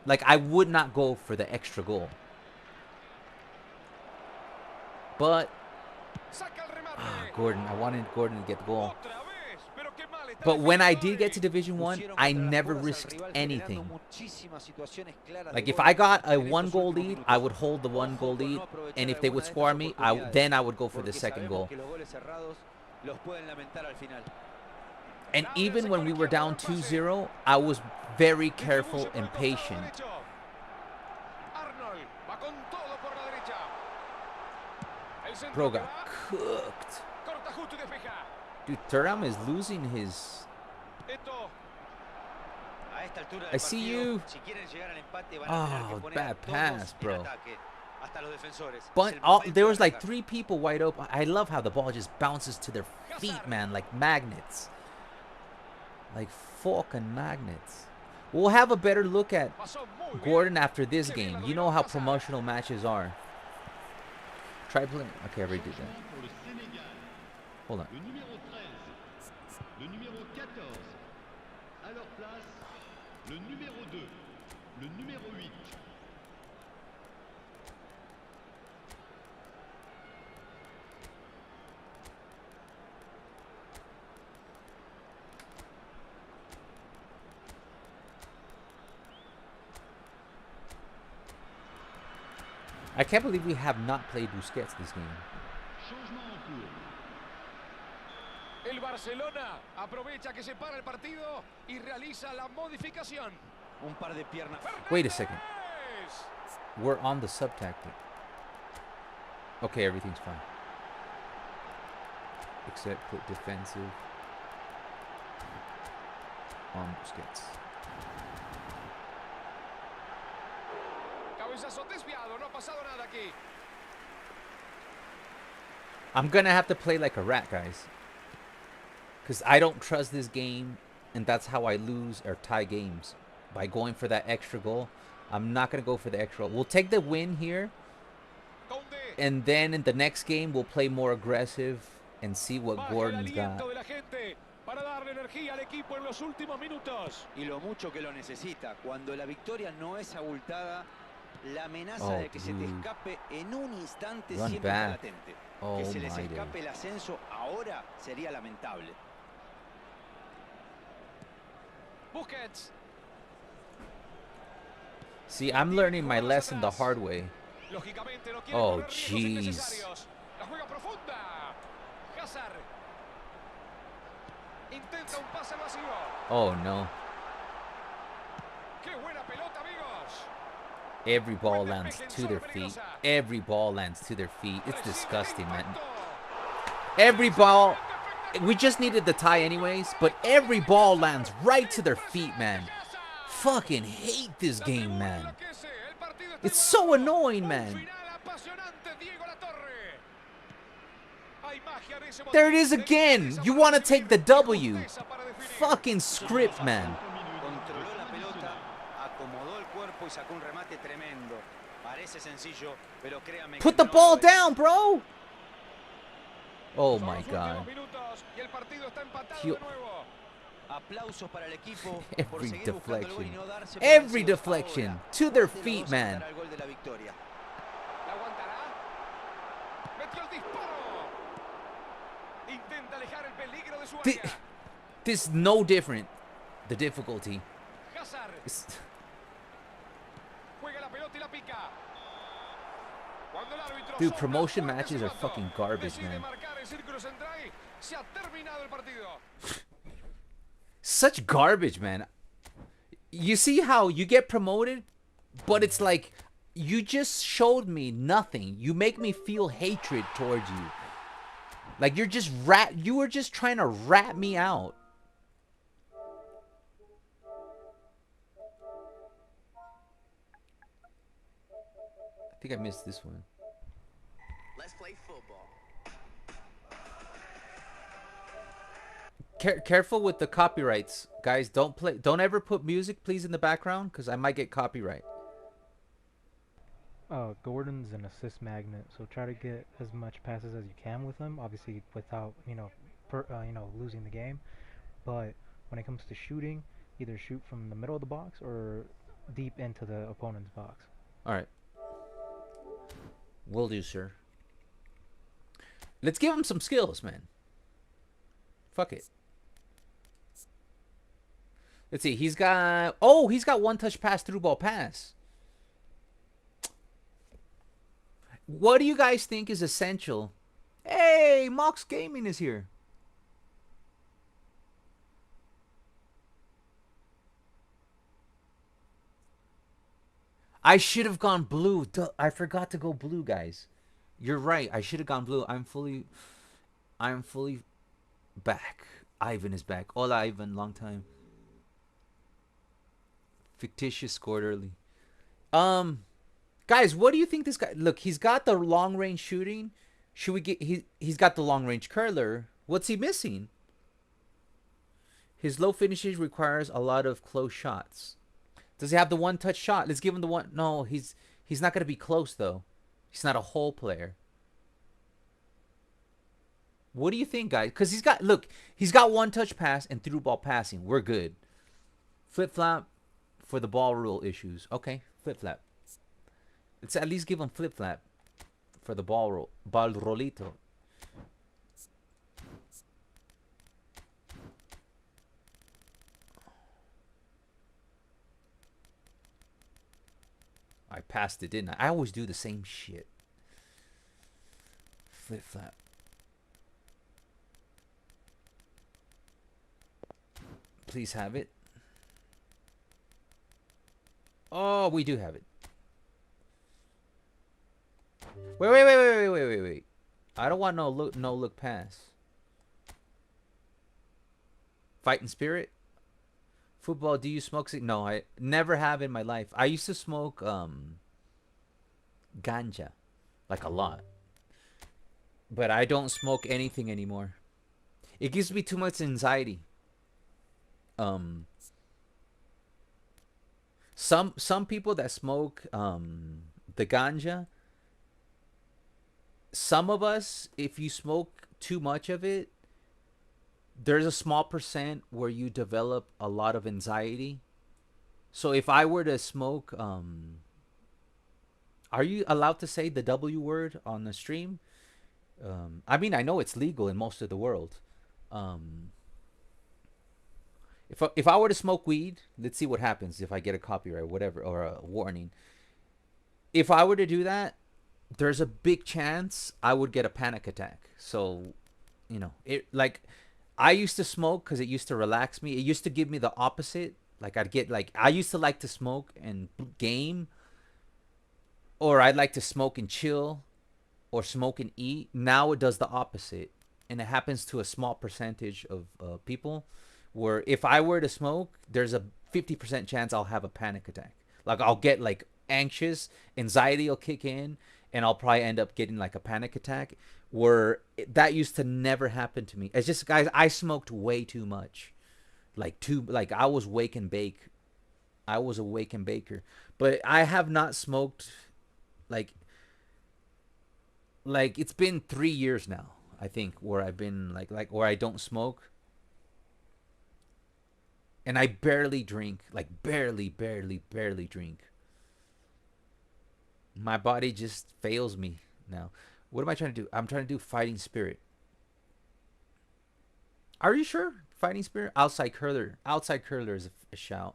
Like I would not go for the extra goal. But Gordon, I wanted Gordon to get the goal. But when I did get to Division 1, I never risked anything. Like if I got a 1-goal lead, I would hold the 1-goal lead, and if they would score on me, then I would go for the second goal. And even when we were down 2-0, I was very careful and patient. Bro got cooked. Dude, Thuram is losing his... I see you. Oh, bad pass, bro. But there was like 3 people wide open. I love how the ball just bounces to their feet, man, like magnets. Like fucking magnets. We'll have a better look at Gordon after this game. You know how promotional matches are. Try playing. Okay, I already did that. Hold on. I can't believe we have not played Busquets this game. El Barcelona aprovecha que se para el partido y realiza la modificación. Un par de piernas. Wait a second. We're on the sub tactic. Okay, everything's fine. Except put defensive on Busquets. I'm gonna have to play like a rat, guys, because I don't trust this game, and that's how I lose or tie games, by going for that extra goal. I'm not gonna go for the extra goal. We'll take the win here, and then in the next game we'll play more aggressive and see what Gordon's got. Para darle energía al equipo en los últimos minutos. Y lo mucho que lo necesita. Cuando la victoria no es abultada, la amenaza de que se te escape en un instante siempre está latente. Que se les escape el ascenso ahora sería lamentable. Busquets. See, I'm learning my lesson the hard way. Oh, jeez. La juega profunda. Hazard. Intenta un pase vacío. Oh, no. Qué buena pelota, amigos. Every ball lands to their feet. Every ball lands to their feet. It's disgusting, man. Every ball. We just needed the tie anyways, but every ball lands right to their feet, man. Fucking hate this game, man. It's so annoying, man. There it is again. You want to take the W. Fucking script, man. Put the ball down, bro. Oh Son my los God. últimos minutos y el partido está empatado He- de nuevo. Aplausos para el equipo por Every seguir buscando el gol y deflection. no darse por Every vencidos. deflection. Ahora, To their ¿cuál de los feet, dos man. anotará el gol de la victoria? ¿La aguantará? Metió el disparo. Intenta alejar el peligro de su Thi- área. This is no different. The difficulty. Hazard It's- juega la pelota y la pica. Cuando el árbitro Dude, sopla promotion fuerte matches are silbato, fucking garbage, decide man. marcar el círculo central. Se ha terminado el partido. Such garbage, man. You see how you get promoted, but it's like you just showed me nothing. You make me feel hatred towards you. Like you were just trying to rat me out. I think I missed this one. Let's play football. Careful with the copyrights, guys. Don't ever put music, please, in the background, because I might get copyright. Gordon's an assist magnet, so try to get as much passes as you can with him. Obviously, without losing the game. But when it comes to shooting, either shoot from the middle of the box or deep into the opponent's box. All right. Will do, sir. Let's give him some skills, man. Fuck it. Let's see. He's got one touch pass, through ball pass. What do you guys think is essential? Hey, Mox Gaming is here. I should have gone blue. Duh, I forgot to go blue, guys. You're right. I should have gone blue. I'm fully back. Ivan is back. Hola, Ivan. Long time. Fictitious scored early. Guys, what do you think this guy... Look, he's got the long-range shooting. Should we get... He's got the long-range curler. What's he missing? His low finishes requires a lot of close shots. Does he have the one-touch shot? Let's give him the one... No, he's not going to be close, though. He's not a hole player. What do you think, guys? Because he's got... Look, he's got one-touch pass and through-ball passing. We're good. Flip-flop for the ball rule issues. Okay, flip-flap. Let's at least give him flip-flap for the ball roll. Ball rolito. I passed it, didn't I? I always do the same shit. Flip-flap. Please have it. Oh, we do have it. Wait. I don't want no look pass. Fighting spirit. Football, do you smoke? No, I never have in my life. I used to smoke ganja, like a lot. But I don't smoke anything anymore. It gives me too much anxiety. Some people that smoke the ganja, some of us, if you smoke too much of it, there's a small percent where you develop a lot of anxiety. So if I were to smoke, are you allowed to say the W word on the stream? I mean, I know it's legal in most of the world. If I were to smoke weed, let's see what happens if I get a copyright, whatever, or a warning. If I were to do that, there's a big chance I would get a panic attack. So, I used to smoke because it used to relax me. It used to give me the opposite. I used to like to smoke and game, or I'd like to smoke and chill, or smoke and eat. Now it does the opposite, and it happens to a small percentage of people. Where if I were to smoke, there's a 50% chance I'll have a panic attack. Like I'll get anxious, anxiety will kick in, and I'll probably end up getting a panic attack. Where that used to never happen to me. It's just, guys, I smoked way too much. I was wake and bake. I was a wake and baker. But I have not smoked it's been 3 years now. I think, where I've been like where I don't smoke, and I barely drink, like barely drink. My body just fails me now. What am I trying to do? I'm trying to do fighting spirit. Are you sure? Fighting spirit? Outside curler. Outside curler is a shout.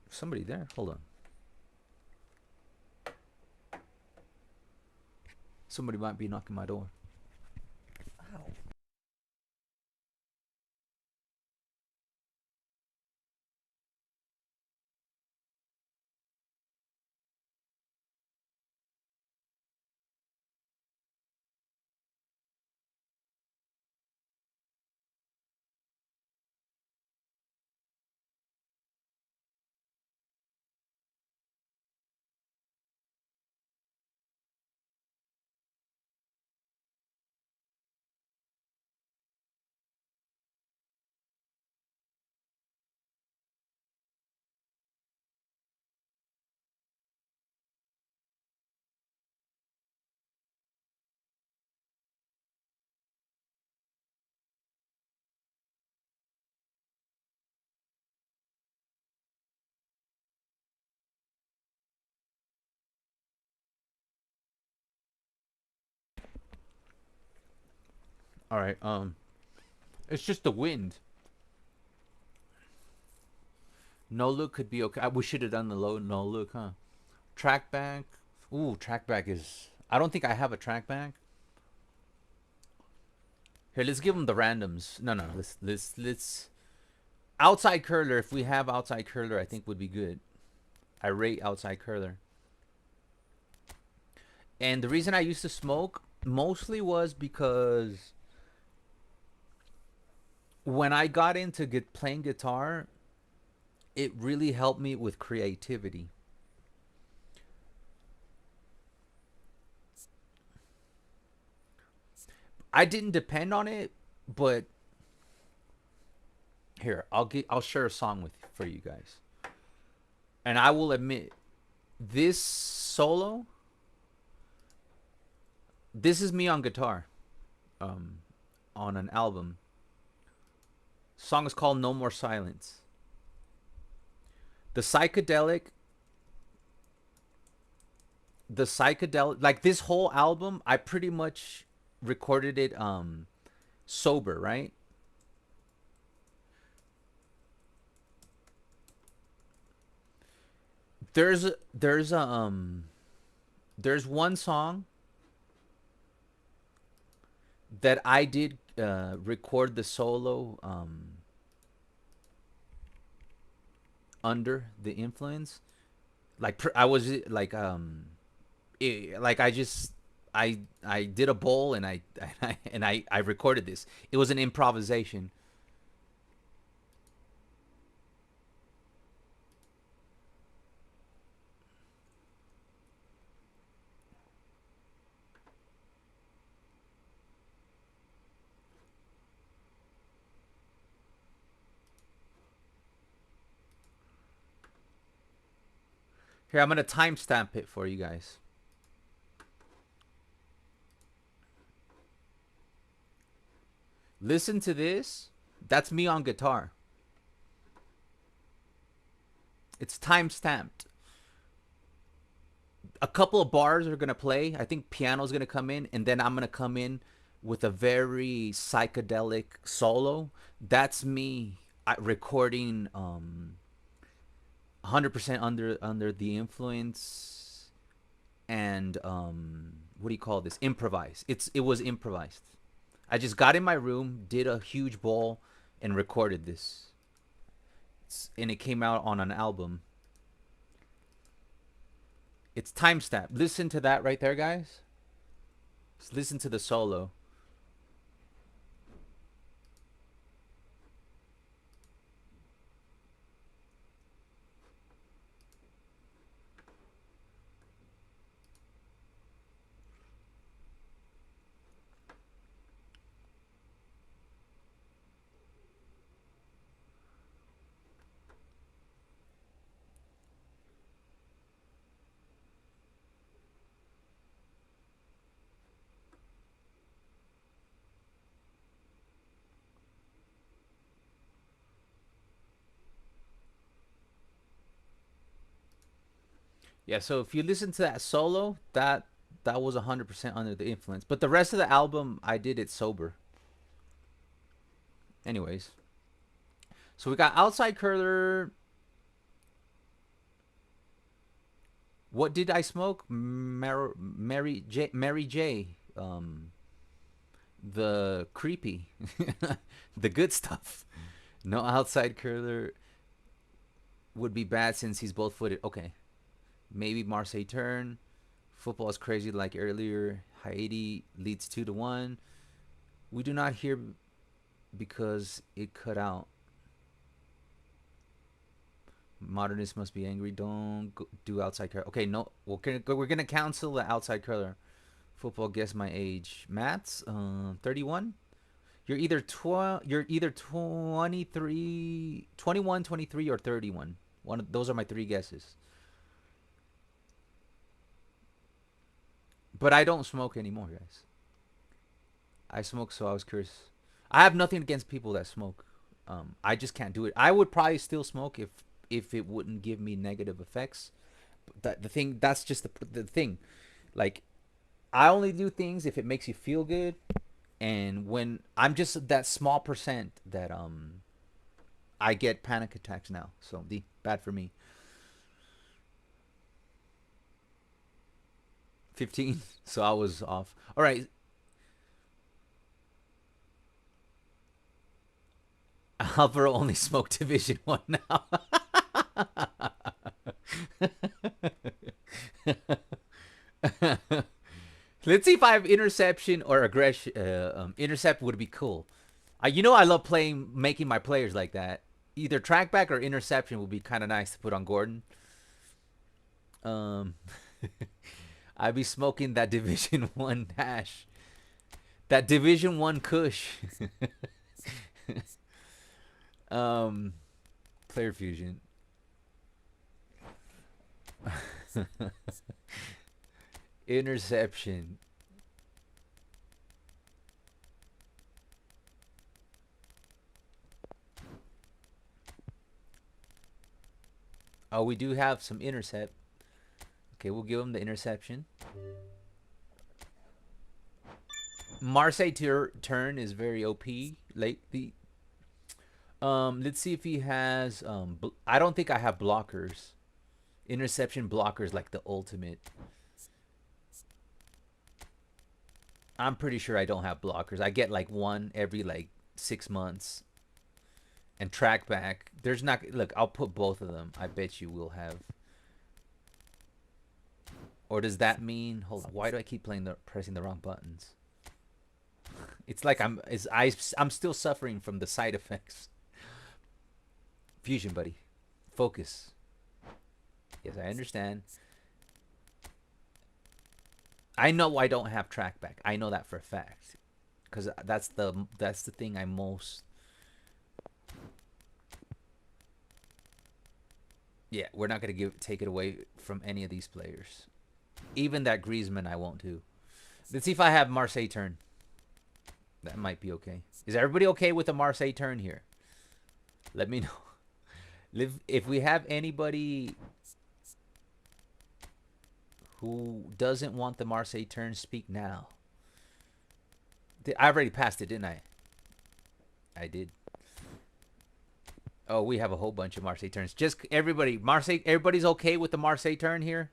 Somebody there. Hold on. Somebody might be knocking my door. Ow. All right. It's just the wind. No look could be okay. We should have done the low no look, huh? Track back. Ooh, track back is. I don't think I have a track back. Here, let's give them the randoms. No. Let's. Outside curler. If we have outside curler, I think would be good. I rate outside curler. And the reason I used to smoke mostly was because when I got into playing guitar, it really helped me with creativity. I didn't depend on it, but here, I'll share a song with for you guys. And I will admit, this solo, this is me on guitar, on an album. Song is called No More Silence. The psychedelic, like this whole album, I pretty much recorded it sober, right? There's one song that I did record the solo under the influence. Like I was like like I did a bowl and I recorded this. It was an improvisation. Here, I'm gonna timestamp it for you guys. Listen to this. That's me on guitar. It's time stamped. A couple of bars are gonna play. I think piano's gonna come in, and then I'm gonna come in with a very psychedelic solo. That's me recording 100% under the influence, and what do you call this? Improvise. It was improvised. I just got in my room, did a huge bowl, and recorded this. And it came out on an album. It's timestamp. Listen to that right there, guys. Just listen to the solo. Yeah, so if you listen to that solo, that was 100% under the influence. But the rest of the album, I did it sober. Anyways, so we got Outside Curler. What did I smoke? Mary J. The creepy, the good stuff. No Outside Curler would be bad since he's both footed. Okay, maybe Marseille turn. Football is crazy like earlier. Haiti leads 2-1. We do not hear because it cut out. Modernists must be angry. Don't do Outside Curler. Okay, no, we're gonna cancel the Outside Curler. Football, guess my age. Matt's 31. You're either 23, 21, 23, or 31. One of those are my three guesses. But I don't smoke anymore, guys. I smoke, so I was curious. I have nothing against people that smoke. I just can't do it. I would probably still smoke if it wouldn't give me negative effects. But that's just the thing. Like, I only do things if it makes you feel good, and when I'm just that small percent that I get panic attacks now. So bad for me. 15. So I was off. All right. Alvaro only smoked Division 1 now. Let's see if I have interception or aggression. Intercept would be cool. I love making my players like that. Either trackback or interception would be kind of nice to put on Gordon. I'd be smoking that Division 1 hash. That Division 1 Kush. Player fusion. Interception. Oh, we do have some intercept. Okay, we'll give him the interception. Marseille turn is very OP lately. Let's see if he has. I don't think I have blockers. Interception blockers like the ultimate. I'm pretty sure I don't have blockers. I get like one every like 6 months. And track back. There's not. Look, I'll put both of them. I bet you will have. Or does that mean? Hold on. Why do I keep pressing the wrong buttons? It's like I'm still suffering from the side effects. Fusion, buddy. Focus. Yes, I understand. I know I don't have trackback. I know that for a fact, because that's the thing I most. Yeah, we're not gonna take it away from any of these players. Even that Griezmann, I won't do. Let's see if I have Marseille turn. That might be okay. Is everybody okay with the Marseille turn here? Let me know. If we have anybody who doesn't want the Marseille turn, speak now. I already passed it, didn't I? I did. Oh, we have a whole bunch of Marseille turns. Just everybody's okay with the Marseille turn here?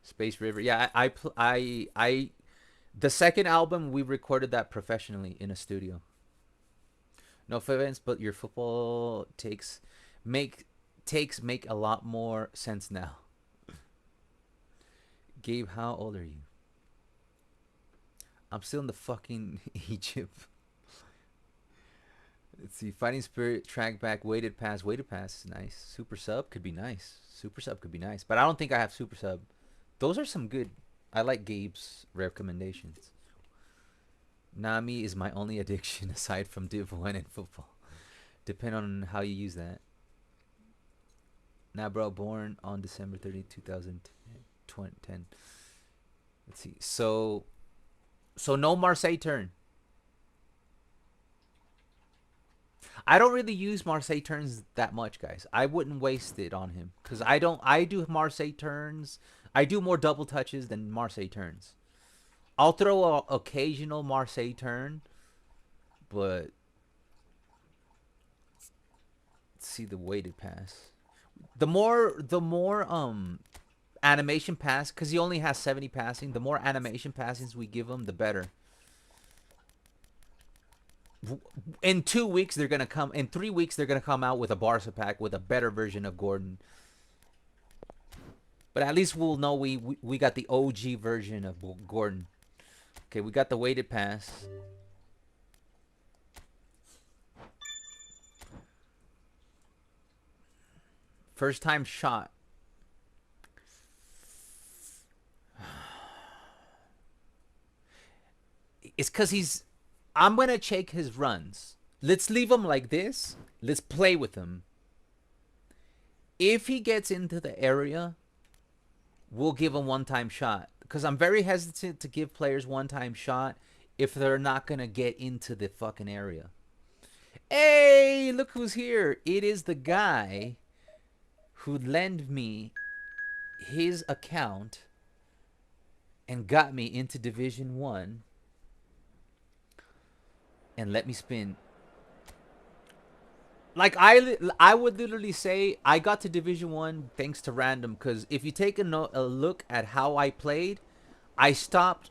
Space River. Yeah, the second album, we recorded that professionally in a studio. No offense, but your football takes make a lot more sense now. Gabe, how old are you? I'm still in the fucking Egypt. Let's see. Fighting Spirit, track back, weighted pass. Weighted pass is nice. Super sub could be nice. Super sub could be nice. But I don't think I have super sub. Those are some good. I like Gabe's recommendations. Nami is my only addiction aside from Div 1 and football. Depend on how you use that. Nah, bro, born on December 30, 2010. Let's see. So no Marseille turn. I don't really use Marseille turns that much, guys. I wouldn't waste it on him because I don't. I do Marseille turns. I do more double touches than Marseille turns. I'll throw a occasional Marseille turn, but let's see the weighted pass. The more animation pass, because he only has 70 passing. The more animation passings we give him, the better. In 2 weeks they're gonna come. In 3 weeks they're gonna come out with a Barça pack with a better version of Gordon. But at least we'll know we got the OG version of Gordon. Okay, we got the weighted pass. First time shot. It's because he's... I'm going to check his runs. Let's leave him like this. Let's play with him. If he gets into the area, we'll give him one-time shot. Because I'm very hesitant to give players one-time shot if they're not going to get into the fucking area. Hey, look who's here. It is the guy who lent me his account and got me into Division 1 and let me spin. Like, I would literally say I got to Division 1 thanks to random, because if you take a look at how I played, I stopped.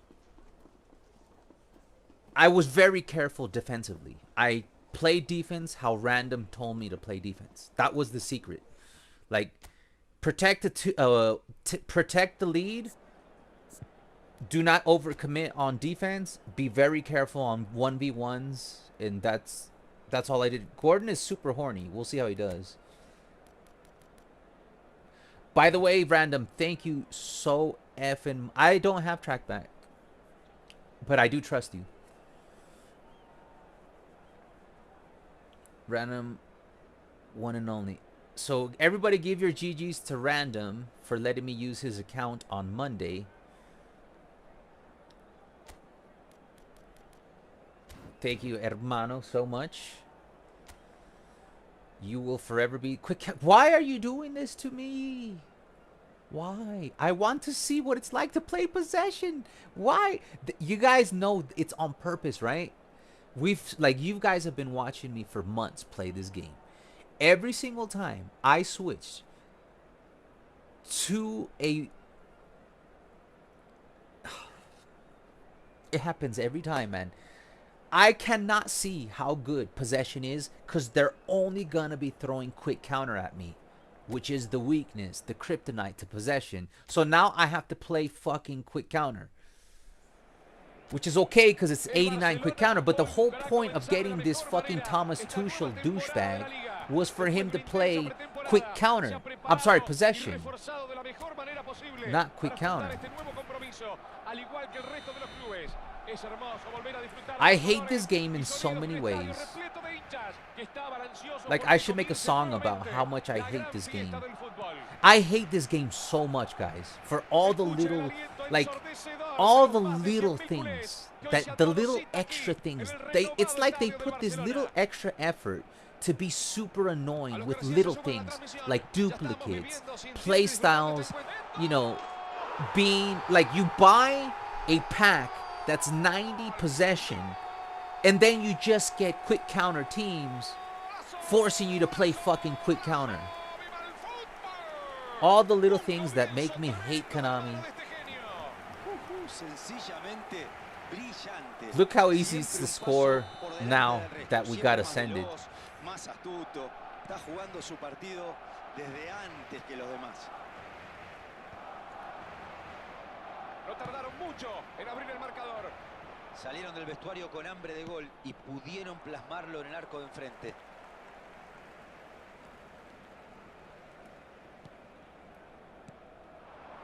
I was very careful defensively. I played defense how random told me to play defense. That was the secret. Like, protect the lead. Do not overcommit on defense. Be very careful on 1v1s, and that's all I did. Gordon is super horny. We'll see how he does. By the way, random, thank you so effing. I don't have track back, but I do trust you. Random, one and only. So everybody give your GGs to Random for letting me use his account on Monday. Thank you, hermano, so much. You will forever be quick. Why are you doing this to me? Why? I want to see what it's like to play possession. Why? You guys know it's on purpose, right? You guys have been watching me for months play this game. Every single time I switch to a... It happens every time, man. I cannot see how good possession is because they're only going to be throwing quick counter at me, which is the weakness, the kryptonite to possession. So now I have to play fucking quick counter, which is okay because it's 89 quick counter. But the whole point of getting this fucking Thomas Tuchel douchebag was for him to play quick counter. I'm sorry, possession, not quick counter. I hate this game in so many ways. Like, I should make a song about how much I hate this game. I hate this game so much, guys, for all the little, all the little things, the little extra things. It's like they put this little extra effort to be super annoying with little things like duplicates, play styles, you know, being like, you buy a pack that's 90 possession, and then you just get quick counter teams forcing you to play fucking quick counter. All the little things that make me hate Konami. Look how easy it's to score now that we got ascended. No tardaron mucho en abrir el marcador. Salieron del vestuario con hambre de gol y pudieron plasmarlo en el arco de enfrente.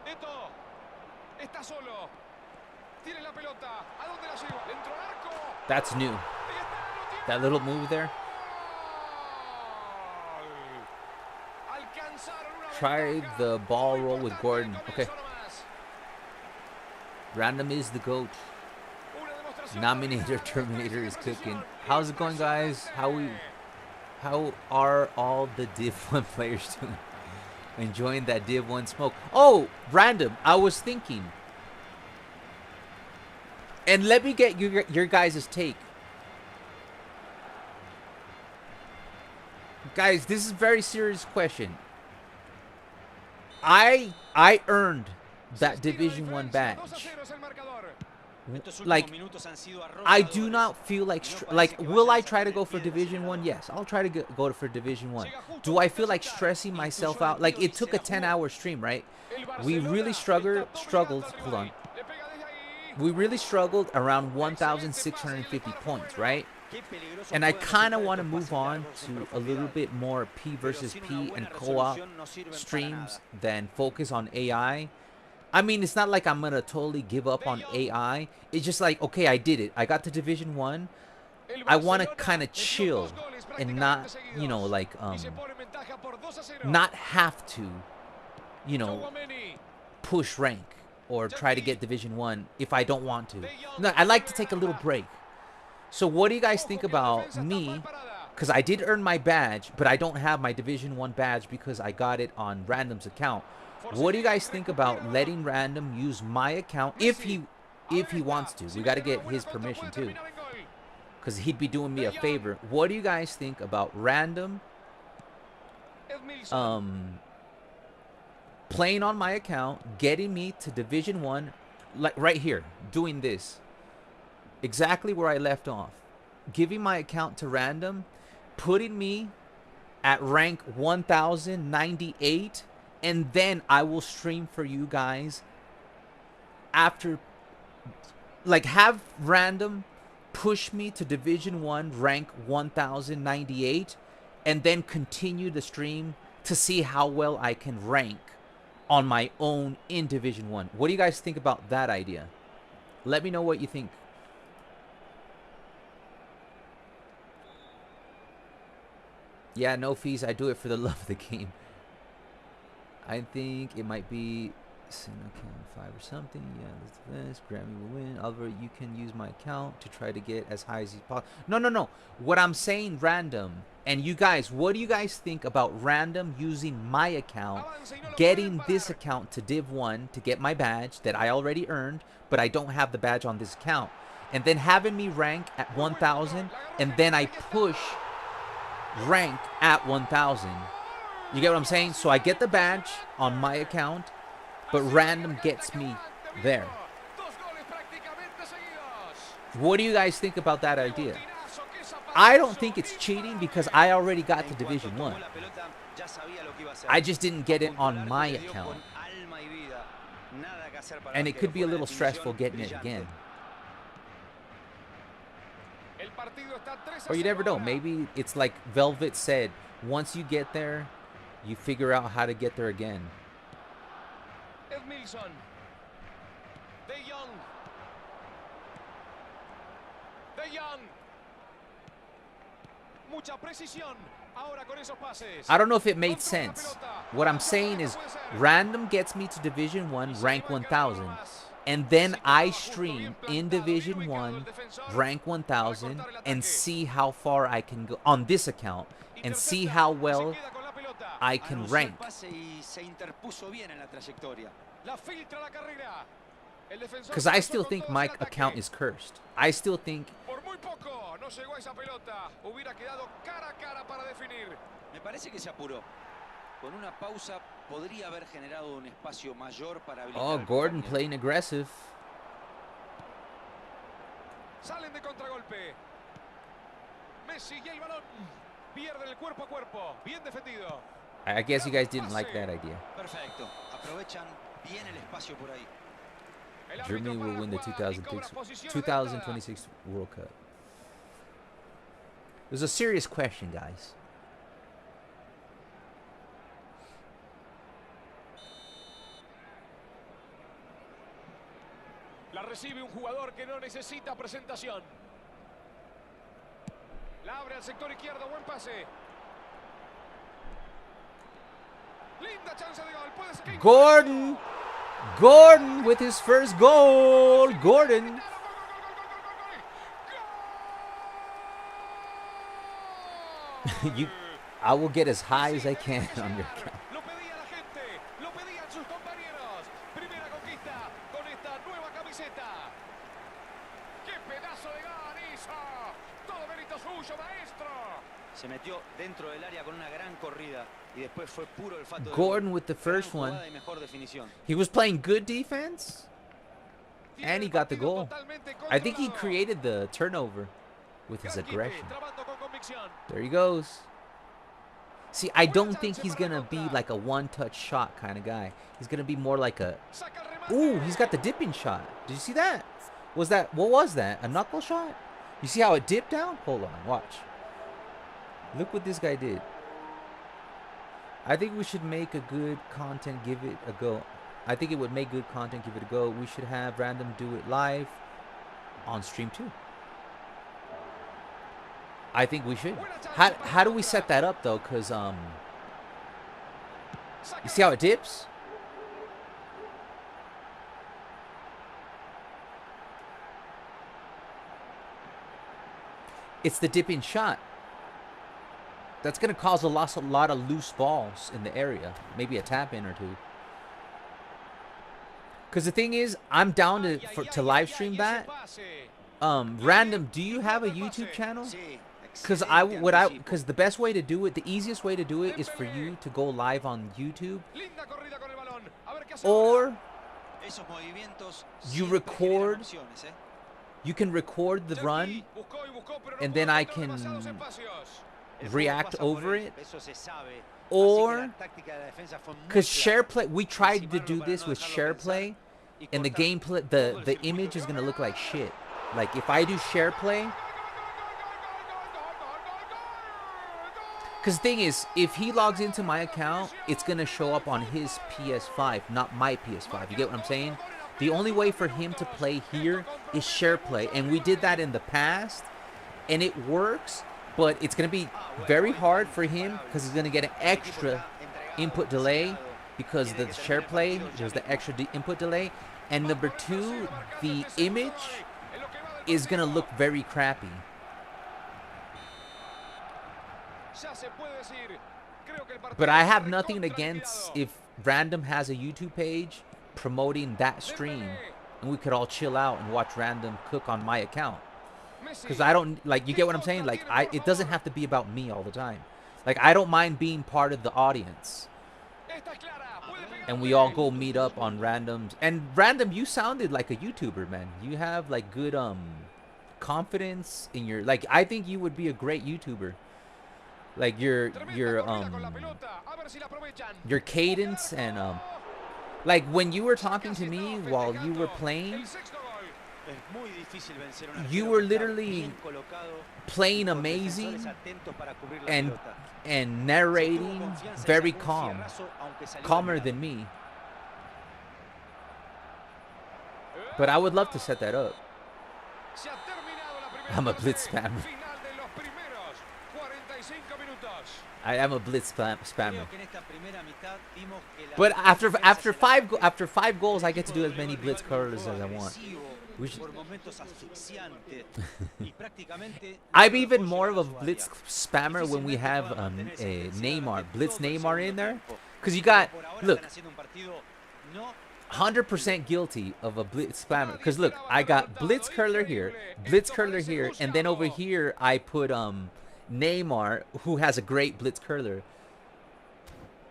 Eto está solo. Tiene la pelota. ¿A dónde la lleva? Dentro del arco. That's new. That little move there. Try the ball roll with Gordon. Okay. Random is the GOAT. Nominator Terminator is cooking. How's it going, guys? How we How are all the Div 1 players doing? Enjoying that Div 1 smoke. Oh, random. I was thinking. And let me get your guys' take. Guys, this is a very serious question. I earned that Division 1 badge. Like, I do not feel like will I try to go for Division 1? Yes, I'll try to go for Division 1. Do I feel like stressing myself out? Like, it took a 10-hour stream, right? We really struggled. Hold on. We really struggled around 1,650 points, right? And I kind of want to move on to a little bit more P versus P and co-op streams than focus on AI. I mean, it's not like I'm going to totally give up on AI. It's just like, okay, I did it. I got to Division 1. I want to kind of chill and not, you know, like, not have to, you know, push rank or try to get Division 1 if I don't want to. No, I like to take a little break. So what do you guys think about me? Because I did earn my badge, but I don't have my Division 1 badge because I got it on Random's account. What do you guys think about letting Random use my account if he wants to? We got to get his permission too, because he'd be doing me a favor. What do you guys think about Random playing on my account, getting me to Division 1, like right here, doing this exactly where I left off, giving my account to Random, putting me at rank 1098, and then I will stream for you guys after, like, have Random push me to Division 1 rank 1098 and then continue the stream to see how well I can rank on my own in Division 1. What do you guys think about that idea? Let me know what you think. Yeah, no fees. I do it for the love of the game. I think it might be single account 5 or something. Yeah, that's the best. Grammy will win. Oliver, you can use my account to try to get as high as you possible. No. What I'm saying, Random, and you guys, what do you guys think about Random using my account, getting this account to Div 1 to get my badge that I already earned, but I don't have the badge on this account, and then having me rank at 1,000, and then I push rank at 1,000. You get what I'm saying? So I get the badge on my account, but Random gets me there. What do you guys think about that idea? I don't think it's cheating because I already got to Division 1. I just didn't get it on my account. And it could be a little stressful getting it again. Or you never know. Maybe it's like Velvet said, once you get there, you figure out how to get there again. Edmilson. De Jong. De Jong. Mucha precisión. Ahora con esos pases. I don't know if it made sense. What I'm saying is Random gets me to Division 1, rank 1,000. And then I stream in Division 1, rank 1,000, and see how far I can go on this account, and see how well I can rank. Because I still think my account is cursed. I still think... Oh, Gordon playing aggressive. Salen de contragolpe. Messi y el balón. Pierden el cuerpo a cuerpo. Bien defendido. I guess you guys didn't like that idea. Perfecto. Aprovechan bien el espacio por ahí. Germany will win the 2026 World Cup. It was a serious question, guys. La recibe un jugador que no necesita presentación. La abre al sector izquierdo, buen pase. Linda chance de gol. Puede ser que... Gordon with his first goal. Gordon. I will get as high as I can on your account. Lo pedía la gente, lo pedían sus compañeros. Primera conquista con esta nueva camiseta. ¡Qué pedazo de gol hizo! Todo mérito suyo, maestro. Se metió dentro del área con una gran corrida y después fue puro olfato de Gordon gol. with the first Gran one. jugada y mejor definición. He was playing good defense, and he got the goal. I think he created the turnover with his aggression. Trabando con convicción. There he goes. See, I don't think he's going to be like a one-touch shot kind of guy. He's going to be more like a... Saca el remate. Ooh, he's got the dipping shot. Did you see that? What was that? A knuckle shot? You see how it dipped down? Hold on, watch. Look what this guy did. I think we should make a good content, give it a go. I think it would make good content, give it a go. We should have Random do it live on stream too. I think we should. How do we set that up though? Cause you see how it dips? It's the dipping shot. That's gonna cause a lot of loose balls in the area. Maybe a tap in or two. Cause the thing is, I'm down to live stream that. Random, do you have a YouTube channel? Because because the best way to do it, the easiest way to do it is for you to go live on YouTube, Linda corrida con el balón. A ver qué hace or Esos movimientos you siempre generan record. opciones, ¿eh? You can record the run, Buscó y buscó, pero no and pudo then I encontrar can demasiados espacios. El react fútbol pasa por over él, it, eso se sabe. Así que or la táctica de la defensa fue muy because clara. share play. We tried to Anticiparlo do para this no with dejarlo share pensar play, y and the cortar gameplay, todo el the circuito. image is gonna look like shit. Like if I do share play. Because the thing is, if he logs into my account, it's going to show up on his PS5, not my PS5. You get what I'm saying? The only way for him to play here is share play. And we did that in the past, and it works, but it's going to be very hard for him because he's going to get an extra input delay because the share play, there's the extra input delay. And number two, the image is going to look very crappy. Ya se puede decir. Creo que el partido But I have está nothing recontra against liquidado. if Random has a YouTube page promoting that stream, and we could all chill out and watch Random cook on my account. Messi. Because I don't, like, you get what I'm saying? Like, it doesn't have to be about me all the time. Like, I don't mind being part of the audience. Esta es clara. Puede pegarle. And we all go meet up on Random's. And Random, you sounded like a YouTuber, man. You have, like, good, confidence in your, like, I think you would be a great YouTuber. Like your Tremenda corrida con la pelota. A ver si la aprovechan. your cadence and like when you were talking to me while you were playing, El sexto gol. Es muy difícil vencer a un you arquero were que está literally bien colocado, playing con amazing defensores atentos para cubrir la and pelota. and Se tuvo narrating confianza y very sacó un calm, fierrazo, aunque salió calmer dominado. than me. But I would love to set that up. Se ha terminado la primera I'm a parte. blitz spammer. Final de los primeros 45 minutos. I am a blitz spammer. Creo que en esta primera mitad vimos que la But after defensa after se five goals, I el get to equipo do as doblegó many al blitz rival con un curlers juego as I want. agresivo, We should- por momentos asfixiante, y prácticamente I'm no even dejó more of a llegar a su blitz área. spammer when we Difícilmente have pueda mantenerse Neymar, durante blitz todo el Neymar in segundo there, tiempo. because you Pero got por ahora look. están haciendo un partido no 100% guilty of a blitz spammer. Because look, I got blitz curler here, and then over here I put Neymar, who has a great blitz curler.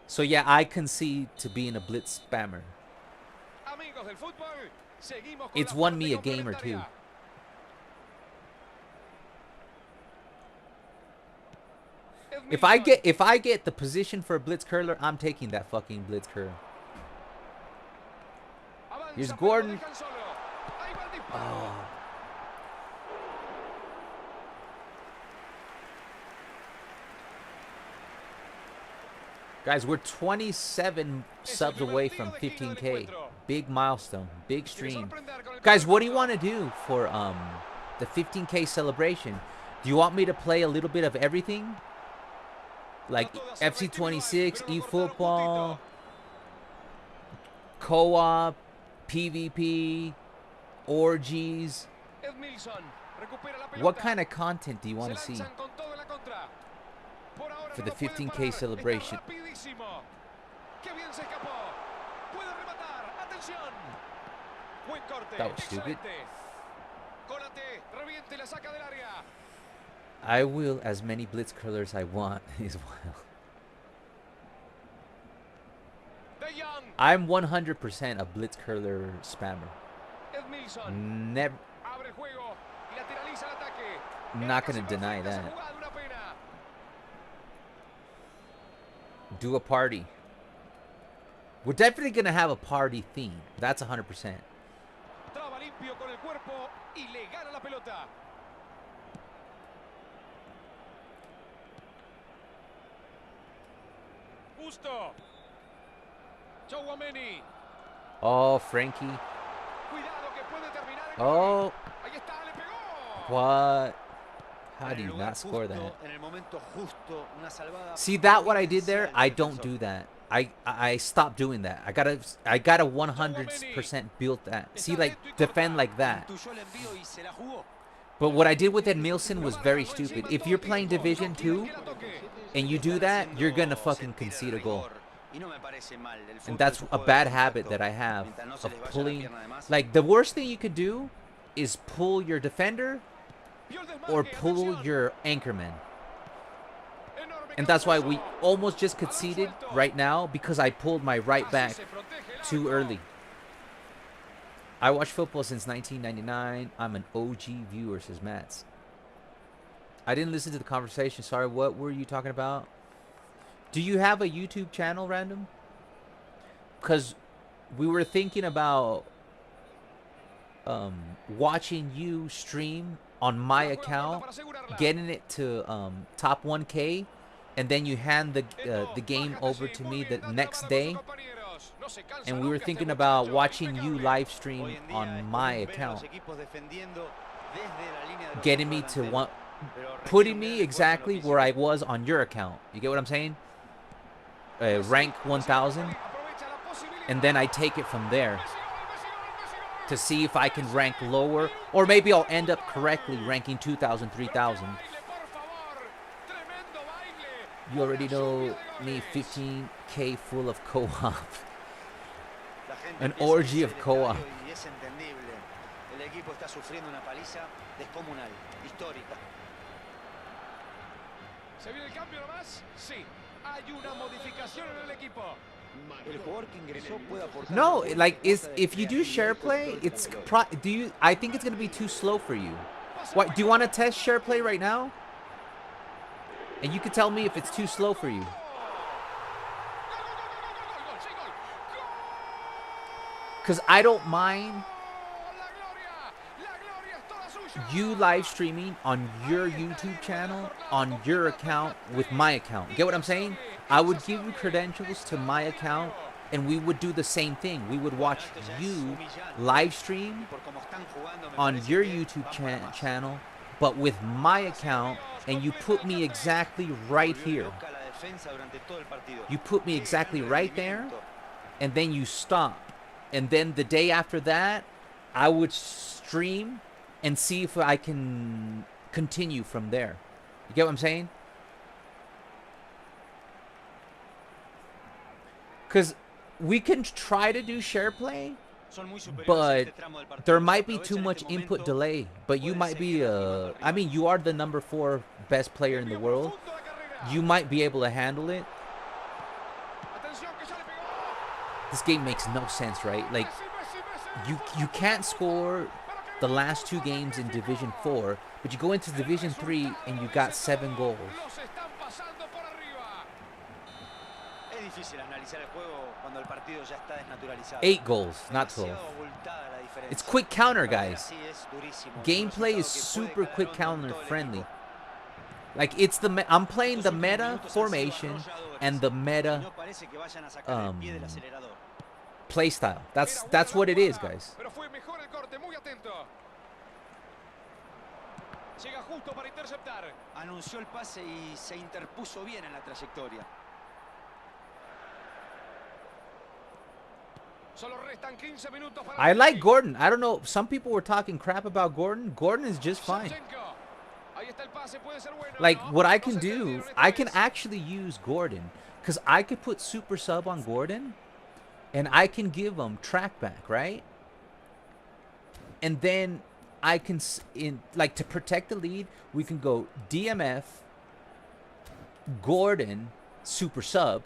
So yeah, I concede to being a blitz spammer. Amigos del fútbol, seguimos con It's la won parte me a game or two. complementaria. If I get the position for a blitz curler, I'm taking that fucking blitz curler. Avanza, Here's pero Gordon. lo dejan solo. Ahí va el disparo. Oh. Guys, we're 27 subs away from 15K. Big milestone, big stream. Guys, what do you want to do for the 15K celebration? Do you want me to play a little bit of everything? Like FC26, eFootball, co-op, PvP, orgies. Edmilson recupera la pelota. What kind of content do you want to Se see? lanzan con todo en la contra. Por for the 15K celebration. That was stupid. I will as many blitz curlers I want is wild. I'm 100% a blitz curler spammer. Never. Not gonna deny that. Do a party. We're definitely gonna have a party theme. That's 100%. Oh, Frankie. Oh. What? How do you not score that? See that what I did there? I don't do that. I stopped doing that. I gotta 100% build that. See, like defend like that. But what I did with Edmilson was very stupid. If you're playing Division 2 and you do that, you're gonna fucking concede a goal. And that's a bad habit that I have of pulling. Like the worst thing you could do is pull your defender or pull your anchorman. And that's why we almost just conceded right now, because I pulled my right back too early. I watch football since 1999. I'm an OG viewer, says Mats. I didn't listen to the conversation. Sorry, what were you talking about? Do you have a YouTube channel, Random? Because we were thinking about watching you stream on my account, getting it to top 1K, and then you hand the game over to me the next day. And we were thinking about watching you live stream on my account, getting me to putting me exactly where I was on your account. You get what I'm saying? Rank 1000, and then I take it from there to see if I can rank lower, or maybe I'll end up correctly ranking 2000, 3000. You already know me, 15K full of co-op. An orgy of co-op. No, like if you do share play, it's I think it's gonna be too slow for you. What do you want to test share play right now? And you can tell me if it's too slow for you. Because I don't mind you live streaming on your YouTube channel, on your account, with my account. Get what I'm saying? I would give you credentials to my account, and we would do the same thing. We would watch you live stream on your YouTube channel, but with my account, and you put me exactly right here. You put me exactly right there, and then you stop. And then the day after that, I would stream and see if I can continue from there. You get what I'm saying? Because we can try to do share play, but there might be too much input delay. But you might be, I mean, you are the #4 best player in the world. You might be able to handle it. This game makes no sense, right? Like, you can't score the last 2 games in Division 4, but you go into Division 3 and you got 7 goals. 8 goals, not 12. It's quick counter, guys. Gameplay is super quick counter friendly. Like, it's I'm playing the meta formation and the meta play style. That's what it is, guys. I like Gordon. I don't know. Some people were talking crap about Gordon. Gordon is just fine. Like, what I can do, I can actually use Gordon. Because I could put super sub on Gordon. And I can give him track back, right? And then I can, like, to protect the lead, we can go DMF, Gordon, super sub,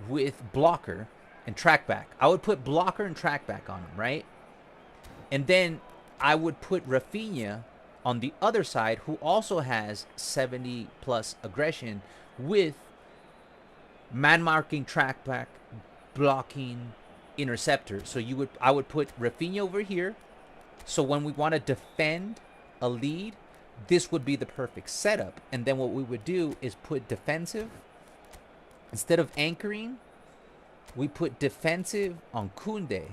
with blocker and track back. I would put blocker and track back on him, right? And then I would put Rafinha on the other side, who also has 70 plus aggression, with man marking, track back, blocking, interceptor. So I would put Rafinha over here. So when we want to defend a lead, this would be the perfect setup. And then what we would do is put defensive. Instead of anchoring, we put defensive on Koundé.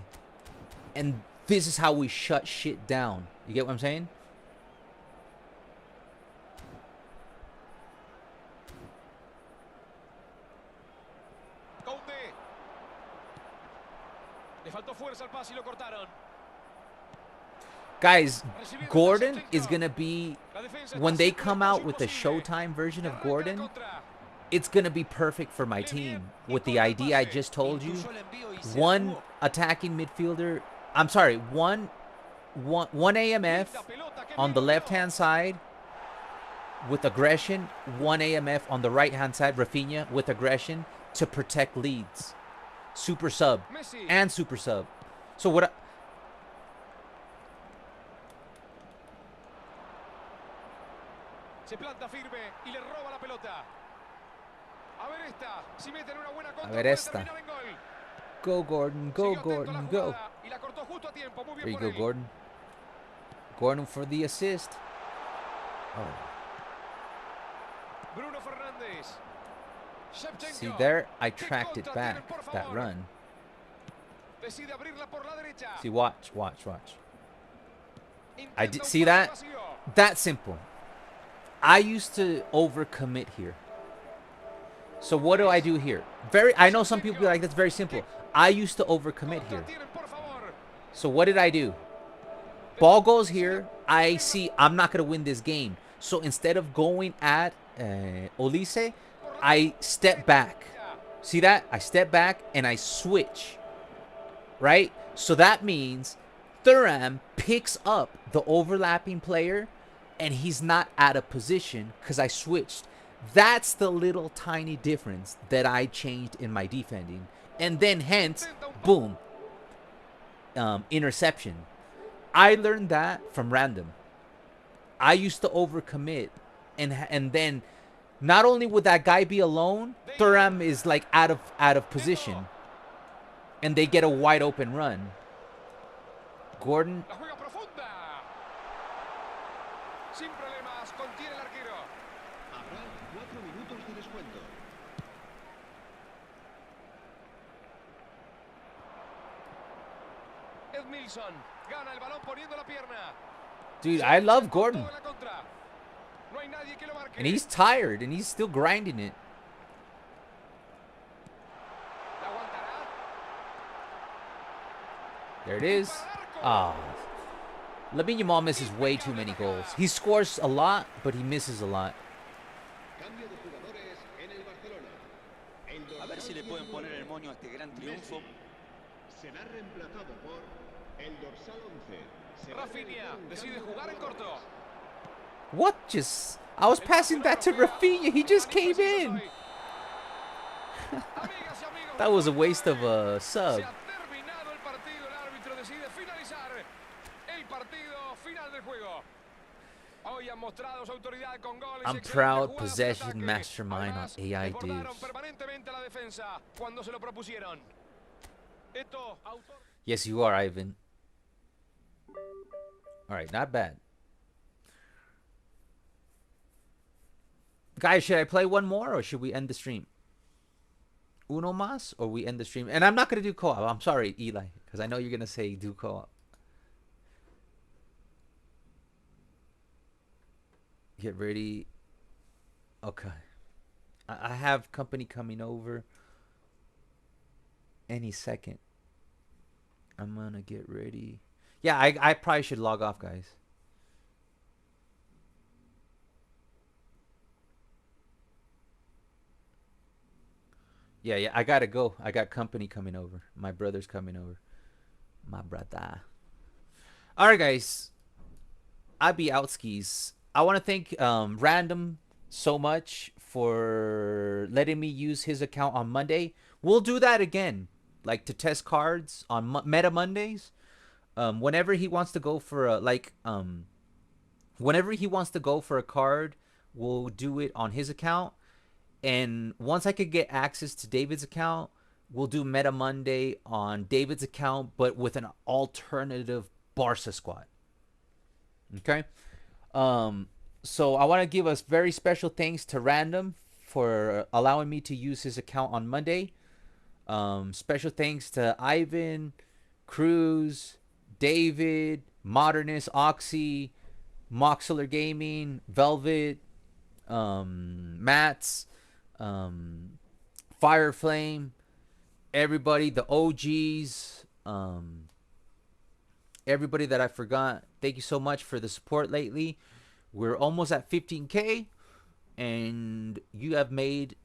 And this is how we shut shit down. You get what I'm saying? Koundé. Le faltó fuerza al pase y lo cortaron. Guys, Gordon is going to be, when they come out with the Showtime version of Gordon, it's going to be perfect for my team. With the idea I just told you, one attacking midfielder, I'm sorry, one AMF on the left-hand side with aggression, one AMF on the right-hand side, Rafinha, with aggression to protect leads. Super sub and super sub. So what Se planta firme y le roba la pelota. A ver esta, si meten una buena contra, A ver puede esta. terminar en gol. Go, Gordon. Go, Siguió atento a la Gordon. Go. jugada y la cortó justo a tiempo. Muy bien There you por go, él. Gordon. Gordon for the assist. Oh. Bruno Fernández. Shevchenko. See there? I ¿Qué tracked it contra tienen, back, por that favor? run. Decide abrirla por la derecha. See, watch, watch, watch. I Intenta did un see pase that? vacío. That simple. I used to overcommit here. So what do I do here? I know some people be like, that's very simple. I used to overcommit here. Contra tienen, por favor. So what did I do? Ball goes here. I see I'm not going to win this game. So instead of going at Olise, I step back. See that? I step back and I switch. Right? So that means Thuram picks up the overlapping player and he's not out of position because I switched. That's the little tiny difference that I changed in my defending. And then hence, boom, interception. I learned that from random. I used to overcommit, and then not only would that guy be alone, Thuram is like out of position, and they get a wide open run. Gordon, La juega profunda. Sin problemas, contiene el arquero. Habrá 4 minutos de descuento. Edmilson gana el balón poniendo la pierna. dude, I love Gordon, Todo en la contra. No hay nadie que lo marque. and he's tired, and he's still grinding it. La aguantará. There it is. Ah, Lamine Yamal misses way too many goals. He scores a lot, but he misses a lot. Cambio de jugadores en el Barcelona. El A ver si le dorsal pueden 19 poner el moño a este gran triunfo. será reemplazado por el dorsal 11. Será Rafinha realizado un decide cambio de jugar en corto. What just... I was passing that to Rafinha. He just came in. Amigas y amigos, That was a waste of a sub. se ha terminado el partido. El árbitro decide finalizar el partido final del juego. Hoy han mostrado su autoridad con goles. I'm y excelentes proud jugadas de possession ataque. mastermind on Además, AI desbordaron divs. permanentemente la defensa cuando se lo propusieron. Esto, autor... Yes, you are, Ivan. All right, not bad. Guys, should I play one more or should we end the stream? Uno más or we end the stream? And I'm not going to do co-op. I'm sorry, Eli, because I know you're going to say do co-op. Get ready. Okay. I have company coming over any second. I'm going to get ready. Yeah, I probably should log off, guys. Yeah, yeah. I gotta go. I got company coming over. My brother's coming over. My brother. All right, guys. I be out skis. I want to thank Random so much for letting me use his account on Monday. We'll do that again, like to test cards on Meta Mondays. Whenever he wants to go for a whenever he wants to go for a card, we'll do it on his account. And once I could get access to David's account, we'll do Meta Monday on David's account, but with an alternative Barca squad. Okay. So I want to give us very special thanks to Random for allowing me to use his account on Monday. Special thanks to Ivan, Cruz, David, Modernist, Oxy, Moxler Gaming, Velvet, Mats, Fireflame, everybody, the OGs, everybody that I forgot. Thank you so much for the support lately. We're almost at 15K, and you have made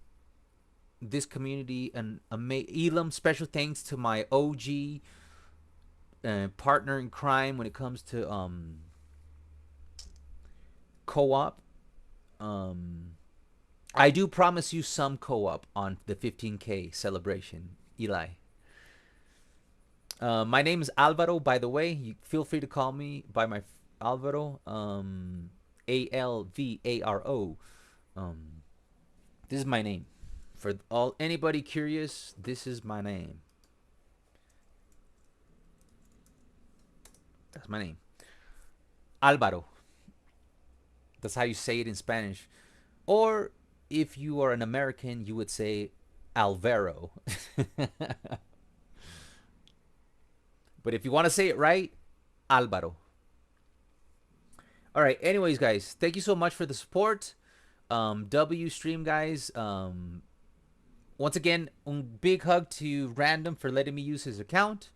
this community an amazing. Elam, special thanks to my OG partner in crime when it comes to co-op. I do promise you some co-op on the 15K celebration, Eli. My name is Alvaro, by the way. You feel free to call me by my Alvaro. Alvaro. This is my name. For anybody curious, this is my name. That's my name. Alvaro. That's how you say it in Spanish. Or if you are an American, you would say Alvaro. But if you want to say it right, Alvaro. All right. Anyways, guys, thank you so much for the support. W stream, guys. Once again, a big hug to Random for letting me use his account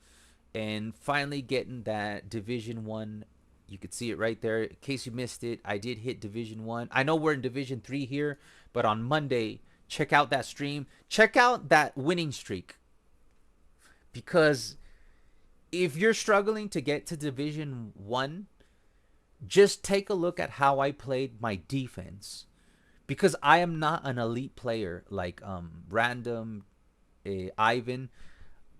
and finally getting that Division 1. You could see it right there. In case you missed it, I did hit Division 1. I know we're in Division 3 here, but on Monday, check out that stream. Check out that winning streak. Because if you're struggling to get to Division 1, just take a look at how I played my defense. Because I am not an elite player like Random, Ivan.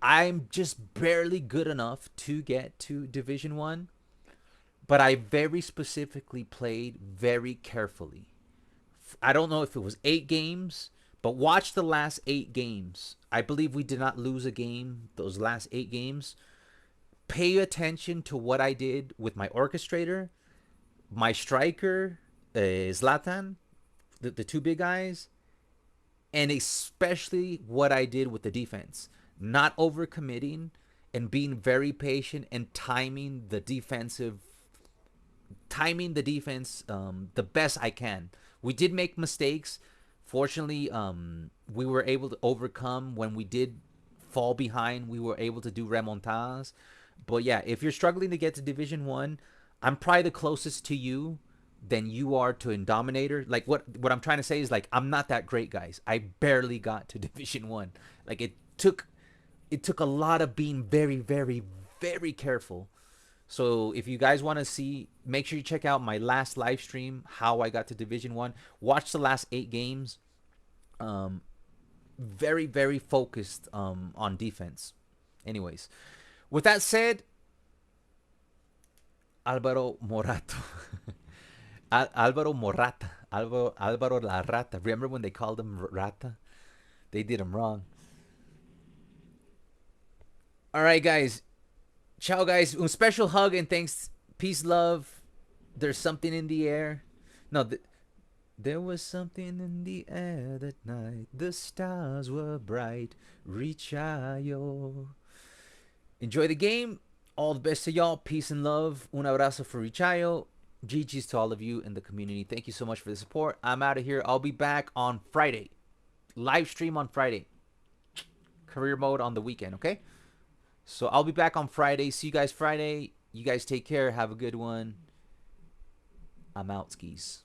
I'm just barely good enough to get to Division 1. But I very specifically played very carefully. I don't know if it was 8 games, but watch the last 8 games. I believe we did not lose a game those last 8 games. Pay attention to what I did with my orchestrator, my striker, Zlatan, the 2 big guys, and especially what I did with the defense. Not overcommitting and being very patient and timing the defense the best I can. We did make mistakes. Fortunately, we were able to overcome when we did fall behind. We were able to do remontadas. But yeah, if you're struggling to get to Division 1, I'm probably the closest to you than you are to Indominator. Like what I'm trying to say is, like, I'm not that great, guys. I barely got to Division 1. Like it took a lot of being very, very, very careful. So if you guys want to see, make sure you check out my last live stream, how I got to Division 1. Watch the last 8 games. Very, very focused on defense. Anyways, with that said, Alvaro Morato. Alvaro Morata. Alvaro La Rata. Remember when they called him Rata? They did him wrong. All right, guys. Ciao, guys. A special hug and thanks. Peace, love. There's something in the air. No, there was something in the air that night. The stars were bright. Richayo. Enjoy the game. All the best to y'all. Peace and love. Un abrazo for Richayo. GG's to all of you in the community. Thank you so much for the support. I'm out of here. I'll be back on Friday. Live stream on Friday. Career mode on the weekend, okay? So I'll be back on Friday. See you guys Friday. You guys take care. Have a good one. I'm out, skis.